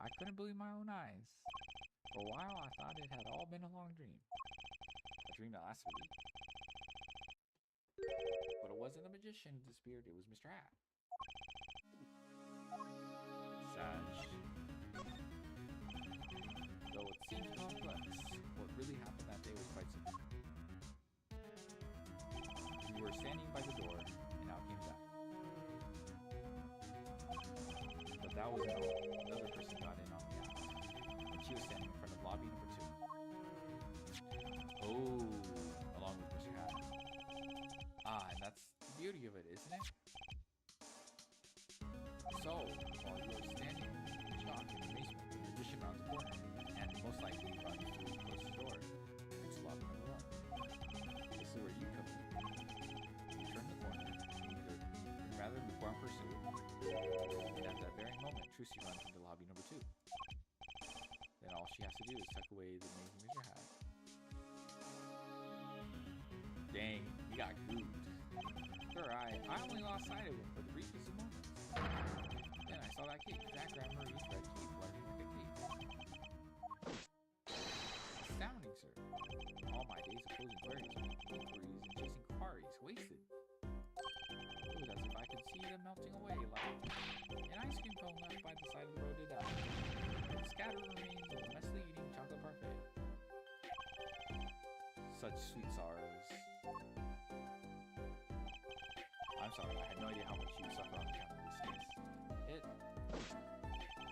I couldn't believe my own eyes. For a while, I thought it had all been a long dream. A dream that lasted a week. But it wasn't a magician who disappeared, it was Mr. Hat. Sag. Though it seems complex, what really happened that day was quite simple. We were standing by the door, and out came Zach. But that wasn't all. Another person got in on the act, and she was standing in front of lobby number 2. Oh, along with Mr. Hat. Ah, and that's the beauty of it, isn't it? So, while you were standing in shock and amazement, the magician rounds the corner, and most likely runs to close the door, reach lobby number 1. This is where you come in. You turn the corner, and rather than go on pursuit, and at that very moment, Trucy runs into lobby number 2. Then all she has to do is tuck away the amazing Mr. Hat. Dang, he got gooped. Sure, I only lost sight of him for the briefest of moments. Then I saw that cape, Zach Gramarye's red cape, fluttering like a cape. Astounding, sir. All my days of closing queries, inquiries, and chasing quarries wasted. It was as if I could see them melting away like an ice cream cone left by the side of the road to die. The scattered remains of a messily eating chocolate parfait. Such sweet sorrows. I'm sorry, I had no idea how much you suffer on account of this case.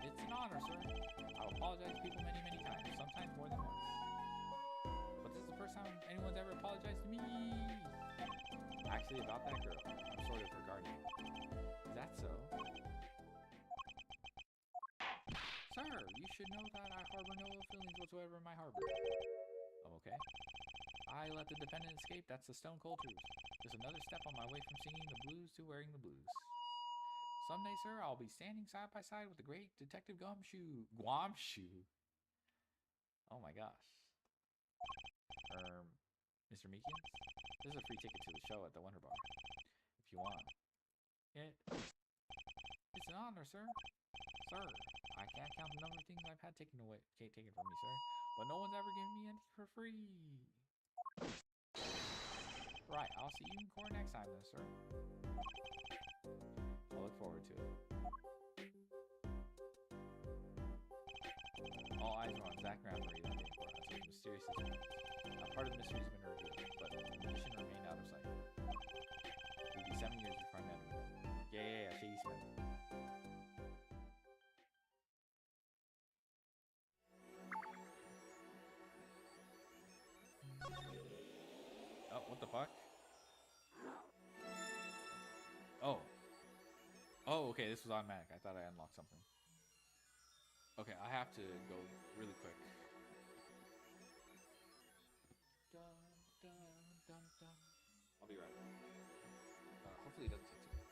It's an honor, sir. I'll apologize to people many, many times, sometimes more than once. But this is the first time anyone's ever apologized to me. Actually, about that girl, I'm sort of her guardian. Is that so? Sir, you should know that I harbor no ill feelings whatsoever in my harbor. Okay. I let the defendant escape, that's the stone cold truth. Just another step on my way from singing the blues to wearing the blues. Someday, sir, I'll be standing side by side with the great Detective Gumshoe. Guamshoe. Oh my gosh. Mr. Meekins? This is a free ticket to the show at the Wonder Bar. If you want. It's an honor, sir. Sir, I can't count the number of things I've had taken from me, sir. But no one's ever given me anything for free. Right, I'll see you in court next time then, sir. I'll look forward to it. All eyes are on Zach Gramarye that day in court until the mysterious disappearance. Now, part of the mystery has been revealed, but the magician remained out of sight. It would be 7 years before I met him again. Yeah, Shady Smith. Oh, what the fuck? Oh, okay, this was automatic. I thought I unlocked something. Okay, I have to go really quick. Dun, dun, dun, dun. I'll be right back. Hopefully it doesn't take too long.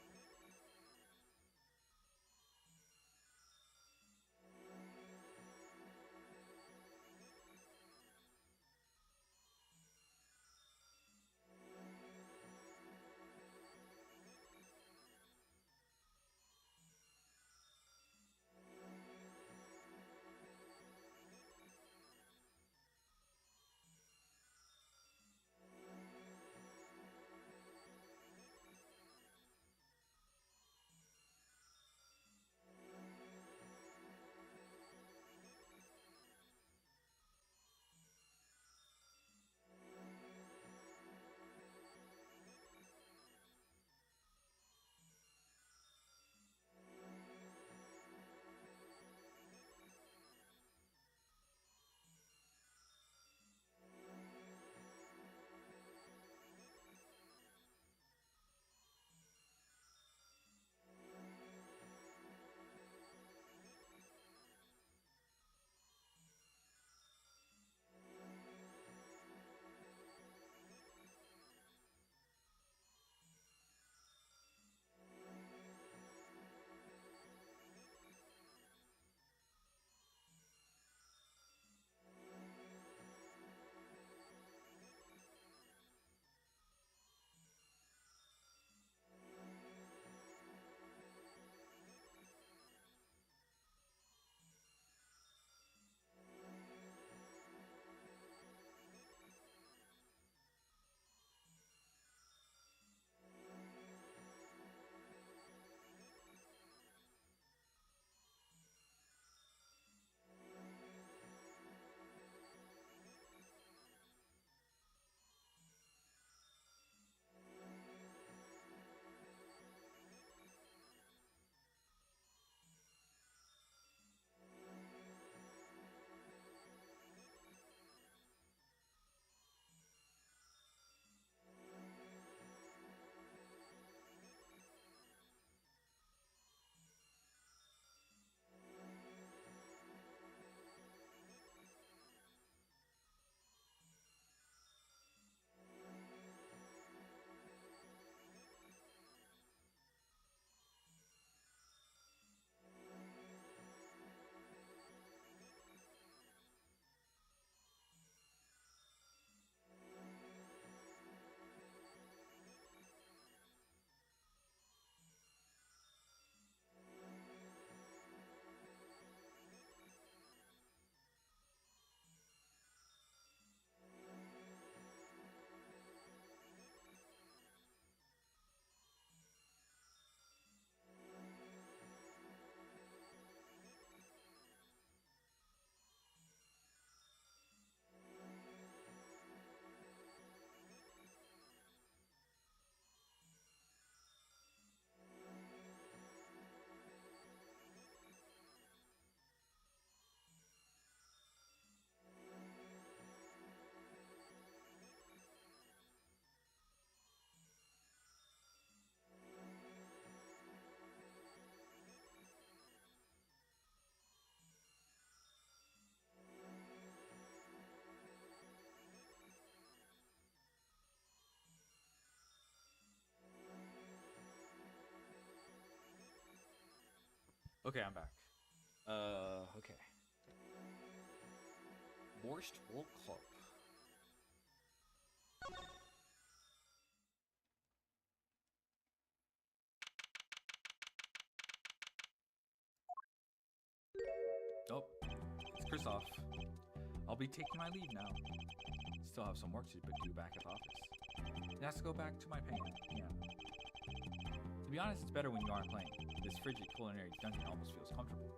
Okay, I'm back. Okay. Borscht Wool Club. Oh, it's Christoph. I'll be taking my leave now. Still have some work to do back at the office. It has to go back to my PM. To be honest, it's better when you aren't playing. This frigid culinary dungeon almost feels comfortable.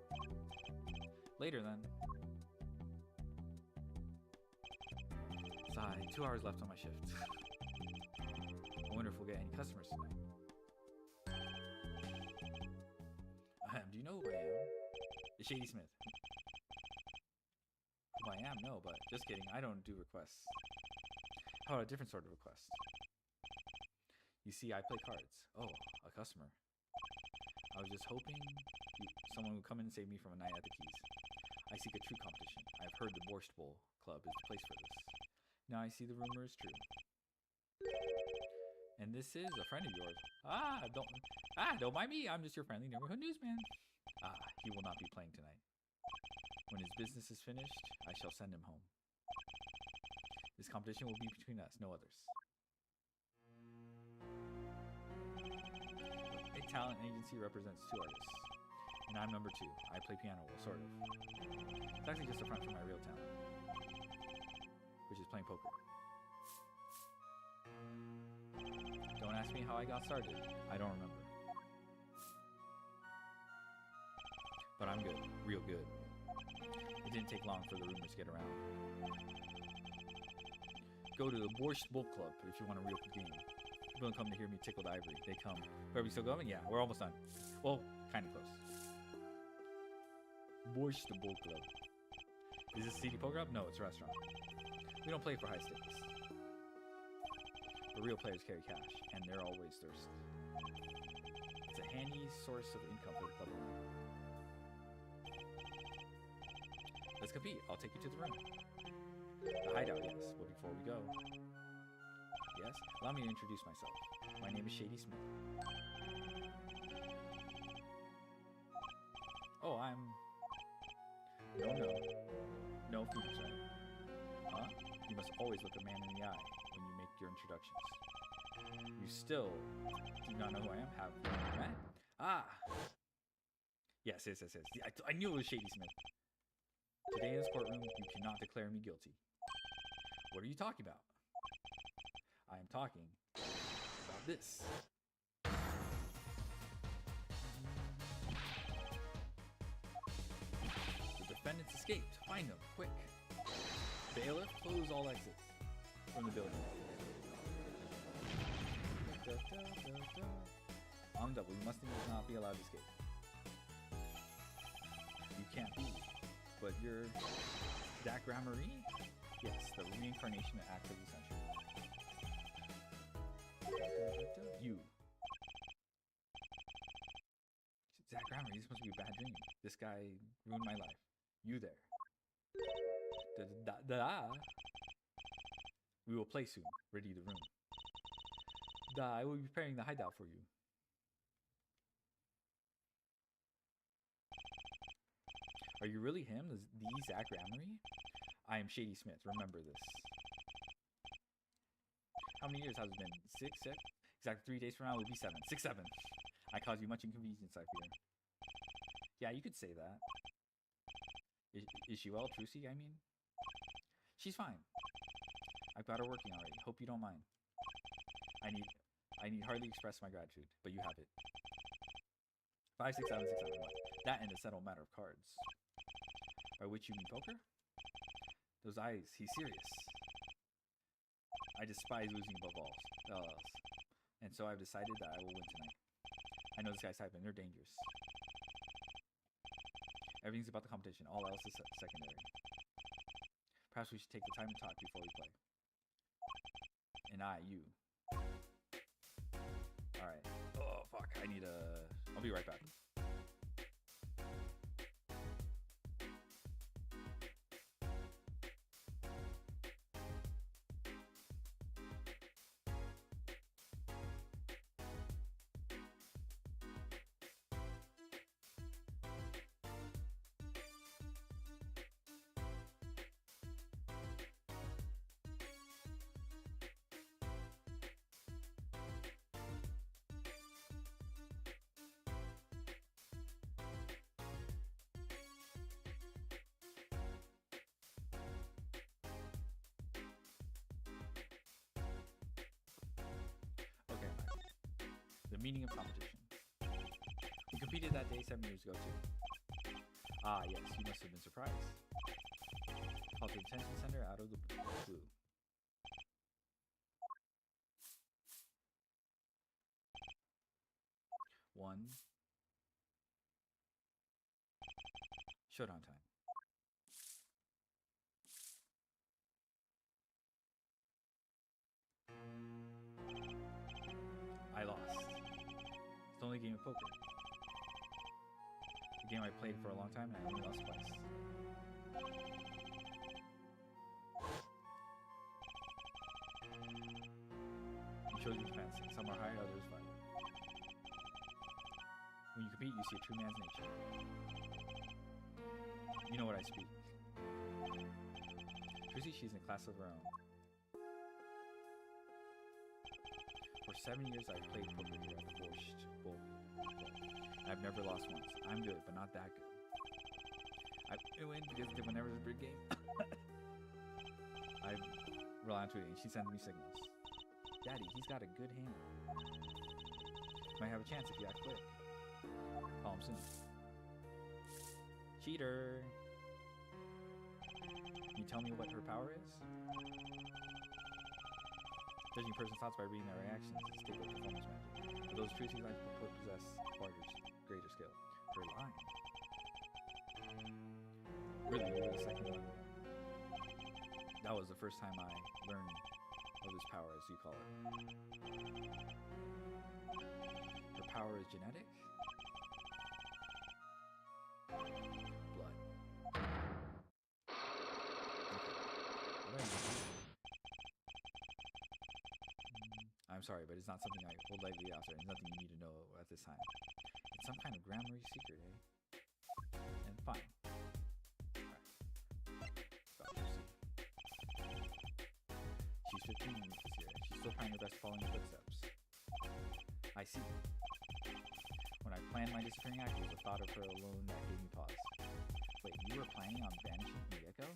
Later then. Sigh, 2 hours left on my shift. I wonder if we'll get any customers tonight. Do you know who I am? It's Shady Smith. Who I am? No, but just kidding. I don't do requests. How about a different sort of request? You see, I play cards. Oh, a customer. I was just hoping someone would come in and save me from a night at the Keys. I seek a true competition. I've heard the Borscht Bowl Club is the place for this. Now I see the rumor is true. And this is a friend of yours. Don't mind me. I'm just your friendly neighborhood newsman. He will not be playing tonight. When his business is finished, I shall send him home. This competition will be between us, no others. A talent agency represents 2 artists. And I'm number 2. I play piano, well, sort of. It's actually just a front for my real talent, which is playing poker. Don't ask me how I got started. I don't remember. But I'm good. Real good. It didn't take long for the rumors to get around. Go to the Borscht Bowl Club if you want a real game. People don't come to hear me tickle the ivory. They come. Are we still going? Yeah, we're almost done. Well, kind of close. Borscht Bowl Club. Is this a CD poker club? No, it's a restaurant. We don't play for high stakes. But real players carry cash, and they're always thirsty. It's a handy source of income for the club owner. Let's compete. I'll take you to the room. The hideout, yes. But before we go... Yes? Allow me to introduce myself. My name is Shady Smith. Oh, I'm... No, Phoenix, right? Huh? You must always look a man in the eye when you make your introductions. You still do not know who I am? Have you met? Yes. Yeah, I knew it was Shady Smith. Today in this courtroom, you cannot declare me guilty. What are you talking about? I am talking about this. The defendants escaped. Find them, quick. Bailiff, close all exits from the building. On double, you must not be allowed to escape. You can't be. But you're Zachary Marie? Yes, the reincarnation of Act of the Century. You. Zachary Marie, this must be a bad dream. This guy ruined my life. You there. We will play soon. Ready the room. I will be preparing the hideout for you. Are you really him? The Zach Ramery? I am Shady Smith. Remember this. How many years has it been? 6? Exactly 3 days from now will be 7. 6, 7. I caused you much inconvenience, I fear. Yeah, you could say that. Is she well, Trucy, I mean? She's fine. I've got her working already. Hope you don't mind. I need hardly express my gratitude, but you have it. 5, 6, 7, 6, 7, 1. That and a settled matter of cards. By which you mean poker? Those eyes, he's serious. I despise losing above all else. And so I've decided that I will win tonight. I know this guy's type and they're dangerous. Everything's about the competition. All else is secondary. Perhaps we should take the time to talk before we play. And you. Alright. Oh, fuck. I'll be right back. meaning of competition. We competed that day 7 years ago too. Ah, yes, you must have been surprised. Called to the detention center out of the blue. One. Showdown time. I lost. It's only a game of poker. A game I played for a long time and I only lost twice. You chose your defense. Some are high, others flat. When you compete, you see a true man's nature. You know what I speak. Chrissy, she's in a class of her own. For 7 years, I've played poker here at the Borscht Bowl. I've never lost once. I'm good, but not that good. I win because whenever there's a big game, I rely on Tweety, and she sends me signals. Daddy, he's got a good hand. Might have a chance if you act quick. Call him soon. Cheater! Can you tell me what her power is? Judging a person's thoughts by reading their reactions is a staple performance magic. For those truths, like to possess barter's greater skill. Her lying. Really, you're the second one. That was the first time I learned of this power, as you call it. Her power is genetic? Blood. Okay. I'm sorry, but it's not something I hold lightly after. It's nothing you need to know at this time. It's some kind of grammar secret, eh? And fine. She's 15 this year, and she's still trying her best following her footsteps. I see. When I planned my disappearing act, it was the thought of her alone that gave me pause. Wait, you were planning on vanishing from the get-go?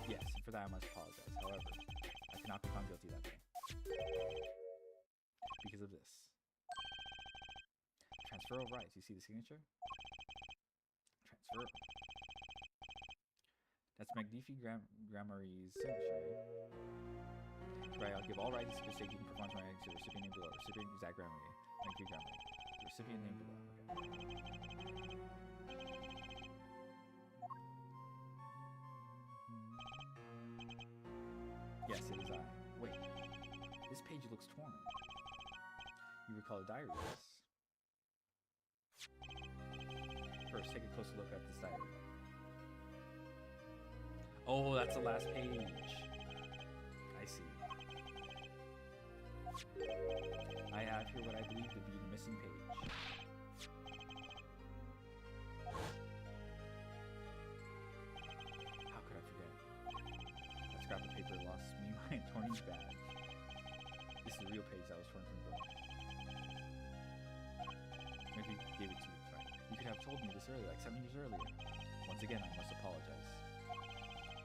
Yes, and for that I must apologize. However, I cannot be found guilty that day. Because of this. Transfer of rights. You see the signature? Transfer. That's Magnifi Grammary's signature. Right, I'll give all rights to the taking performance rights to the recipient name below. Recipient exact grammary. Magnifi Grammary. The recipient name below. Okay. Yes, it is I. Wait. This page looks torn. You recall a diary of this. First, take a closer look at this diary. Oh, that's the last page. I see. I have here what I believe to be the missing page. How could I forget? I scrapped the paper, lost me my attorney's badge. This is the real page that was torn from the book. Maybe gave it to you, right? You could have told me this earlier, like 7 years earlier. Once again, I must apologize.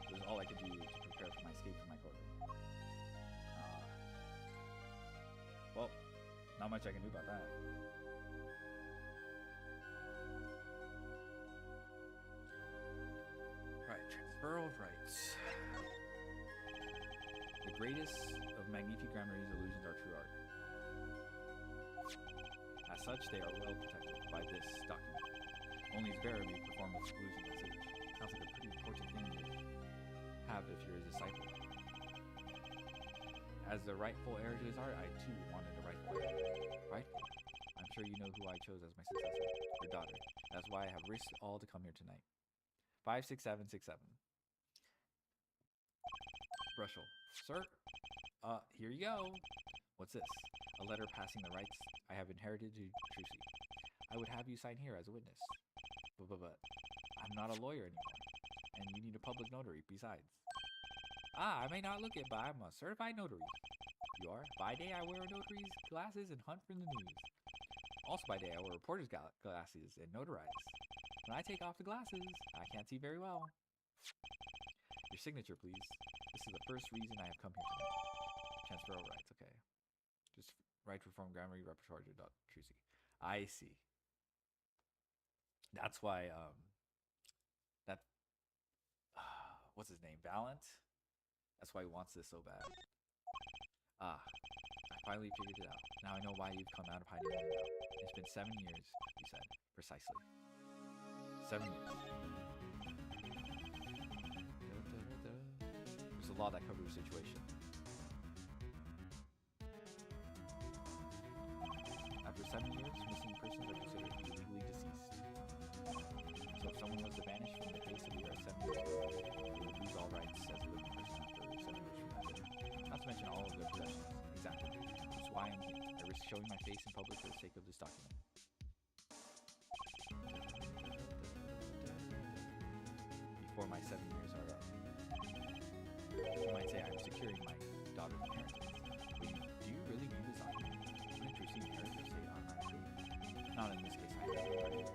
It was all I could do to prepare for my escape from my court. Well, not much I can do about that. Right, transfer of rights. The greatest of Magnifi Grammary's illusions are true art. As such, they are well protected by this document. Only its bearer may perform this illusion on stage. Sounds like a pretty important thing to have if you're a disciple. As the rightful heir to his art, I too wanted a rightful heir. Rightful? I'm sure you know who I chose as my successor. Your daughter. That's why I have risked all to come here tonight. 56767. Brushel. Sir? Here you go. What's this? A letter passing the rights I have inherited to Trucy. I would have you sign here as a witness. But I'm not a lawyer anymore. And you need a public notary besides. I may not look it, but I'm a certified notary. You are? By day, I wear notary's glasses and hunt for the news. Also by day, I wear reporter's glasses and notarize. When I take off the glasses, I can't see very well. Your signature, please. This is the first reason I have come here tonight. Transfer of rights, okay. Just right to perform grammar repertoire to Trucy. I see. That's why that what's his name? Valent? That's why he wants this so bad. Ah, I finally figured it out. Now I know why you've come out of hiding now. It's been 7 years, you said. Precisely. 7 years. There's a law that covers your situation. After 7 years, missing persons are considered legally deceased. So if someone was to vanish from the face of the earth 7 years ago, they would lose all rights as a living person after 7 years from that day. Not to mention all of their possessions. Exactly. Which is why I'm here. I risk showing my face in public for the sake of this document. Before my 7 years are up. You might say I'm securing my daughter's inheritance. But do you really need this document? Wouldn't Trucy inherit your estate automatically? Not in this case, I know, right?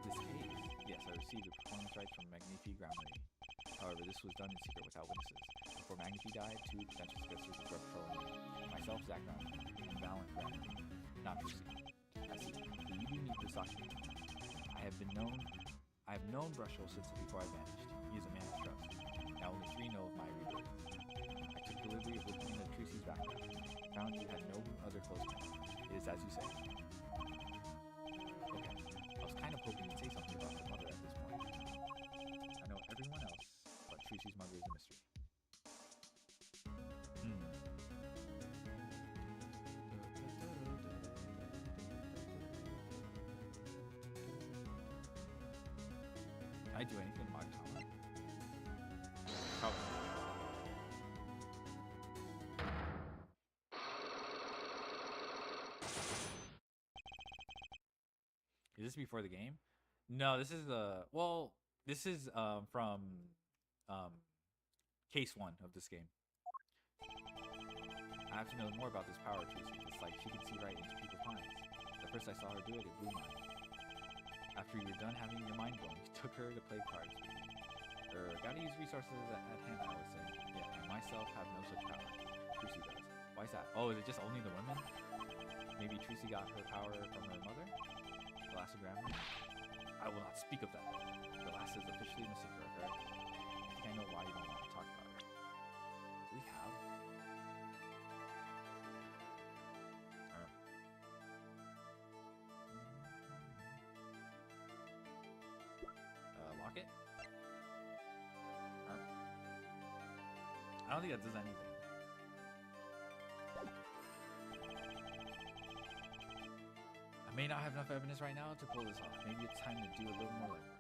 This case? Yes, I received the performance rights from Magnifi Gramarye. However, this was done in secret without witnesses. Before Magnifi died, 2 potential successors were patrolling me. Myself, Zach Gramarye, and Valent Gramarye. Not Trucy. I see. But you do need this document. I have known Brushel since before I vanished. He is a man of trust. Now only 3 know of my rebirth. I took the liberty of looking into Trucy's background. Found you had no other close men. It is as you say. Okay. I was kind of hoping you'd say something about your mother at this point. I know everyone else, but Trucy's mother is a mystery. Can I do anything in my comment? Probably. Is this before the game? No, this is this is from case 1 of this game. I have to know more about this power of Trucy. It's like she can see right into people's minds. The first I saw her do it, it blew my mind. After you were done having your mind blown, you took her to play cards with you. Gotta use resources at hand, I would say. Yeah, I myself have no such power. Trucy does. Why is that? Oh, is it just only the women? Maybe Trucy got her power from her mother? The last of Grammar? I will not speak of that. The last is officially missing her, correct? I think I know why you don't want to talk about her. We have. Lock it? I don't think that does anything. I may not have enough evidence right now to pull this off. Maybe it's time to do a little more legwork.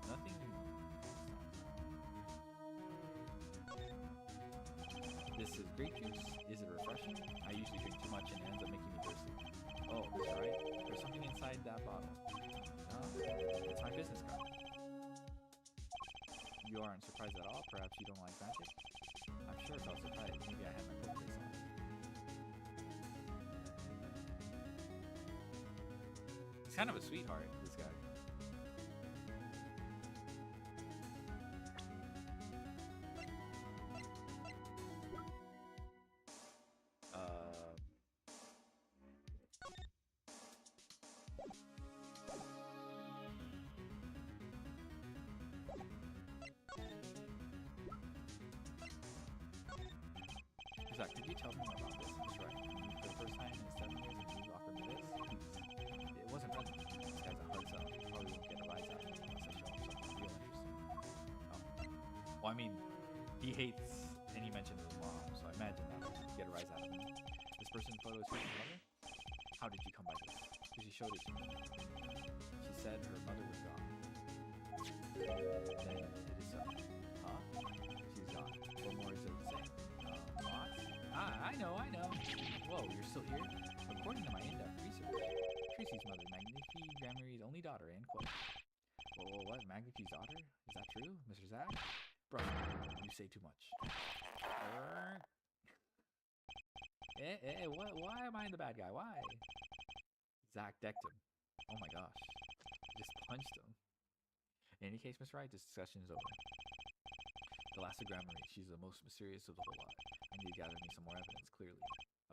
Nothing. This is grape juice. Is it refreshing? I usually drink too much and it ends up making me thirsty. Oh, that's right. There's something inside that bottle. It's my business card. You aren't surprised at all? Perhaps you don't like magic? I'm sure if I was surprised, maybe I had my poker face on. He's kind of a sweetheart, this guy. Zach, could you tell me more about this? That's right. For the first time in 7 years, you offered me this? It wasn't present. This guy's a hard sell. Probably won't get a rise out of him unless I show him something real interesting. Oh. Well, I mean, he hates, and he mentioned his mom, so I imagine that would get a rise out of him. This person's photo is his mother? How did you come by this? Because she showed it to me. She said her mother was gone. Then it is so. Huh? She's gone. What more is there to say? I know. Whoa, you're still here? According to my in-depth research, Trucy's mother, Magnifi Gramarye's only daughter, end quote. Whoa, what? Magnifi's daughter? Is that true, Mr. Zach? Bro, you say too much. Why am I the bad guy? Why? Zach decked him. Oh my gosh. Just punched him. In any case, Mr. Wright, this discussion is over. The last of Grammar, she's the most mysterious of the whole lot. I need to gather me some more evidence, clearly.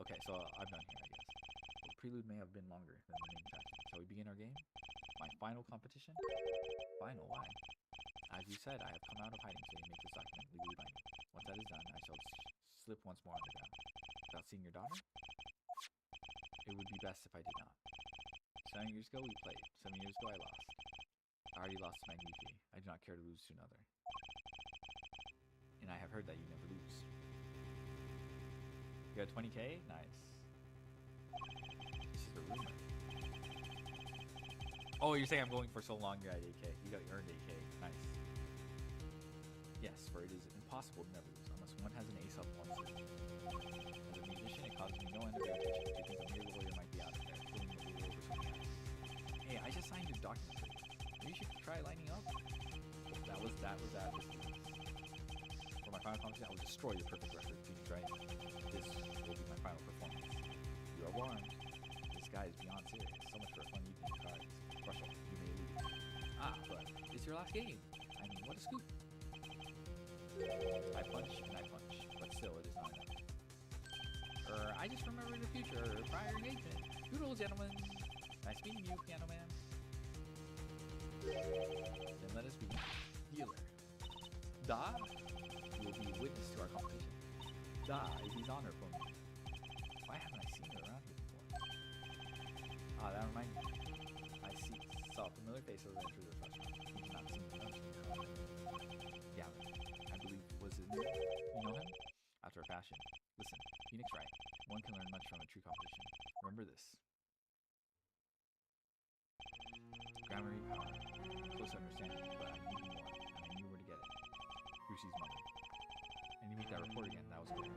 Okay, so I'm done here, I guess. The prelude may have been longer than the main attraction. Shall we begin our game? My final competition? Final? Why? As you said, I have come out of hiding so you make this document legally binding. Once that is done, I shall slip once more underground. Without seeing your daughter? It would be best if I did not. 7 years ago we played. 7 years ago I lost. I already lost to Magnifi. I do not care to lose to another. And I have heard that you never lose. You got 20k? Nice. This is a rumor. Oh, you're saying I'm going for so long you got 8k. You earned 8k. Nice. Yes, for it is impossible to never lose unless one has an ace up once. As a musician, it causes me no end of irritation to think a mere lawyer might be out there pulling the rule over something else. Hey, I just signed your document. Maybe you should try lining up. That was that. For my final competition, I will destroy your perfect record, Phoenix, right? This will be my final performance. You are warned. This guy is beyond serious. So much for a fun evening of cards. Russell, you may leave. Ah, but it's your last game. I mean, what a scoop. I punch and I punch, but still it is not enough. I just remember in the future, prior engagement. Doodle, gentlemen. Nice meeting you, piano man. Then let us begin. Dealer. Da? You will be a witness to our competition. Da is his honor for me. Why haven't I seen her around here before? Ah, that reminds me. I saw a familiar face as I entered the restaurant. He did not seem to notice me. Gavin, I believe, was his name. You know him? After a fashion. Listen, Phoenix Wright. One can learn much from a true competition. Remember this. Grammary power. Close understanding, but I need more, and I knew where to get it. Lucy's mother. And you make that report again, that was clear.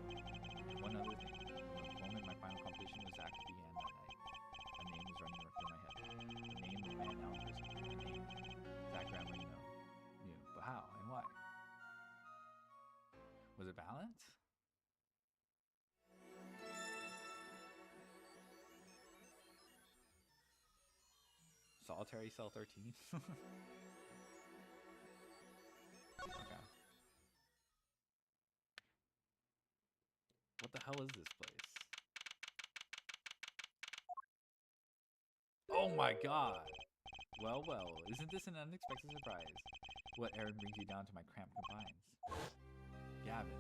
One other thing. The moment my final competition was Zach began that night. A name was running through my head. The name of the man now in prison. The name. Zach Grammar, you know. Knew. But how and why? Was it Valent? Solitary Cell 13? Okay. What the hell is this place? Oh my god! Well, isn't this an unexpected surprise? What errand brings you down to my cramped confines? Gavin.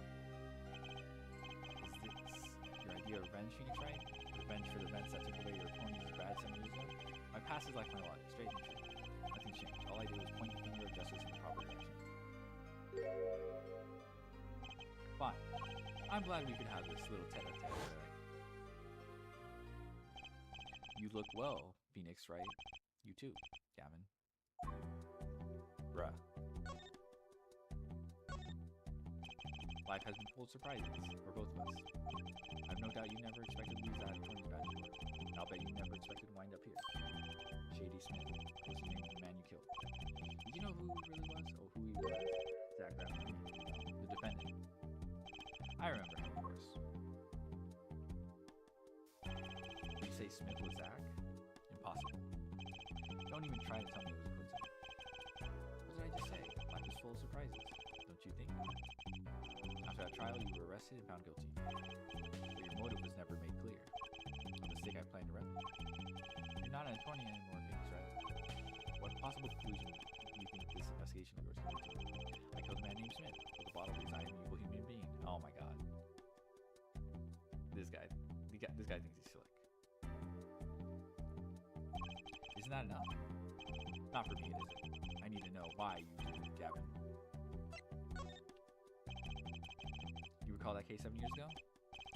Is this your idea of revenge, Phoenix, right? Revenge for the events that took away your opponent's bad 7 years ago? My past is like my life, straight and true. Nothing's changed. All I did was point the finger of justice in the proper direction. Fine. I'm glad we could have this little tete-a-tete today. You look well, Phoenix, right? You too, Gavin. Bruh. Life has been full of surprises for both of us. I've no doubt you never expected to lose that attorney's badge, and I'll bet you never expected to wind up here. Shady Smith was the name of the man you killed. Did you know who he really was? Oh, who he was? Zach Grammar, the defendant. I remember him, of course. Did you say Smith was Zach? Impossible. Don't even try to tell me it was a coincidence. What did I just say? Life is full of surprises, don't you think? After that trial, you were arrested and found guilty. But your motive was never made clear. A mistake I plan to remedy. You're not an attorney anymore, Phoenix, right? What possible conclusion do you think this investigation of yours can lead to? I killed a man named Smith with a bottle because I am an evil human being. Oh my god. This guy thinks he's slick. Isn't that enough? Not for me, is it? I need to know why you did it, Gavin. You recall that case 7 years ago?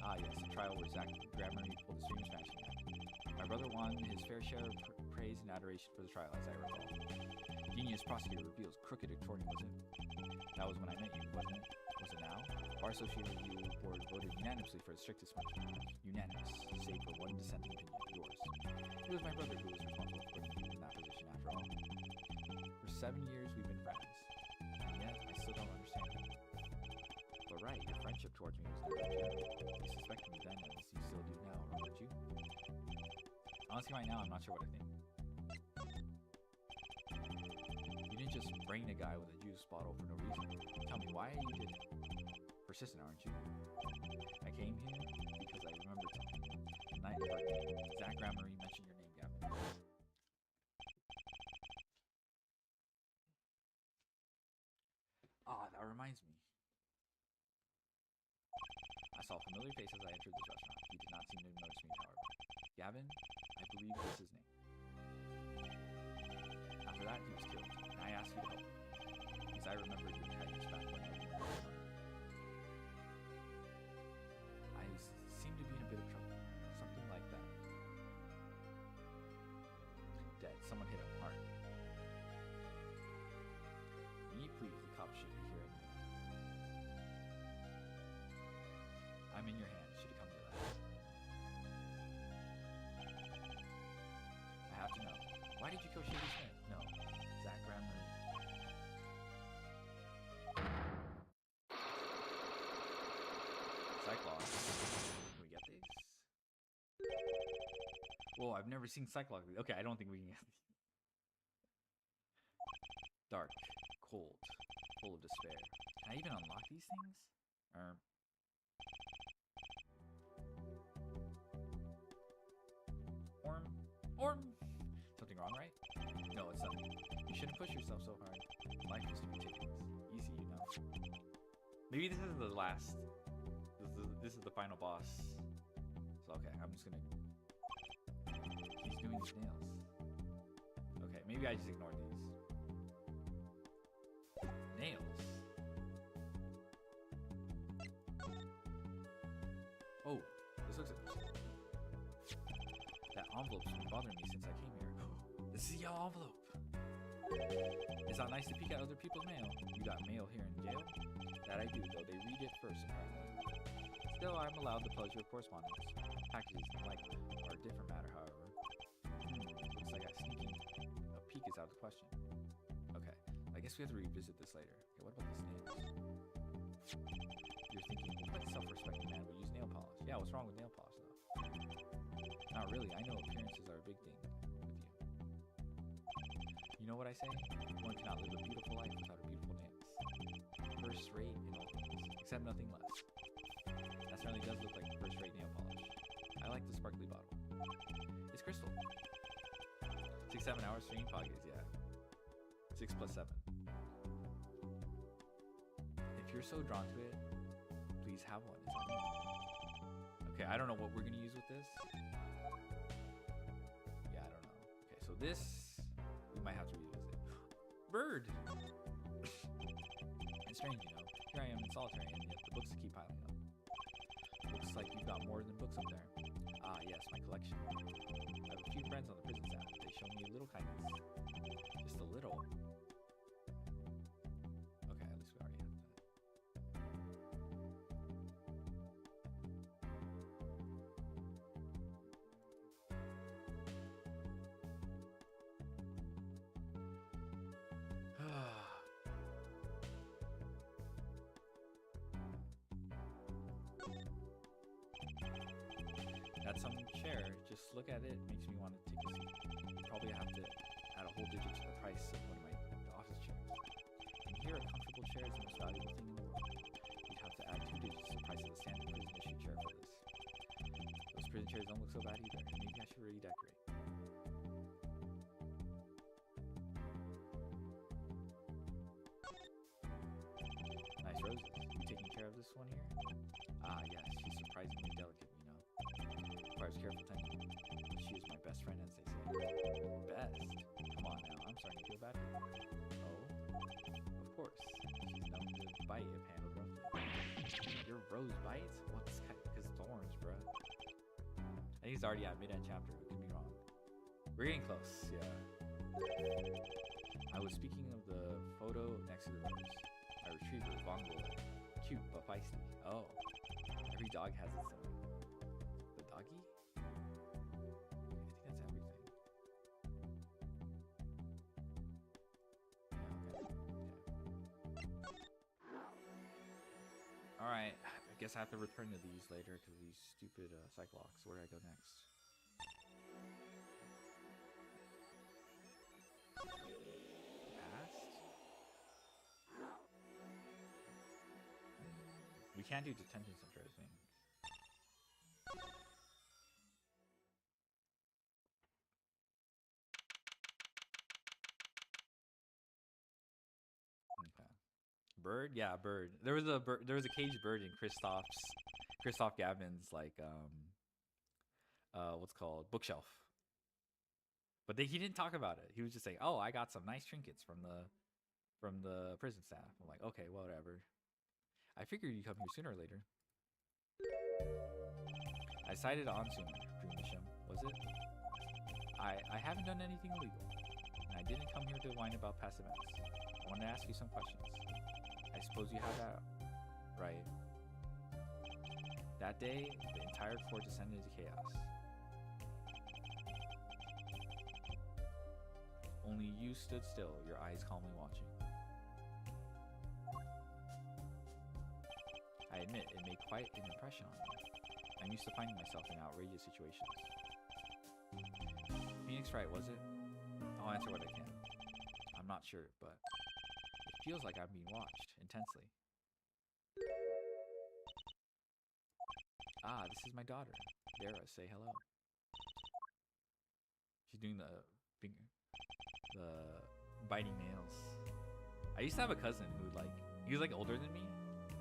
Ah, yes, the trial where Zach Grammar pulled his famous matching act. My brother won his fair share of praise and adoration for the trial, as I recall. Genius prosecutor reveals crooked attorney, was it? That was when I met you, wasn't it? Was it now? Bar Association Review Board voted unanimously for the strictest punishment. Unanimous, save for one dissenting opinion, yours. It was my brother who was responsible for putting you in that position, after all. For 7 years, we've been friends. And yet, I still don't understand it. But right, your friendship towards me was never genuine. You suspected me then, as you still do now, weren't you? Honestly, right now, I'm not sure what I think. just brain a guy with a juice bottle for no reason. Tell me, why you did it? Persistent, aren't you? I came here because I remembered something. The night of our meeting, Zach Gramarye mentioned your name, Gavin. Ah, that reminds me. I saw a familiar face as I entered this restaurant. He did not seem to notice me, however. Gavin, I believe this is his name. After that, he was killed, and I asked you to help me, because I remembered your kindness back when I was younger. I seem to be in a bit of trouble. Something like that. Dead. Someone hit him hard. Me, please. The cops should be hearing me. I'm in your hands. Should it come to that. I have to know. Why did you kill Shady Smith? No. Zach Gramarye. Cyclops. Can we get these? Whoa, I've never seen Cyclops. Okay, I don't think we can get these. Dark, cold, full of despair. Can I even unlock these things? Orm? Something wrong, right? No, it's nothing. You shouldn't push yourself so hard. Life is to be taken easy, you know. Maybe this is the last. This is the final boss. So okay, I'm just gonna. He's doing his nails. Okay, maybe I just ignore these. Nails. Oh, this looks interesting. That envelope's been bothering me since I came here. This is your envelope. It's not nice to peek at other people's mail. You got mail here in jail? That I do, though they read it first, apparently. Still, I'm allowed the pleasure of correspondence. Packages and like are a different matter, however. Looks like a peek is out of the question. Okay, I guess we have to revisit this later. Okay, what about these nails? You're thinking, what self-respecting man would use nail polish? Yeah, what's wrong with nail polish, though? Not really. I know appearances are a big thing with you. You know what I say? One cannot live a beautiful life without a beautiful nails. First rate in all things, except nothing less. That certainly does look like first rate nail polish. I like the sparkly bottle. It's crystal. 6-7 hours stream podcast, yeah. 6 plus 7. If you're so drawn to it, please have one. Okay, I don't know what we're gonna use with this. Yeah, I don't know. Okay, so this we might have to revisit. Bird. It's strange, you know. Here I am in solitary, and yet the books keep piling up. Looks like you've got more than books up there. Ah, yes, my collection. I have a few friends on the prison staff. They show me a little kindness. Just a little. Okay, at least we already have that. That's some chair. Just look at it, makes me want to take a seat. Probably have to add a whole digit to the price of one of my office chairs. And here, a comfortable chair is the most valuable thing in the world. You'd have to add 2 digits to the price of a standard prison issue chair for this. Those prison chairs don't look so bad either. Maybe I should redecorate. Nice roses. You taking care of this one here? Ah, yes. She's surprisingly delicate, you know. Requires careful tending. She is my best friend, as they say. Best? Come on now. I'm starting to feel bad for you. Oh? Of course. She's known to bite if handled roughly. Your rose bites? What's kind? Because thorns, bruh. I think it's already at mid-end chapter. It could be wrong. We're getting close, yeah. I was speaking of the photo next to the rose. A retriever, Bongo. Cute but feisty. Oh. Every dog has its own. The doggy? I think that's everything. Yeah, okay. Alright, I guess I have to return to these later because of these stupid Cyclops. Where do I go next? Past? can't do detention center, I think. Okay. Bird? Yeah, bird. There was a bird. There was a caged bird in Christoph Gavin's like what's called bookshelf. But he didn't talk about it. He was just saying, "Oh, I got some nice trinkets from the prison staff." I'm like, "Okay, whatever." I figured you'd come here sooner or later. I decided on sooner, Premisham, was it? I haven't done anything illegal. And I didn't come here to whine about past events. I wanted to ask you some questions. I suppose you have that right. That day, the entire fort descended into chaos. Only you stood still, your eyes calmly watching. I admit, it made quite an impression on me. I'm used to finding myself in outrageous situations. Phoenix Wright, was it? I'll answer what I can. I'm not sure, but it feels like I'm being watched intensely. Ah, this is my daughter. Dara, say hello. She's doing the biting nails. I used to have a cousin who he was older than me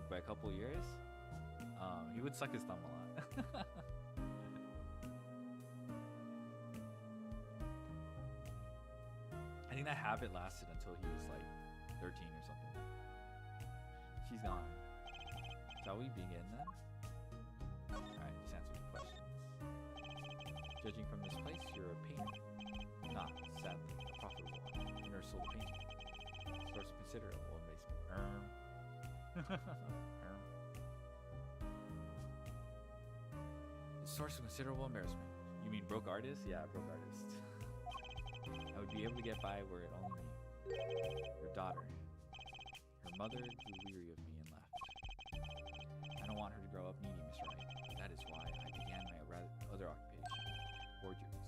by a couple years. He would suck his thumb a lot. I think that habit lasted until he was 13 or something. She's gone. Shall we begin then? Alright, just answer the questions. Judging from this place, you're a painter. Not, sadly, a profitable one. A nurse sold a painting. Source of considerable embarrassment. Source of considerable embarrassment. You mean broke artist? Yeah, broke artist. I would be able to get by were it only me. Your daughter. Her mother grew weary of me and left. I don't want her to grow up needy, Miss Wright. That is why I began my other occupation, forgeries.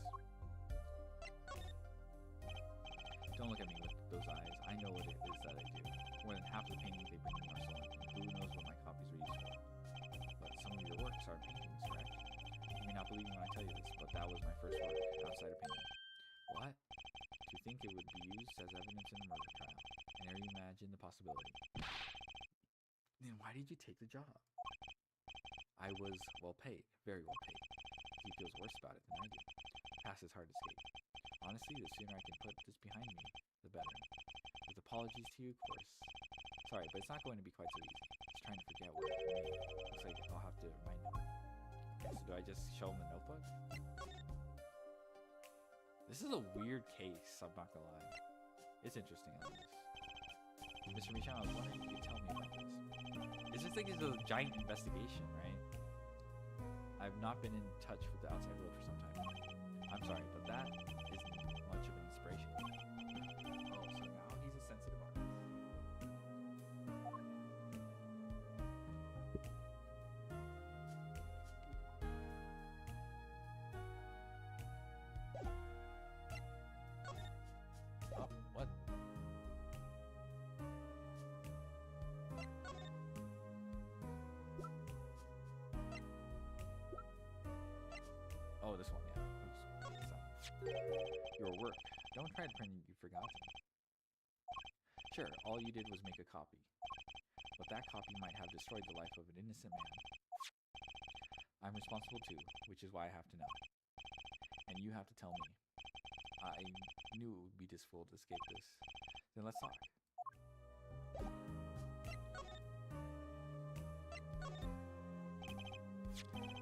Don't look at me with those eyes. I know what it is that I do. More than half the paintings they bring me are stolen. Who knows what my copies were used for? But some of your works are paintings, correct? You may not believe me when I tell you this, but that was my first work, outside of painting. What? To think it would be used as evidence in a murder trial. I never imagined the possibility. Then why did you take the job? I was well paid, very well paid. He feels worse about it than I do. Past is hard to escape. Honestly, the sooner I can put this behind me, the better. With apologies to you, of course. Sorry, but it's not going to be quite so easy. Just trying to forget what it made. Looks like I'll have to remind him. Okay, so do I just show him the notebook? This is a weird case, I'm not gonna lie. It's interesting at least. Mr. Michon, I was wondering if you could tell me about this. It's just like it's a giant investigation, right? I've not been in touch with the outside world for some time. I'm sorry, but that isn't much of an inspiration. Oh, so now he's a sensitive artist. Oh, what? Oh, this one, yeah. Your work. Don't try to pretend you've forgotten. Sure, all you did was make a copy. But that copy might have destroyed the life of an innocent man. I'm responsible too, which is why I have to know. And you have to tell me. I knew it would be difficult to escape this. Then let's talk.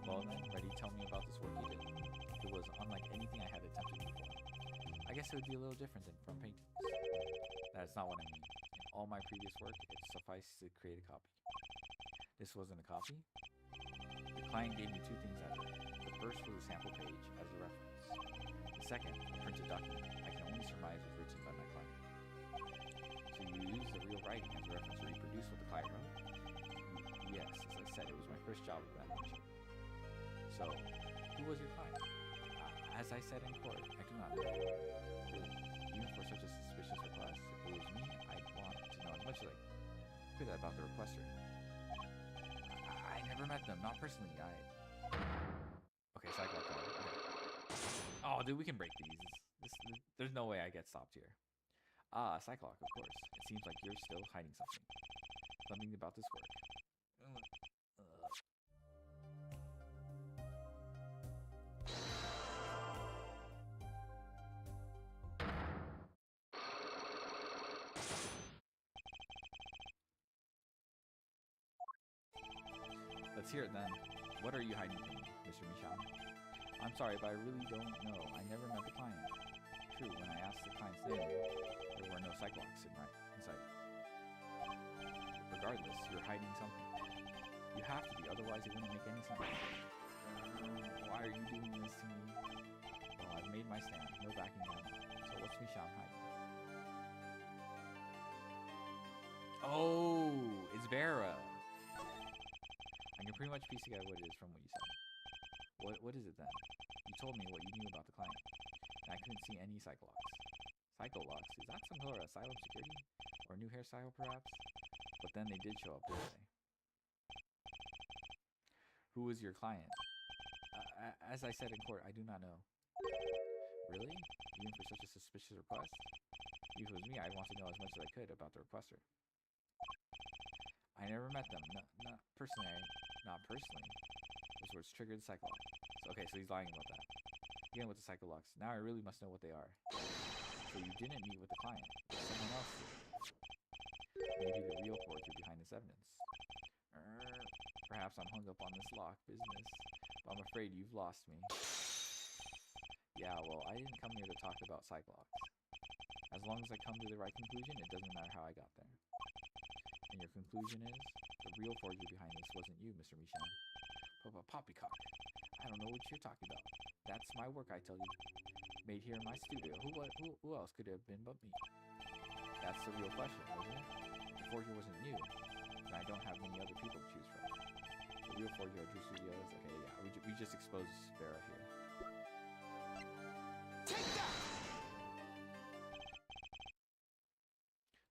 Well then, ready to tell me about this work you did. It was unlike anything I had attempted before. I guess it would be a little different than from paintings. That's not what I mean. In all my previous work, it sufficed to create a copy. This wasn't a copy. The client gave me two things I did. The first was a sample page as a reference. The second, a printed document I can only surmise was written by my client. So you used the real writing as a reference to reproduce what the client wrote? Yes, as I said, it was my first job of that nature. So, who was your client? As I said in court, I do not know. Really, even for such a suspicious request, if it was me, I'd want to know as much as I could about the requester. never met them, not personally. Okay, Cyclops. Okay. Oh, dude, we can break these. There's no way I get stopped here. Ah, Cyclops, of course. It seems like you're still hiding something. Something about this work. Let's hear it then. What are you hiding from me, Mr. Michal? I'm sorry, but I really don't know. I never met the client. True, when I asked the client's name, there were no Cyclops in sight. Regardless, you're hiding something. You have to be, otherwise it wouldn't make any sense. Why are you doing this to me? Well, I've made my stand. No backing down. So what's Michal hiding? Oh, it's Vera. I can pretty much piece together what it is from what you said. What is it then? You told me what you knew about the client, and I couldn't see any Cyclops. Cyclops? Is that some sort of asylum security? Or a new hairstyle, perhaps? But then they did show up, didn't they? Who was your client? As I said in court, I do not know. Really? Even for such a suspicious request? If it was me, I'd want to know as much as I could about the requester. I never met them. Not personally. Not personally. Those words triggered the Cyclops. Okay, so he's lying about that. Again with the Cyclops. Now I really must know what they are. So you didn't meet with the client. Someone else did. Maybe the real forger behind this evidence. Perhaps I'm hung up on this lock business, but I'm afraid you've lost me. Yeah, well, I didn't come here to talk about Cyclops. As long as I come to the right conclusion, it doesn't matter how I got there. And your conclusion is, the real forger behind this wasn't you, Mr. Michal. Poppycock. I don't know what you're talking about. That's my work, I tell you. Made here in my studio. Who else could it have been but me? That's the real question, isn't it? The forger wasn't you, and I don't have many other people to choose from. The real forger at Drew Studios. Okay, yeah, we just exposed Vera here. Take that!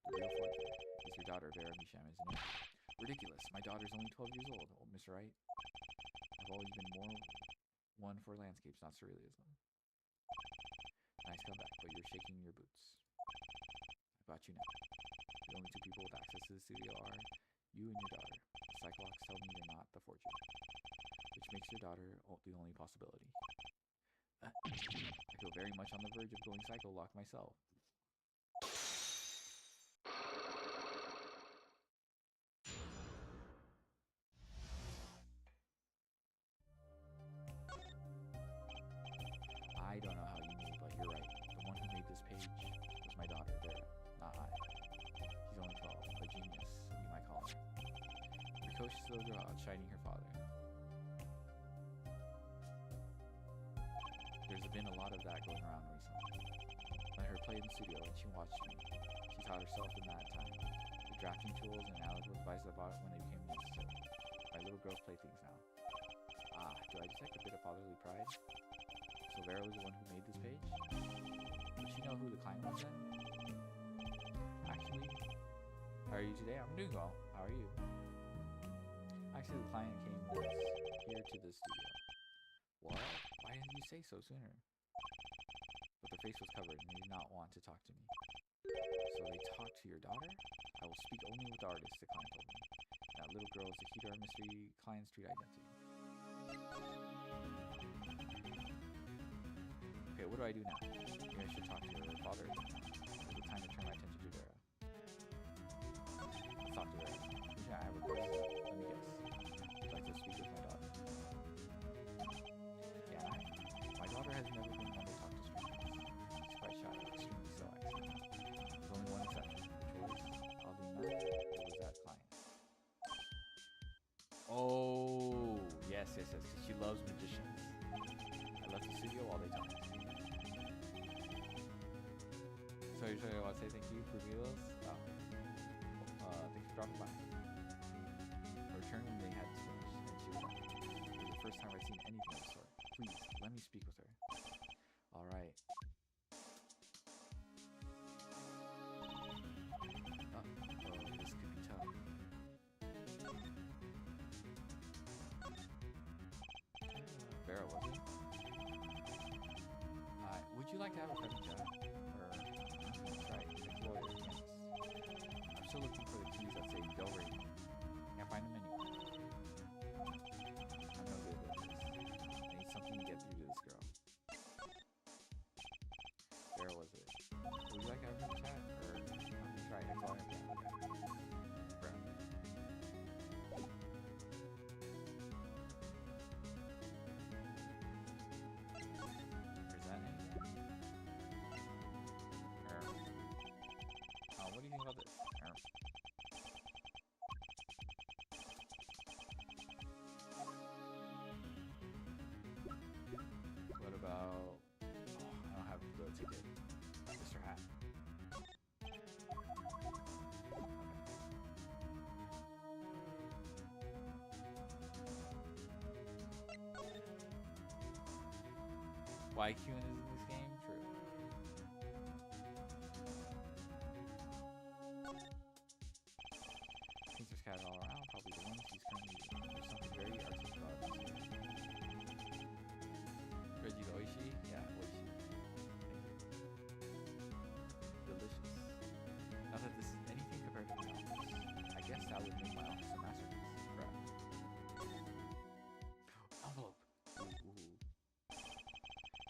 The real forger is your daughter, Vera Michal, isn't it? Ridiculous. My daughter's only 12 years old, Mr. Wright. I've always been more one for landscapes, not surrealism. Nice comeback, but you're shaking your boots. I got you now. The only two people with access to the studio are you and your daughter. The Cyclops tell me you're not the forger, which makes your daughter the only possibility. I feel very much on the verge of going psycho-lock myself. I don't know how you knew, but you're right. The one who made this page was my daughter, Vera, not I. She's only 12, a genius, you might call her. Precocious little girl outshining her father. There's been a lot of that going around recently. Let her play in the studio and she watched me. She taught herself in that time. The drafting tools and analytical devices I bought when they became necessary. My little girl's playthings now. Ah, do I detect a bit of fatherly pride? So Vera was the one who made this page? Did she know who the client was then? Actually, how are you today? I'm doing well. How are you? Actually, the client came once here to the studio. What? Why didn't you say so sooner? But their face was covered and they did not want to talk to me. So they talked to your daughter? I will speak only with the artist, the client told me. That little girl is the key to our mystery client street identity. Okay, what do I do now? Maybe I should talk to her father. Is it time to turn my attention to Vera? Let's talk to Vera. Yeah, I have a question. Let me guess. I'd like to speak with my daughter. Yeah, my daughter has never been one to talk to strangers. She's quite shy, extremely so actually. There's only one exception, which was, oddly enough, it was that client. Oh, yes, because she loves magicians. I left the studio while they talked. So you're sure I want to say thank you for meals? Oh. Thanks for dropping by. I returned when they had finished, and she was like, it was the first time I'd seen anything of the sort. Please, let me speak with her. Alright. This could be tough. Vera, was it? Would you like to have a friendly chat? Or, that's right, explore your hands. I'm still looking for the keys that say Del Rey. Can't find them anywhere. I'm no good at this. I need something to get through to this girl. Vera, was it? Would you like to have a friendly chat? Or, that's right, explore your hands. Okay. Bruh. What do you think about this? What about... Oh, I don't have the ticket. Mr. Hat. Why Qn is in this game? True. Things are scattered all around, probably the ones he's currently using. There's something very artistic about this here. Reggie Oishi? Yeah, Oishi. Delicious. Not that this is anything compared to my office. I guess that would make my office a masterpiece. Right. Envelope! Ooh.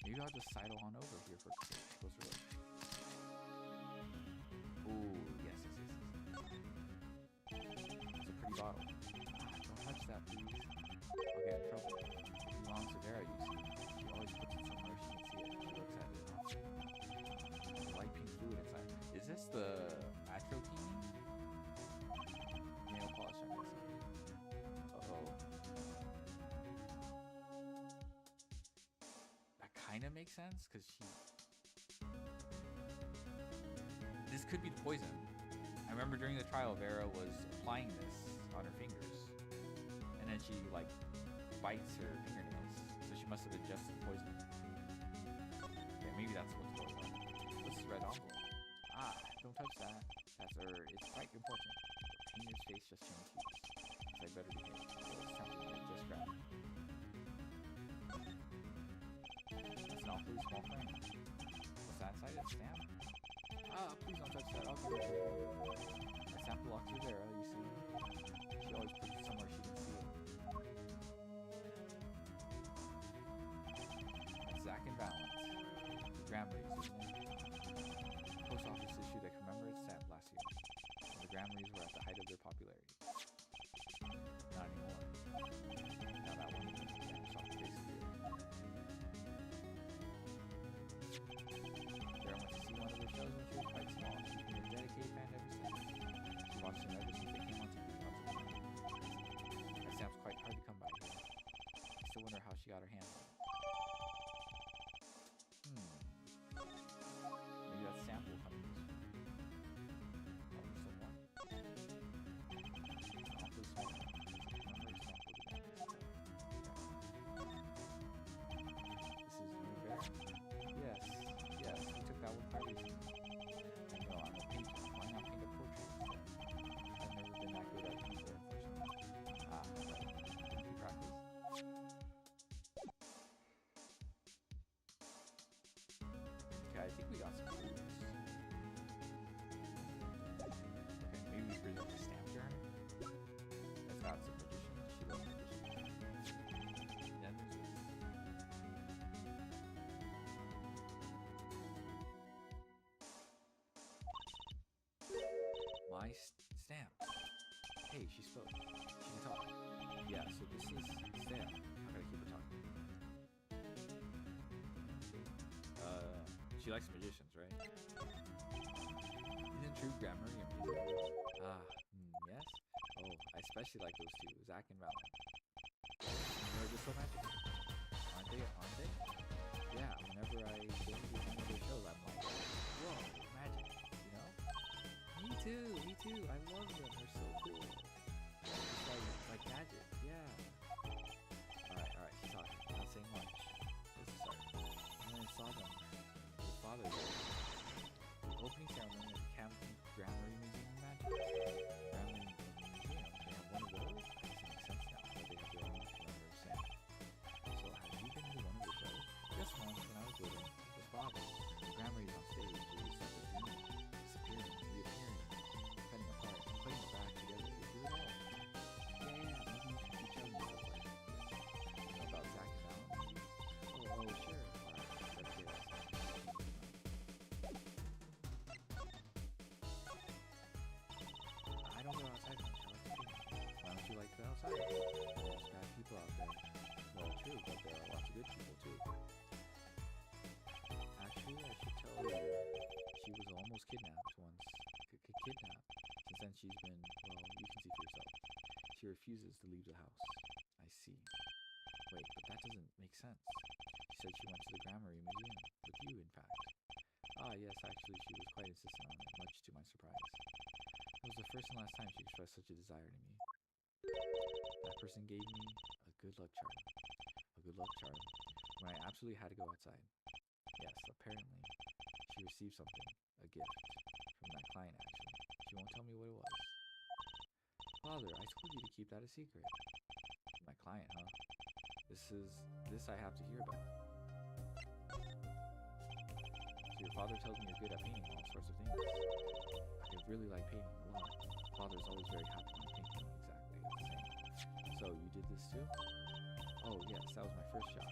Maybe I'll just sidle on over here for a closer look. Ooh, yes. It's a pretty bottle. Don't touch that, please. I'll get in trouble. It belongs to Vera, you see. She always puts it somewhere she can see it. She looks at it often. There's white pink fluid inside. Is this the atropine? Nail polish, I'm guessing. Uh-oh. That kind of makes sense, because she... This could be the poison. I remember during the trial, Vera was applying this on her fingers, and then she like bites her fingernails, so she must have ingested poison. Okay, maybe that's what's going on. What's this red envelope? Ah, don't touch that. It's quite important. The painter's face just changed hues. So I better behave. So it's something I just grabbed. That's an awfully small frame. What's that inside? It's stamp? Ah, please don't touch that. I'll get it. My sample belongs to Vera, you see. She always puts it somewhere she can see it. That's Zach and Valance. The Gramarys, isn't it? Post office issued a commemorative stamp last year, when the Gramarys were at the height of their popularity. Not anymore. Now that one vanished off the face of the earth. Vera went to see one of their shows when she was quite small. She's been a dedicated fan ever since. She watched them ever since they came on TV once a week. That stamp's quite hard to come by here. I still wonder how she got her hands on it. Maybe that stamp will come in this one. Probably some more. Awfully small. This is you, Vera? Yes, we took that one quite recently. I know, I'm a painter. Why not paint a portrait instead? I've never been that good at people, unfortunately. Thank you, practice. Okay, I think we got some clues. Okay, maybe we present the stamp to her. That's got some magician. She loves magician. Then there's this. My stamp. Hey, she spoke. She can talk. Yeah, so this is Stamp. I gotta keep her talking. She likes magicians, right? Isn't true grammar amazing? Yes? Oh, I especially like those two, Zach and Valance. They're just so magical. Aren't they? Yeah, whenever I go to one of their shows, I'm like, whoa, magic, you know? Me too, I love them, they're so cool. It's like magic, yeah. Alright, she's talking, I'm not saying much. Let's start. And then I saw them. His father there. The opening ceremony of the Camden Grammary Museum of Magic. Grammary Museum, they have one of those? That makes sense now, but they have their own commemorative stamp. So have you been kidnapped once. Kidnapped. Since then, she's been, well, you can see for yourself. She refuses to leave the house. I see. Wait, but that doesn't make sense. She said she went to the Grammary Museum. With you, in fact. Ah, yes, actually, she was quite insistent on it, much to my surprise. It was the first and last time she expressed such a desire to me. That person gave me a good luck charm. A good luck charm. When I absolutely had to go outside. Yes, apparently, she received something. A gift. From that client, actually. She won't tell me what it was. Father, I told you to keep that a secret. My client, huh? This I have to hear about. So your father tells me you're good at painting all sorts of things. I really like painting a lot. Father's always very happy when I paint him exactly the same. So you did this too? Oh yes, that was my first job.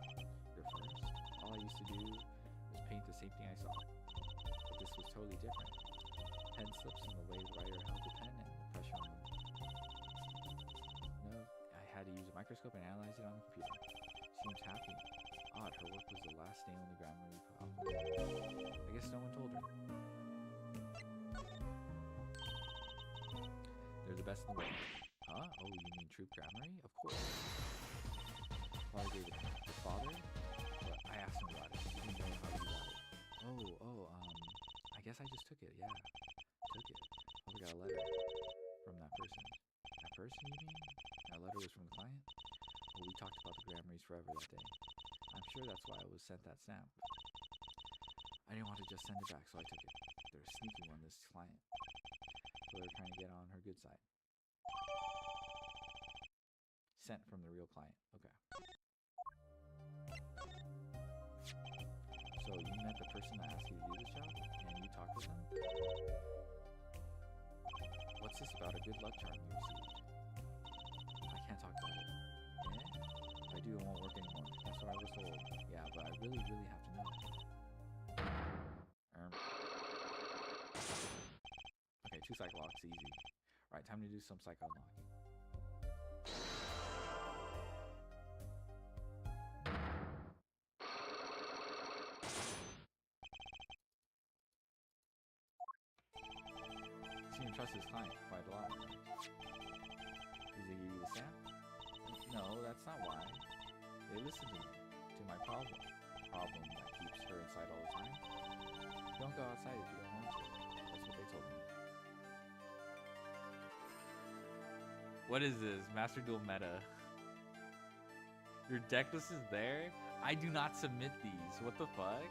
Your first? All I used to do was paint the same thing I saw. But this was totally different. Pen slips and the way the writer held the pen and the pressure on the... No, I had to use a microscope and analyze it on the computer. Seems happy. Odd, her work was the last nail in the Grammary coffin. I guess no one told her. They're the best in the world. Huh? Oh, you mean Troop Grammary? Of course. Father gave it to me. Your father? But I asked him about it. He didn't know how you got it. I guess I just took it, yeah. Took it. Father got a letter from that person. That person, you mean? That letter was from the client? Well, we talked about the Grammarys forever that day. I'm sure that's why I was sent that stamp. I didn't want to just send it back, so I took it. They're a sneaky one, this client. So they're trying to get on her good side. Sent from the real client. Okay. So you met the person that asked you to do this job? And you talked with them? What's this about a good luck charm you received? I can't talk about it. Eh? If I do, it won't work anymore. That's what I was told. Yeah, but I really have to know. Okay, 2 psych locks, easy. Alright, time to do some psych unlocking. Seem to trust his client quite a lot. Did they give you the stamp? No, that's not why. They listened to me, to my problem. Problem that keeps her inside all the time. Don't go outside if you don't want to. That's what they told me. What is this? Master Duel meta. Your deck list is there? I do not submit these. What the fuck?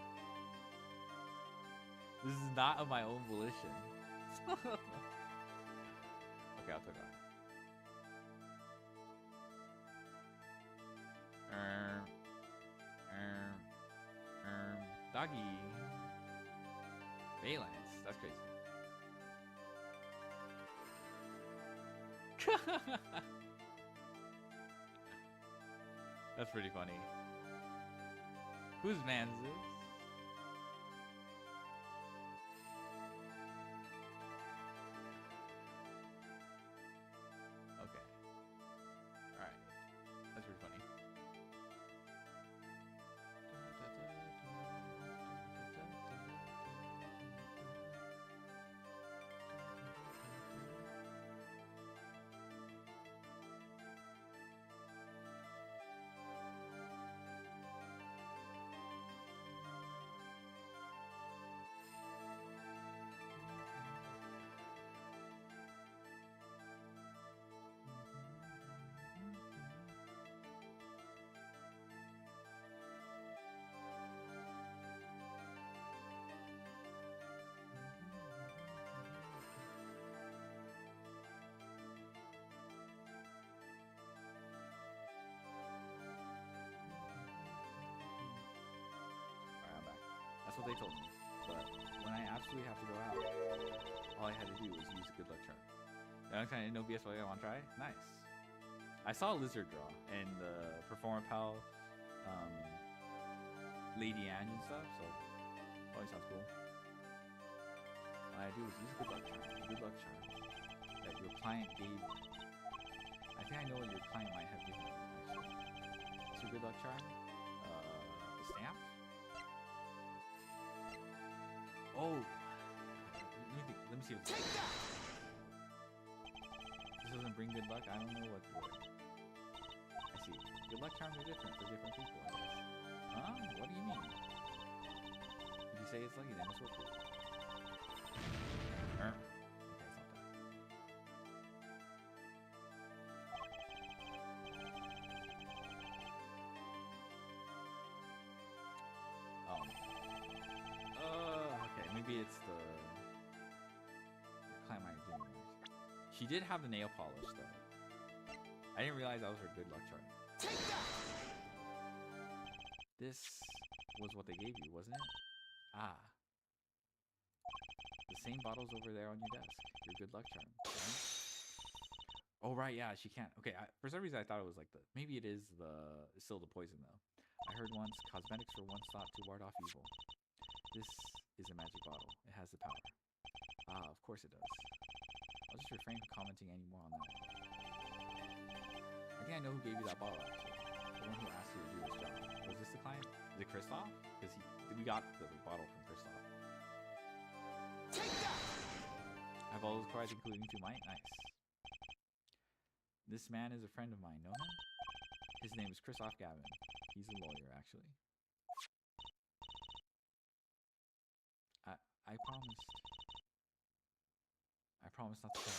This is not of my own volition. Okay, I'll click on it. Doggy. Valence. That's crazy. That's pretty funny. Whose man's this? Okay. Alright. That's pretty funny. That's what they told me. But when I absolutely have to go out, all I had to do was use a good luck charm. The only kind of no BS I want to try? Nice. I saw a lizard draw and the Performer Pal, Lady Anne and stuff, so probably sounds cool. All I had to do was use a good luck charm. A good luck charm that your client gave me. I think I know what your client might have given me, actually. What's your good luck charm? The stamp? Oh, me see. Take that! This doesn't bring good luck. I don't know what word. I see. Good luck charms are different for different people, I guess. Huh? What do you mean? If you say it's lucky, then it's work for you. Okay, it's not that. Okay, maybe it's the client might do it. She did have the nail polish though. I didn't realize that was her good luck charm. Take that! This was what they gave you, wasn't it? Ah. The same bottle's over there on your desk. Your good luck charm. Right? Oh right, yeah, she can't. Okay, for some reason I thought it was like the maybe it is still the poison though. I heard once cosmetics were once thought to ward off evil. This is a magic bottle. It has the power. Ah, of course it does. I'll just refrain from commenting any more on that. I think I know who gave you that bottle actually. The one who asked you to do this job. Was this the client? Is it Kristoff? Because we got the bottle from Kristoff. Take that! I have all those cards including 2 might? Nice. This man is a friend of mine. Know him? His name is Kristoff Gavin. He's a lawyer actually. I promised not to tell.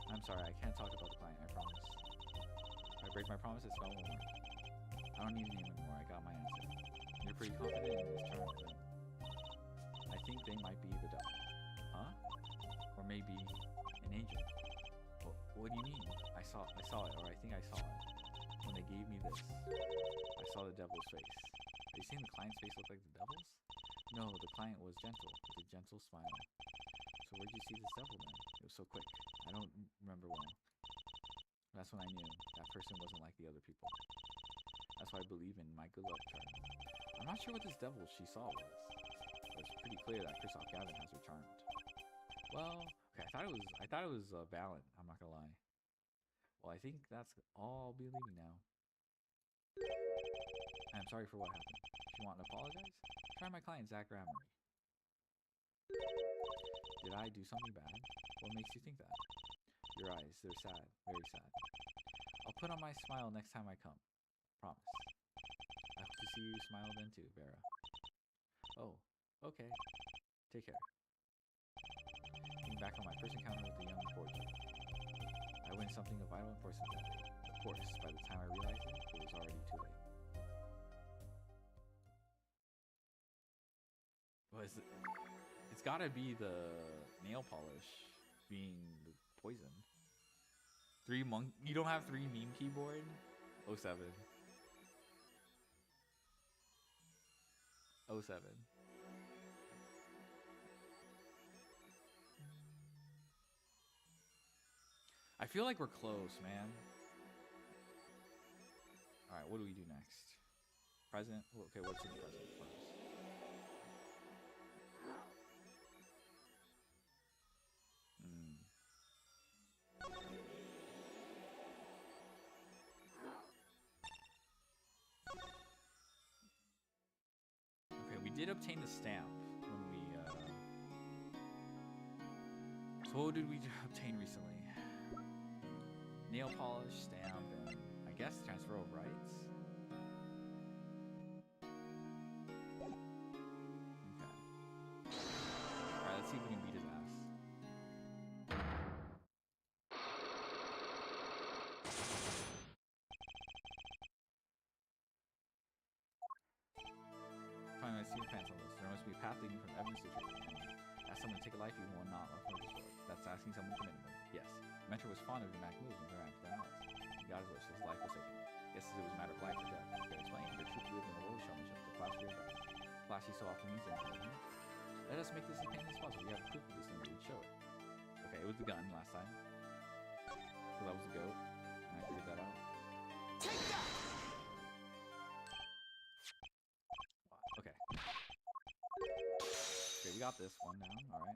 I'm sorry, I can't talk about the client, I promise. If I break my promise, it's no more. I don't need a name anymore, I got my answer. You're pretty confident in this term, then. I think they might be the devil. Huh? Or maybe an angel. What do you mean? I saw it, or I think I saw it. When they gave me this, I saw the devil's face. Are you saying the client's face looked like the devil's? No, the client was gentle, with a gentle smile. So where'd you see this devil then? It was so quick. I don't remember when. That's when I knew that person wasn't like the other people. That's why I believe in my good luck charm. I'm not sure what this devil she saw was, but it's pretty clear that Kristoff Gavin has her charmed. Well, okay, I thought it was Valen. I'm not gonna lie. Well, I think that's all. I'll be leaving now. I'm sorry for what happened. If you want to apologize, try my client Zach Gramery. Did I do something bad? What makes you think that? Your eyes, they're sad, very sad. I'll put on my smile next time I come. Promise. I hope to see you smile then too, Vera. Oh, okay. Take care. Being back on my first encounter with the young forger. I witnessed something of vital importance that day. Of course, by the time I realized it, it was already too late. Well, it's gotta be the nail polish being the poison. You don't have 3 meme keyboard? 07. 07. I feel like we're close, man. Alright, what do we do next? Present? Okay, what's in the present for us? Okay, we did obtain the stamp when we, So what did we obtain recently? Nail polish, stamp, and I guess transfer of rights? Okay. Alright, let's see if we can beat his ass. Finally, I see the pants on this. There must be a path leading from evidence to truth. Ask someone to take a life even when not left for this world. That's asking someone to commit murder. Yes. Mentor was fond of dramatic moves and ran for the hours. He got his wish, his life was taken. Guess it was a matter of life or death. You can explain. Your truth lived in the world of showmanship, the flashy or bright. Flashy so often means anything. Let us make this as painless as possible. We have proof of this thing, we would show it. Okay, it was the gun last time. So that was the goat. And I figured that out. Take that! Okay. Okay, we got this one down. Alright.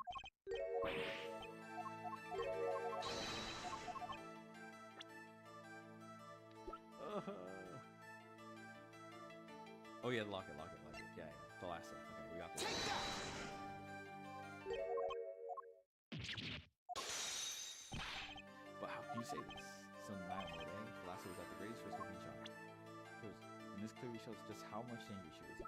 Oh yeah, lock it. Yeah. The last one. Okay, we got this. Take that! But how can you say this? Some denial mode, eh? Velasco was at the greatest risk of being shot. And this clearly shows just how much danger she was in.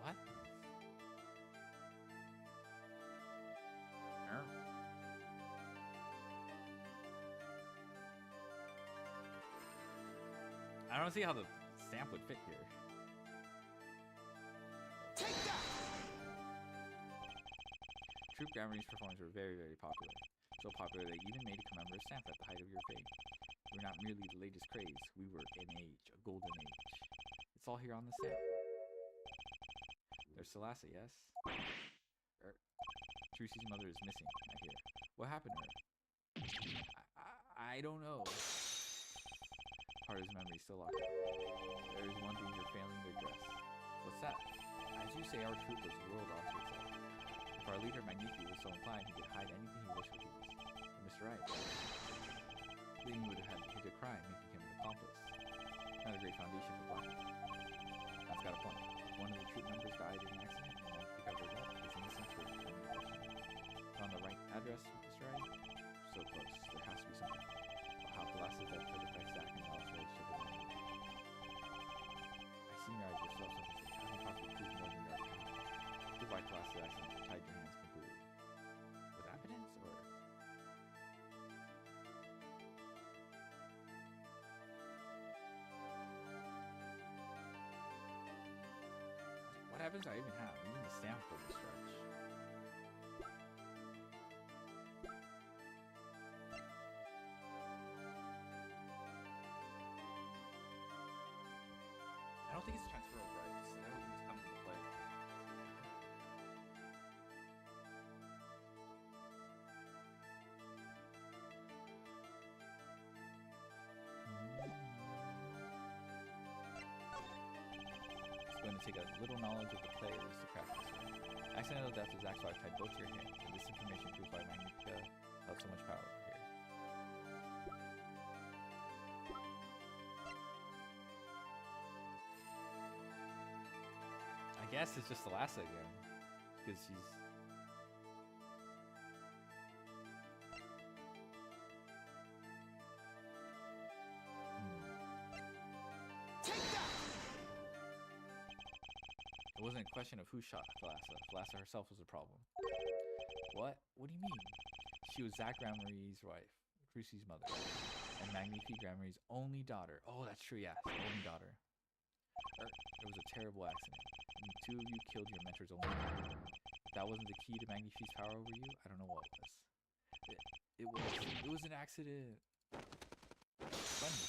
What? I don't see how the stamp would fit here. Take that! Troop Gramarye's performances were very, very popular. So popular they even made a commemorative stamp at the height of your fame. We were not merely the latest craze, we were an age, a golden age. It's all here on the stamp. There's Thalassa, yes? Trucy's mother is missing, I hear. What happened to her? I don't know. Part of his memory is still locked up. There is one thing you're failing to address. What's that? As you say, our troop was world off to itself. If our leader Magnifi was so inclined, he could hide anything he wished with these. Mr. Right. Then he would have had to commit a crime, making him an accomplice. Not a great foundation for blackmail. That's got a point. If one of the troop members died in an accident, and Magnifi covered it up, his innocence would become questionable. On the right address, Mr. Right? So close. There has to be something. How Thalassa's death could affect Zack and Al's relationship with him. I see in your eyes yourself something. How can you possibly prove more than you already have? Prove why Thalassa's accident tied your hands completely. With evidence, or? What evidence do I even have? Even the stamp for this stretch. I don't think it's transfer of rights. I don't think it comes into play. It's going to take a little knowledge of the players to crack this one. Accidental death of Zack's wife tied both your hands, and this information proves why Magnifica held so much power over here. I guess it's just Thalassa again, because she's... Take that! It wasn't a question of who shot Thalassa. Thalassa herself was the problem. What? What do you mean? She was Zack Gramarye's wife, Trucy's mother, and Magnifi Gramarye's only daughter. Oh, that's true, yeah, only daughter. It was a terrible accident. And the two of you killed your mentor's only daughter. If that wasn't the key to Magnifi's power over you, I don't know what was. It was an accident. Funny.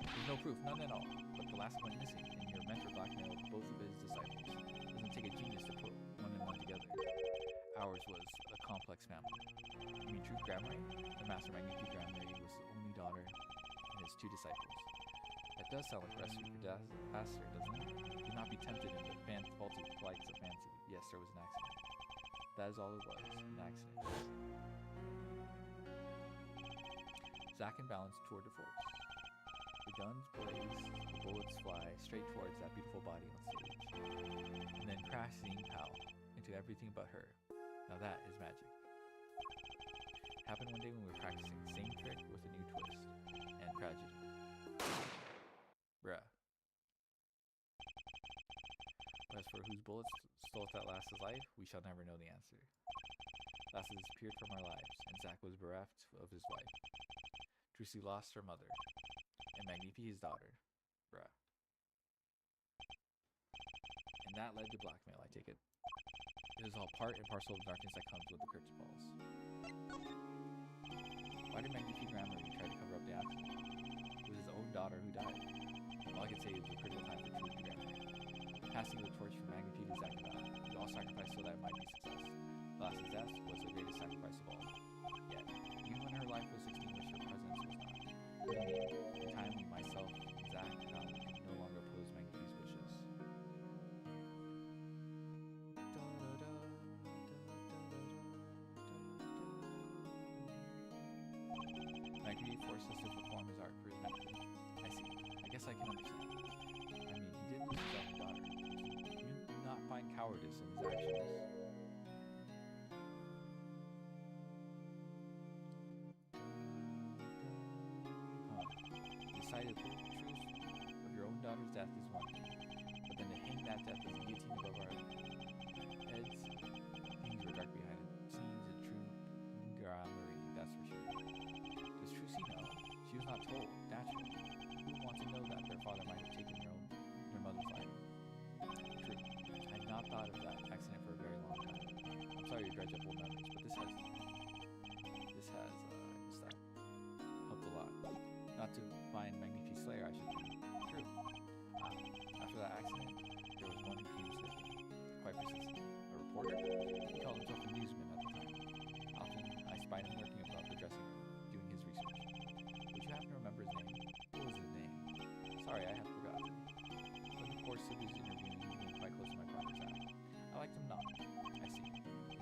There's no proof, none at all. But the last went missing, and your mentor blackmailed both of his disciples. It doesn't take a genius to put one and one together. Ours was a complex family. You mean Truth Gramarye? The Master Magnifi Gramarye was the only daughter and his two disciples. That does sound like a recipe for disaster, doesn't it? Do not be tempted into faulty flights of fancy. Yes, there was an accident. That is all it was, an accident. Zack and Balance toward the force. The guns blaze, the bullets fly straight towards that beautiful body on stage. And then crash Zing Pao into everything but her. Now that is magic. Happened one day when we were practicing the same trick with a new twist. And tragedy. Bruh. But as for whose bullets stole Thalassa's life, we shall never know the answer. Thalassa disappeared from our lives, and Zack was bereft of his wife. Trucy lost her mother, and Magnifi his daughter. Bruh. And that led to blackmail, I take it. It is all part and parcel of the darkness that comes with the crypt balls. Why did Magnifi Gramarye try to cover up the accident? It was his own daughter who died. All I can say is a critical time for truth began. Passing the torch from magnitude is acrobat. We all sacrificed so that it might be success. Lasse's death was the greatest sacrifice of all. Yet, even when her life was extinguished, her presence was not. For me, in time, myself, and Zach found we could no longer oppose Magnitude's wishes. Magnitude forced us to perform his art for his benefit. I see. I guess I can understand. I mean, he did lose his own daughter. You do not find cowardice in his actions. Decided the truth of your own daughter's death is one thing, but then to hang that death as a guillotine above our heads, things were dark behind it. Scenes and true gramarye, that's for sure. Does Trucy know? She was not told, naturally. Who would want to know that their father might have taken their mother's life? True. I had not thought of that accident for a very long time. I'm sorry to dredge up old memories, but this has helped a lot. Not to find Magnifi's slayer, I should think. True. After that accident, there was one who came sniffing. Quite persistent. A reporter? He called himself a newsman at the time. Often, I spied him lurking about the dressing room, doing his research. Would you happen to remember his name? What was his name? Sorry, I have forgotten. In the course of his interviewing, he came quite close to my father's eye. I liked him not. I see.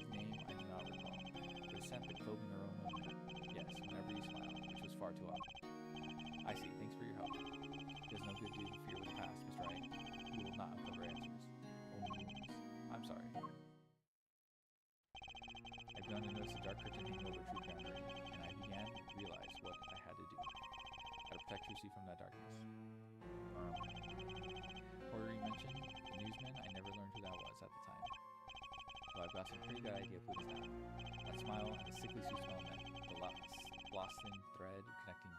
His name I do not recall. But his scent, the clothing aroma of him. Yes, whenever he smiled, which was far too often. I see. Thanks for your help. There's no good to interfere with the past, Mr. Wright. You will not uncover answers. Only wounds. I'm sorry. I began to notice a dark curtain hanging over True Gramarye, and I began to realize what I had to do. How to protect Trucy from that darkness. Porter you mentioned, the newsman, I never learned who that was at the time. But I've got some pretty good idea of who it is now. That smile and the sickly sweet smell meant the lost thin thread connecting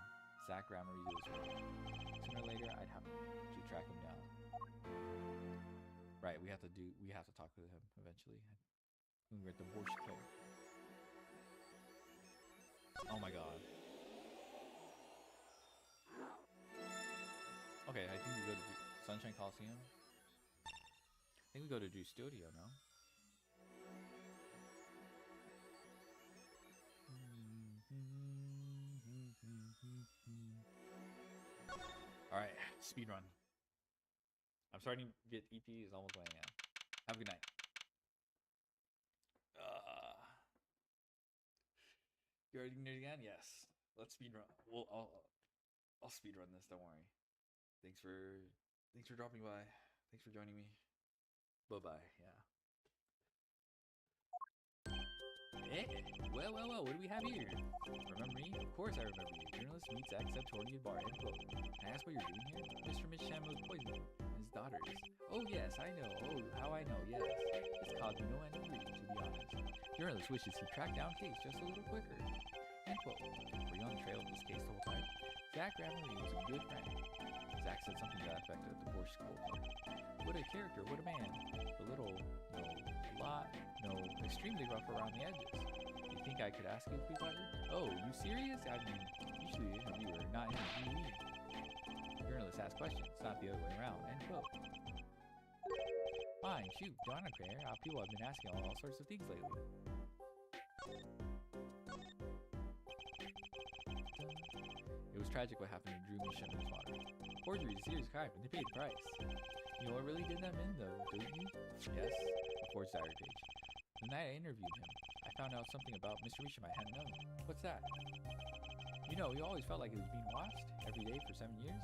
Zach Gramarye to his world. Sooner or later, I'd have to track him down. Right, we have to talk with him eventually. When we're at the Borscht Code. Oh my god. Okay, I think we go to Sunshine Coliseum. I think we go to Drew Studio, no? Alright, speedrun. I'm starting to get EP is almost weighing in. Have a good night. You already did it again? Yes. Let's speedrun. Well, I'll speedrun this, don't worry. Thanks for dropping by. Thanks for joining me. Bye-bye, yeah. Hey, well, what do we have here? Remember me? Of course I remember you. Journalist meets ex-Septornian bar, end quote. Can I ask what you're doing here? Mr. Misham was poisoned. His daughters. Oh yes, I know. Oh, how I know, yes. It's caused me no end of grief, to be honest. Journalist wishes he tracked down case just a little quicker. End quote. Were you on the trail of this case the whole time? Zach Gramarye was a good friend. Zach said something to that effect at the Borscht School Club. What a character, what a man. Extremely rough around the edges. You think I could ask you if we talked? Oh, you serious? I mean, usually the interviewer, not interviewee. Journalists ask questions, not the other way around. End quote. Fine, shoot, don't care. People have been asking all sorts of things lately. It was tragic what happened to Drew Misham and his daughter. Forgery is a serious crime, and they paid the price. You know what really did them in, though, don't you? Yes, a forged diary page. The night I interviewed him, I found out something about Mr. Misham I hadn't known. What's that? You know, he always felt like he was being watched every day for 7 years.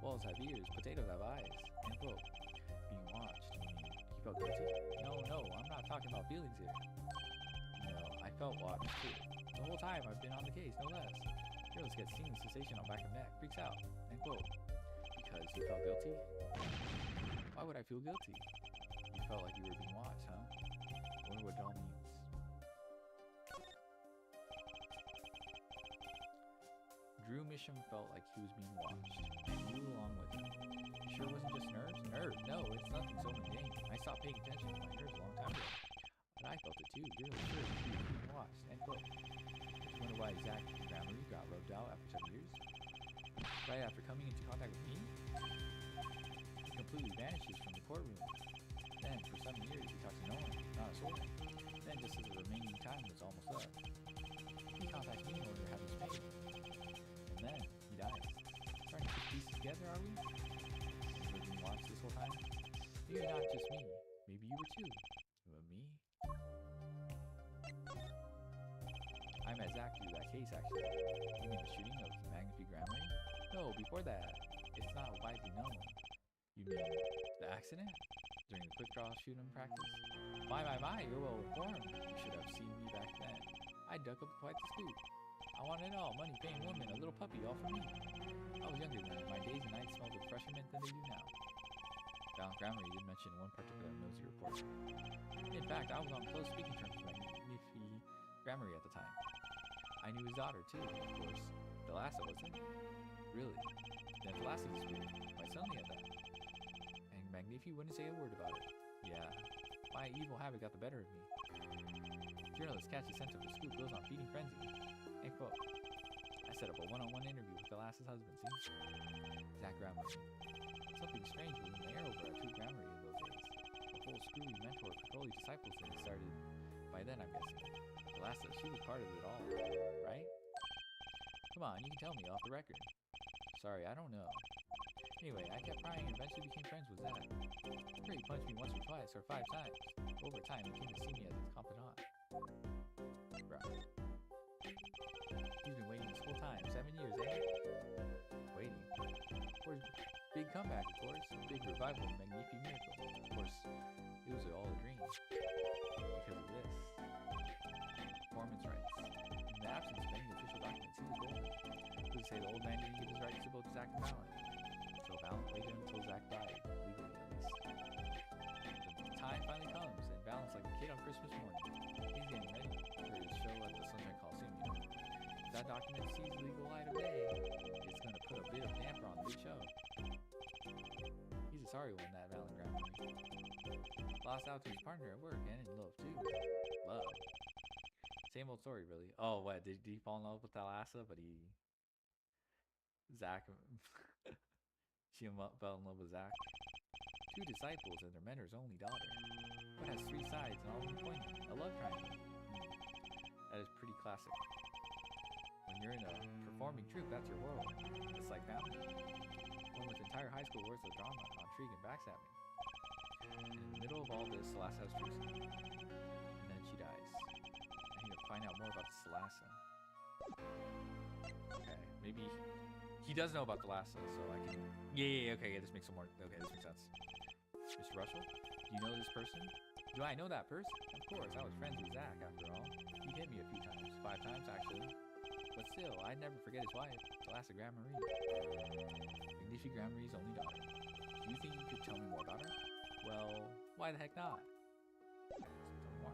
Walls have ears, potatoes have eyes. End quote. Being watched. You mean he felt guilty? No, I'm not talking about feelings here. No, I felt watched too. The whole time I've been on the case, no less. Journalist gets stinging sensation on back of neck, freaks out. End quote. Because you felt guilty? Why would I feel guilty? You felt like you were being watched, huh? I wonder what it all means. Drew Misham felt like he was being watched. I flew along with him. You sure it wasn't just nerves? Nerves? No, it's nothing so mundane. I stopped paying attention to my nerves a long time ago. But I felt it too. You're really sure he was being watched. End quote. Just wonder why Zach Gramarye got rubbed out after 7 years. right after coming into contact with me, he completely vanishes from the courtroom. Then, for some years, he talks to no one, not a soul. Then, just as the remaining time was almost up, he contacts me in order to have this paid. And then, he dies. Starting to put pieces together, are we? We've been watched this whole time? Maybe not just me. Maybe you were too. But me? I met Zach through that case, actually. You mean the shooting of Magnifique Grammar? No, before that. It's not widely known. You mean the accident? During the quick draw shooting practice? My, you're well informed. You should have seen me back then. I dug up quite the scoop. I wanted it all, money, fame, women, a little puppy, all for me. I was younger then, and my days and nights smelled of fresher mint than they do now. Val Grammar did mention one particular nosy report. In fact, I was on close speaking terms with Magnifique Grammar at the time. I knew his daughter, too, of course. Thalassa, wasn't it? Really? Then Thalassa disappeared. Quite suddenly at that. And Magnifique wouldn't say a word about it. Yeah. My evil habit got the better of me. Journalists catch a scent of the scoop goes on feeding frenzy. End quote. I set up a one-on-one interview with Thalassa's husband, see? Zach Grammar. Something strange was in the air over at True Grammar in those days. The whole screwy mentor controlling disciples thing started by then, I'm guessing. Thalassa, she was part of it all, right? Come on, you can tell me off the record. Sorry, I don't know. Anyway, I kept prying and eventually became friends with Zach. Sure, he punched me once or twice, or 5 times. Over time, he came to see me as his confidant. Right. He's been waiting this whole time, 7 years, eh? Waiting. For his big comeback, of course. Big revival of Magnifique Miracle. Of course, it was all a dream. Because of this. Performance rights. In the absence of any official documents, he was golden. Who's to say the old man didn't give his rights to both Zach and Valen? So Valen waited until Zach died, legally at least. The time finally comes, and Valen's like a kid on Christmas morning. He's getting ready for his show at the Sunshine Coliseum, you know. If that document sees legal light of day, it's going to put a bit of damper on the big show. He's a sorry one, that Valen Grammar. Lost out to his partner at work and in love, too. Love. Same old story, really. Oh, what? Did he fall in love with Thalassa, but Zach... she fell in love with Zach. 2 disciples and their mentor's only daughter. What has 3 sides and all of them pointing? A love triangle. That is pretty classic. When you're in a performing troupe, that's your world. It's like family. One with entire high school worth of drama, intrigue, and backstabbing. And in the middle of all this, Thalassa has Trucy. And then she dies. I need to find out more about Thalassa. Okay, maybe he does know about Thalassa, so I can... Yeah, okay, this makes some more... Okay, this makes sense. Mr. Russell, do you know this person? Do I know that person? Of course, I was friends with Zach, after all. He hit me a few times. 5 times, actually. But still, I'd never forget his wife, Thalassa Grammar. Magnifique Grammar's only daughter. Do you think you could tell me more about her? Well, why the heck not? Tell me more.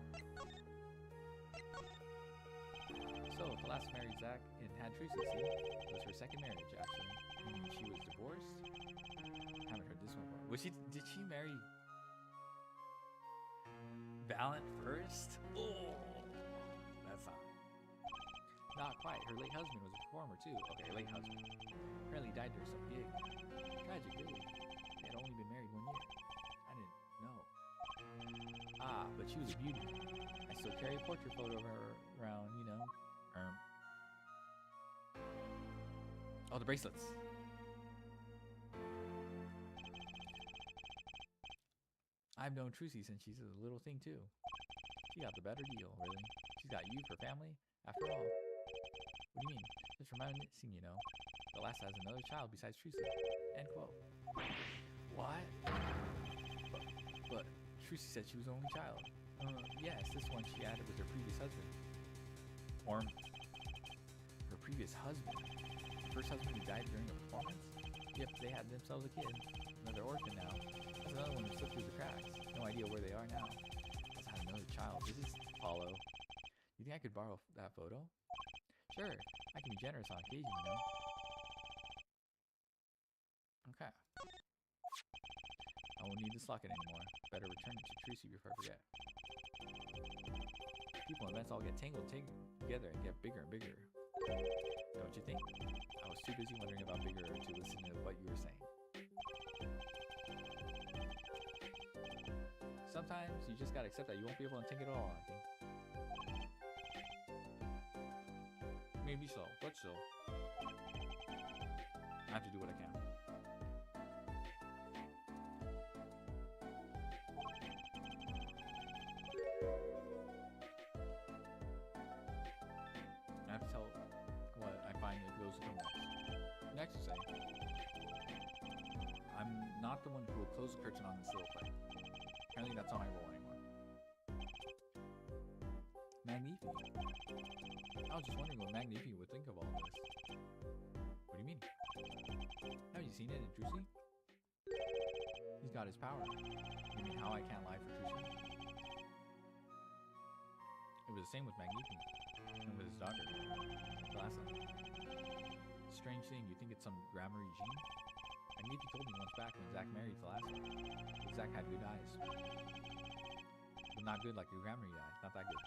So, Thalassa married Zach and had Trucy, see? It was her second marriage, actually. Meaning she was divorced? Haven't heard this one before. Did she marry Valen first? Oh, that's not quite. Her late husband was a performer, too. Okay, late husband. Apparently died during some gig. Tragic, really. They had only been married 1 year. I didn't know. Ah, but she was a beauty. I still carry a portrait photo of her around, you know. Oh, the bracelets. I've known Trucy since she's a little thing, too. She got the better deal, really. She's got you for family, after all. What do you mean? Just reminiscing, you know. Thalassa has another child besides Trucy. End quote. What? But Trucy said she was the only child. Yes, this one she added with her previous husband. Or her previous husband. The first husband who died during a performance? Yep, they had themselves a kid. Another orphan now. There's another one who slipped through the cracks. No idea where they are now. Let's have another child. This is Apollo. You think I could borrow that photo? Sure. I can be generous on occasion, you know. Okay. I won't need this locket anymore. Better return it to Trucy before I forget. People and events all get tangled together and get bigger and bigger. Don't you think? I was too busy busy wondering about bigger to listen to what you were saying. Sometimes you just gotta accept that you won't be able to take it all, I think. Maybe so, but still. I have to do what I can. I have to tell what I find it goes to come next. Next, you say. I'm not the one who will close the curtain on this little fight. Apparently that's not my role anymore. Magnifi. I was just wondering what Magnifi would think of all this. What do you mean? Have you seen it in Trucy? He's got his power. You mean how I can't lie for Trucy? It was the same with Magnifi. And with his daughter. Last night. Strange thing, you think it's some grammar gene? Magnifi told me once back when Zach married Thalassa. Zach had good eyes. But not good like your grammar eye. Not that good.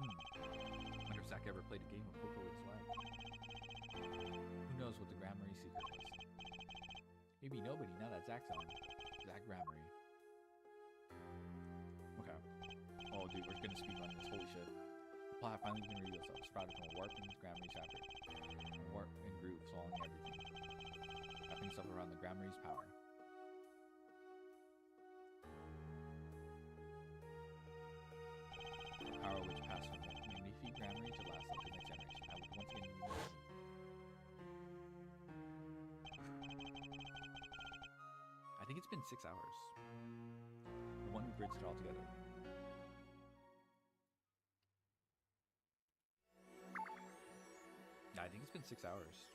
Wonder if Zach ever played a game of poker with his wife. Who knows what the Grammary secret was? Maybe nobody, now that Zach's on. Zach Grammary. Okay. Oh dude, we're gonna speedrun this, holy shit. The plot finally can reveal itself, sprouted from a warp in Grammary chapter. A warp and groove swallowing everything. Wrapping itself around the Grammary's power. The power which passed from Magnifi Grammary to last up to the next generation. I would once again need I think it's been 6 hours. The one who bridged it all together. Yeah, I think it's been 6 hours.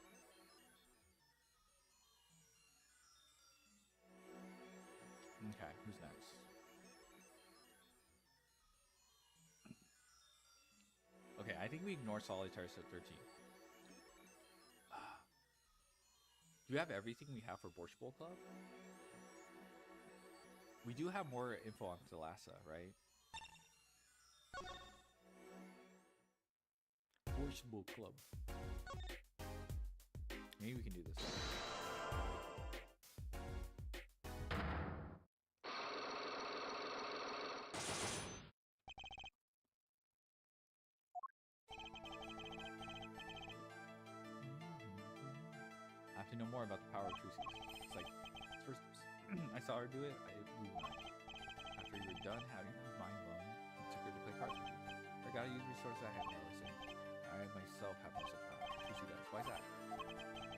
Okay, who's next? Okay, I think we ignore Solitaire at 13. Do you have everything we have for Borscht Bowl Club? We do have more info on Thalassa, right? Borscht Bowl Club. Maybe we can do this. I have to know more about the power of Trucy. It's like, first I saw her do it, it blew my mind. After you were done having her mind blown, I took her to play cards with you. I gotta use resources I have, I myself have no such power. Trucy does. Why is that?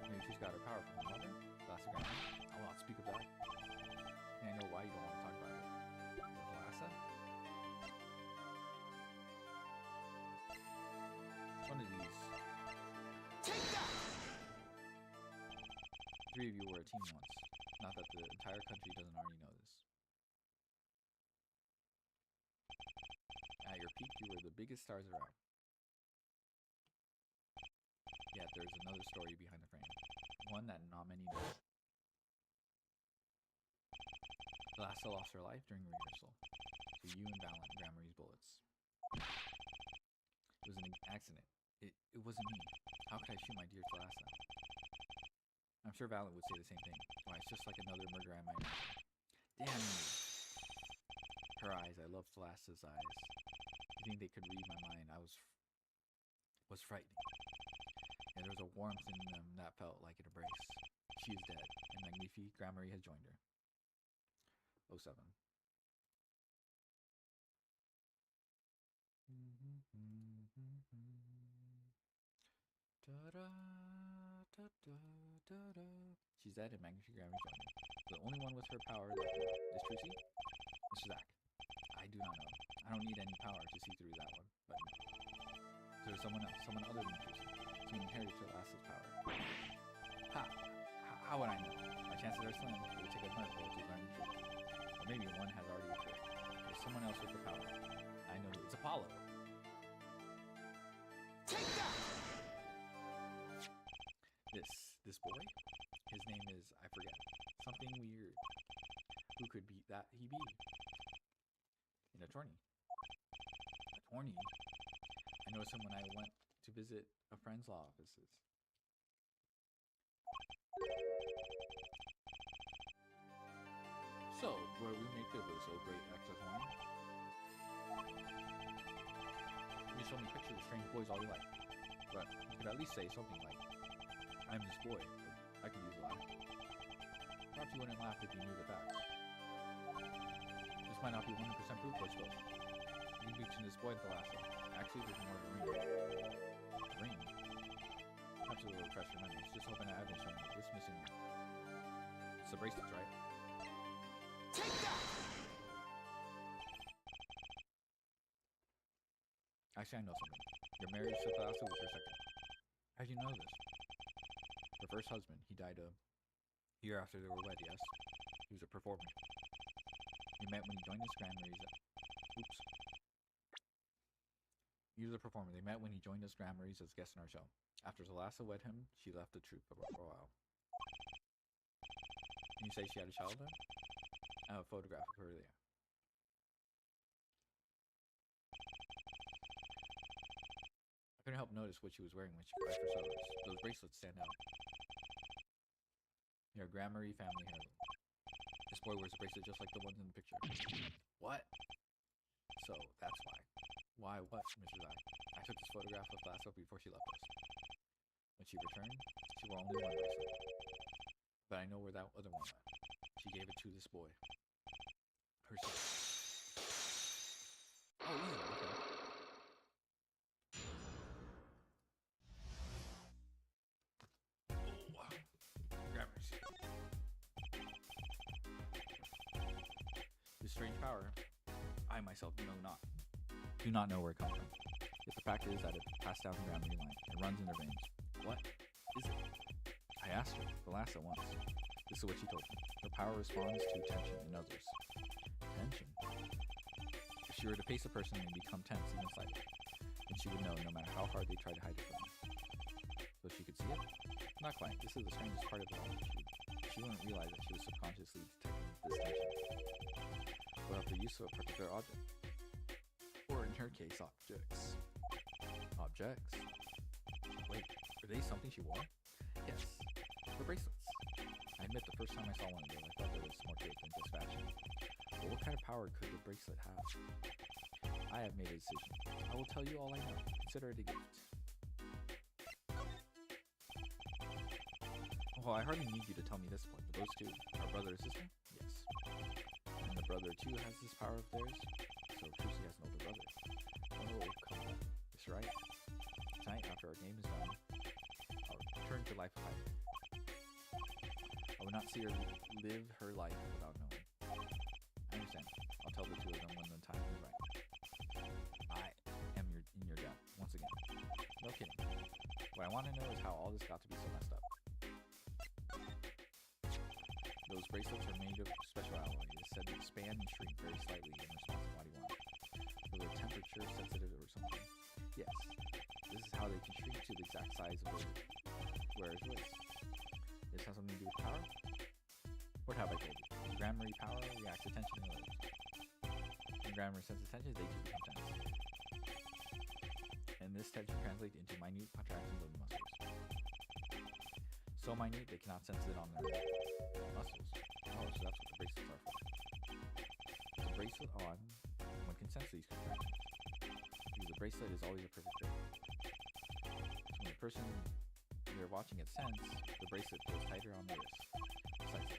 Maybe she's got her power from her mother? Lassa Grandma? I will not speak of that. And I know why you don't want to talk about it. Lassa? It's one of these. Take that! 3 of you were a team once. Not that the entire country doesn't already know this. At your peak, you were the biggest stars around. Yet there's another story behind the frame. One that not many know. Lassa lost her life during rehearsal. So you and Valen, Gramarie's bullets. It was an accident. It wasn't me. How could I shoot my dear Thalassa? I'm sure Valen would say the same thing. Why, it's just like another murder I might imagine. Damn you. Her eyes, I love Thalassa's eyes. You think they could read my mind? I was frightening. And there was a warmth in them that felt like an embrace. She is dead, and Magnifi Grammary has joined her. 07. She's dead, and Magnifi Grammary joined her. The only one with her power left is Trucy? Mr. Zach. I do not know. I don't need any power to see through that one, but no. There's someone else, someone other than Trucy. To inherit Thalassa's power. How would I know? My chances are slim. It would take a miracle to learn the truth. Or maybe one has already occurred. There's someone else with the power. I know it's Apollo. Take that! This boy? His name is, I forget. Something weird. Who could be that he be? An attorney. Attorney? I noticed him when I went to visit a friend's law offices. So, where we make it was great access one. You show me pictures of strange boys all you like. But you could at least say something like, I'm this boy. I could use a laugh. Perhaps you wouldn't laugh if you knew the facts. This might not be 100% proof, but still. You mentioned this boy at the last one. Actually, there's more of a ring. Ring? Perhaps it will refresh your memories. Just hoping I haven't shown you this missing ring. It's the bracelets, right? Take that! Actually, I know something. You're married to Thalassa with your second. How'd you know this? Her first husband, he died a year after they were wed, yes? He was a performer. You met when he joined his grandmaries. Oops. He was a performer. They met when he joined us grandmaries as guests in our show. After Thalassa wed him, she left the troupe for a while. Can you say she had a child then? I have a photograph of her there. I couldn't help notice what she was wearing when she cried for sodas. Those bracelets stand out. Your Grammary family heirloom. This boy wears a bracelet just like the ones in the picture. What? So, that's why. Why what, Mr. Zai? I took this photograph of Thalassa before she left us. When she returned, she wore only one bracelet. But I know where that other one went. She gave it to this boy. Herself. Oh, easy, okay. Oh, wow. Grammars. This strange power, I myself do not know where it comes from. Yet the fact is that it passed down the Grammary line. It runs in their veins. What is it? I asked her, Thalassa once. This is what she told me. Her power responds to tension in others. Tension? If she were to face a person and become tense even slightly, then she would know no matter how hard they try to hide it from her. So she could see it? Not quite. This is the strangest part of it all. She wouldn't realize that she was subconsciously detecting this tension. Without the use of a particular object. Or in her case, objects. Objects? Wait, were they something she wore? Yes, the bracelets. I admit the first time I saw one of them, I thought there was more to it than just fashion. But what kind of power could the bracelet have? I have made a decision. I will tell you all I know. Consider it a gift. Well, I hardly need you to tell me this point, but those two are brother and sister? Yes. And the brother too has this power of theirs? So Trucy has an older brother. Oh, come on. That's right. Tonight, after our game is done, I'll return to life of hiding. I would not see her live her life without knowing. I understand. I'll tell the two of them when the time is right. I am in your debt, once again. No kidding. What I want to know is how all this got to be so messed up. Those bracelets are made of special alloy. It is said to expand and shrink very slightly in response to body warmth. So they're temperature sensitive or something. Yes, this is how they can shrink to the exact size of the wearer's wrist. This has something to do with power? What have I told you? Grammary power reacts to tension in others. When grammar senses tension, they too become tense. And this tension translates into minute contractions of the muscles. So minute they cannot sense it on their muscles. Oh, so that's what the bracelets are for. With the bracelet on, one can sense these contractions. Because the bracelet is always a perfect fit. So when the person you're watching it sense, the bracelet feels tighter on the wrist. Precisely.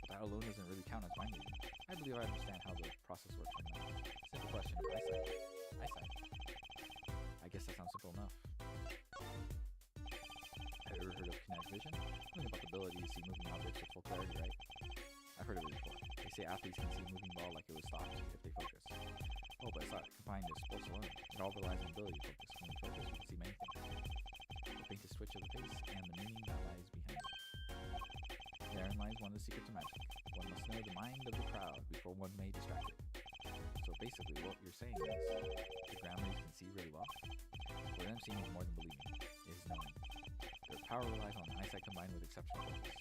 But that alone doesn't really count as mind reading. I believe I understand how the process works from now. Simple question of eyesight. Eyesight. I guess that sounds simple enough. Have you ever heard of kinetic vision? Something about the ability to see moving objects with full clarity, right? I've heard of it before. They say athletes can see a moving ball like it was stopped if they focus. Oh, but it's not confined to sports alone. It all relies on ability to focus. When we focus, we can see many things. The faint switch of the face and the meaning that lies behind it. Therein lies one of the secrets of magic. One must know the mind of the crowd before one may distract it. So basically what you're saying is, the Grammars can see really well. For them, seeing is more than believing. It is knowing. Their power relies on eyesight combined with exceptional focus.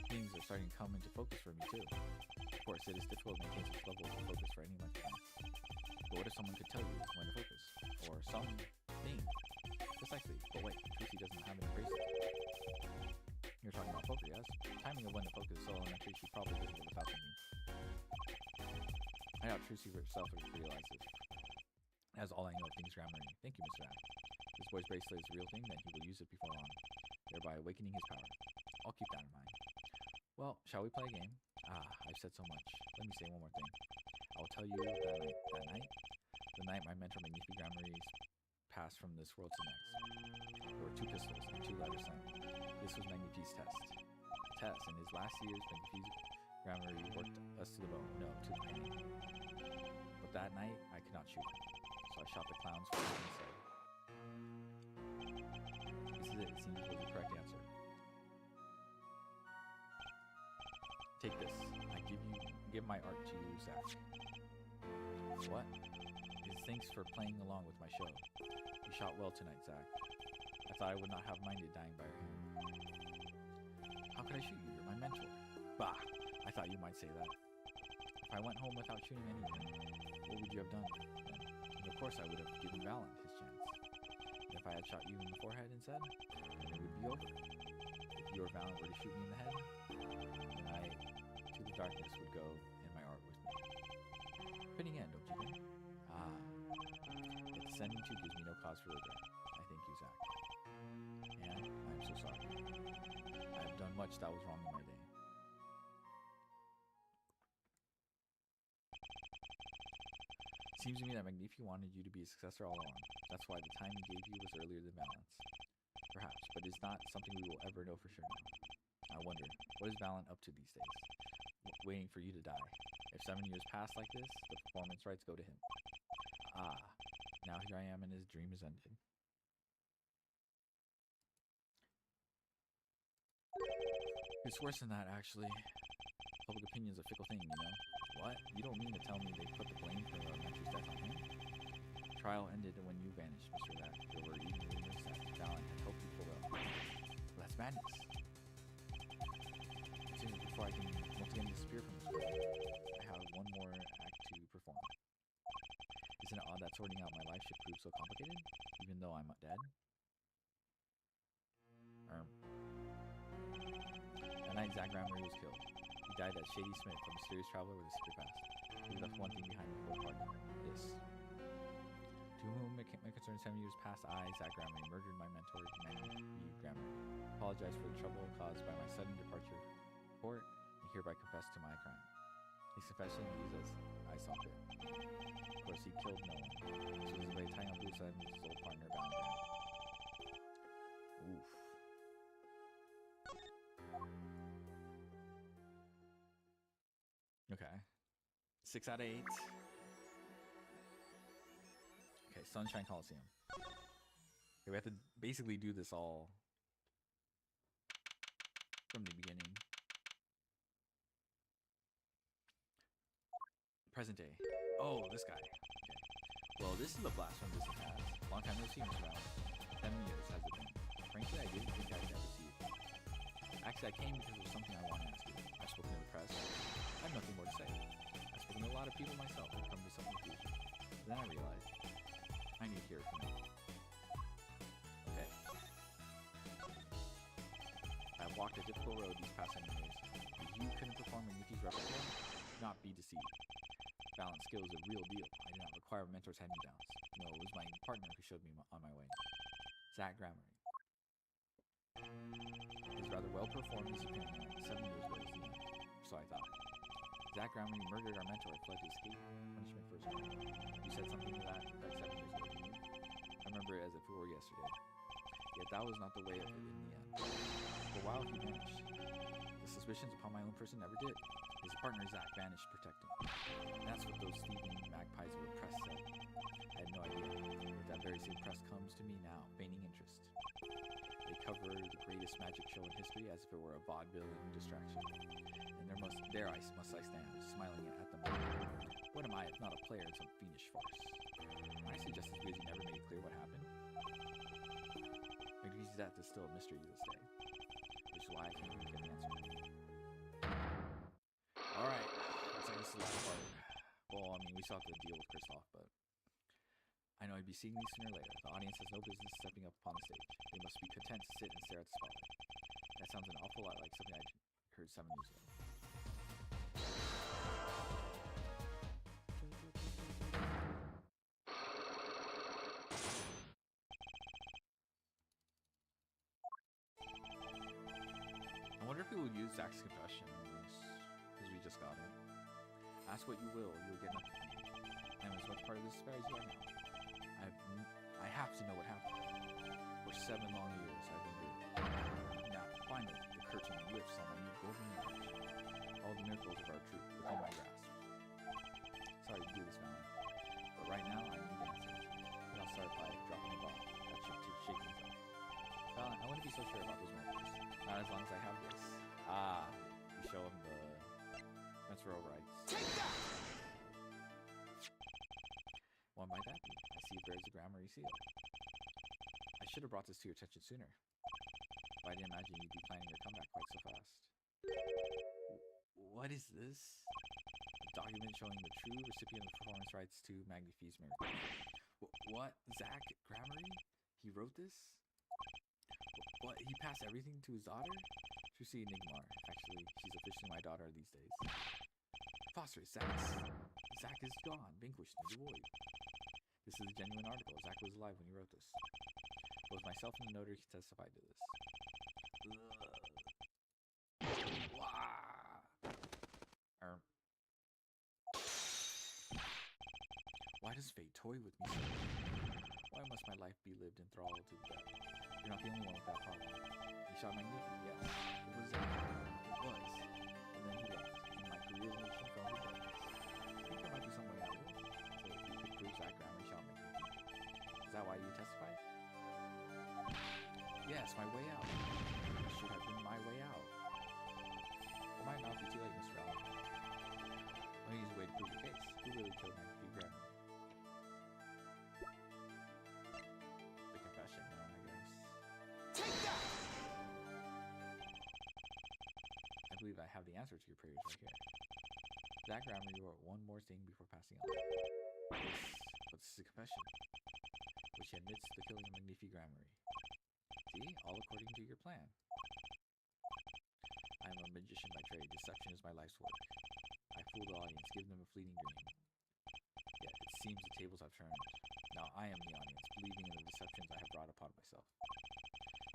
Things are starting to come into focus for me too. Of course, it is difficult to maintain such levels of focus for any length of time. But what if someone could tell you when to focus? Or something? Precisely. But wait, Trucy doesn't have any bracelet. think of when to focus so elementary, she probably does it without thinking. I doubt Trucy herself realizes. That's all I know of things grammar. Thank you, Mr. Ack. This boy's bracelet is a real thing, then he will use it before long, thereby awakening his power. I'll keep that in mind. Well, shall we play a game? I've said so much. Let me say one more thing. I will tell you the night my mentor Magnifique Gramarys passed from this world to next. There were 2 pistols and 2 letters sent. This was Magnifique's test. A test. In his last years, Magnifique Gramary worked us to the bone. No, to the pain. But that night, I could not shoot him. So I shot the clown's face instead. This is it. It seems was the correct answer. Take this. I give my art to you, Zach. What? It's thanks for playing along with my show. You shot well tonight, Zach. I thought I would not have minded dying by your hand. How could I shoot you? You're my mentor. Bah! I thought you might say that. If I went home without shooting anything, what would you have done then? And of course I would have given Valent his chance. And if I had shot you in the forehead instead, then it would be over. If your Valent were to shoot me in the head, then I, to the darkness, would go, and my art with me. Fitting end, don't you think? Yet descending to gives me no cause for regret. I thank you, Zach. And I am so sorry. I have done much that was wrong in my day. Seems to me that Magnifique wanted you to be a successor all along. That's why the time he gave you was earlier than Valent's. Perhaps, but it's not something we will ever know for sure now. I wonder, what is Valent up to these days? Waiting for you to die. If 7 years pass like this, the performance rights go to him. Now here I am and his dream is ended. It's worse than that, actually. Public opinion's a fickle thing, you know? What? You don't mean to tell me they put the blame for our mentor's death on him? Trial ended when you vanished, Mr. Zach. There were even rumors that Valent had helped you pull up. Well, that's madness. Before I can once again disappear from this world, I have one more act to perform. Isn't it odd that sorting out my life should prove so complicated, even though I'm dead? That night, Zach Gramarye was killed. He died as Shady Smith, a mysterious traveler with a secret past. He left one thing behind before parting. This. To whom it may concern 7 years past, I, Zach Gramarye, murdered my mentor, Magnifique Gramarye. Apologize for the trouble caused by my sudden departure from court, and hereby confess to my crime. His confession is as I saw fit. Of course, he killed no one. This was a very tying on blue side with his old partner, Valentine. Oof. Okay. 6 out of 8. Okay, Sunshine Coliseum. Okay, we have to basically do this all from the beginning. Present day. Oh, this guy. Okay. Well, this is a blast from distant past. Long time no see, Mr. Valent. 7 years has it been. Frankly, I didn't think I'd ever see you. Actually, I came because there's something I want to ask you. I've spoken to the press. I have nothing more to say. I've spoken to a lot of people myself and come to some conclusion. Then I realized I need to hear it from you. Okay. I've walked a difficult road these past 7 years. If you couldn't perform Magnifique's repertoire, do not be deceived. Valent skill is a real deal. I did not require a mentor's hand-me-downs. No, it was my partner who showed me on my way. Zach Gramarye. His rather well-performed disappearing 7 years ago was the end. So I thought. Zach Gramarye murdered our mentor and fled to escape punishment for his crime. You said something to that effect 7 years ago, didn't you? I remember it as if it were yesterday. Yet that was not the way of it in the end. For a while he vanished. The suspicions upon my own person never did. His partner Zach vanished to protect him. And that's what those thieving magpies of the press said. I had no idea. But that very same press comes to me now, feigning interest. They cover the greatest magic show in history as if it were a vaudevillian distraction. And there I must stand, smiling at them. What am I if not a player in some fiendish farce? I suggest this because you never made it clear what happened. Magnifique's death is still a mystery to this day. Which is why I can't even get an answer. Alright, looks like this is the last part. Well, I mean, we still have to deal with Kristoff, but I know I'd be seeing these sooner or later. The audience has no business stepping up upon the stage. They must be content to sit and stare at the spotlight. That sounds an awful lot like something I'd heard 7 years ago. I wonder if we will use Zach's confession because we just got it. Ask what you will, you'll get nothing. I'm as much part of this affair as you are now. I have to know what happened. For 7 long years, I've endured. Now, finally, the curtain lifts on my new golden age. All the miracles of our truth within my grasp. Sorry to do this, Valen, but right now I need answers. And I'll start by dropping a bomb. That should shake things up. Valen, I wouldn't be so sure about those miracles. Not as long as I have this. Ah, you show him the transferal rights. Take that! What might that be? I see it bears the Grammary seal. I should have brought this to your attention sooner. But I didn't imagine you'd be planning your comeback quite so fast. What is this? A document showing the true recipient of performance rights to Magnifie's miracle. What? Zach Grammary? He wrote this? What? He passed everything to his daughter? Trucy Nigmar. Actually, she's officially my daughter these days. Foster, Zach is gone, vanquished in the void. This is a genuine article. Zach was alive when he wrote this. Both myself and the notary testified to this. Why does fate toy with me so? Why must my life be lived enthralled to death? You're not the only one with that problem. He shot Magnificent, yes. It was Zach. It was. And then he left. And my career mission fell to darkness. I think there might be some way out of it. So if you could prove Zach Grammary shot Magnificent. Is that why you testified? Yes, my way out. It should have been my way out. It might not be too late, Mr. Allen. Let me use a way to prove your case. Who really killed Magnificent Grammary? The confession, I guess. Take that! I believe I have the answer to your prayers right here. Zach Grammary wrote one more thing before passing on. But this is a confession, which admits the killing of Magnificent Grammary. See, all according to your plan. I am a magician by trade. Deception is my life's work. I fool the audience, give them a fleeting dream. Yet it seems the tables have turned. Now I am the audience, believing in the deceptions I have brought upon myself.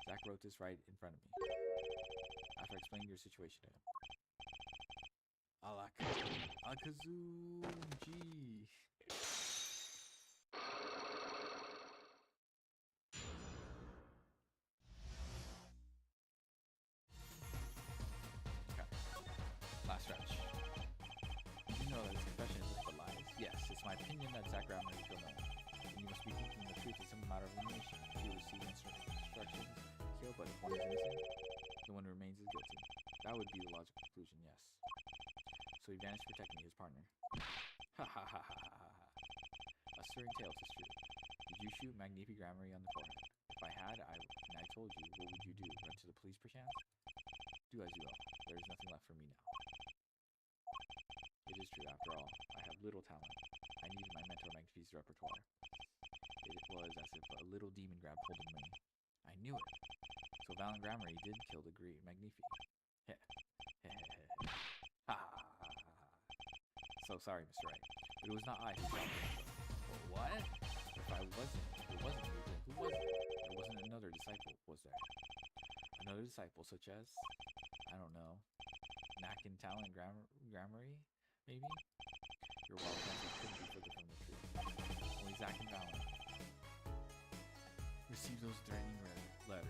Zach wrote this right in front of me. After explaining your situation to him. Alakazunji. Last stretch. You know that his confession is but lies. Yes, it's my opinion that Zach Grammary is still known. And you must be thinking the truth is a matter of elimination. If you receive instructions, kill, but if one is innocent, the one who remains is guilty. That would be the logical conclusion, yes. So he vanished protecting his partner. Ha ha ha ha ha ha. A stirring tale, 'tis true. Did you shoot Magnificent Grammary on the forehead? If I had, and I told you, what would you do? Run to the police perchance? Do as you will. There is nothing left for me now. It is true, after all, I have little talent. I needed my mentor Magnific's repertoire. It was as if a little demon grabbed hold of me. I knew it. So Valen Grammary did kill the great Magnifi. Heh. Heh heh heh. Ha ha ha ha ha. So sorry, Mr. Wright, but it was not I who shot him. What? If it wasn't you, then who was it? There wasn't another disciple, was there? Another disciple such as, I don't know, Nakin Talent Grammary, maybe? Your wild chances couldn't be further from the truth. Only Zach and Valen received those threatening letters. But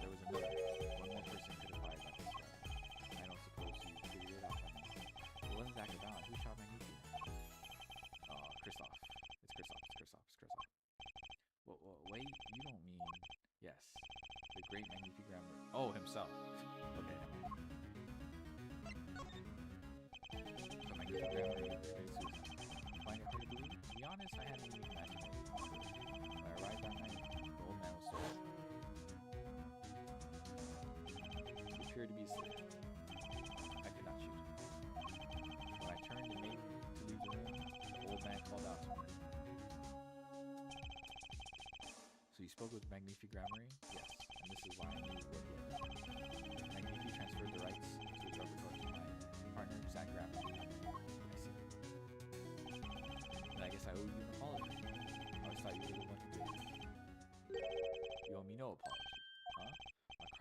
there was another. One more person could have fired that this way. I don't suppose you figured it out by now. It wasn't Zach and Valen. Who shot Magnifi? Kristoff. It's Kristoff. Wait, you don't mean... Yes. The great Magnifi Grammar. Oh, himself. Okay. So Magnifi Grammar is find it hard to believe. To be honest, I hadn't even imagined it. When I arrived that night, the old man was sold. He appeared to be asleep. I could not shoot him. When I turned and made to leave the room, the old man called out to me. So you spoke with Magnifi Grammary? Yes, and this is why I knew what he had done. Magnifi transferred the rights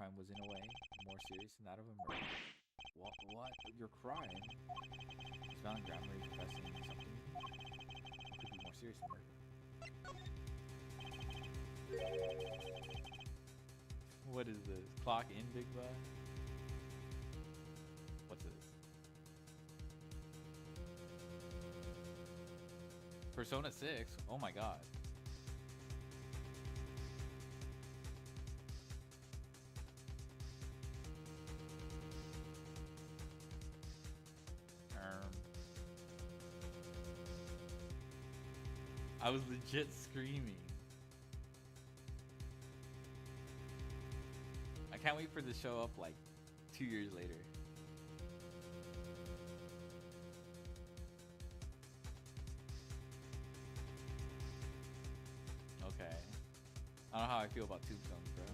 crime was in a way more serious than that of a murder. What? What? Your crime? Is Valen Grammarly confessing something? It could be more serious than murder. What is this? Clock in, Big Butt? What's this? Persona 6? Oh my god. I was legit screaming. I can't wait for this to show up like 2 years later. Okay. I don't know how I feel about Tombstones, bro.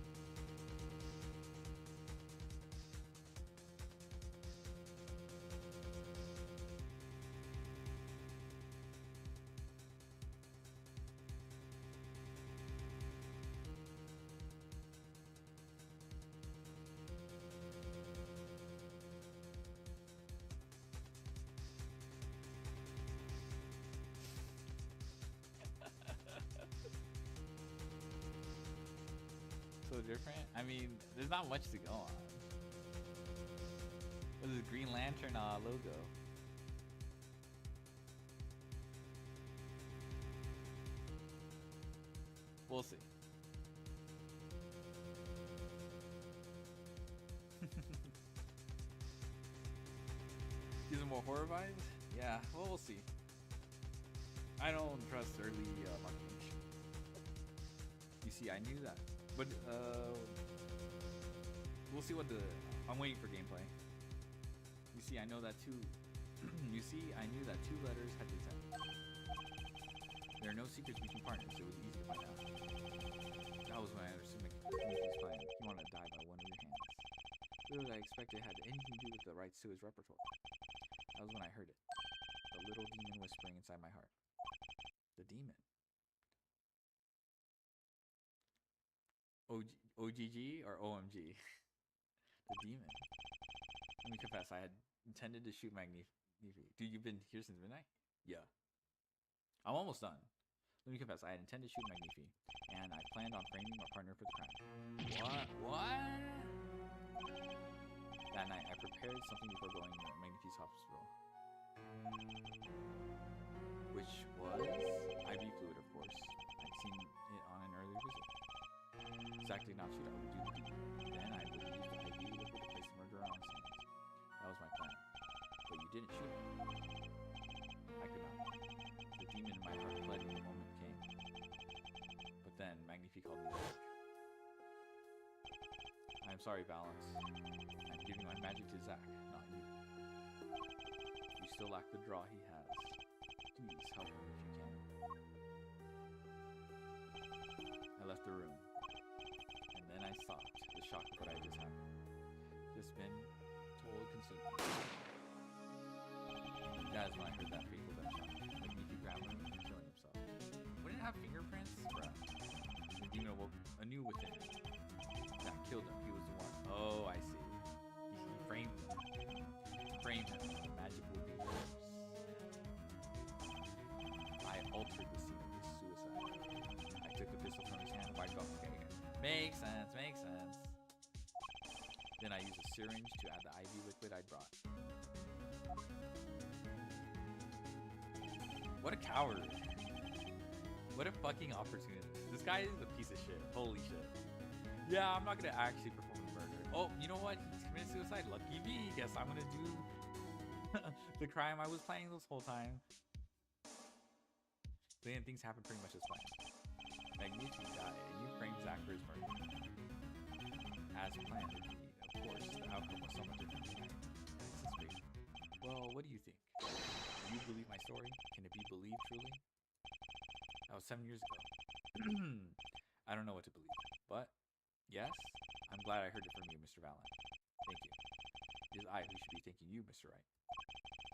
So different. I mean, there's not much to go on. What is this Green Lantern logo? We'll see. Gives them more horror vibes? Yeah, well, we'll see. I don't trust early marketing. You see, I knew that. But, we'll see what the... I'm waiting for gameplay. You see, I know that too. You see, I knew that 2 letters had to send. There are no secrets between partners, so it was easy to find out. That was when I understood Mickey's plan. He wanted to die by one of your hands. Little did I expect it had anything to do with the rights to his repertoire. That was when I heard it. The little demon whispering inside my heart. The demon. OGG or OMG? The demon. Let me confess, I had intended to shoot Magnifi. Dude, you've been here since midnight? Yeah. I'm almost done. Let me confess, I had intended to shoot Magnifi, and I planned on framing my partner for the crime. What? That night, I prepared something before going to Magnifi's hospital. Which was IV fluid, of course. I'd seen it on an earlier visit. Zach did not shoot, I would do the deed. Then I would use the IV liquid to place the murderer on his hands. That was my plan. But you didn't shoot him. I could not. The demon in my heart fled when the moment came. But then Magnifi called me back. I am sorry, Balance. I'm giving my magic to Zach, not you. You still lack the draw he has. Please help him if you can. I left the room. And then I stopped, the shock of what I just happened. Just been totally consumed. That is when I heard that fateful gunshot. Magnifi grabbed him and killing himself. Wouldn't it have fingerprints? Bruh. The demon awoke anew within him. That killed him. He was the one. Oh, I see. He framed him. Framed him. The magic would be yours. I altered the scene of his suicide. I took the pistol from his hand and wiped off. Okay. Makes sense. Makes sense. Then I used a syringe to add the IV liquid I brought. What a coward. What a fucking opportunity. This guy is a piece of shit. Holy shit. Yeah, I'm not gonna actually perform the murder. Oh, you know what? He committed suicide. Lucky me. Guess I'm gonna do the crime I was planning this whole time. Then things happen pretty much as planned. Magnifi died, and you framed Zach for his murder. As planned, indeed. Of course, the outcome was somewhat different than I anticipated. Well, what do you think? Do you believe my story? Can it be believed truly? That was 7 years ago. I don't know what to believe, but yes, I'm glad I heard it from you, Mr. Valen. Thank you. It is I who should be thanking you, Mr. Wright.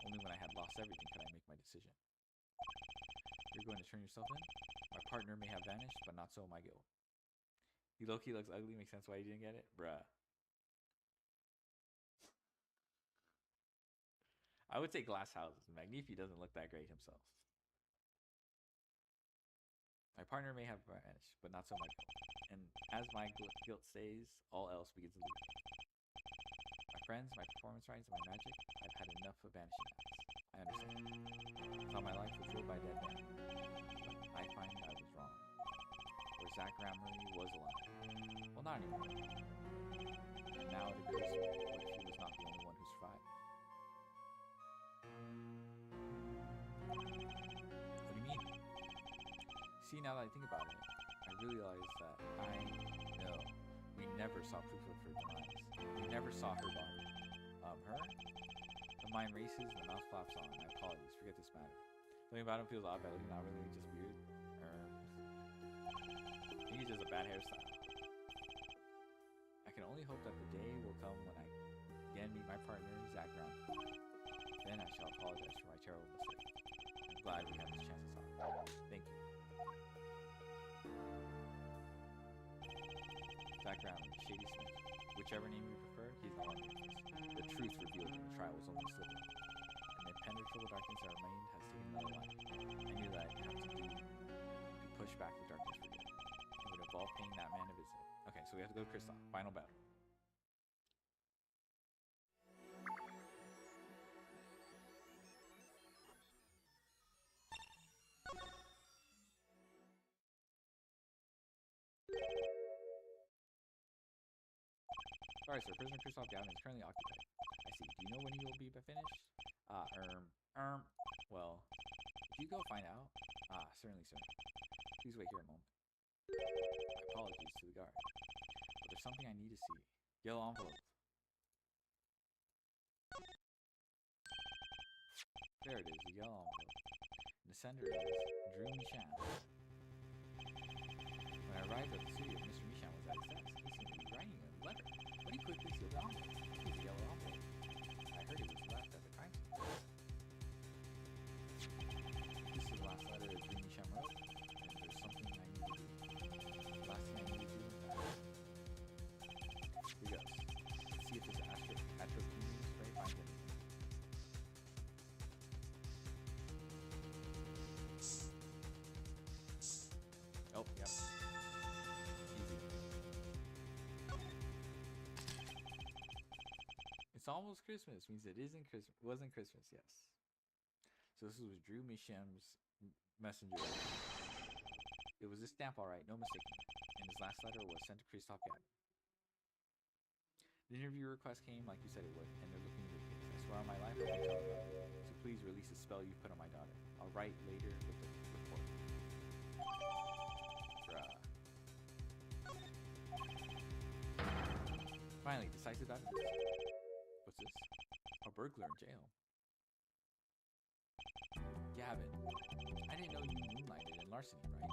Only when I had lost everything could I make my decision. You're going to turn yourself in? My partner may have vanished, but not so my guilt. He low-key looks ugly, makes sense why you didn't get it? Bruh. I would say glass houses. Magnifi doesn't look that great himself. My partner may have vanished, but not so my guilt. And as my guilt stays, all else begins to leave. My friends, my performance rights, and my magic, I've had enough of vanishing acts. I understand. I thought my life was ruled by a dead man. But I find I was wrong. Or Zach Ramery was alive. Well, not anymore. And now it occurs to me, what if he was not the only one who survived? What do you mean? See, now that I think about it, I realize that we never saw proof of her demise. We never saw her body. Her? The mind races and the mouth flaps on. My apologies. Forget this matter. Thinking about him feels odd, but not really, just weird. I think he's just a bad hairstyle. I can only hope that the day will come when I again meet my partner, Zach Brown. Then I shall apologize for my terrible mistake. I'm glad we had this chance to talk. Thank you. Zach Brown, Shady Smith. Whichever name you prefer, he's no longer in case. The truth revealed in the trial was only slipping. And the impenetrable darkness that remained has taken another life. I knew that I'd have to do to push back the darkness for good. It would involve paying that man a visit. Okay, so we have to go to Kristoff. Final battle. Sorry, sir. Prisoner Kristoff Gavin is currently occupied. I see. Do you know when he will be finished? Well, if you go find out. Certainly, sir. Please wait here a moment. My apologies to the guard. But there's something I need to see. Yellow envelope. There it is, the yellow envelope. And the sender is Drew Micham. When I arrived at the studio, Mr. Micham was at his desk. He seemed to be writing a letter, but he quickly sealed the envelope. It was a yellow envelope. I heard it was left at the crime scene. This is the last letter that Drew Micham wrote, and there's something I need to do. The last thing I need to do is that. Here we go. Let's see if this atropine spray finds anything. Oh, yep. Easy. It's almost Christmas, means it isn't Christmas. Wasn't Christmas, yes. So this was Drew Misham's messenger. It was a stamp, all right, no mistaking it. And his last letter was sent to Kristoff Gavin. The interview request came like you said it would, and they're looking into the case. I swear on my life I won't tell them. So please release the spell you put on my daughter. I'll write later with the report. Finally, decisive evidence. What's this? A burglar in jail. Gavin, I didn't know you moonlighted in larceny, right?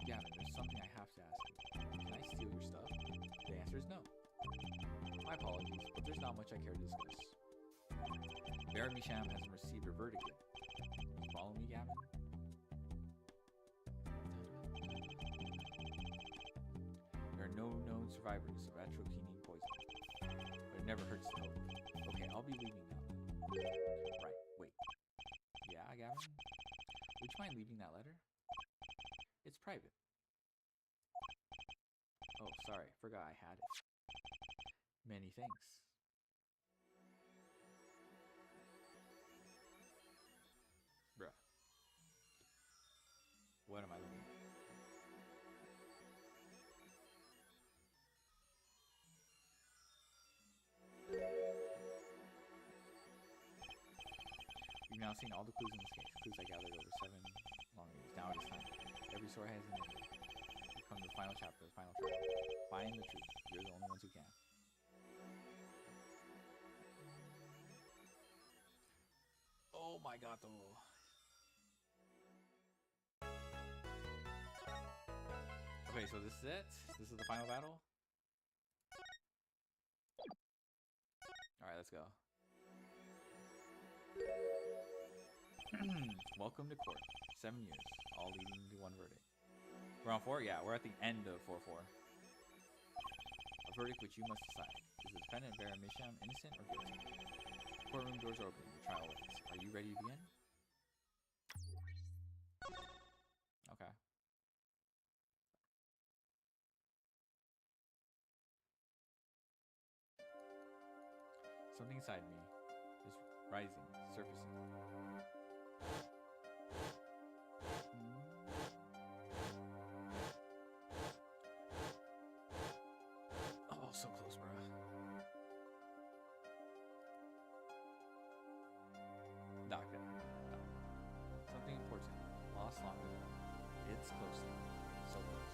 Gavin, there's something I have to ask you. Can I steal your stuff? The answer is no. My apologies, but there's not much I care to discuss. Baron Misham hasn't received her verdict yet. You follow me, Gavin? There are no known survivors of atropine poison, but it never hurts to hope. Okay, I'll be leaving now. Right, wait. Yeah, Gavin? Would you mind leaving that letter? It's private. Oh, sorry, forgot I had it. Many thanks. Bruh. What am I looking at? We've now seen all the clues in this case, clues I gathered over 7 long years. Now it is time. Every story has an ending. We've come to the final chapter, the final trial. Find the truth. You're the only ones who can. Oh my god, though. Okay, so this is it. This is the final battle. Alright, let's go. Welcome to court. 7 years, all leading to one verdict. We're on 4? Yeah, we're at the end of 4-4. A verdict which you must decide. Is the defendant Baron Misham innocent or guilty? Courtroom doors are open. trial waits. Are you ready to begin? Okay. Something inside me is rising, surfacing. Oh, so close, bruh. Doctor. Something important. Lost long ago. It's close. So close.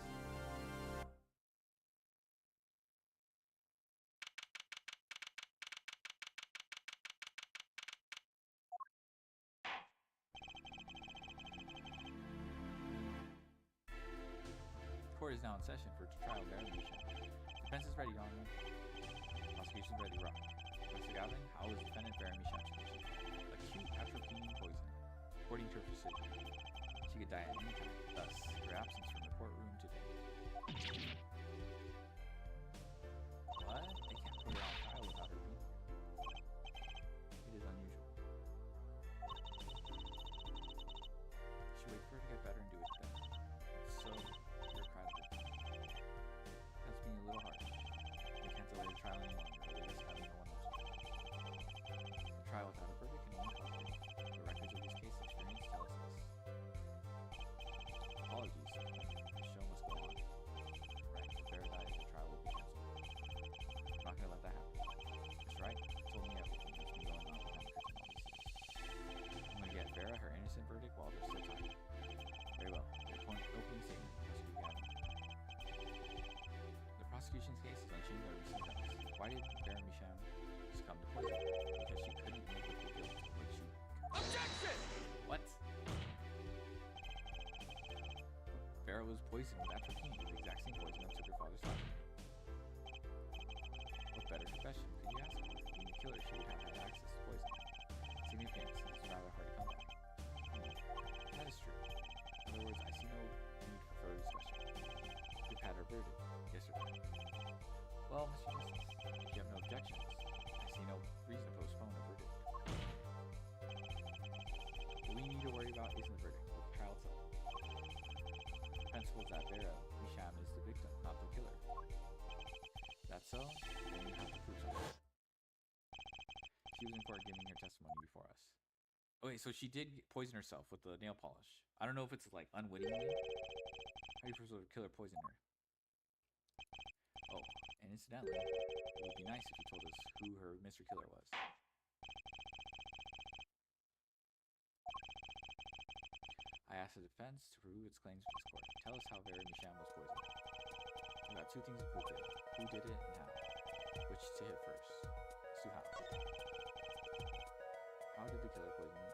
Court is now in session for trial verification. Defense is ready, Your Honor. Prosecution ready, rock. Mr. Gavin, how is defendant Jeremy Sham's condition? Acute atropine poison. According to her physician, she could die at any time. Thus, her absence from the courtroom today. What? They can't put her on trial without her being here. It is unusual. Should wait for her to get better and do it then. So, you're credited. That's being a little harsh. We can't delay the trial any longer, or risk having no one else. The trial without a verdict can only cause grief. The records of this case experience tell us this. Apologies. The show must go on. Right, if Vera dies, the trial will be cancelled. I'm not gonna let that happen. That's right. You told me everything that's been going on behind the curtain all this year. I'm gonna get Vera her innocent verdict while there's still time. Very well. Opening statement, Prosecutor Gavin. The prosecution's case is unchanged by recent events. Why did Vera Misham succumb to poison? Because she couldn't live with the guilt of what she... Objection! What? Vera was poisoned with atropine, the exact same poison that took her father's life. What better confession could you ask for? Being a killer, she would have had access to poison. Significant, since it's rather hard to come by. That is true. In other words, I see no need for further discussion. We've had our verdict. Yes or no? Well, Mr. Justice, if you have no objections, I see no reason to postpone a verdict. What we need to worry about isn't the verdict, but the trial itself. The principle is that Vera Misham is the victim, not the killer. That's so? Then you have to prove something. She was in court giving her testimony before us. Okay, so she did poison herself with the nail polish. I don't know if it's like unwittingly. How do you propose the killer poisoned her? Oh, and incidentally, it would be nice if you told us who her Mr. Killer was. I asked the defense to prove its claims to this court. Tell us how Vera Misham was poisoned. We got two things to prove today. Who did it and how. Which to hit first? So how? How did the killer poison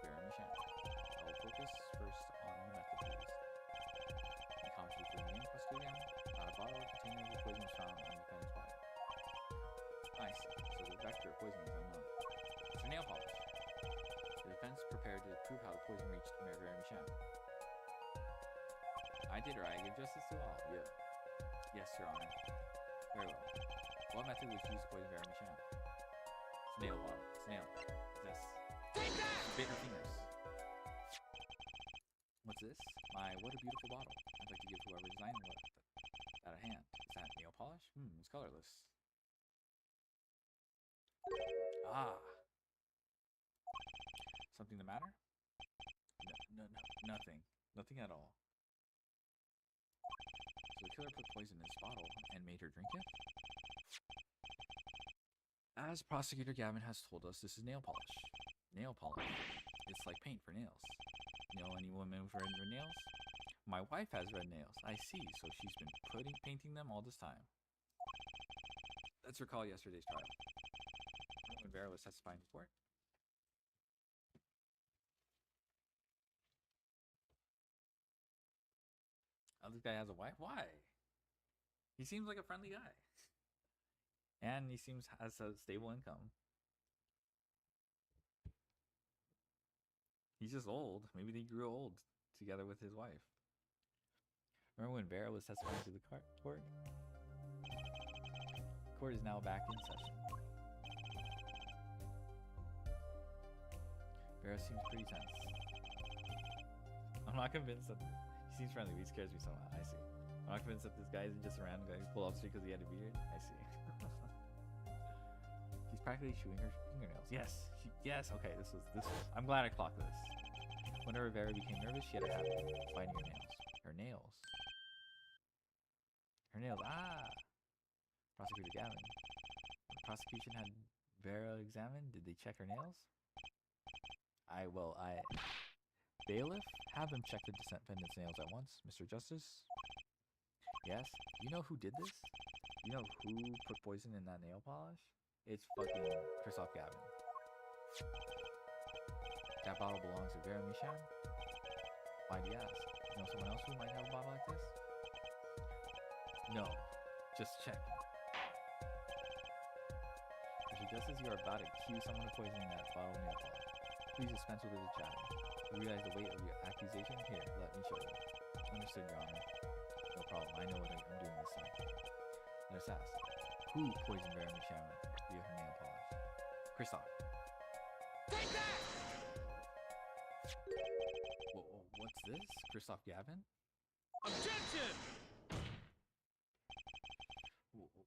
Vera Misham? I will focus first on the method, please. The comments for the name, Prosecutor Gavin? Not a bottle or container of the poison was found on the defendant's body. I see. So the vector of poison is unknown. It's a nail polish. The defense prepared to prove how the poison reached Vera Misham. I did right. I gave justice to all. Yeah. Yes, Your Honor. Very well. What method was used to poison Vera Misham? It's nail bottle. It's nail. This. Take that! Bit her fingers. What's this? My, what a beautiful bottle. I'd like to give whoever designed that a hand. Is that nail polish? It's colorless. Ah. Something the matter? No, nothing. Nothing at all. So the killer put poison in this bottle and made her drink it? As Prosecutor Gavin has told us, this is nail polish. Nail polish. It's like paint for nails. Know any woman with red nails? My wife has red nails. I see, so she's been painting them all this time. Let's recall yesterday's trial. When Vera was testifying in court. Oh, this guy has a wife? Why? He seems like a friendly guy. And he seems has a stable income. He's just old. Maybe they grew old together with his wife. Remember when Vera was testifying to the court? The court is now back in session. Vera seems pretty tense. I'm not convinced that he seems friendly, but he scares me somehow. I see. I'm not convinced that this guy isn't just a random guy who pulled off street because he had a beard. I see. She's practically chewing her fingernails. Yes. Yes. Okay. This was. I'm glad I clocked this. Whenever Vera became nervous, she had a habit of biting her nails. Her nails. Her nails. Ah. Prosecutor Gavin. When the prosecution had Vera examined, did they check her nails? Bailiff, have them check the defendant's nails at once, Mr. Justice. Yes? You know who did this? You know who put poison in that nail polish? It's fucking Christoph Gavin. That bottle belongs to Vera Michon? Why do you ask? You know someone else who might have a bottle like this? No. Just check. Mr. Justice, you are about to accuse someone of poisoning that bottle of nail polish. Please dispense with the chatter. You realize the weight of your accusation? Here, let me show you. Understood, Your Honor. No problem. I know what I'm doing this time. Let us ask. Who poisoned Vera Michon via her nail polish? Christoph. Take that! What's this? Christoph Gavin? Objection!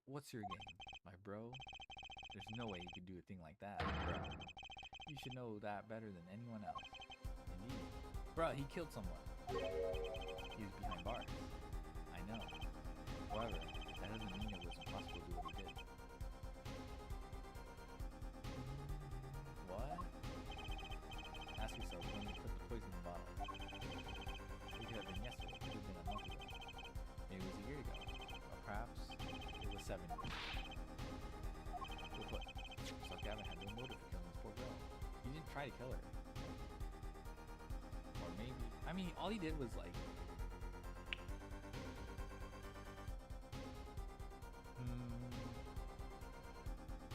What's your game, my bro? There's no way you could do a thing like that, bro. You should know that better than anyone else. Indeed. Bro, he killed someone. He was behind bars. I know. However, that doesn't mean it was impossible to do what he did. What? Ask yourself when you put the poison in the bottle. It could have been yesterday. It could have been a month ago. Maybe it was a year ago. Or perhaps it was 7 years. But so Gavin had no motive for killing this poor girl. He didn't try to kill her. Or maybe... I mean, all he did was like...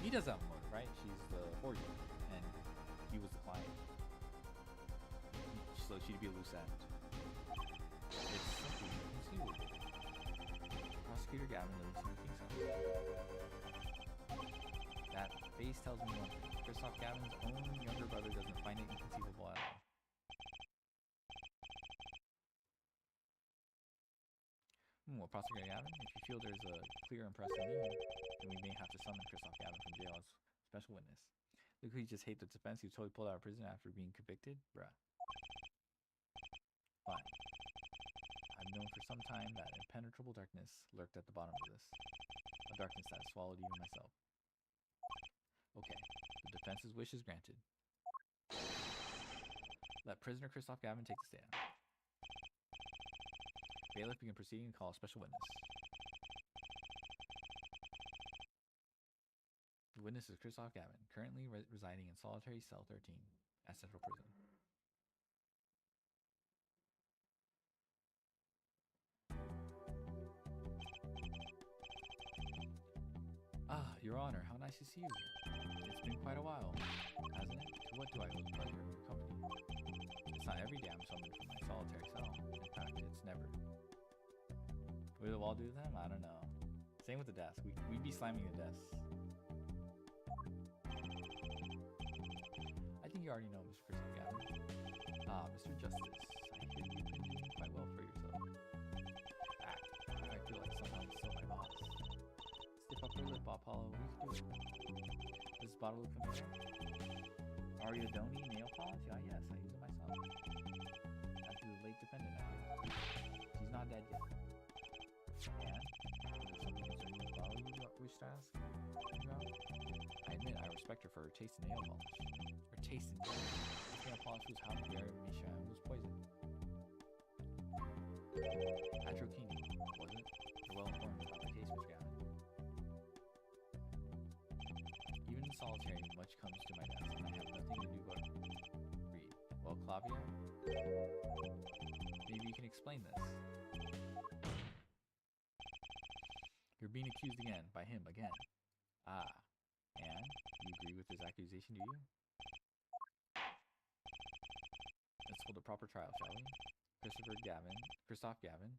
He does have a motive, right? She's the forger. And he was the client. So she'd be a loose end. It's simply inconceivable. Prosecutor Gavin doesn't seem to think so. That face tells me one thing. Christoph Gavin's own younger brother doesn't find it inconceivable at all. Well, Prosecutor Gavin, if you feel there's a clear and pressing need, then we may have to summon Christoph Gavin from jail as special witness. Look, he just hate the defense. He was totally pulled out of prison after being convicted. Bruh. Fine. I've known for some time that impenetrable darkness lurked at the bottom of this. A darkness that swallowed even myself. Okay, the defense's wish is granted. Let prisoner Christoph Gavin take the stand. Bailiff begin proceeding and call a special witness. The witness is Christoph Gavin, currently residing in solitary cell 13 at Central Prison. Ah, Your Honor, how nice to see you here. It's been quite a while, hasn't it? To what do I owe the pleasure of your company? It's not every day I'm summoned from my solitary cell. In fact, it's never. Will the wall do them? I don't know. Same with the desk. We'd be slamming the desk. I think you already know, Mr. Christoph Gavin. Ah, Mr. Justice. I hear you've been doing quite well for yourself. I feel like somehow I'm still my boss. Stiff up your lip, Apollo. We can do it. Does this bottle look familiar? Ariadone nail polish? Ah, yes, I use it myself. After the late defendant, I hear. She's not dead yet. And? Is there something concerning this bottle you wish to ask about? I admit I respect her for her taste in nail polish. Her taste in nail. This nail polish was how Vera Michon was poisoned. Atrocini, was it? You're well informed about the case, Mr. Gavin. Even in solitary, much comes to my desk, and I have nothing to do but read. Well, Clavia, maybe you can explain this. You're being accused again, by him again. Ah, and you agree with his accusation, do you? Let's hold a proper trial, shall we? Christoph Gavin,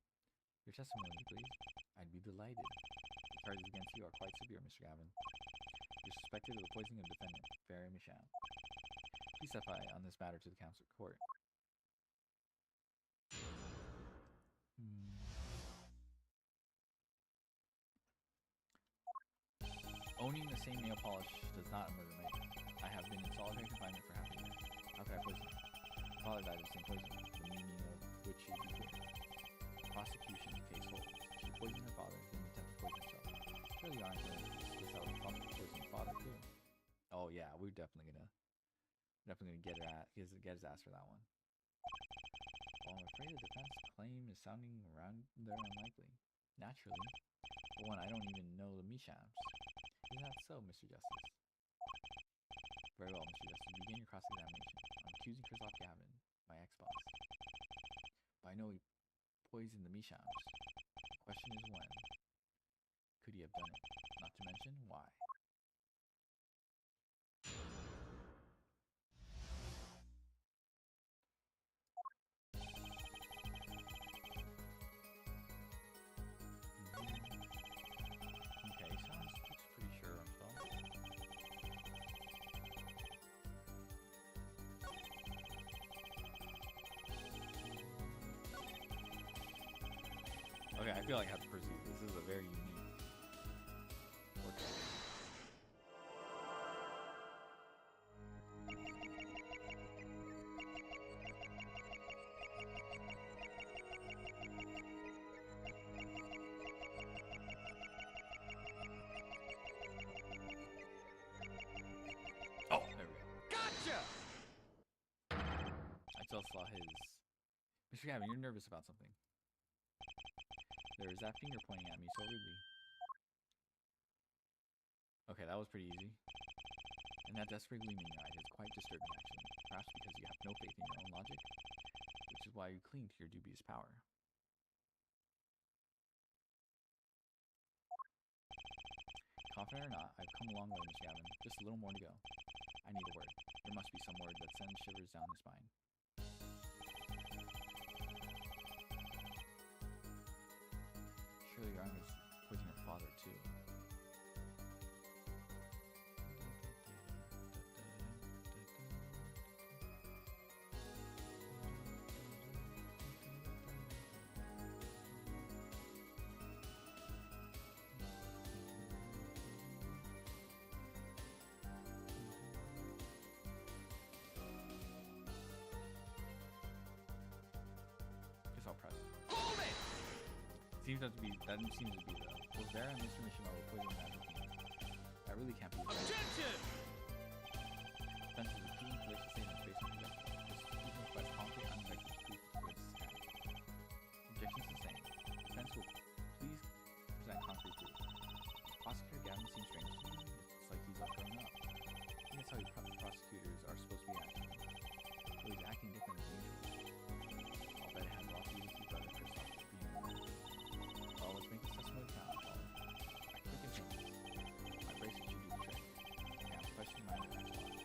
your testimony, please. I'd be delighted. The charges against you are quite severe, Mr. Gavin. You're suspected of the poisoning of defendant, Vera Michon. Please testify on this matter to the council court. Owning the same nail polish does not a murder make. I have been in solitary confinement for half a year. How could I poison him? My father died of the same poison, the meaning of which is important. Prosecution's case holds. She poisoned her father, then attempted to poison herself. Surely you aren't going to Swiss out responsible for poisoning your father too. Oh yeah, we're definitely gonna get his ass for that one. Well, I'm afraid the defense claim is sounding around there unlikely. Naturally. For one, I don't even know the Mishams. Isn't that so, Mr. Justice? Very well, Mr. Justice. Begin your cross-examination. I'm accusing Christoph Gavin, my ex-boss. But I know he poisoned the Mishams. The question is when. Could he have done it? Not to mention why. Okay, I feel like I have to proceed. This is a very unique work. Oh, there we go. Gotcha! I just saw his... Mr. Gavin, you're nervous about something. There is that finger pointing at me so rudely. Okay, that was pretty easy. And that desperate gleam in your eyes is quite disturbing, actually. Perhaps because you have no faith in your own logic, which is why you cling to your dubious power. Confident or not, I've come a long way, Mr. Gavin. Just a little more to go. I need a word. There must be some word that sends shivers down your spine. Surely your arm is poisoning her father too. Guess I'll press. Hold it! That seems to be the both Vera and Mr. Mishima were poisoning magic. That really can't be right. Objection! Defense is repeating fallacious statements based on objection. This request concrete unobjective proof to its account. Objection sustained. Defense will please present concrete proof. Prosecutor Gavin seems strange to me. It's like he's all grown up. I think that's how prosecutors are supposed to be acting. But he's acting different than usual. I'll bet it has a lot to do with his brother Christoph being involved. Well, let's make this testimony count. I click and change this. My bracelet should do the trick. Okay, I'm questioning my own response.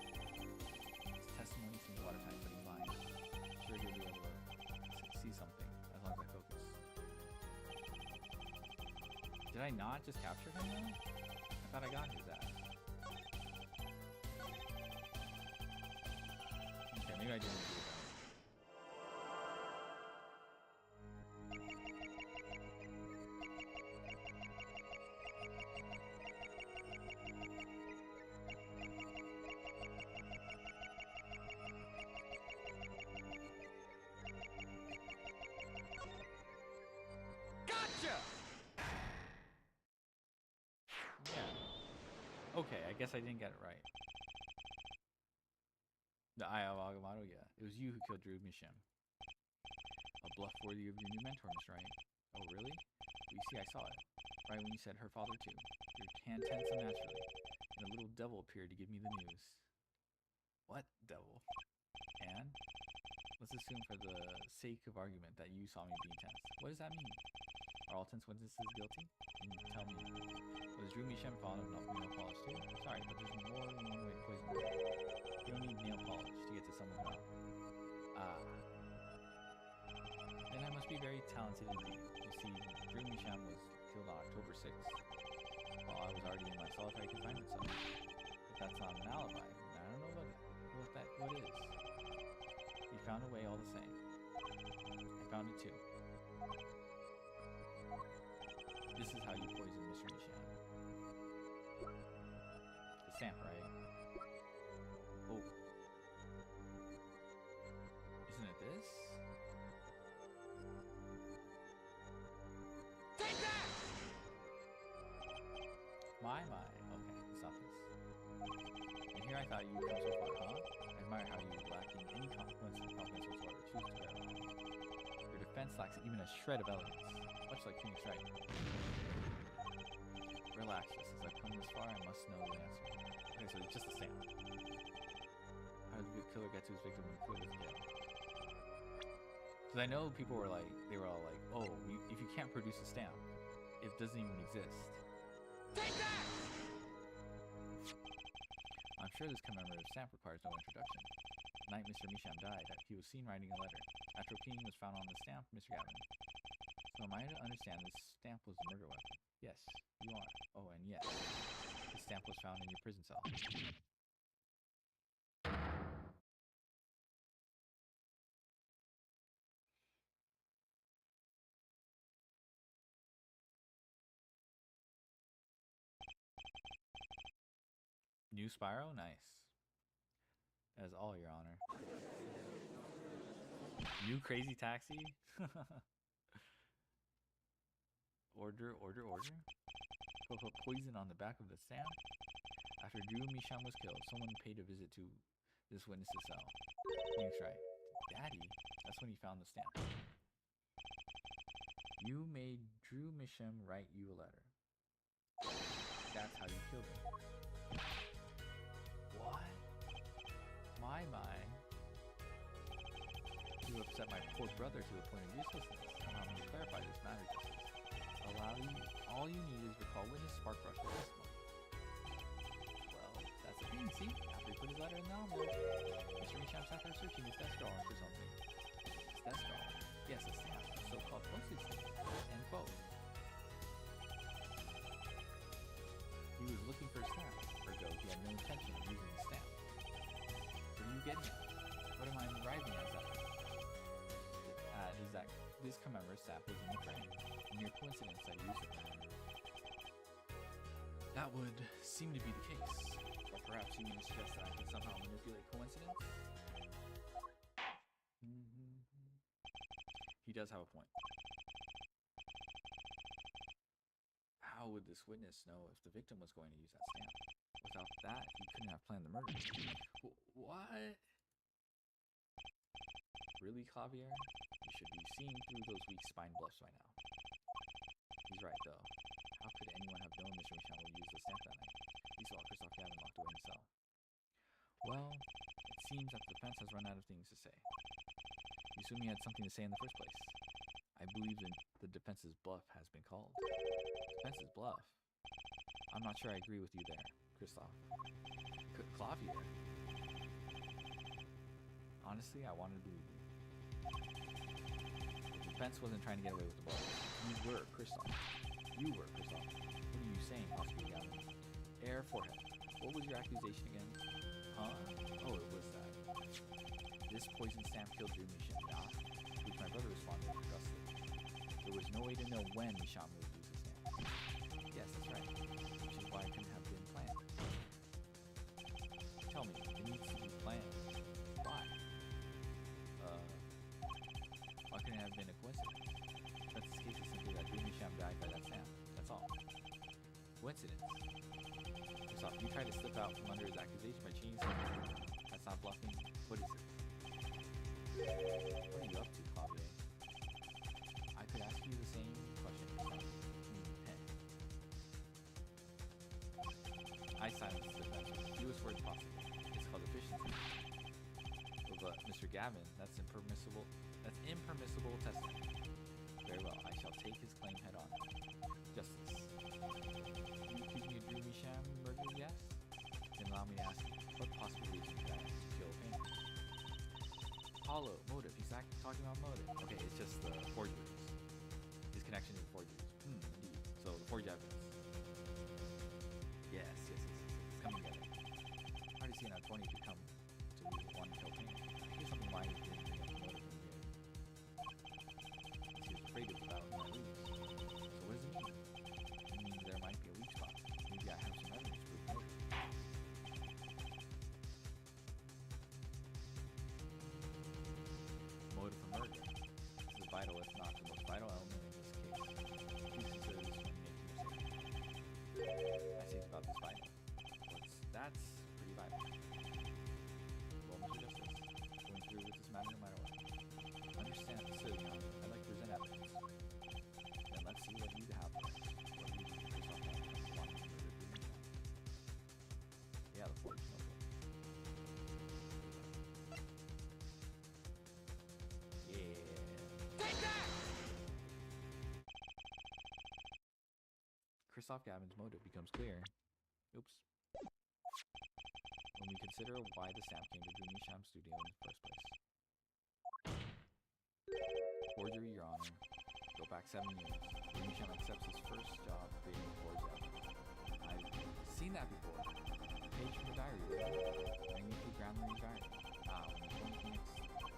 His testimony seems watertight, but he's lying. Sure, he'll be able to see something as long as I focus. Did I not just capture him though? I thought I got his ass. Okay, maybe I didn't do that. Gotcha! Yeah. Okay, I guess I didn't get it right. The Eye of Agamotto, yeah. It was you who killed Drew Misham. A bluff worthy of your new mentor, Miss Wright. Oh, really? Well, you see, I saw it. Right when you said her father too. Your hand tense unnaturally, and a little devil appeared to give me the news. What devil? And? Let's assume for the sake of argument that you saw me being tense. What does that mean? Are all tense witnesses guilty? And tell me, was Drew Misham fond of nail polish too? Sorry, but there's more than one way to poison them. You don't need nail polish to get to someone's mouth. Ah. Then I must be very talented indeed. You see, Drew Misham was killed on October 6th, while I was already in my solitary confinement cell. But that's not an alibi. I don't know what his. He found a way all the same. I found it too. This is how you poison Mr. Misham. The stamp, right? Oh. Isn't it this? Take that! My. Okay, it's not this. And here I thought you would come so far, huh? I admire how you, lacking any confidence whatsoever, choose to bear arms. Your defense lacks even a shred of elegance, much like Phoenix Wright. Relax, just as I've come this far, I must know the answer. Okay, so it's just a stamp. How does the killer get to his victim when the killer doesn't get him? Because I know people were like, they were all like, oh, if you can't produce a stamp, it doesn't even exist. Take that! I'm sure this commemorative stamp requires no introduction. The night Mr. Misham died, he was seen writing a letter. Atropine was found on the stamp, Mr. Gavin. So am I to understand this stamp was the murder weapon? Yes, you are. Oh, and yes, the stamp was found in your prison cell. New Spyro? Nice. As all, Your Honor. New Crazy Taxi? Order. Put poison on the back of the stamp. After Drew Misham was killed, someone paid a visit to this witness's cell. Phoenix Wright. Daddy? That's when he found the stamp. You made Drew Misham write you a letter. That's how you killed him. What? My. You upset my poor brother to the point of uselessness. Allow me to clarify this matter, Justice. All you need is recall witness Sparkbrush for testimony. Well, that's the thing, see? After he put his letter in the envelope, Mr. Misham sat there searching his desk drawer for something. His desk drawer? Yes, a stamp, a so-called postage stamp. End quote. He was looking for a stamp. Ergo, he had no intention of using the stamp. What are you getting at? What am I arriving at? Is that this commemorative stamp was in the frame. A mere coincidence that he used it. That would seem to be the case. Or perhaps you mean to suggest that I can somehow manipulate coincidence? He does have a point. How would this witness know if the victim was going to use that stamp? Without that, he couldn't have planned the murder. What? Really, Clavier? You should be seeing through those weak spine bluffs by now. He's right, though. How could anyone have known Mr. Misham would use the stamp that night? We saw Christoph Gavin locked away in his cell. Well, it seems that the defense has run out of things to say. You assume he had something to say in the first place. I believe the defense's bluff has been called. Defense's bluff? I'm not sure I agree with you there, Christoph. Clavier? Honestly, I wanted to believe you. The defense wasn't trying to get away with the ball. You were, Christoph. You were, Christoph. What are you saying, Prosecutor Gavin? Air forehead. What was your accusation again? Huh? Oh, it was that. This poison stamp killed Drew Misham, yeah? Which my brother responded justly. There was no way to know when Misham would use the stamp. Yes, that's right. Which is why it couldn't have been planned. Tell me, it needs to be planned. Why? Why couldn't it have been a coincidence? That's the case is simply that Drew Misham died by that stamp. That's all. Coincidence. Christoph, you tried to slip out from under his accusation by cheating something. That's not bluffing. What is it? What are you up to, Clavier? I could ask you the same question. Pen. I silenced the defense with the fewest words possible. It's called efficiency. But Mr. Gavin, that's impermissible. That's impermissible testimony. Very well, I shall take his claim head on. Justice. You accuse me of Drew Misham murder, yes? Then allow me to ask you, what possible reason could I have to kill Payne? Hollow, motive. He's not talking about motive. Okay, it's just the forgeries. His connection to the forgeries. Indeed. So the forged evidence. Yes. It's coming together. Hard to see how 20 could come to want to kill Tanner. Here's something why he's doing the motive from here. He was afraid of the battle he might lose. So what does it mean? It means there might be a weak spot. Maybe I have some evidence to prove motive. Motive for murder. This is vital, if not the most vital element in this case. Please consider this when making your statement. I say it's about this vital. That's pretty vital. Well, Mr. Justice, going through with this matter no matter what. Understand the silly now. I'd like to present evidence. Then let's see what you have for us. What reason did Christoph have for wanting to murder Dumisha? Yeah, the forge notebook. Take that! Christoph Gavin's motive becomes clear. Oops. When we consider why the stamp came to Dumisham's studio in the first place. Forgery, Your Honor. Go back 7 years. Dumisham accepts his first job creating forged evidence. I've seen that before. A page from the diary. Bring me to Grandma's diary. When the phone Phoenix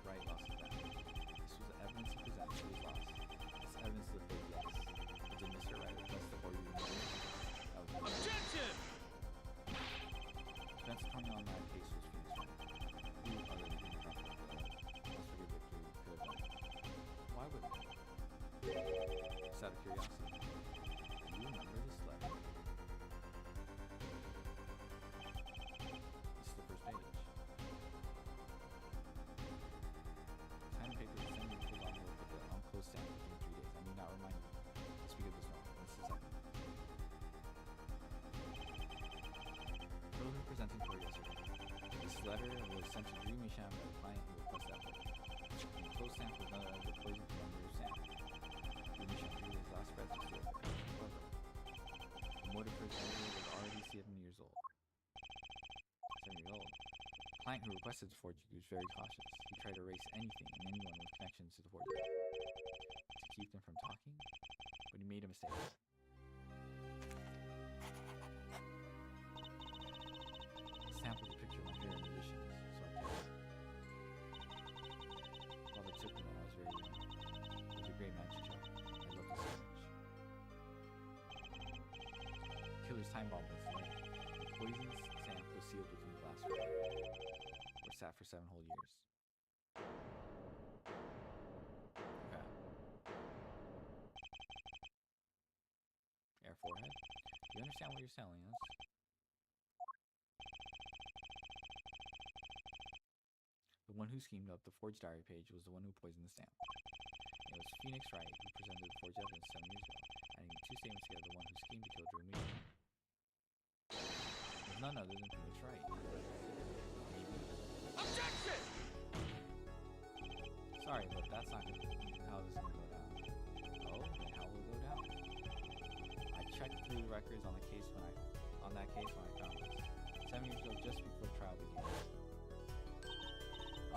Wright lost his battle. This was the evidence he presented to his boss. This evidence of the fake yes. Did Mr. Wright request the forgery removed? That was Objection! Defense attorney on that case was Phoenix Wright. Who other than him could have done it? Why would they? Just out of curiosity. Do you remember this letter? This is the first page. Time paper was sent to the envelope with the unclosed stamp within 3 days. I need not remind you to speak of this now. This is the second. Children presenting for yesterday. This letter was sent to Dumisham by the client who requested that letter. The enclosed stamp was none other than the poison commemorative stamp. Dumisham drew his last breath to steal it. However, the motive for his murder was already 7 years old. 7 years old. The client who requested the forgery was very cautious. He tried to erase anything and anyone with connections to the forgery to keep them from talking, but he made a mistake. The stamp was a picture of my favorite musicians, so I kept it. Father took me when I was very young. He was a great magic shop. I loved it so much. Killer's time bomb was late. The poisoned stamp was sealed within the glass forever, or sat for 7 whole years. Okay. Air forehead. Do you understand what you're selling us? The one who schemed up the forged diary page was the one who poisoned the stamp. It was Phoenix Wright who presented the forged evidence 7 years ago. I need 2 statements together, the one who schemed to kill Drew Meacham. It was none other than Phoenix Wright. Maybe. Objection! Sorry, but that's not how this is going to go down. Oh, then how will it go down? I checked through the records on that case when I found this. 7 years ago, just before the trial began.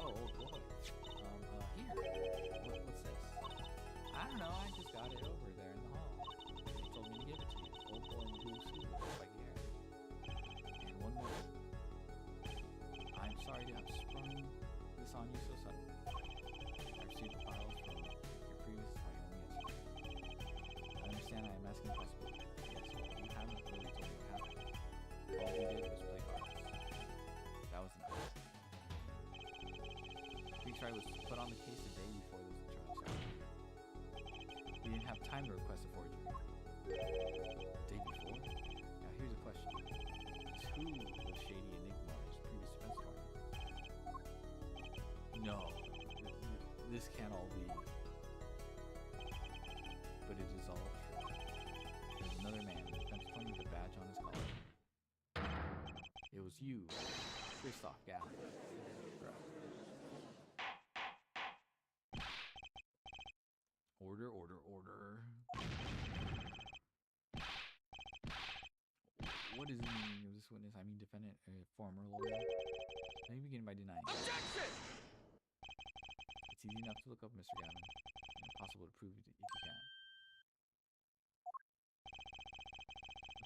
Oh, boy. Here. What's this? I don't know, I just got it over there in the hall. They told me to give it to you. Old boy in blue suit with spiky hair. And one more. I'm sorry to have sprung this on you so suddenly. I received the files from your previous attorney only yesterday. I understand I am asking possibly. Yes, well, you haven't really told me what happened. All you did was play cards. That was enough. Phoenix Wright was put on the case the day before the trial started. We didn't have time to request a forgery. The day before? Now here's a question. Who was Shady Enigma's previous defense attorney? No. This can't all be. But it is all true. There's another man, the defense attorney with a badge on his collar. It was you, Christoph Gavin. Bro. Order, order, order. What is the meaning of this witness? I mean defendant, former lawyer. Let me begin by denying. Objection! It's easy enough to look up Mr. Gavin, and impossible to prove it if you can.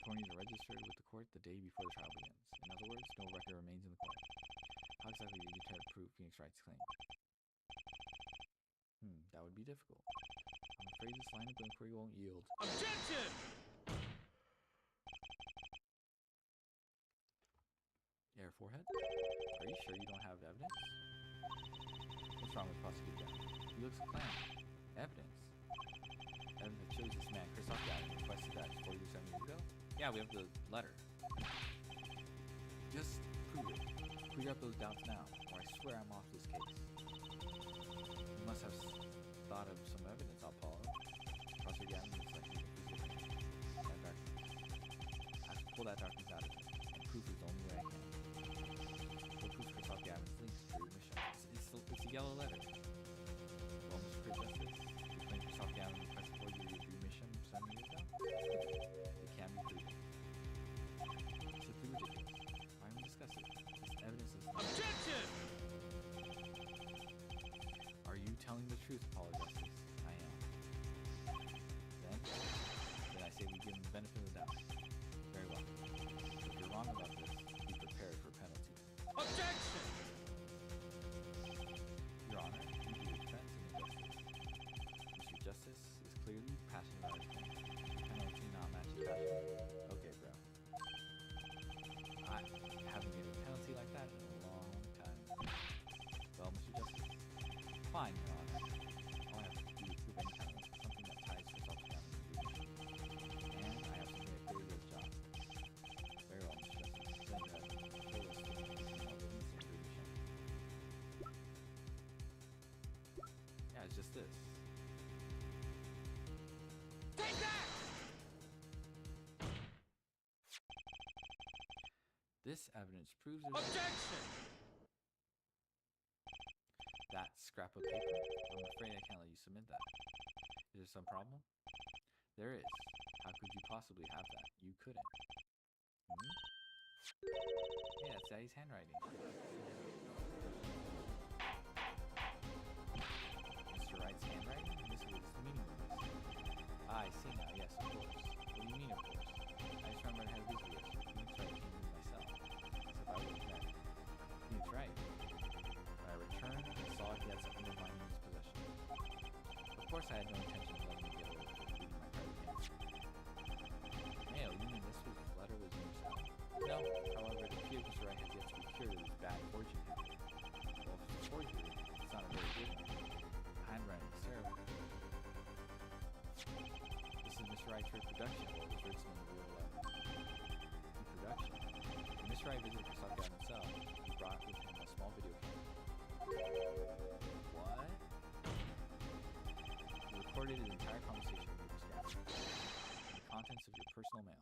Attorneys are registered with the court the day before the trial begins. In other words, no record remains in the court. How exactly do you deter prove Phoenix Wright's claim? That would be difficult. I'm afraid this line of inquiry won't yield. Objection! Air forehead? Are you sure you don't have evidence? What's wrong with prosecutor Gavin? He looks clammed. Evidence? Evidence that shows this man, Chris Gavin, requested that 4 years, 7 years ago? Yeah, we have the letter. Just prove it. Clear up those doubts now, or I swear I'm off this case. You must have thought of some evidence, I'll Apollo. Prosecutor Gavin looks like he's accused of that darkness. I have to pull that darkness out of him, and proof is the only way I can. Gavin's links to your mission. It's a yellow letter. Well, Mr. Chris Justice, you claim yourself Gavin requested for your mission 7 years ago? It can be proven. It's simply ridiculous. Why even discuss it? This evidence is... Objection! Are you telling the truth, Apollo Justice? I am. Then I say we give him the benefit of the doubt. Very well. If you're wrong about this, be prepared for penalty. Objection! Your Honor, you do the defense and injustice. Mr. Justice is clearly passionate about his claim. Penalty not matching passion. Okay, bro. I haven't given a penalty like that in a long time. Well, Mr. Justice, fine, Your Honor. All I have to do is prove any kind of something that ties yourself down in your mission. And I have something that clearly does the job. Very well, Mr. Justice. Then you have it's just this. Take that! This evidence proves there's Objection! that scrap of paper. I'm afraid I can't let you submit that. Is there some problem? There is. How could you possibly have that? You couldn't. Yeah, it's Daddy's handwriting. Mr. Wright's handwriting? This is the meaning of this. I see now, yes, of course. What do you mean, of course? I just remembered I had a visit yesterday. Phoenix Wright came to me myself. As if I would have met Phoenix Wright. When I returned, I saw he had something of mine in his possession. Of course, I had no intention of letting him get away with reading my private handwriting. Mail, you mean this letter was in yourself? No, however, it appears Mr. Wright has yet to be cured of his bad forging habit. Well, if it's a forgery, it's not a very good one. The handwriting is terrible. This is Mr. Wright's reproduction, or was written in the real letter. Reproduction? When Mr. Wright visited Chris Gavin himself, he brought with him a small video camera. What? He recorded his entire conversation with Mr. Gavin. The contents of your personal mail.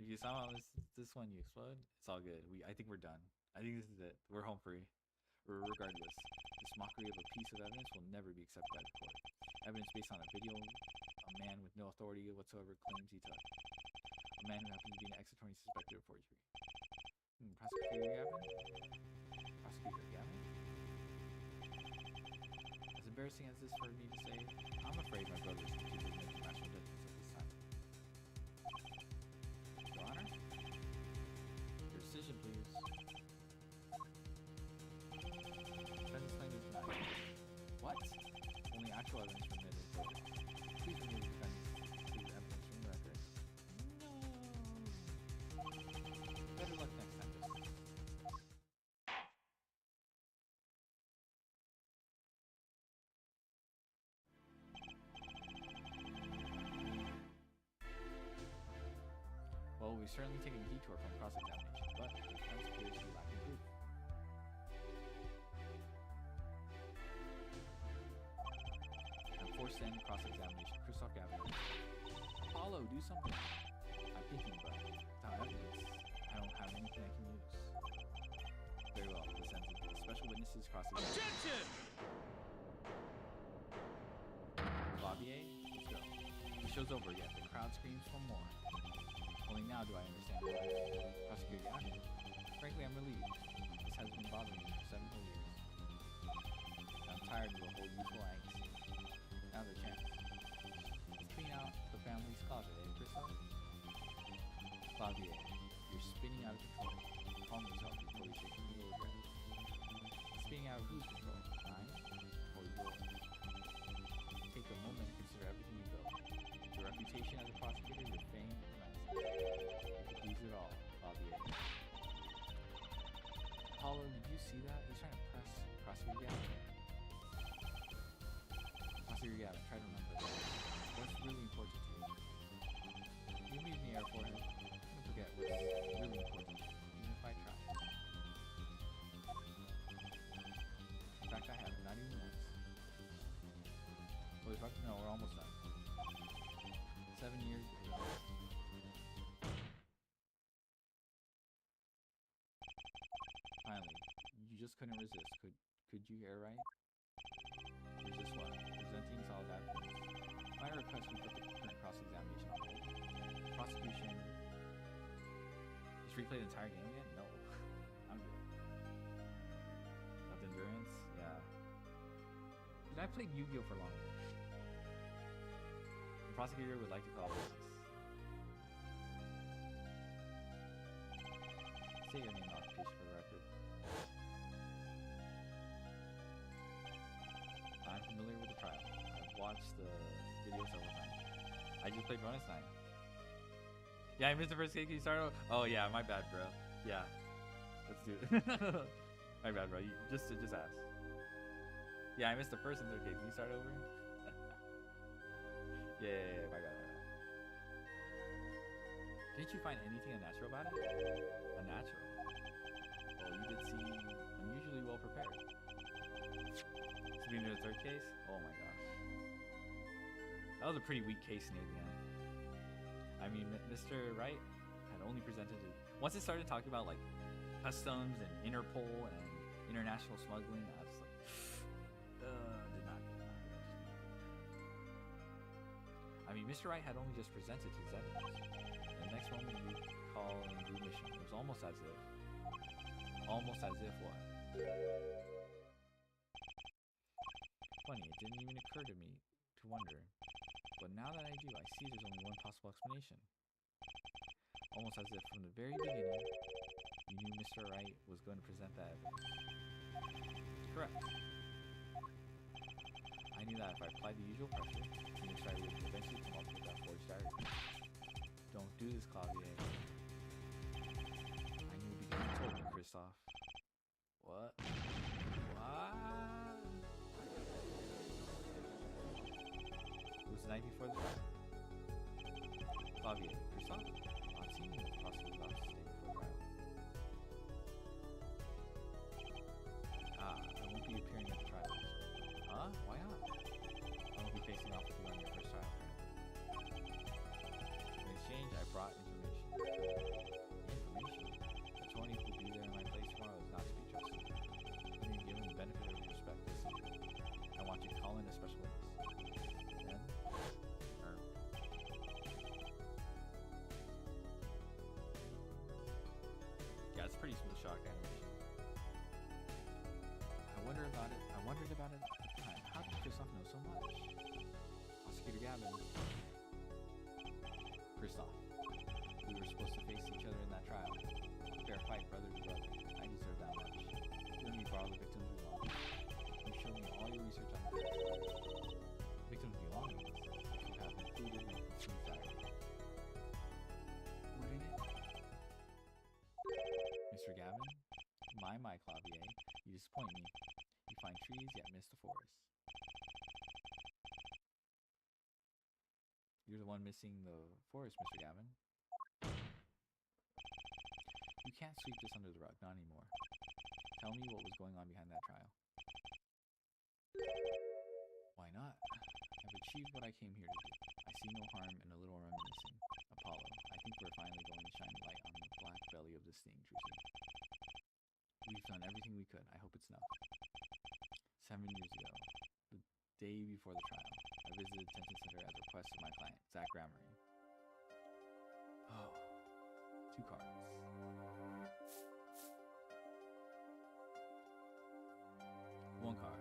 If you saw this one you explode, it's all good. I think we're done. I think this is it. We're home free. Regardless, this mockery of a piece of evidence will never be accepted by the court. Evidence based on a video a man with no authority whatsoever claims he took. A man who happens to be an ex-attorney suspected of forgery. Prosecutor Gavin? Prosecutor Gavin? As embarrassing as this for me to say, I'm afraid my brother is accused of making rational judgments at this time. Your Honor? Your decision, please. Defendant's claim is denied. What? Only actual evidence permitted in court. Please remove the defendant's evidence from the record. No. Better luck next time, Justice. Well, we've certainly taken a detour from cross-examination, but the defense appears to be lacking proof. I'm forced to end cross-examination. Christoph Gavin. Apollo, do something. I'm thinking, but without evidence, I don't have anything I can use. Very well, this ends it. The special witnesses cross-examination. Objection! Clavier, let's go. The show's over yet. The crowd screams for more. Only now do I understand why. Prosecutor Gavin. Frankly, I'm relieved. This has been bothering me for 7 whole years. I'm tired of the whole usual angst. Now's the chance. Let's clean out the family's closet, eh, Christoph? Clavier, you're spinning out of control. calm yourself before you shake the little dress. Spinning out of whose control? Mine or yours? Take a moment to consider everything you built. Your reputation as a prosecutor, your fame, your master. You could lose it all, Bobby. Apollo, did you see that? He's trying to press Prosecutor Gavin. Prosecutor Gavin, try to remember that. What's really important to you? You leave me air for him. Don't forget what's really important, even if I try. In fact, I haven't, not even once. Wait, no, we're almost done. 7 years ago. Finally, you just couldn't resist. Could you hear right? Resist what? Presenting solid evidence. My request we put the current cross-examination on hold. Prosecution. Just replay the entire game again? No. I'm good. Got the endurance? Yeah. Dude, I played Yu-Gi-Oh for longer. The prosecutor would like to call business. Say your name and occupation for the record. I'm familiar with the trial. I've watched the video several times. I just played bonus night. Yeah, I missed the first game. Can you start over? Oh yeah, my bad, bro. Yeah, let's do it. My bad, bro. You just ask. Yeah, I missed the first and third game. Can you start over? Yeah, my bad. Didn't you find anything unnatural about it? Unnatural? Well, you did seem unusually well prepared. Being the third case? Oh my gosh. That was a pretty weak case near the end. I mean, Mr. Wright had only presented it. Once it started talking about like customs and Interpol and international smuggling, I was like, did not get it. I mean, Mr. Wright had only just presented his evidence. And the next moment you call and do mission. It was almost as if what? Funny, it didn't even occur to me to wonder. But now that I do, I see there's only one possible explanation. Almost as if from the very beginning, you knew Mr. Wright was going to present that evidence. Correct. I knew that if I applied the usual pressure, Mr. Wright would eventually come up with that forged diary. Don't do this, Clavier. I knew the beginning told me, Christoph. What? It was the night before the trial. Clavier, Christoph? I've seen you in the prosecutor's office today before trial. I won't be appearing at the trial. Huh? Why not? I won't be facing off with you on your first trial. In exchange, I brought information. Information? The attorney who will be there in my place tomorrow is not to be trusted. When you give him the benefit of respect, listen. I want you to call in a special witness. Then, yeah, it's pretty smooth shock animation. I wondered about it at the time. How did Christoph know so much? Prosecutor Gavin. Christoph. We were supposed to face each other in that trial. Fair fight, brother to brother. I deserve that much. You and me for all the victims we lost. You showed me all your research on the case. Victims belongings. You have included in the smooth diary. Wouldn't it? Mr. Gavin? My Clavier. You disappoint me. You find trees, yet miss the forest. You're the one missing the forest, Mr. Gavin. You can't sweep this under the rug, not anymore. Tell me what was going on behind that trial. Why not? I've achieved what I came here to do. I see no harm in a little reminiscing. Apollo, I think we're finally going to shine light on the black belly of this thing, Druzy. We've done everything we could. I hope it's enough. 7 years ago, the day before the trial, I visited the detention center at the request of my client, Zach Gramery. Oh, 2 cards. One card.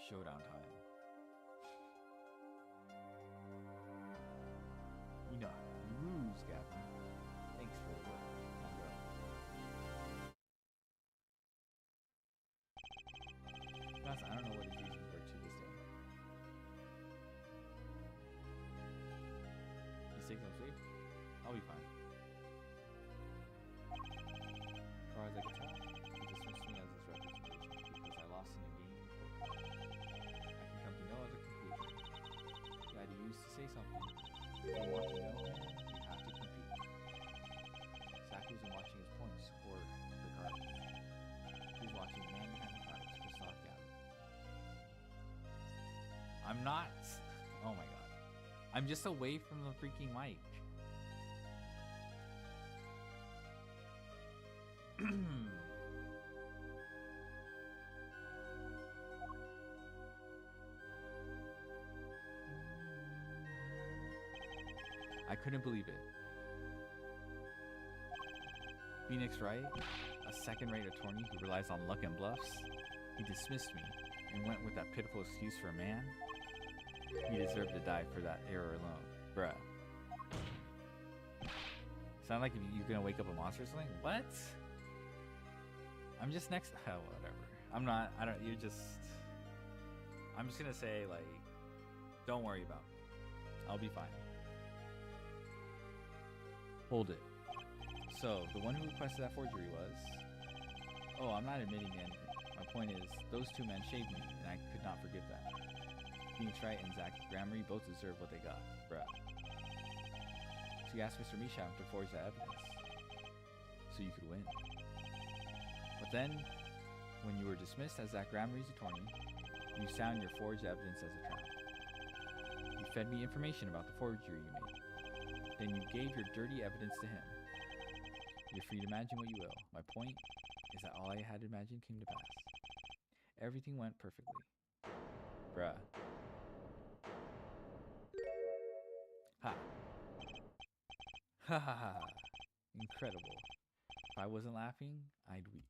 Showdown time. mistakes I'm safe. I'll be fine. As far as I can tell, he dismissed me as his representation because I lost in a game of poker. I can come to no other conclusion. Daddy used to say something. If you want to know him, you have to compete. Zach wasn't watching his points or the cards. He was watching the man behind the cards, Christoph Gavin. I'm not. Oh my god. I'm just away from the freaking mic. I couldn't believe it. Phoenix Wright, a second-rate attorney who relies on luck and bluffs, he dismissed me and went with that pitiful excuse for a man. He deserved to die for that error alone. Bruh. Sound like you're gonna wake up a monster or something? What? I'm just next. Oh, whatever. I'm not. I don't. You're just. I'm just gonna say, like, don't worry about me. I'll be fine. Hold it. So, the one who requested that forgery was. Oh, I'm not admitting to anything. My point is, those two men shaved me, and I could not forgive that. Phoenix Wright and Zach Gramery both deserve what they got, bruh. So you asked Mr. Misham to forge that evidence, so you could win. But then, when you were dismissed as Zach Gramery's attorney, you sound your forged evidence as a trap. You fed me information about the forgery you made. Then you gave your dirty evidence to him. You're free to imagine what you will. My point is that all I had imagined came to pass. Everything went perfectly. Bruh. Ha. Ha ha ha. Incredible. If I wasn't laughing, I'd weep.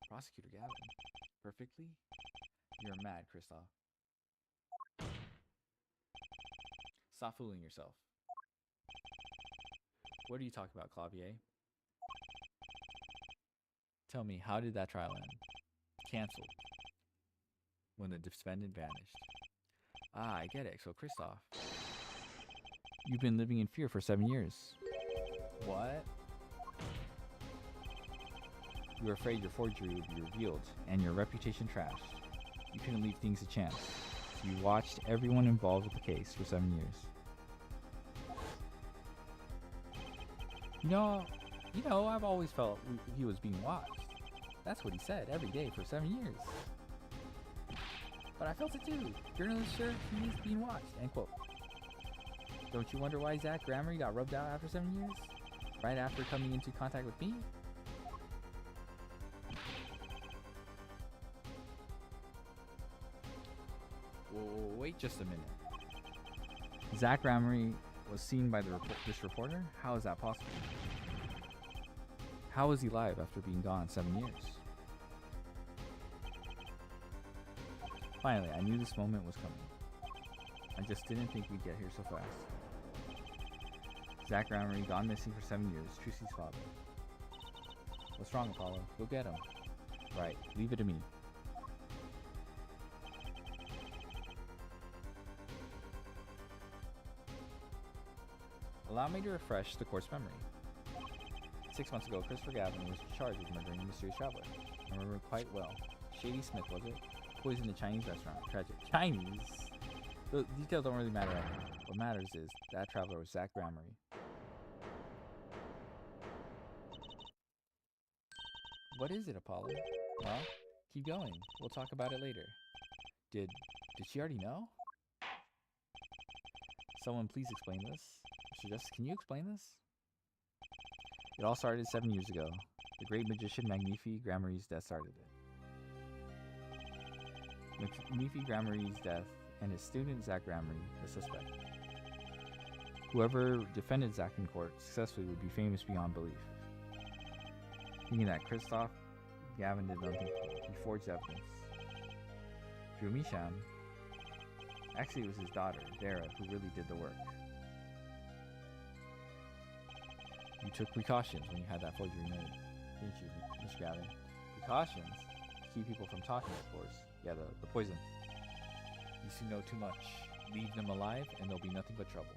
Prosecutor Gavin. Perfectly? You're mad, Christoph. Stop fooling yourself. What are you talking about, Clavier? Tell me, how did that trial end? Cancelled. When the defendant vanished. Ah, I get it. So, Christoph, you've been living in fear for 7 years. What? You were afraid your forgery would be revealed and your reputation trashed. You couldn't leave things to chance. So you watched everyone involved with the case for 7 years. You know, I've always felt he was being watched. That's what he said every day for 7 years. But I felt it too. Journalists sure he's being watched. End quote. Don't you wonder why Zach Gramery got rubbed out after 7 years? Right after coming into contact with me? Whoa, wait just a minute. Zach Gramery was seen by this reporter? How is that possible? How is he alive after being gone 7 years? Finally, I knew this moment was coming. I just didn't think we'd get here so fast. Zach Gramery gone missing for 7 years, Trucy's father. What's wrong, Apollo? Go get him. Right, leave it to me. Allow me to refresh the court's memory. 6 months ago, Christopher Gavin was charged with murdering a mysterious traveler. I remember quite well. Shady Smith, was it? Poisoned a Chinese restaurant. Tragic. Chinese? The details don't really matter anymore. What matters is that traveler was Zach Gramery. What is it, Apollo? Well, keep going. We'll talk about it later. Did she already know? Someone please explain this. Mr. Justice, can you explain this? It all started 7 years ago. The great magician Magnifi Gramery's death started it. Magnifi Gramery's death and his student Zach Gramery, the suspect. Whoever defended Zach in court successfully would be famous beyond belief. Thinking that Christoph Gavin did nothing, he forged evidence. Drew Misham, actually it was his daughter, Vera, who really did the work. You took precautions when you had that forgery made, didn't you, Mr. Gavin? Precautions? To keep people from talking, of course. Yeah, the poison. You seem to know too much. Leave them alive and there'll be nothing but trouble.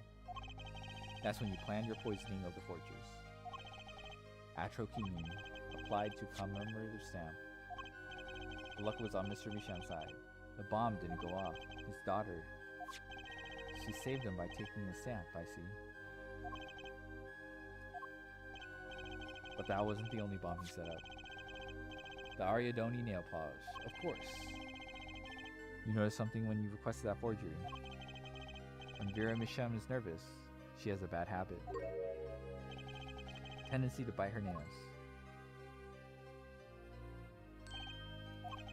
That's when you planned your poisoning of the fortress. Atrokinin applied to commemorative stamp. The luck was on Mr. Misham's side. The bomb didn't go off. His daughter, she saved him by taking the stamp, I see. But that wasn't the only bomb he set up. The Ariadone nail polish, of course. You noticed something when you requested that forgery. When Vera Misham is nervous, she has a bad habit. Tendency to bite her nails.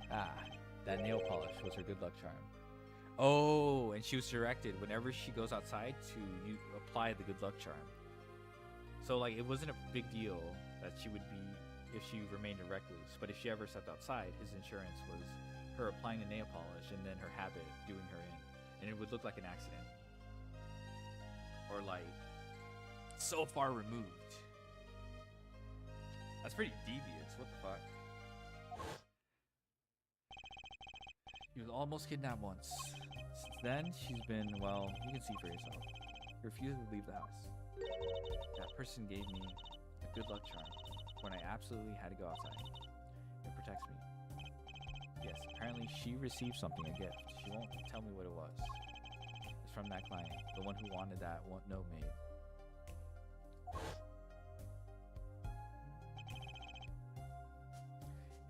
Ah, that nail polish was her good luck charm. Oh, and she was directed whenever she goes outside to apply the good luck charm. So like it wasn't a big deal that she would be if she remained a recluse, but if she ever stepped outside, his insurance was her applying the nail polish and then her habit doing her in, and it would look like an accident or like so far removed. That's pretty devious. What the fuck? He was almost kidnapped once. Since then, she's been, well, you can see for yourself. Refused to leave the house. That person gave me a good luck charm when I absolutely had to go outside. It protects me. Yes, apparently she received something, a gift. She won't tell me what it was. It's from that client, the one who wanted that note made.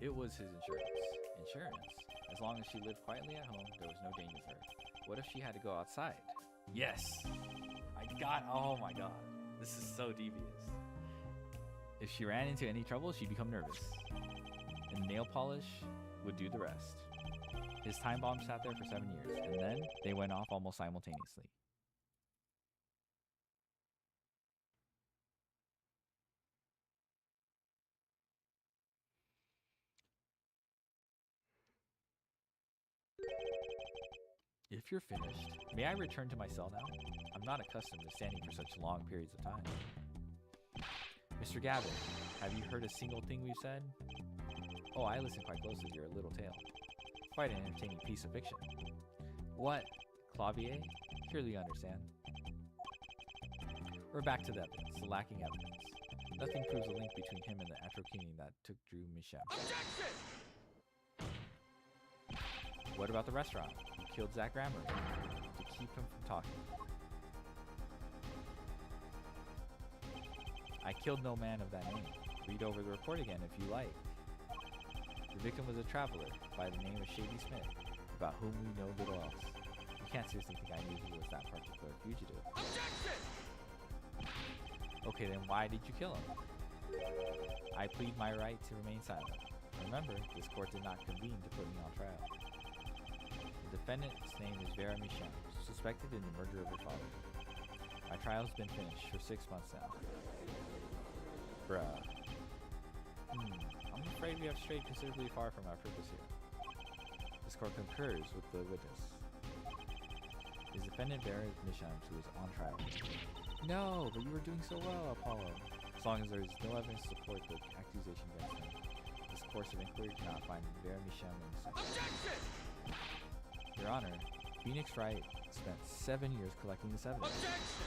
It was his insurance. Insurance? As long as she lived quietly at home, there was no danger to her. What if she had to go outside? Yes! Oh my god. This is so devious. If she ran into any trouble, she'd become nervous. And nail polish would do the rest. His time bomb sat there for 7 years, and then they went off almost simultaneously. If you're finished, may I return to my cell now? I'm not accustomed to standing for such long periods of time. Mr. Gavin, have you heard a single thing we've said? Oh, I listen quite closely to your little tale. Quite an entertaining piece of fiction. What? Clavier? Surely you understand. We're back to the evidence, the lacking evidence. Nothing proves a link between him and the Atrokinin that took Drew Misham. Objection! What about the restaurant? You killed Zach Rammer to keep him from talking. I killed no man of that name. Read over the report again if you like. The victim was a traveler by the name of Shady Smith, about whom we know little else. You can't seriously think I knew he was that particular fugitive. Objection! Okay, then why did you kill him? I plead my right to remain silent. Remember, this court did not convene to put me on trial. The defendant's name is Vera Misham, suspected in the murder of her father. My trial's been finished for 6 months now. Bruh. I'm afraid we have strayed considerably far from our purpose here. This court concurs with the witness. Is defendant Vera Misham, who is on trial. No, but you were doing so well, Apollo. As long as there is no evidence to support the accusation against him, this course of inquiry cannot find Vera Misham innocent. Objection! Your Honor, Phoenix Wright spent 7 years collecting this evidence. Objection!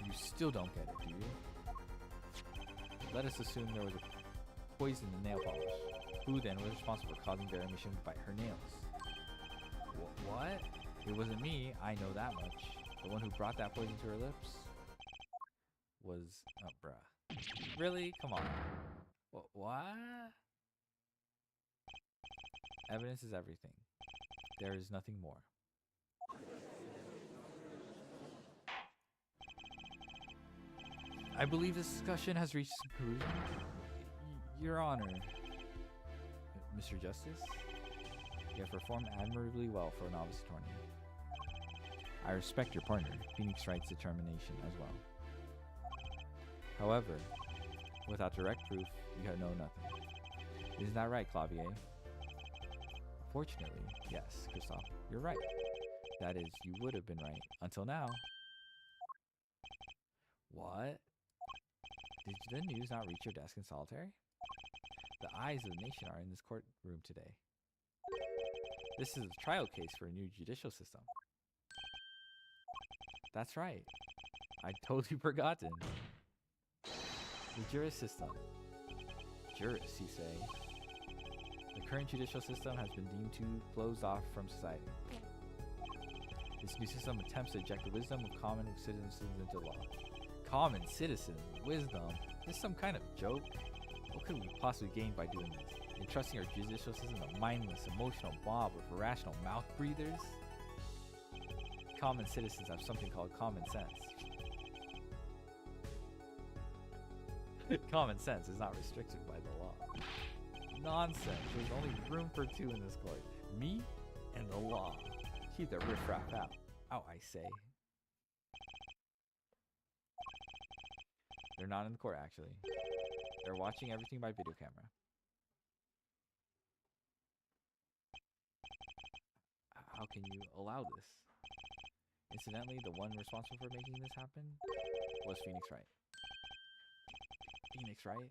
You still don't get it, do you? Let us assume there was a poison in nail polish. Who then was responsible for causing Vera Misham to bite her nails? What? It wasn't me, I know that much. The one who brought that poison to her lips was... oh, bruh. Really? Come on. What? Evidence is everything. There is nothing more. I believe this discussion has reached its conclusion. Your Honor, Mr. Justice, you have performed admirably well for a novice attorney. I respect your partner, Phoenix Wright's determination as well. However, without direct proof, you know nothing. Isn't that right, Clavier? Fortunately, yes, Christophe, you're right. That is, you would have been right until now. What? Did the news not reach your desk in solitary? The eyes of the nation are in this courtroom today. This is a trial case for a new judicial system. That's right. I'd totally forgotten. The juris system. Juris, you say? The current judicial system has been deemed to close off from society. This new system attempts to inject the wisdom of common citizens into law. Common citizen wisdom? Is this some kind of joke? What could we possibly gain by doing this? Entrusting our judicial system to mindless, emotional mob of irrational mouth breathers? Common citizens have something called common sense. Common sense is not restricted by the law. Nonsense. There's only room for two in this court. Me and the law. Keep the riffraff out. Out, I say. They're not in the court, actually. They're watching everything by video camera. How can you allow this? Incidentally, the one responsible for making this happen was Phoenix Wright. Phoenix Wright?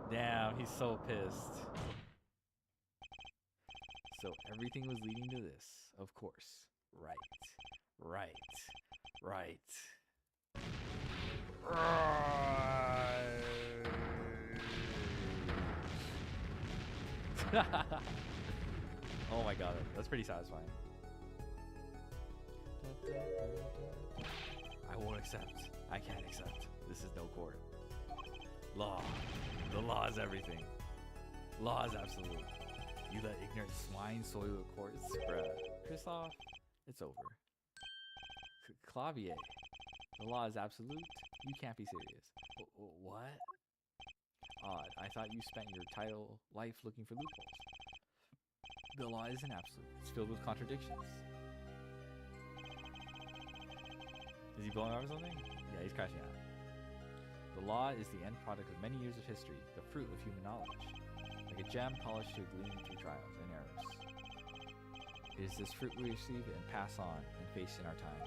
Damn, he's so pissed. So everything was leading to this, of course. Right. Oh my god, that's pretty satisfying. I won't accept. I can't accept. This is no court. Law. The law is everything. Law is absolute. You let ignorant swine soil the courts? Bruh. Kristoff, it's over. Clavier. The law is absolute. You can't be serious. What? Odd. I thought you spent your title life looking for loopholes. The law isn't absolute. It's filled with contradictions. Is he blowing up or something? Yeah, he's crashing out. The law is the end product of many years of history, the fruit of human knowledge. Like a gem polished to a gleam through trials and errors. It is this fruit we receive and pass on and face in our time.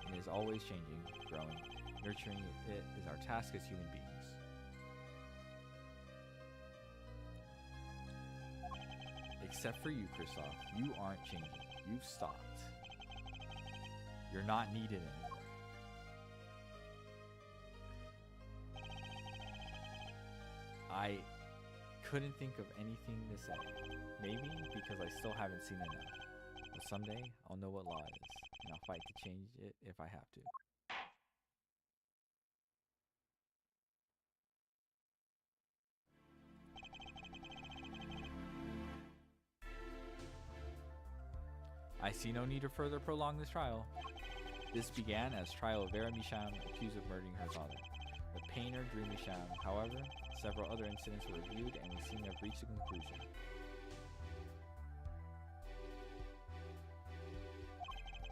And it is always changing, growing. Nurturing it is our task as human beings. Except for you, Kristoff. You aren't changing. You've stopped. You're not needed anymore. I couldn't think of anything to say. Maybe because I still haven't seen enough. But someday, I'll know what law is, and I'll fight to change it if I have to. I see no need to further prolong this trial. This began as trial of Vera Misham, accused of murdering her father. The painter Drew Misham. However, several other incidents were reviewed and we seem to have reached a conclusion.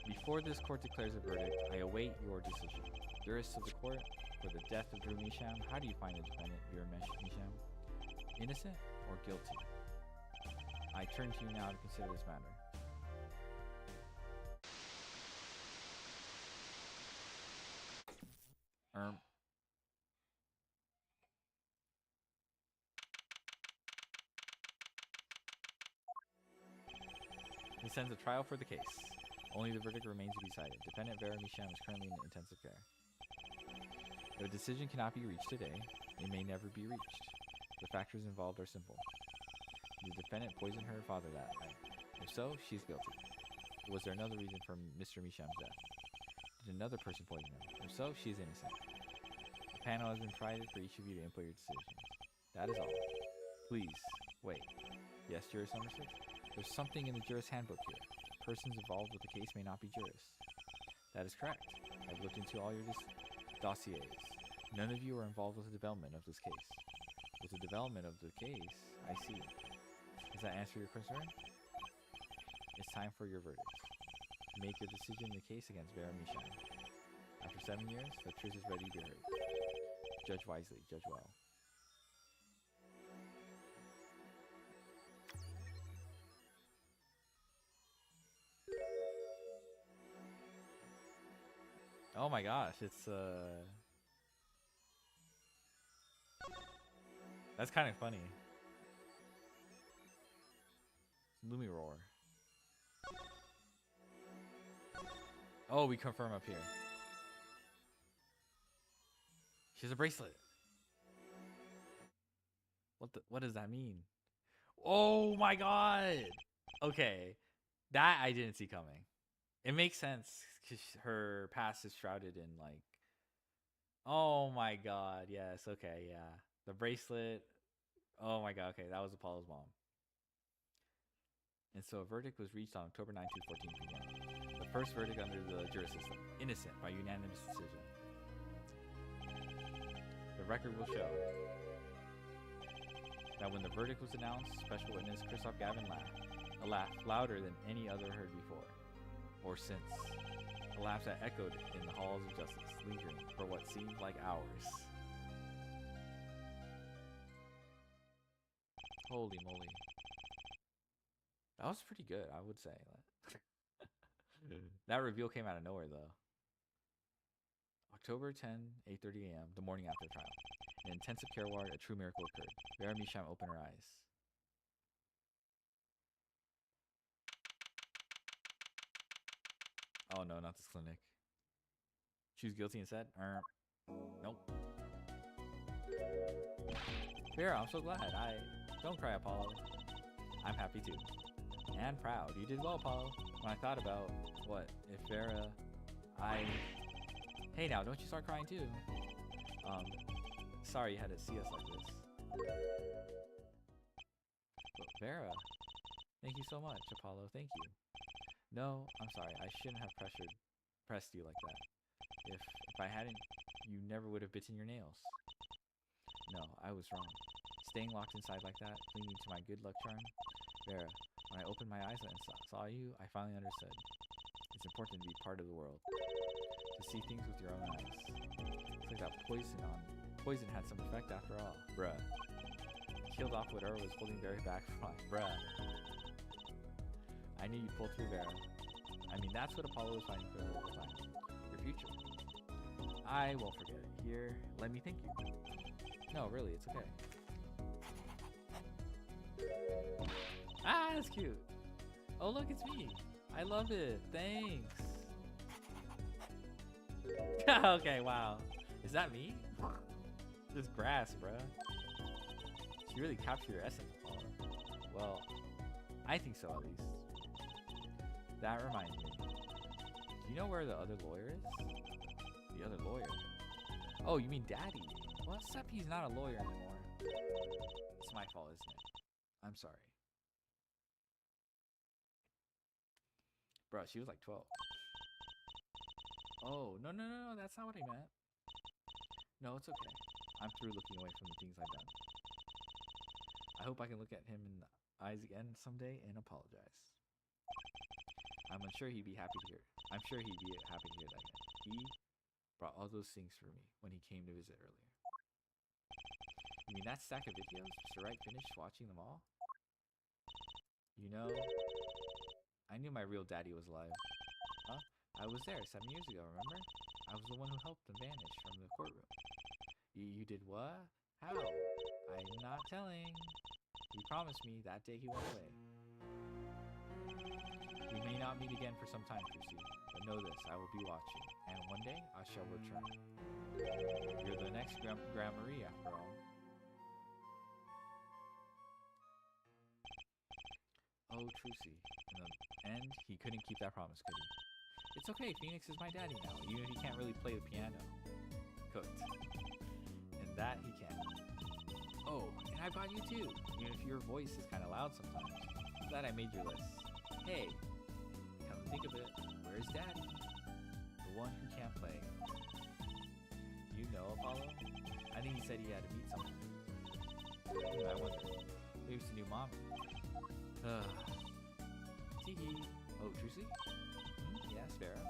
Before this court declares a verdict, I await your decision. Jurists of the court, for the death of Drew Misham, how do you find the defendant, Vera Misham? Innocent or guilty? I turn to you now to consider this matter. He sends a trial for the case. Only the verdict remains to be decided. Defendant Vera Misham is currently in intensive care. If a decision cannot be reached today, it may never be reached. The factors involved are simple. The defendant poisoned her father that night. If so, she is guilty. Was there another reason for Mr. Misham's death? Did another person poison him? If so, she is innocent. A panel has been provided for each of you to input your decisions. That is all. Please, wait. Yes, jurist number 6? There's something in the jurist handbook here. Persons involved with the case may not be jurists. That is correct. I've looked into all your dossiers. None of you are involved with the development of this case. With the development of the case, I see. Does that answer your concern? It's time for your verdict. Make your decision in the case against Vera Misham. After 7 years, the truth is ready to be heard. Judge wisely, judge well. Oh my gosh, it's that's kind of funny. Oh, we confirm up here. She has a bracelet. What does that mean? Oh my god. Okay. That I didn't see coming. It makes sense because her past is shrouded in like. Oh my god. Yes. Okay. Yeah. The bracelet. Oh my god. Okay, that was Apollo's mom. And so a verdict was reached on October 9, 2:14 p.m. The first verdict under the jury system, innocent by unanimous decision. The record will show that when the verdict was announced, special witness Christoph Gavin laughed. A laugh louder than any other heard before or since. A laugh that echoed in the halls of justice, lingering for what seemed like hours. Holy moly. That was pretty good, I would say. That reveal came out of nowhere, though. October 10, 8:30 a.m., the morning after the trial. In intensive care ward, a true miracle occurred. Vera Misham opened her eyes. Oh no, not this clinic. She was guilty and said, nope. Vera, I'm so glad. Don't cry, Apollo. I'm happy too. And proud. You did well, Apollo. When I thought about, what, if Vera, Hey now, don't you start crying too. Sorry you had to see us like this. But Vera, thank you so much, Apollo, thank you. No, I'm sorry, I shouldn't have pressed you like that. If I hadn't, you never would have bitten your nails. No, I was wrong. Staying locked inside like that, clinging to my good luck charm. Vera, when I opened my eyes and saw you, I finally understood. It's important to be part of the world. To see things with your own eyes. It's like that poison had some effect after all. Bruh. Killed off whatever was holding Vera back from life. Bruh. I knew you'd pull through, Vera. I mean, that's what Apollo was fighting for the whole time. Your future. I won't forget it. Here, let me thank you. No, really, it's okay. Ah, that's cute. Oh, look, it's me. I love it. Thanks. Okay, wow. Is that me? This grass, bruh. She really captured your essence, Apollo. Well, I think so, at least. That reminds me. Do you know where the other lawyer is? The other lawyer? Oh, you mean Daddy? Well, except he's not a lawyer anymore. It's my fault, isn't it? I'm sorry. Bro, she was like 12. Oh, no, that's not what I meant. No, it's okay. I'm through looking away from the things I've done. I hope I can look at him in the eyes again someday and apologize. I'm sure he'd be happy to hear that again. He brought all those things for me when he came to visit earlier. You mean that stack of videos? Mr. Wright finished watching them all? You know, I knew my real daddy was alive. Huh? I was there 7 years ago, remember? I was the one who helped him vanish from the courtroom. You did what? How? I'm not telling. He promised me that day he went away. We may not meet again for some time, Trucy, but know this, I will be watching, and one day I shall return. You're the next Grand Marie, after all. Oh, Trucy. In the end, he couldn't keep that promise, could he? It's okay, Phoenix is my daddy now, even if he can't really play the piano. Cooked. And that he can. Oh, and I've got you too, even if your voice is kind of loud sometimes. Glad I made your list. Hey, come to think of it, where's Daddy? The one who can't play. Do you know Apollo? I think he said he had to meet someone. I wonder. Maybe it's a new mom. Teehee. Oh, Trucy? Yes, Vera.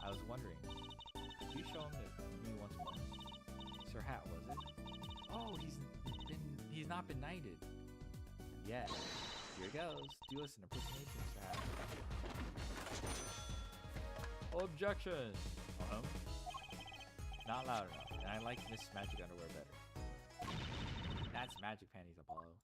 I was wondering, could you show him to me once more? Sir Hat, was it? Oh, he's not been knighted. Yeah. Here it goes. Do us an impersonation, Sir Hat. Objection! Not loud enough, and I like Miss Magic Underwear better. That's Magic Panties, Apollo.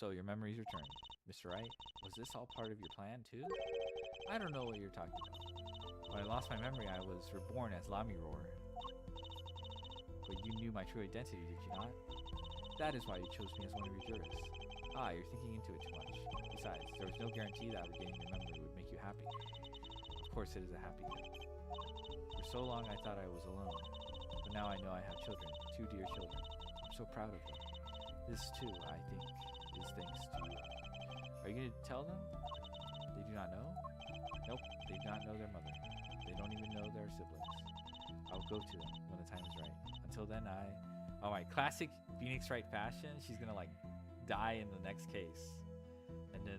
So your memories return. Mr. Wright, was this all part of your plan too? I don't know what you're talking about. When I lost my memory, I was reborn as Lamiroar. But you knew my true identity, did you not? That is why you chose me as one of your jurors. Ah, you're thinking into it too much. Besides, there was no guarantee that regaining your memory would make you happy. Of course it is a happy thing. For so long I thought I was alone. But now I know I have children, 2 dear children. I'm so proud of them. This too, I think, is thanks to you. Are you going to tell them? They do not know? Nope, they do not know their mother. They don't even know their siblings. I'll go to them when the time is right. Until then, oh my, classic Phoenix Wright fashion. She's gonna like die in the next case. And then,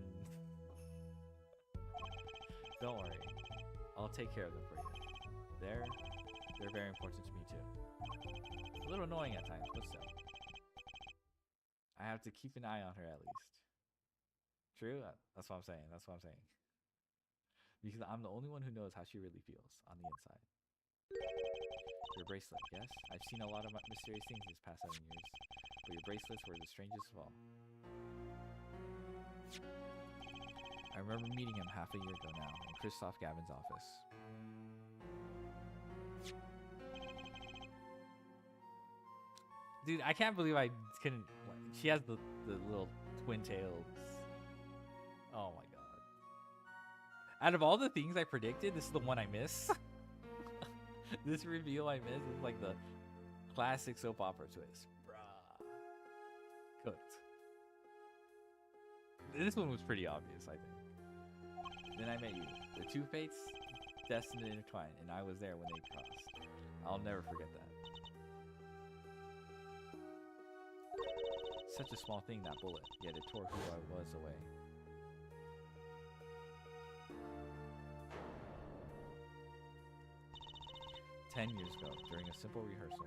don't worry. I'll take care of them for you. They're very important to me too. A little annoying at times, but still. I have to keep an eye on her at least. True? That's what I'm saying. That's what I'm saying. Because I'm the only one who knows how she really feels on the inside. Your bracelet, yes? I've seen a lot of mysterious things these past 7 years. But your bracelets were the strangest of all. I remember meeting him half a year ago now in Christoph Gavin's office. Dude, I can't believe I couldn't. She has the little twin tails. Oh my god. Out of all the things I predicted, this is the one I miss. This reveal I missed is like the classic soap opera twist. Bruh. Cooked. This one was pretty obvious, I think. Then I met you. The two fates destined to intertwine, and I was there when they crossed. I'll never forget that. Such a small thing, that bullet, yet it tore who I was away. "10 years ago, during a simple rehearsal.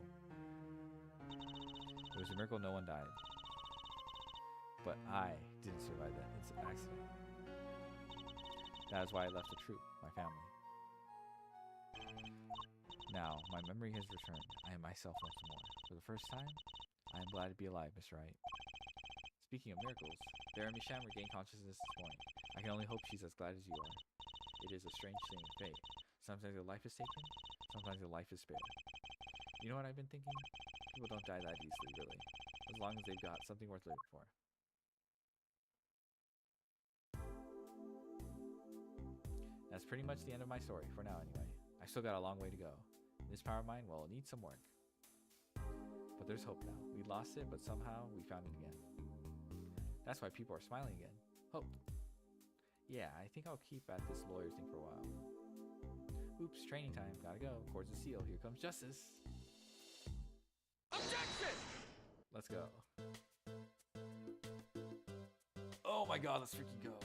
It was a miracle no one died. But I didn't survive that accident. That is why I left the troupe, my family. Now, my memory has returned. I am myself once more. For the first time, I am glad to be alive, Mr. Wright. Speaking of miracles, Baron Misham regained consciousness this morning. I can only hope she's as glad as you are. It is a strange thing, fate. Sometimes your life is taken, sometimes your life is spared. You know what I've been thinking? People don't die that easily, really. As long as they've got something worth living for. That's pretty much the end of my story, for now anyway. I still got a long way to go. This power of mine, well, it needs some work. But there's hope now. We lost it, but somehow we found it again. That's why people are smiling again. Hope. Yeah, I think I'll keep at this lawyer thing for a while. Oops, training time. Gotta go. Court's a seal. Here comes justice. Objection! Let's go. Oh my god, let's freaking go.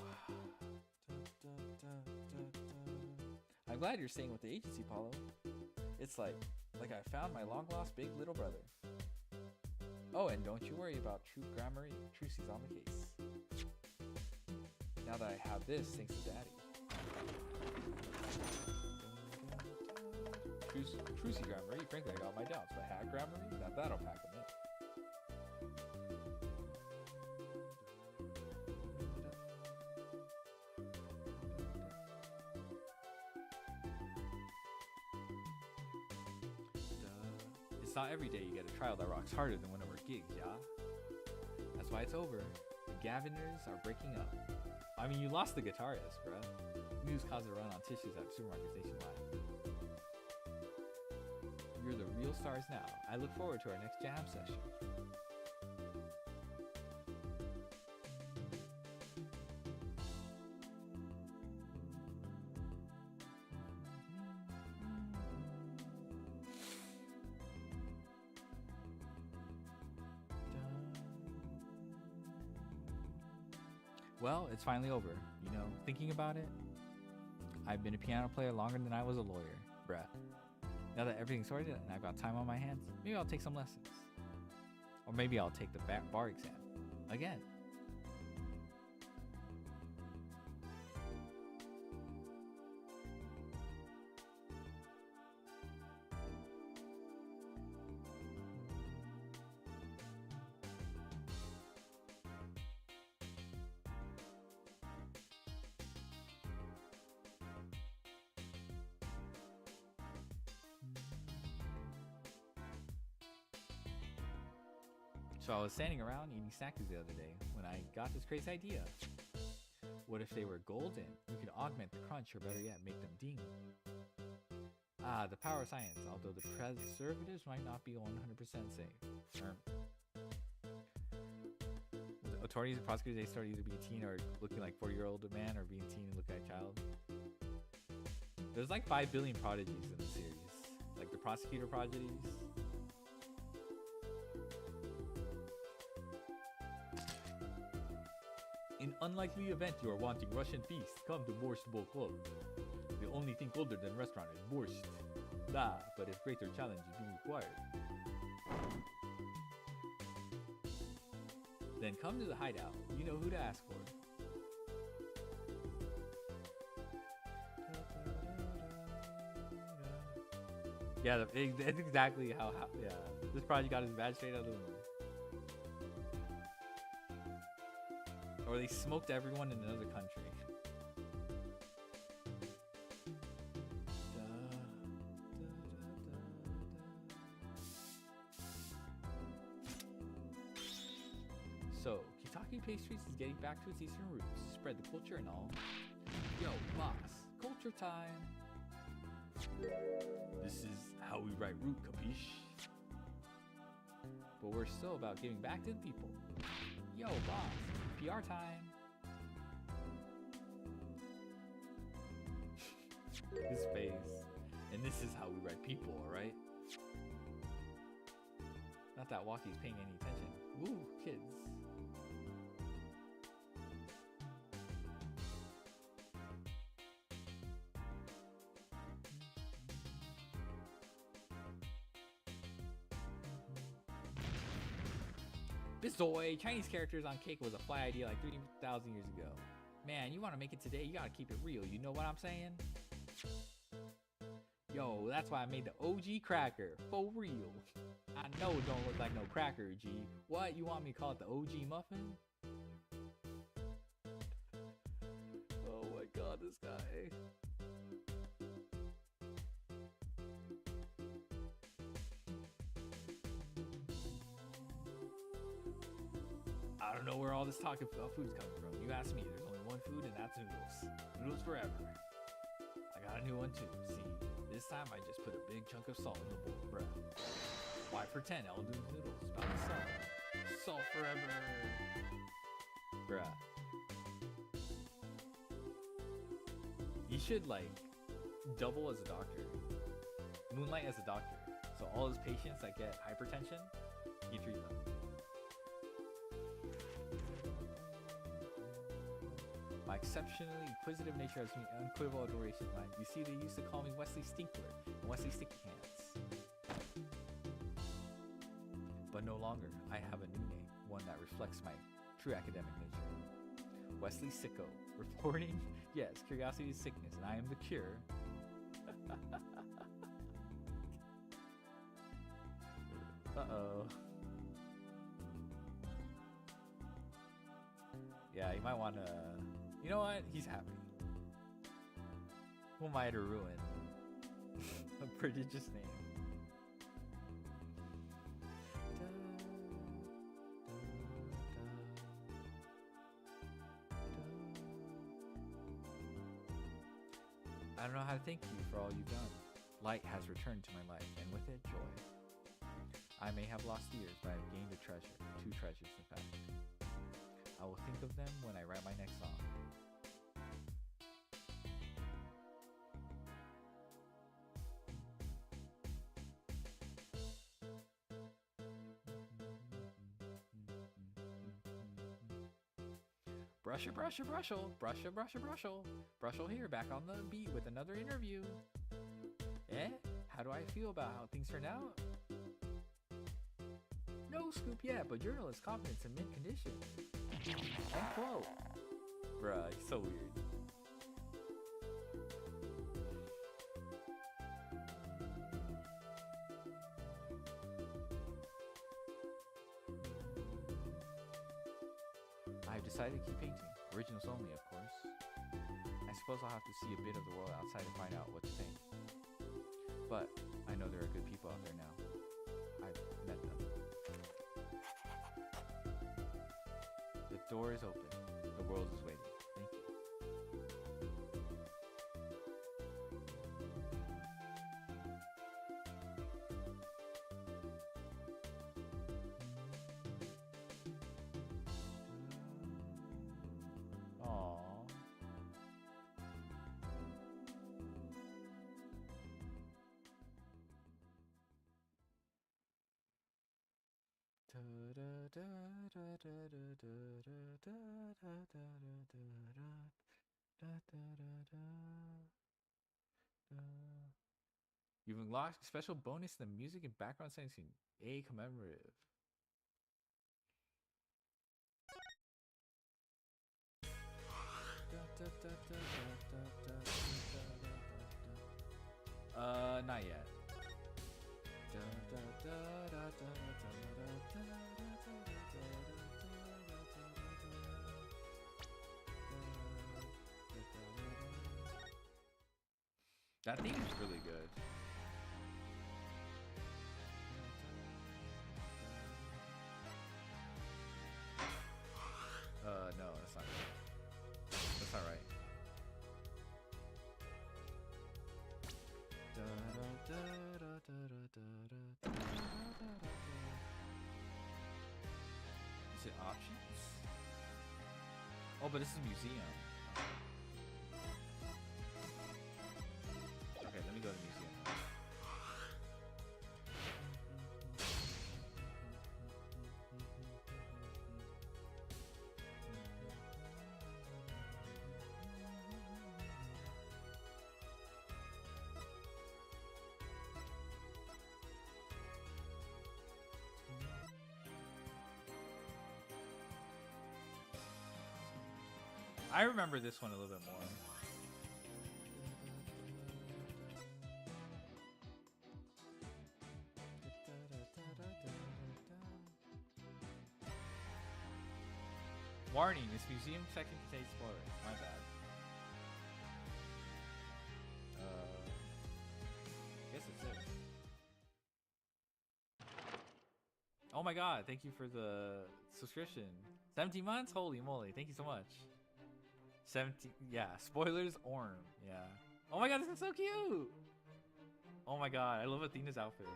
I'm glad you're staying with the agency, Paulo. It's like I found my long-lost big little brother. Oh, and don't you worry about Troop Grammar. Trucy's on the case. Now that I have this, thanks to Daddy. Trucy Grammar, frankly, I got my doubts, but Hat Grammar, that'll pack them in. It's not every day you get a trial that rocks harder than one of our gigs, yeah? That's why it's over. The Gaviners are breaking up. I mean, you lost the guitarist, bruh. News caused a run on tissues at supermarkets nationwide. You're the real stars now. I look forward to our next jam session. Well, it's finally over. You know, thinking about it, I've been a piano player longer than I was a lawyer, bruh. Now that everything's sorted and I've got time on my hands, maybe I'll take some lessons. Or maybe I'll take the bar exam. Again. So I was standing around eating snacks the other day when I got this crazy idea. What if they were golden? You could augment the crunch, or better yet, make them ding. Ah, the power of science, although the preservatives might not be 100% safe. Authorities and prosecutors, they start either being teen or looking like 40-year-old man, or being teen and looking like a child. There's like 5 billion prodigies in the series. Like the prosecutor prodigies. In unlikely event you are wanting Russian feast, come to Borscht Bowl Club. The only thing colder than restaurant is borscht. Da, but if greater challenge is being required, then come to the hideout. You know who to ask for. Yeah, that's exactly how yeah. This project got his badge straight out of the window. Or they smoked everyone in another country. So, Kitaki Pastries is getting back to its eastern roots. Spread the culture and all. Yo, boss, culture time. This is how we write root, capiche? But we're still about giving back to the people. Yo, boss, PR time. His face. And this is how we write people, alright? Not that Walkie's paying any attention. Woo, kids. Bizoy, Chinese characters on cake was a fly idea like 3,000 years ago. Man, you want to make it today, you gotta keep it real. You know what I'm saying? Yo, that's why I made the OG cracker. For real. I know it don't look like no cracker, G. What, you want me to call it the OG muffin? Oh my god, this guy. I don't know where all this talk about food is coming from. You ask me, there's only one food, and that's noodles. Noodles forever. I got a new one too. See, this time I just put a big chunk of salt in the bowl, bruh. Why pretend? I'll do noodles. About the salt. Salt forever. Bruh. You should like double as a doctor. Moonlight as a doctor. So all his patients that get hypertension, you treat them. My exceptionally inquisitive nature has been unequivocal adoration of mine. You see, they used to call me Wesley Stinkler and Wesley Sticky Hands. But no longer. I have a new name, one that reflects my true academic nature. Wesley Sicko. Reporting, yes, curiosity is sickness, and I am the cure. Uh-oh. Yeah, you might want to... You know what? He's happy. Who am I to ruin a prodigious name? I don't know how to thank you for all you've done. Light has returned to my life, and with it, joy. I may have lost years, but I've gained a treasure. 2 treasures, in fact. I will think of them when I write my next song. Brusher, brusher, brushel, brusher, brusher, brushel. Brushel here, back on the beat with another interview. Eh? How do I feel about how things turned out? No scoop yet, but journalist confidence in mint condition. End quote. Bruh, he's so weird. I've decided to keep painting. Originals only, of course. I suppose I'll have to see a bit of the world outside to find out what to paint. But I know there are good people out there now. I've met them. door is open. The world is waiting. Thank you. Aww. You've unlocked special bonus in the music and background settings in A commemorative. Not yet. That theme is really good. No, that's not right. That's not right. Is it options? Oh, but this is a museum. Okay, let me go to museum. I remember this one a little bit more. Warning, this museum section contains spoilers. My bad. I guess it's it. Oh my god, thank you for the subscription. 17 months? Holy moly, thank you so much. 17, yeah, spoilers, Orm, yeah. Oh my god, this is so cute! Oh my god, I love Athena's outfit.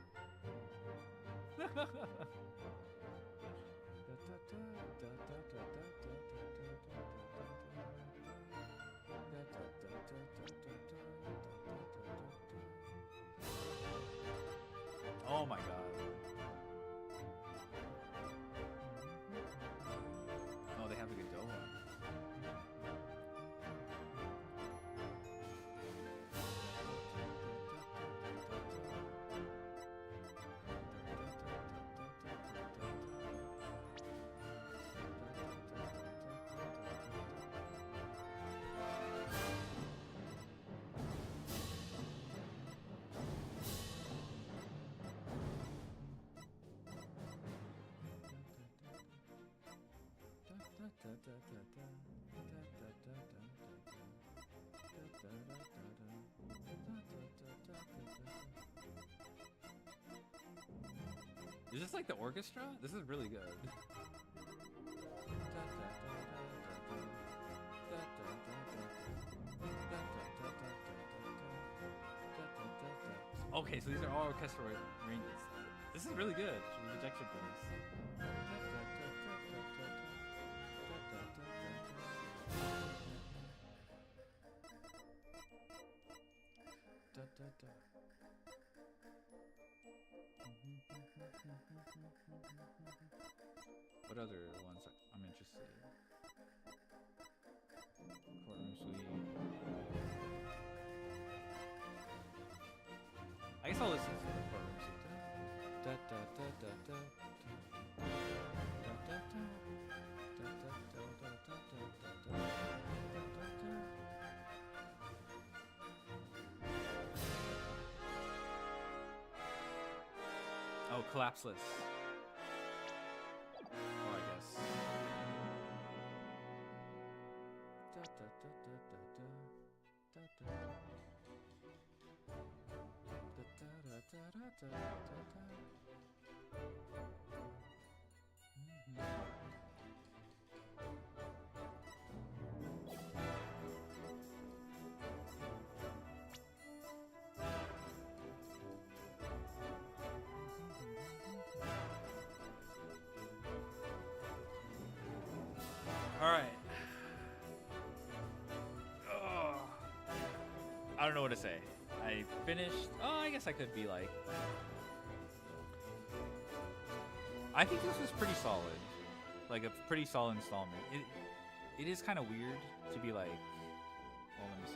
Oh my god. Oh, they have a good dough one. Is this like the orchestra? This is really good. Okay, so these are all orchestral arrangements. This is really good. Rejection bonus. What other ones I'm interested in? Courtroom suite. I guess I'll listen to the courtroom suite. Da, da, da, da, da, da, da, da, da, da, da, da, da, da, da. Oh, collapseless. Oh, I guess. don't know what to say. I finished. Oh, I guess I could be like. I think this was pretty solid, like a pretty solid installment. It is kind of weird to be like. Well, let me see.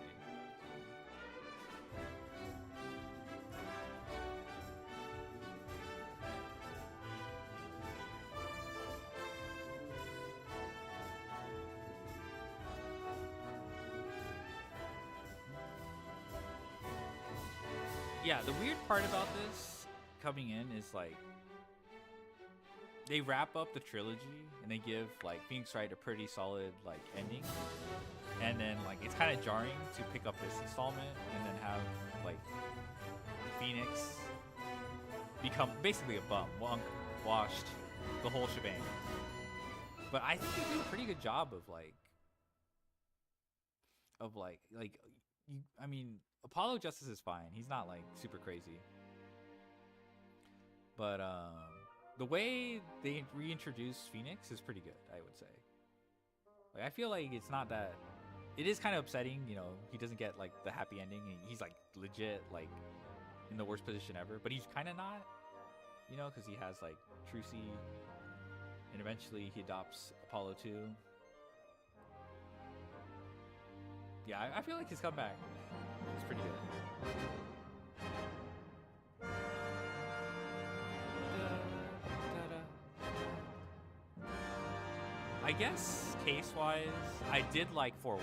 Yeah, the weird part about this coming in is like they wrap up the trilogy and they give like Phoenix Wright a pretty solid like ending, and then like it's kind of jarring to pick up this installment and then have like Phoenix become basically a bum, washed, the whole shebang. But I think they do a pretty good job of you. I mean, Apollo Justice is fine. He's not like super crazy. But the way they reintroduce Phoenix is pretty good, I would say. Like I feel like it's not that. It is kind of upsetting, you know. He doesn't get like the happy ending, and he's like legit like in the worst position ever. But he's kind of not, you know, because he has like Trucy, and eventually he adopts Apollo 2. Yeah, I feel like his comeback is pretty good. I guess case-wise, I did like 4-1.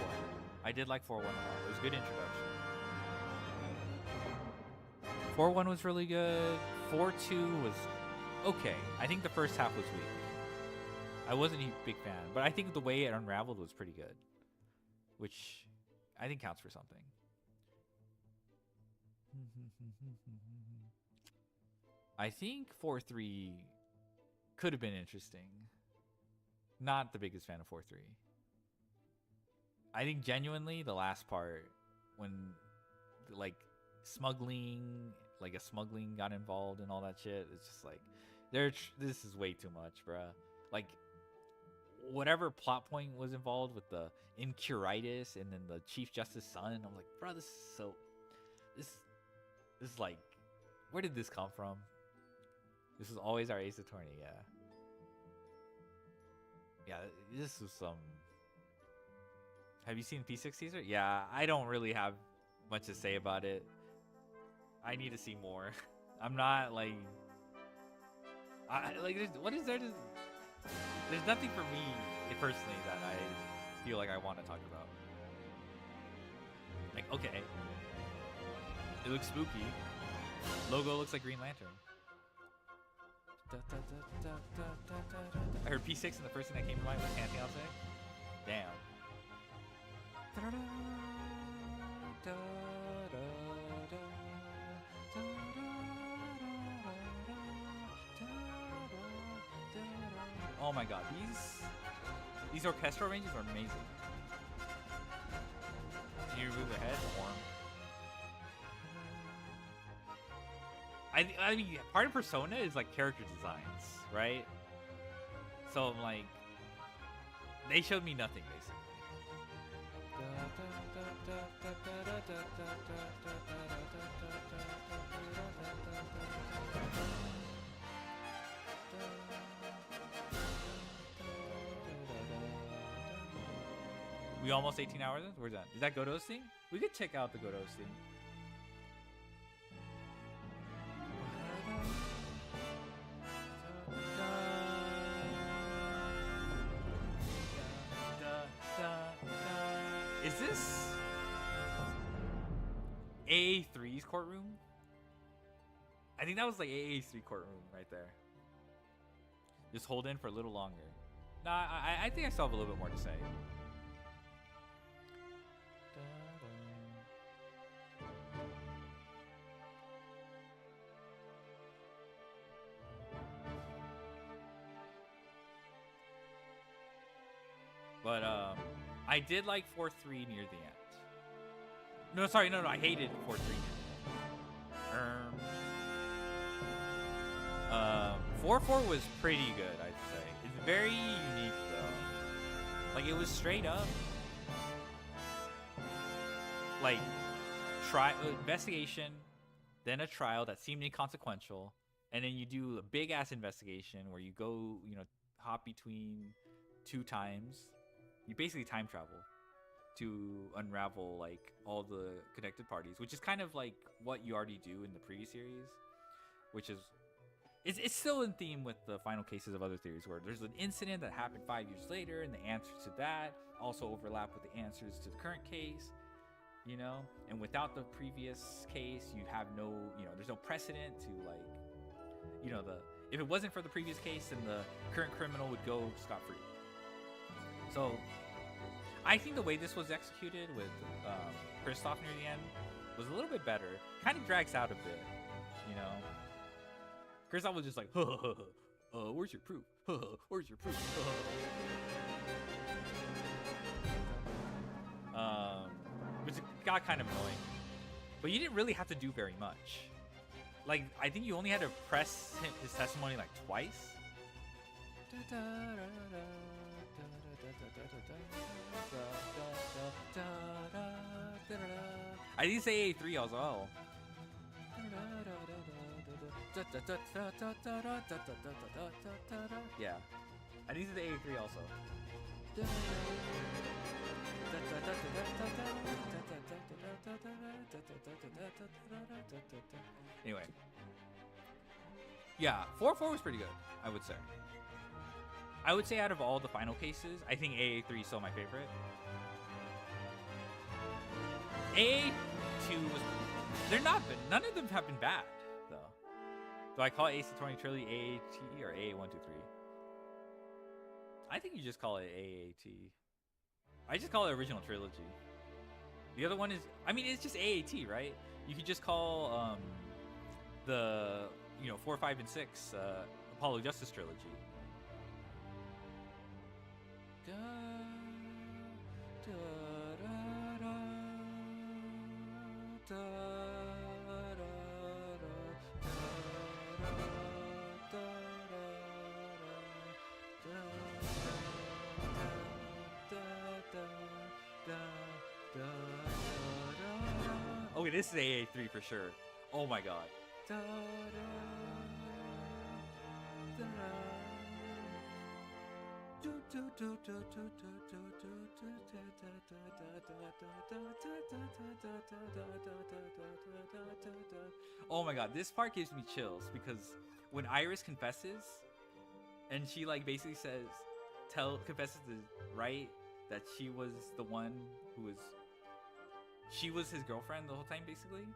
I did like 4-1 a lot. It was a good introduction. 4-1 was really good. 4-2 was okay. I think the first half was weak. I wasn't a big fan, but I think the way it unraveled was pretty good, which I think counts for something. I think 4-3 could have been interesting. Not the biggest fan of 4-3. I think genuinely the last part when like smuggling, like a smuggling got involved and all that shit, it's just like this is way too much, bruh. Like whatever plot point was involved with the Incuritis and then the Chief Justice's son, I'm like, bro, this is like, where did this come from? This is always our Ace Attorney, yeah. Yeah, this was some. Have you seen P6 teaser? Yeah, I don't really have much to say about it. I need to see more. I'm not like. What is there to? There's nothing for me personally that I feel like I want to talk about. Like, okay, it looks spooky. Logo looks like Green Lantern. I heard P6 and the first thing that came to mind was Camping Outside. Damn. Oh my god, these orchestral ranges are amazing. Can you move the head? Warm. I mean, part of Persona is like character designs, right? So I'm like, they showed me nothing basically. We almost 18 hours in? We're done. Is that Godot's thing? We could check out the Godot's thing. Is this AA3's courtroom? I think that was like AA3 courtroom right there. Just hold in for a little longer. Nah, I think I still have a little bit more to say. But I did like 4-3 near the end. No, sorry, no, I hated 4-3 near the end. 4-4 was pretty good, I'd say. It's very unique though. Like it was straight up like investigation, then a trial that seemed inconsequential, and then you do a big ass investigation where you go, hop between 2 times. You basically time travel to unravel like all the connected parties, which is kind of like what you already do in the previous series, which is it's still in theme with the final cases of other theories, where there's an incident that happened 5 years later, and the answers to that also overlap with the answers to the current case, and without the previous case, you have no, there's no precedent to like, if it wasn't for the previous case, then the current criminal would go scot-free. So I think the way this was executed with Kristoff near the end was a little bit better. Kind of drags out a bit, Kristoff was just like, where's your proof? Where's your proof? Which got kind of annoying. But you didn't really have to do very much. Like, I think you only had to press his testimony like twice. I didn't say AA3 as well. Yeah, I need to say AA3 also. Anyway, yeah, 4-4 was pretty good, I would say. I would say out of all the final cases, I think AA3 is still my favorite. AA2 was... None of them have been bad, though. Do I call it AC20 Trilogy AAT or AA123? I think you just call it AAT. I just call it Original Trilogy. The other one is... I mean, it's just AAT, right? You could just call the, 4, 5, and 6 Apollo Justice Trilogy. Okay, this is AA3 for sure. Oh my god. Oh my god, this part gives me chills because when Iris confesses and she like basically says confesses to Wright that she was the one who was his girlfriend the whole time basically,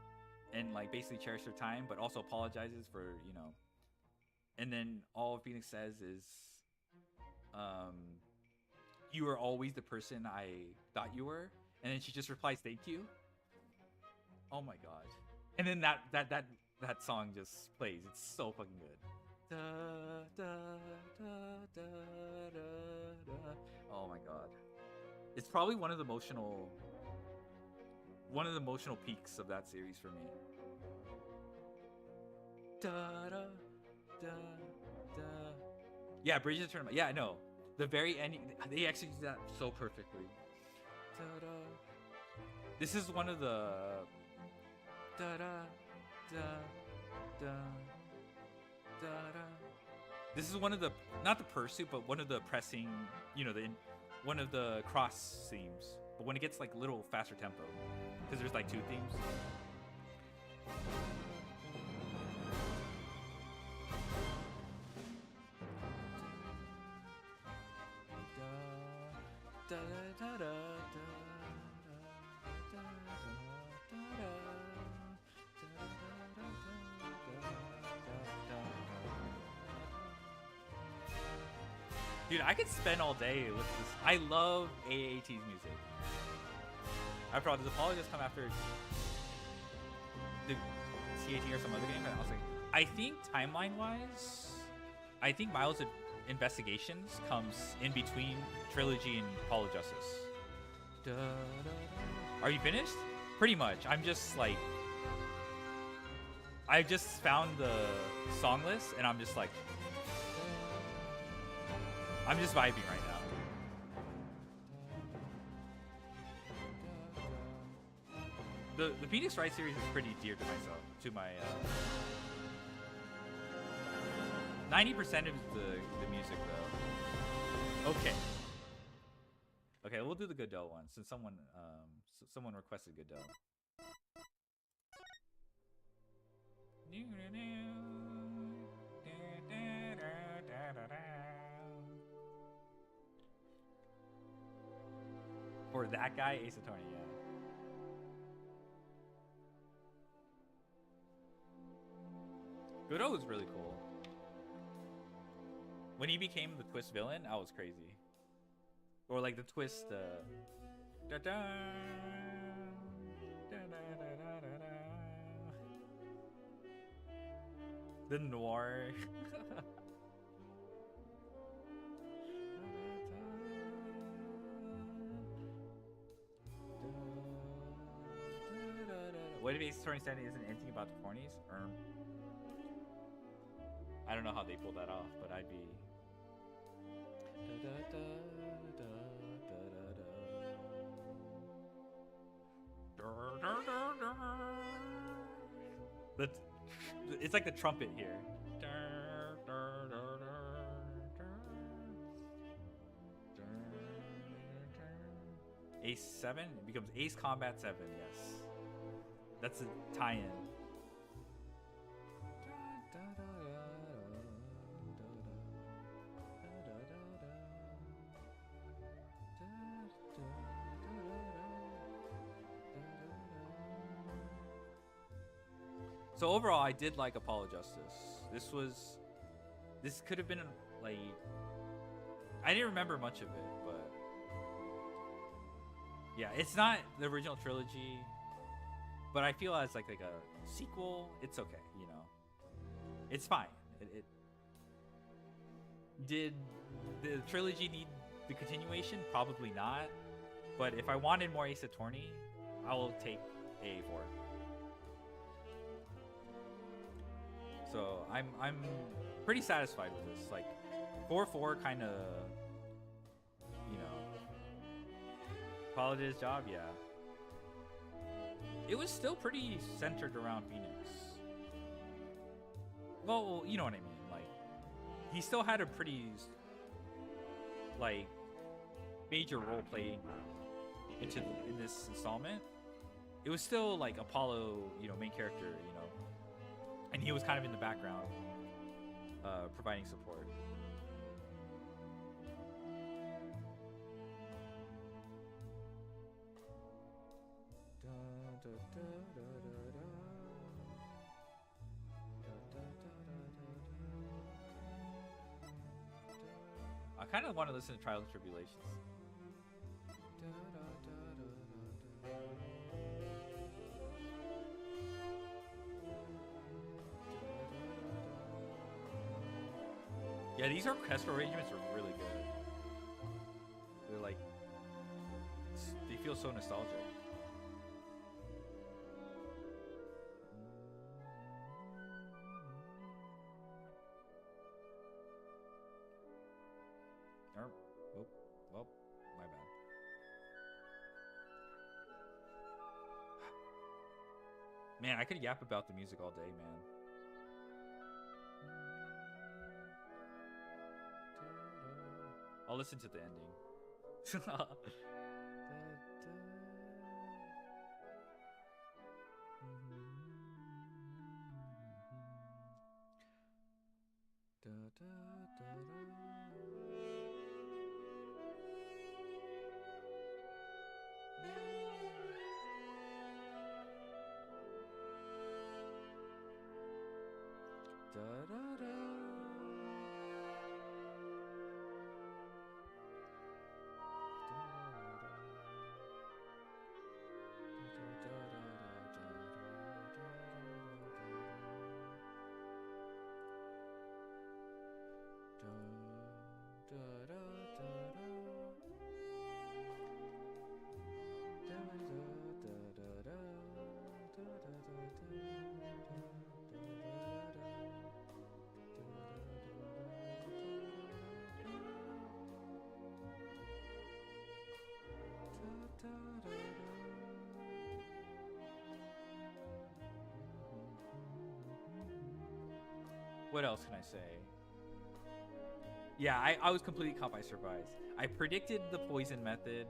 and like basically cherished her time, but also apologizes for, and then all Phoenix says is you were always the person I thought you were, and then she just replies thank you. Oh my god. And then that song just plays. It's so fucking good. Oh my god. It's probably one of the emotional peaks of that series for me. Yeah, Bridges of Tournament. Yeah, I know. The very end, they executed that so perfectly. This is one of the this is one of the, not the pursuit, but one of the pressing, one of the cross themes. But when it gets like a little faster tempo, because there's like 2 themes. Dude, I could spend all day with this. I love AAT's music. After all, does Apollo just come after the CAT or some other game? I think timeline-wise, I think Miles' Investigations comes in between Trilogy and Apollo Justice. Are you finished? Pretty much. I'm just like... I just found the song list, and I'm just like... I'm just vibing right now. The Phoenix Wright series is pretty dear to myself, to my 90% of the music though. Okay. Okay, we'll do the Godot one since someone requested Godot. For that guy, Ace Attorney, yeah. Godot was really cool. When he became the twist villain, I was crazy. Or like the twist, the noir. What if Ace Attorney Standing isn't anything about the cornies? I don't know how they pulled that off, but I'd be. It's like the trumpet here. Ace 7? It becomes Ace Combat 7, yes. That's a tie-in. So overall, I did like Apollo Justice. This could have been like, I didn't remember much of it, but yeah, it's not the original trilogy, but I feel as like a sequel, it's okay, you know, it's fine. Did the trilogy need the continuation? Probably not, but if I wanted more Ace Attorney, I will take AA4. So I'm pretty satisfied with this. Like 4-4 kind of, you know, followed his job. Yeah, it was still pretty centered around Phoenix. Well, you know what I mean. Like he still had a pretty like major role play in this installment. It was still like Apollo, you know, main character, you know. And he was kind of in the background, providing support. I kind of want to listen to Trials and Tribulations. Yeah, these orchestral arrangements are really good. They're like, they feel so nostalgic. Well, my bad. Man, I could yap about the music all day, man. I'll listen to the ending. What else can I say? Yeah, I was completely caught by surprise. I predicted the poison method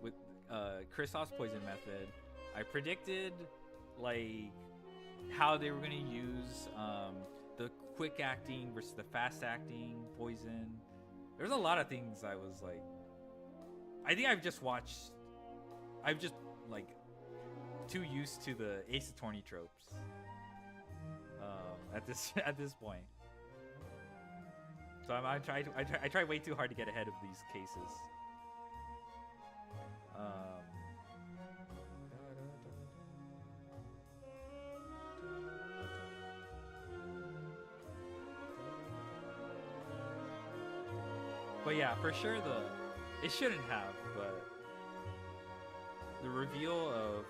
with Kristoff's poison method. I predicted like how they were gonna use the quick acting versus the fast acting poison. There's a lot of things I was like. I think I've just like too used to the Ace Attorney tropes at this point. So I try way too hard to get ahead of these cases. But yeah, for sure it shouldn't have, but the reveal of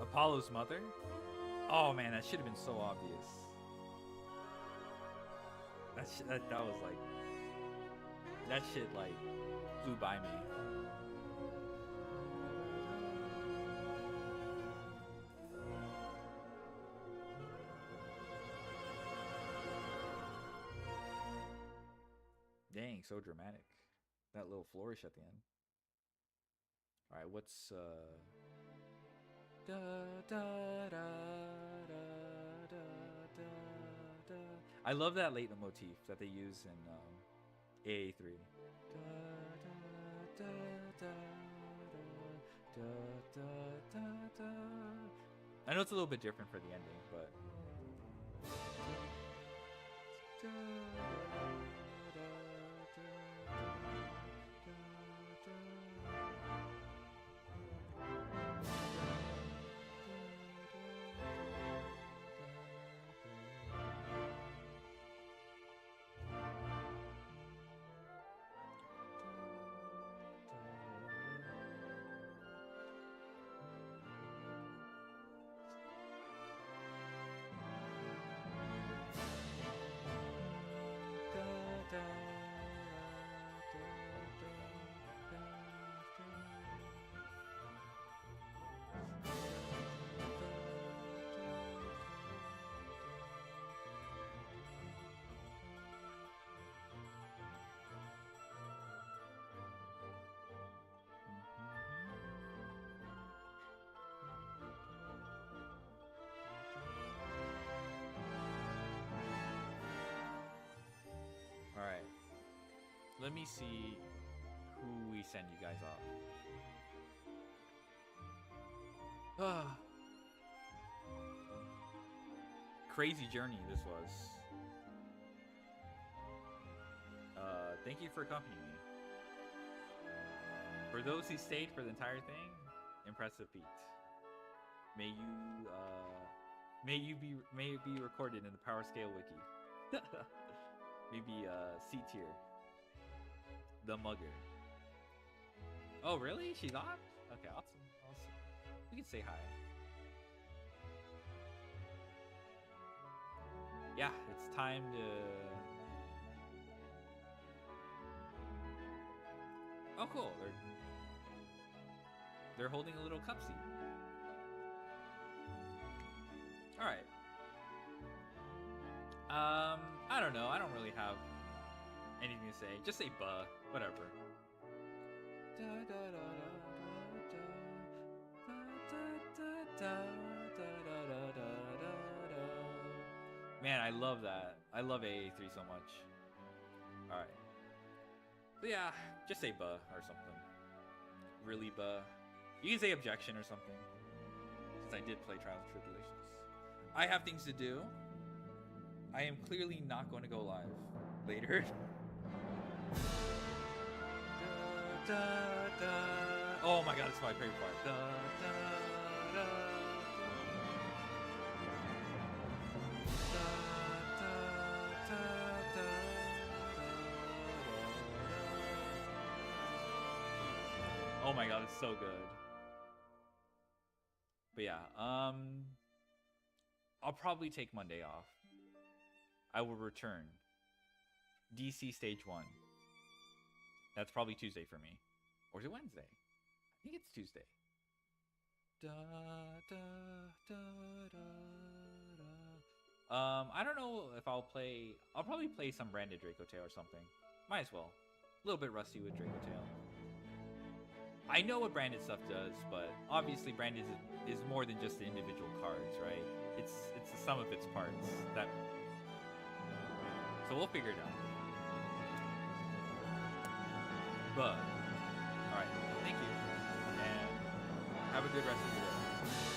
Apollo's mother. Oh man, that should have been so obvious. That was like, that shit like flew by me. Dang, so dramatic. That little flourish at the end. All right, what's da da da da da da da. I love that leitmotif that they use in AA4. Da da da da da da da da. I know it's a little bit different for the ending, but. Da, all right. Let me see who we send you guys off. Crazy journey this was. Thank you for accompanying me. For those who stayed for the entire thing, impressive feat. May it be recorded in the Power Scale Wiki. Maybe C tier. The Mugger. Oh really? She's off? Okay, awesome. We can say hi. Yeah, it's time to. Oh cool. They're holding a little cup seat. All right. I don't know. I don't really have anything to say. Just say buh. Whatever. Man, I love that. I love AA4 so much. All right. So yeah, just say buh or something. Really buh. You can say objection or something. Since I did play Trials and Tribulations. I have things to do. I am clearly not going to go live later. Da, da, da. Oh my god, it's my favorite part. Da, da, da, da. Oh my god, it's so good. But yeah, I'll probably take Monday off. I will return. DC Stage 1. That's probably Tuesday for me. Or is it Wednesday? I think it's Tuesday. Da, da, da, da, da, I don't know if I'll play. I'll probably play some branded Draco Tail or something. Might as well. A little bit rusty with Draco Tail. I know what branded stuff does, but obviously branded is more than just the individual cards, right? It's the sum of its parts. That. So we'll figure it out. But all right, thank you, and have a good rest of your day.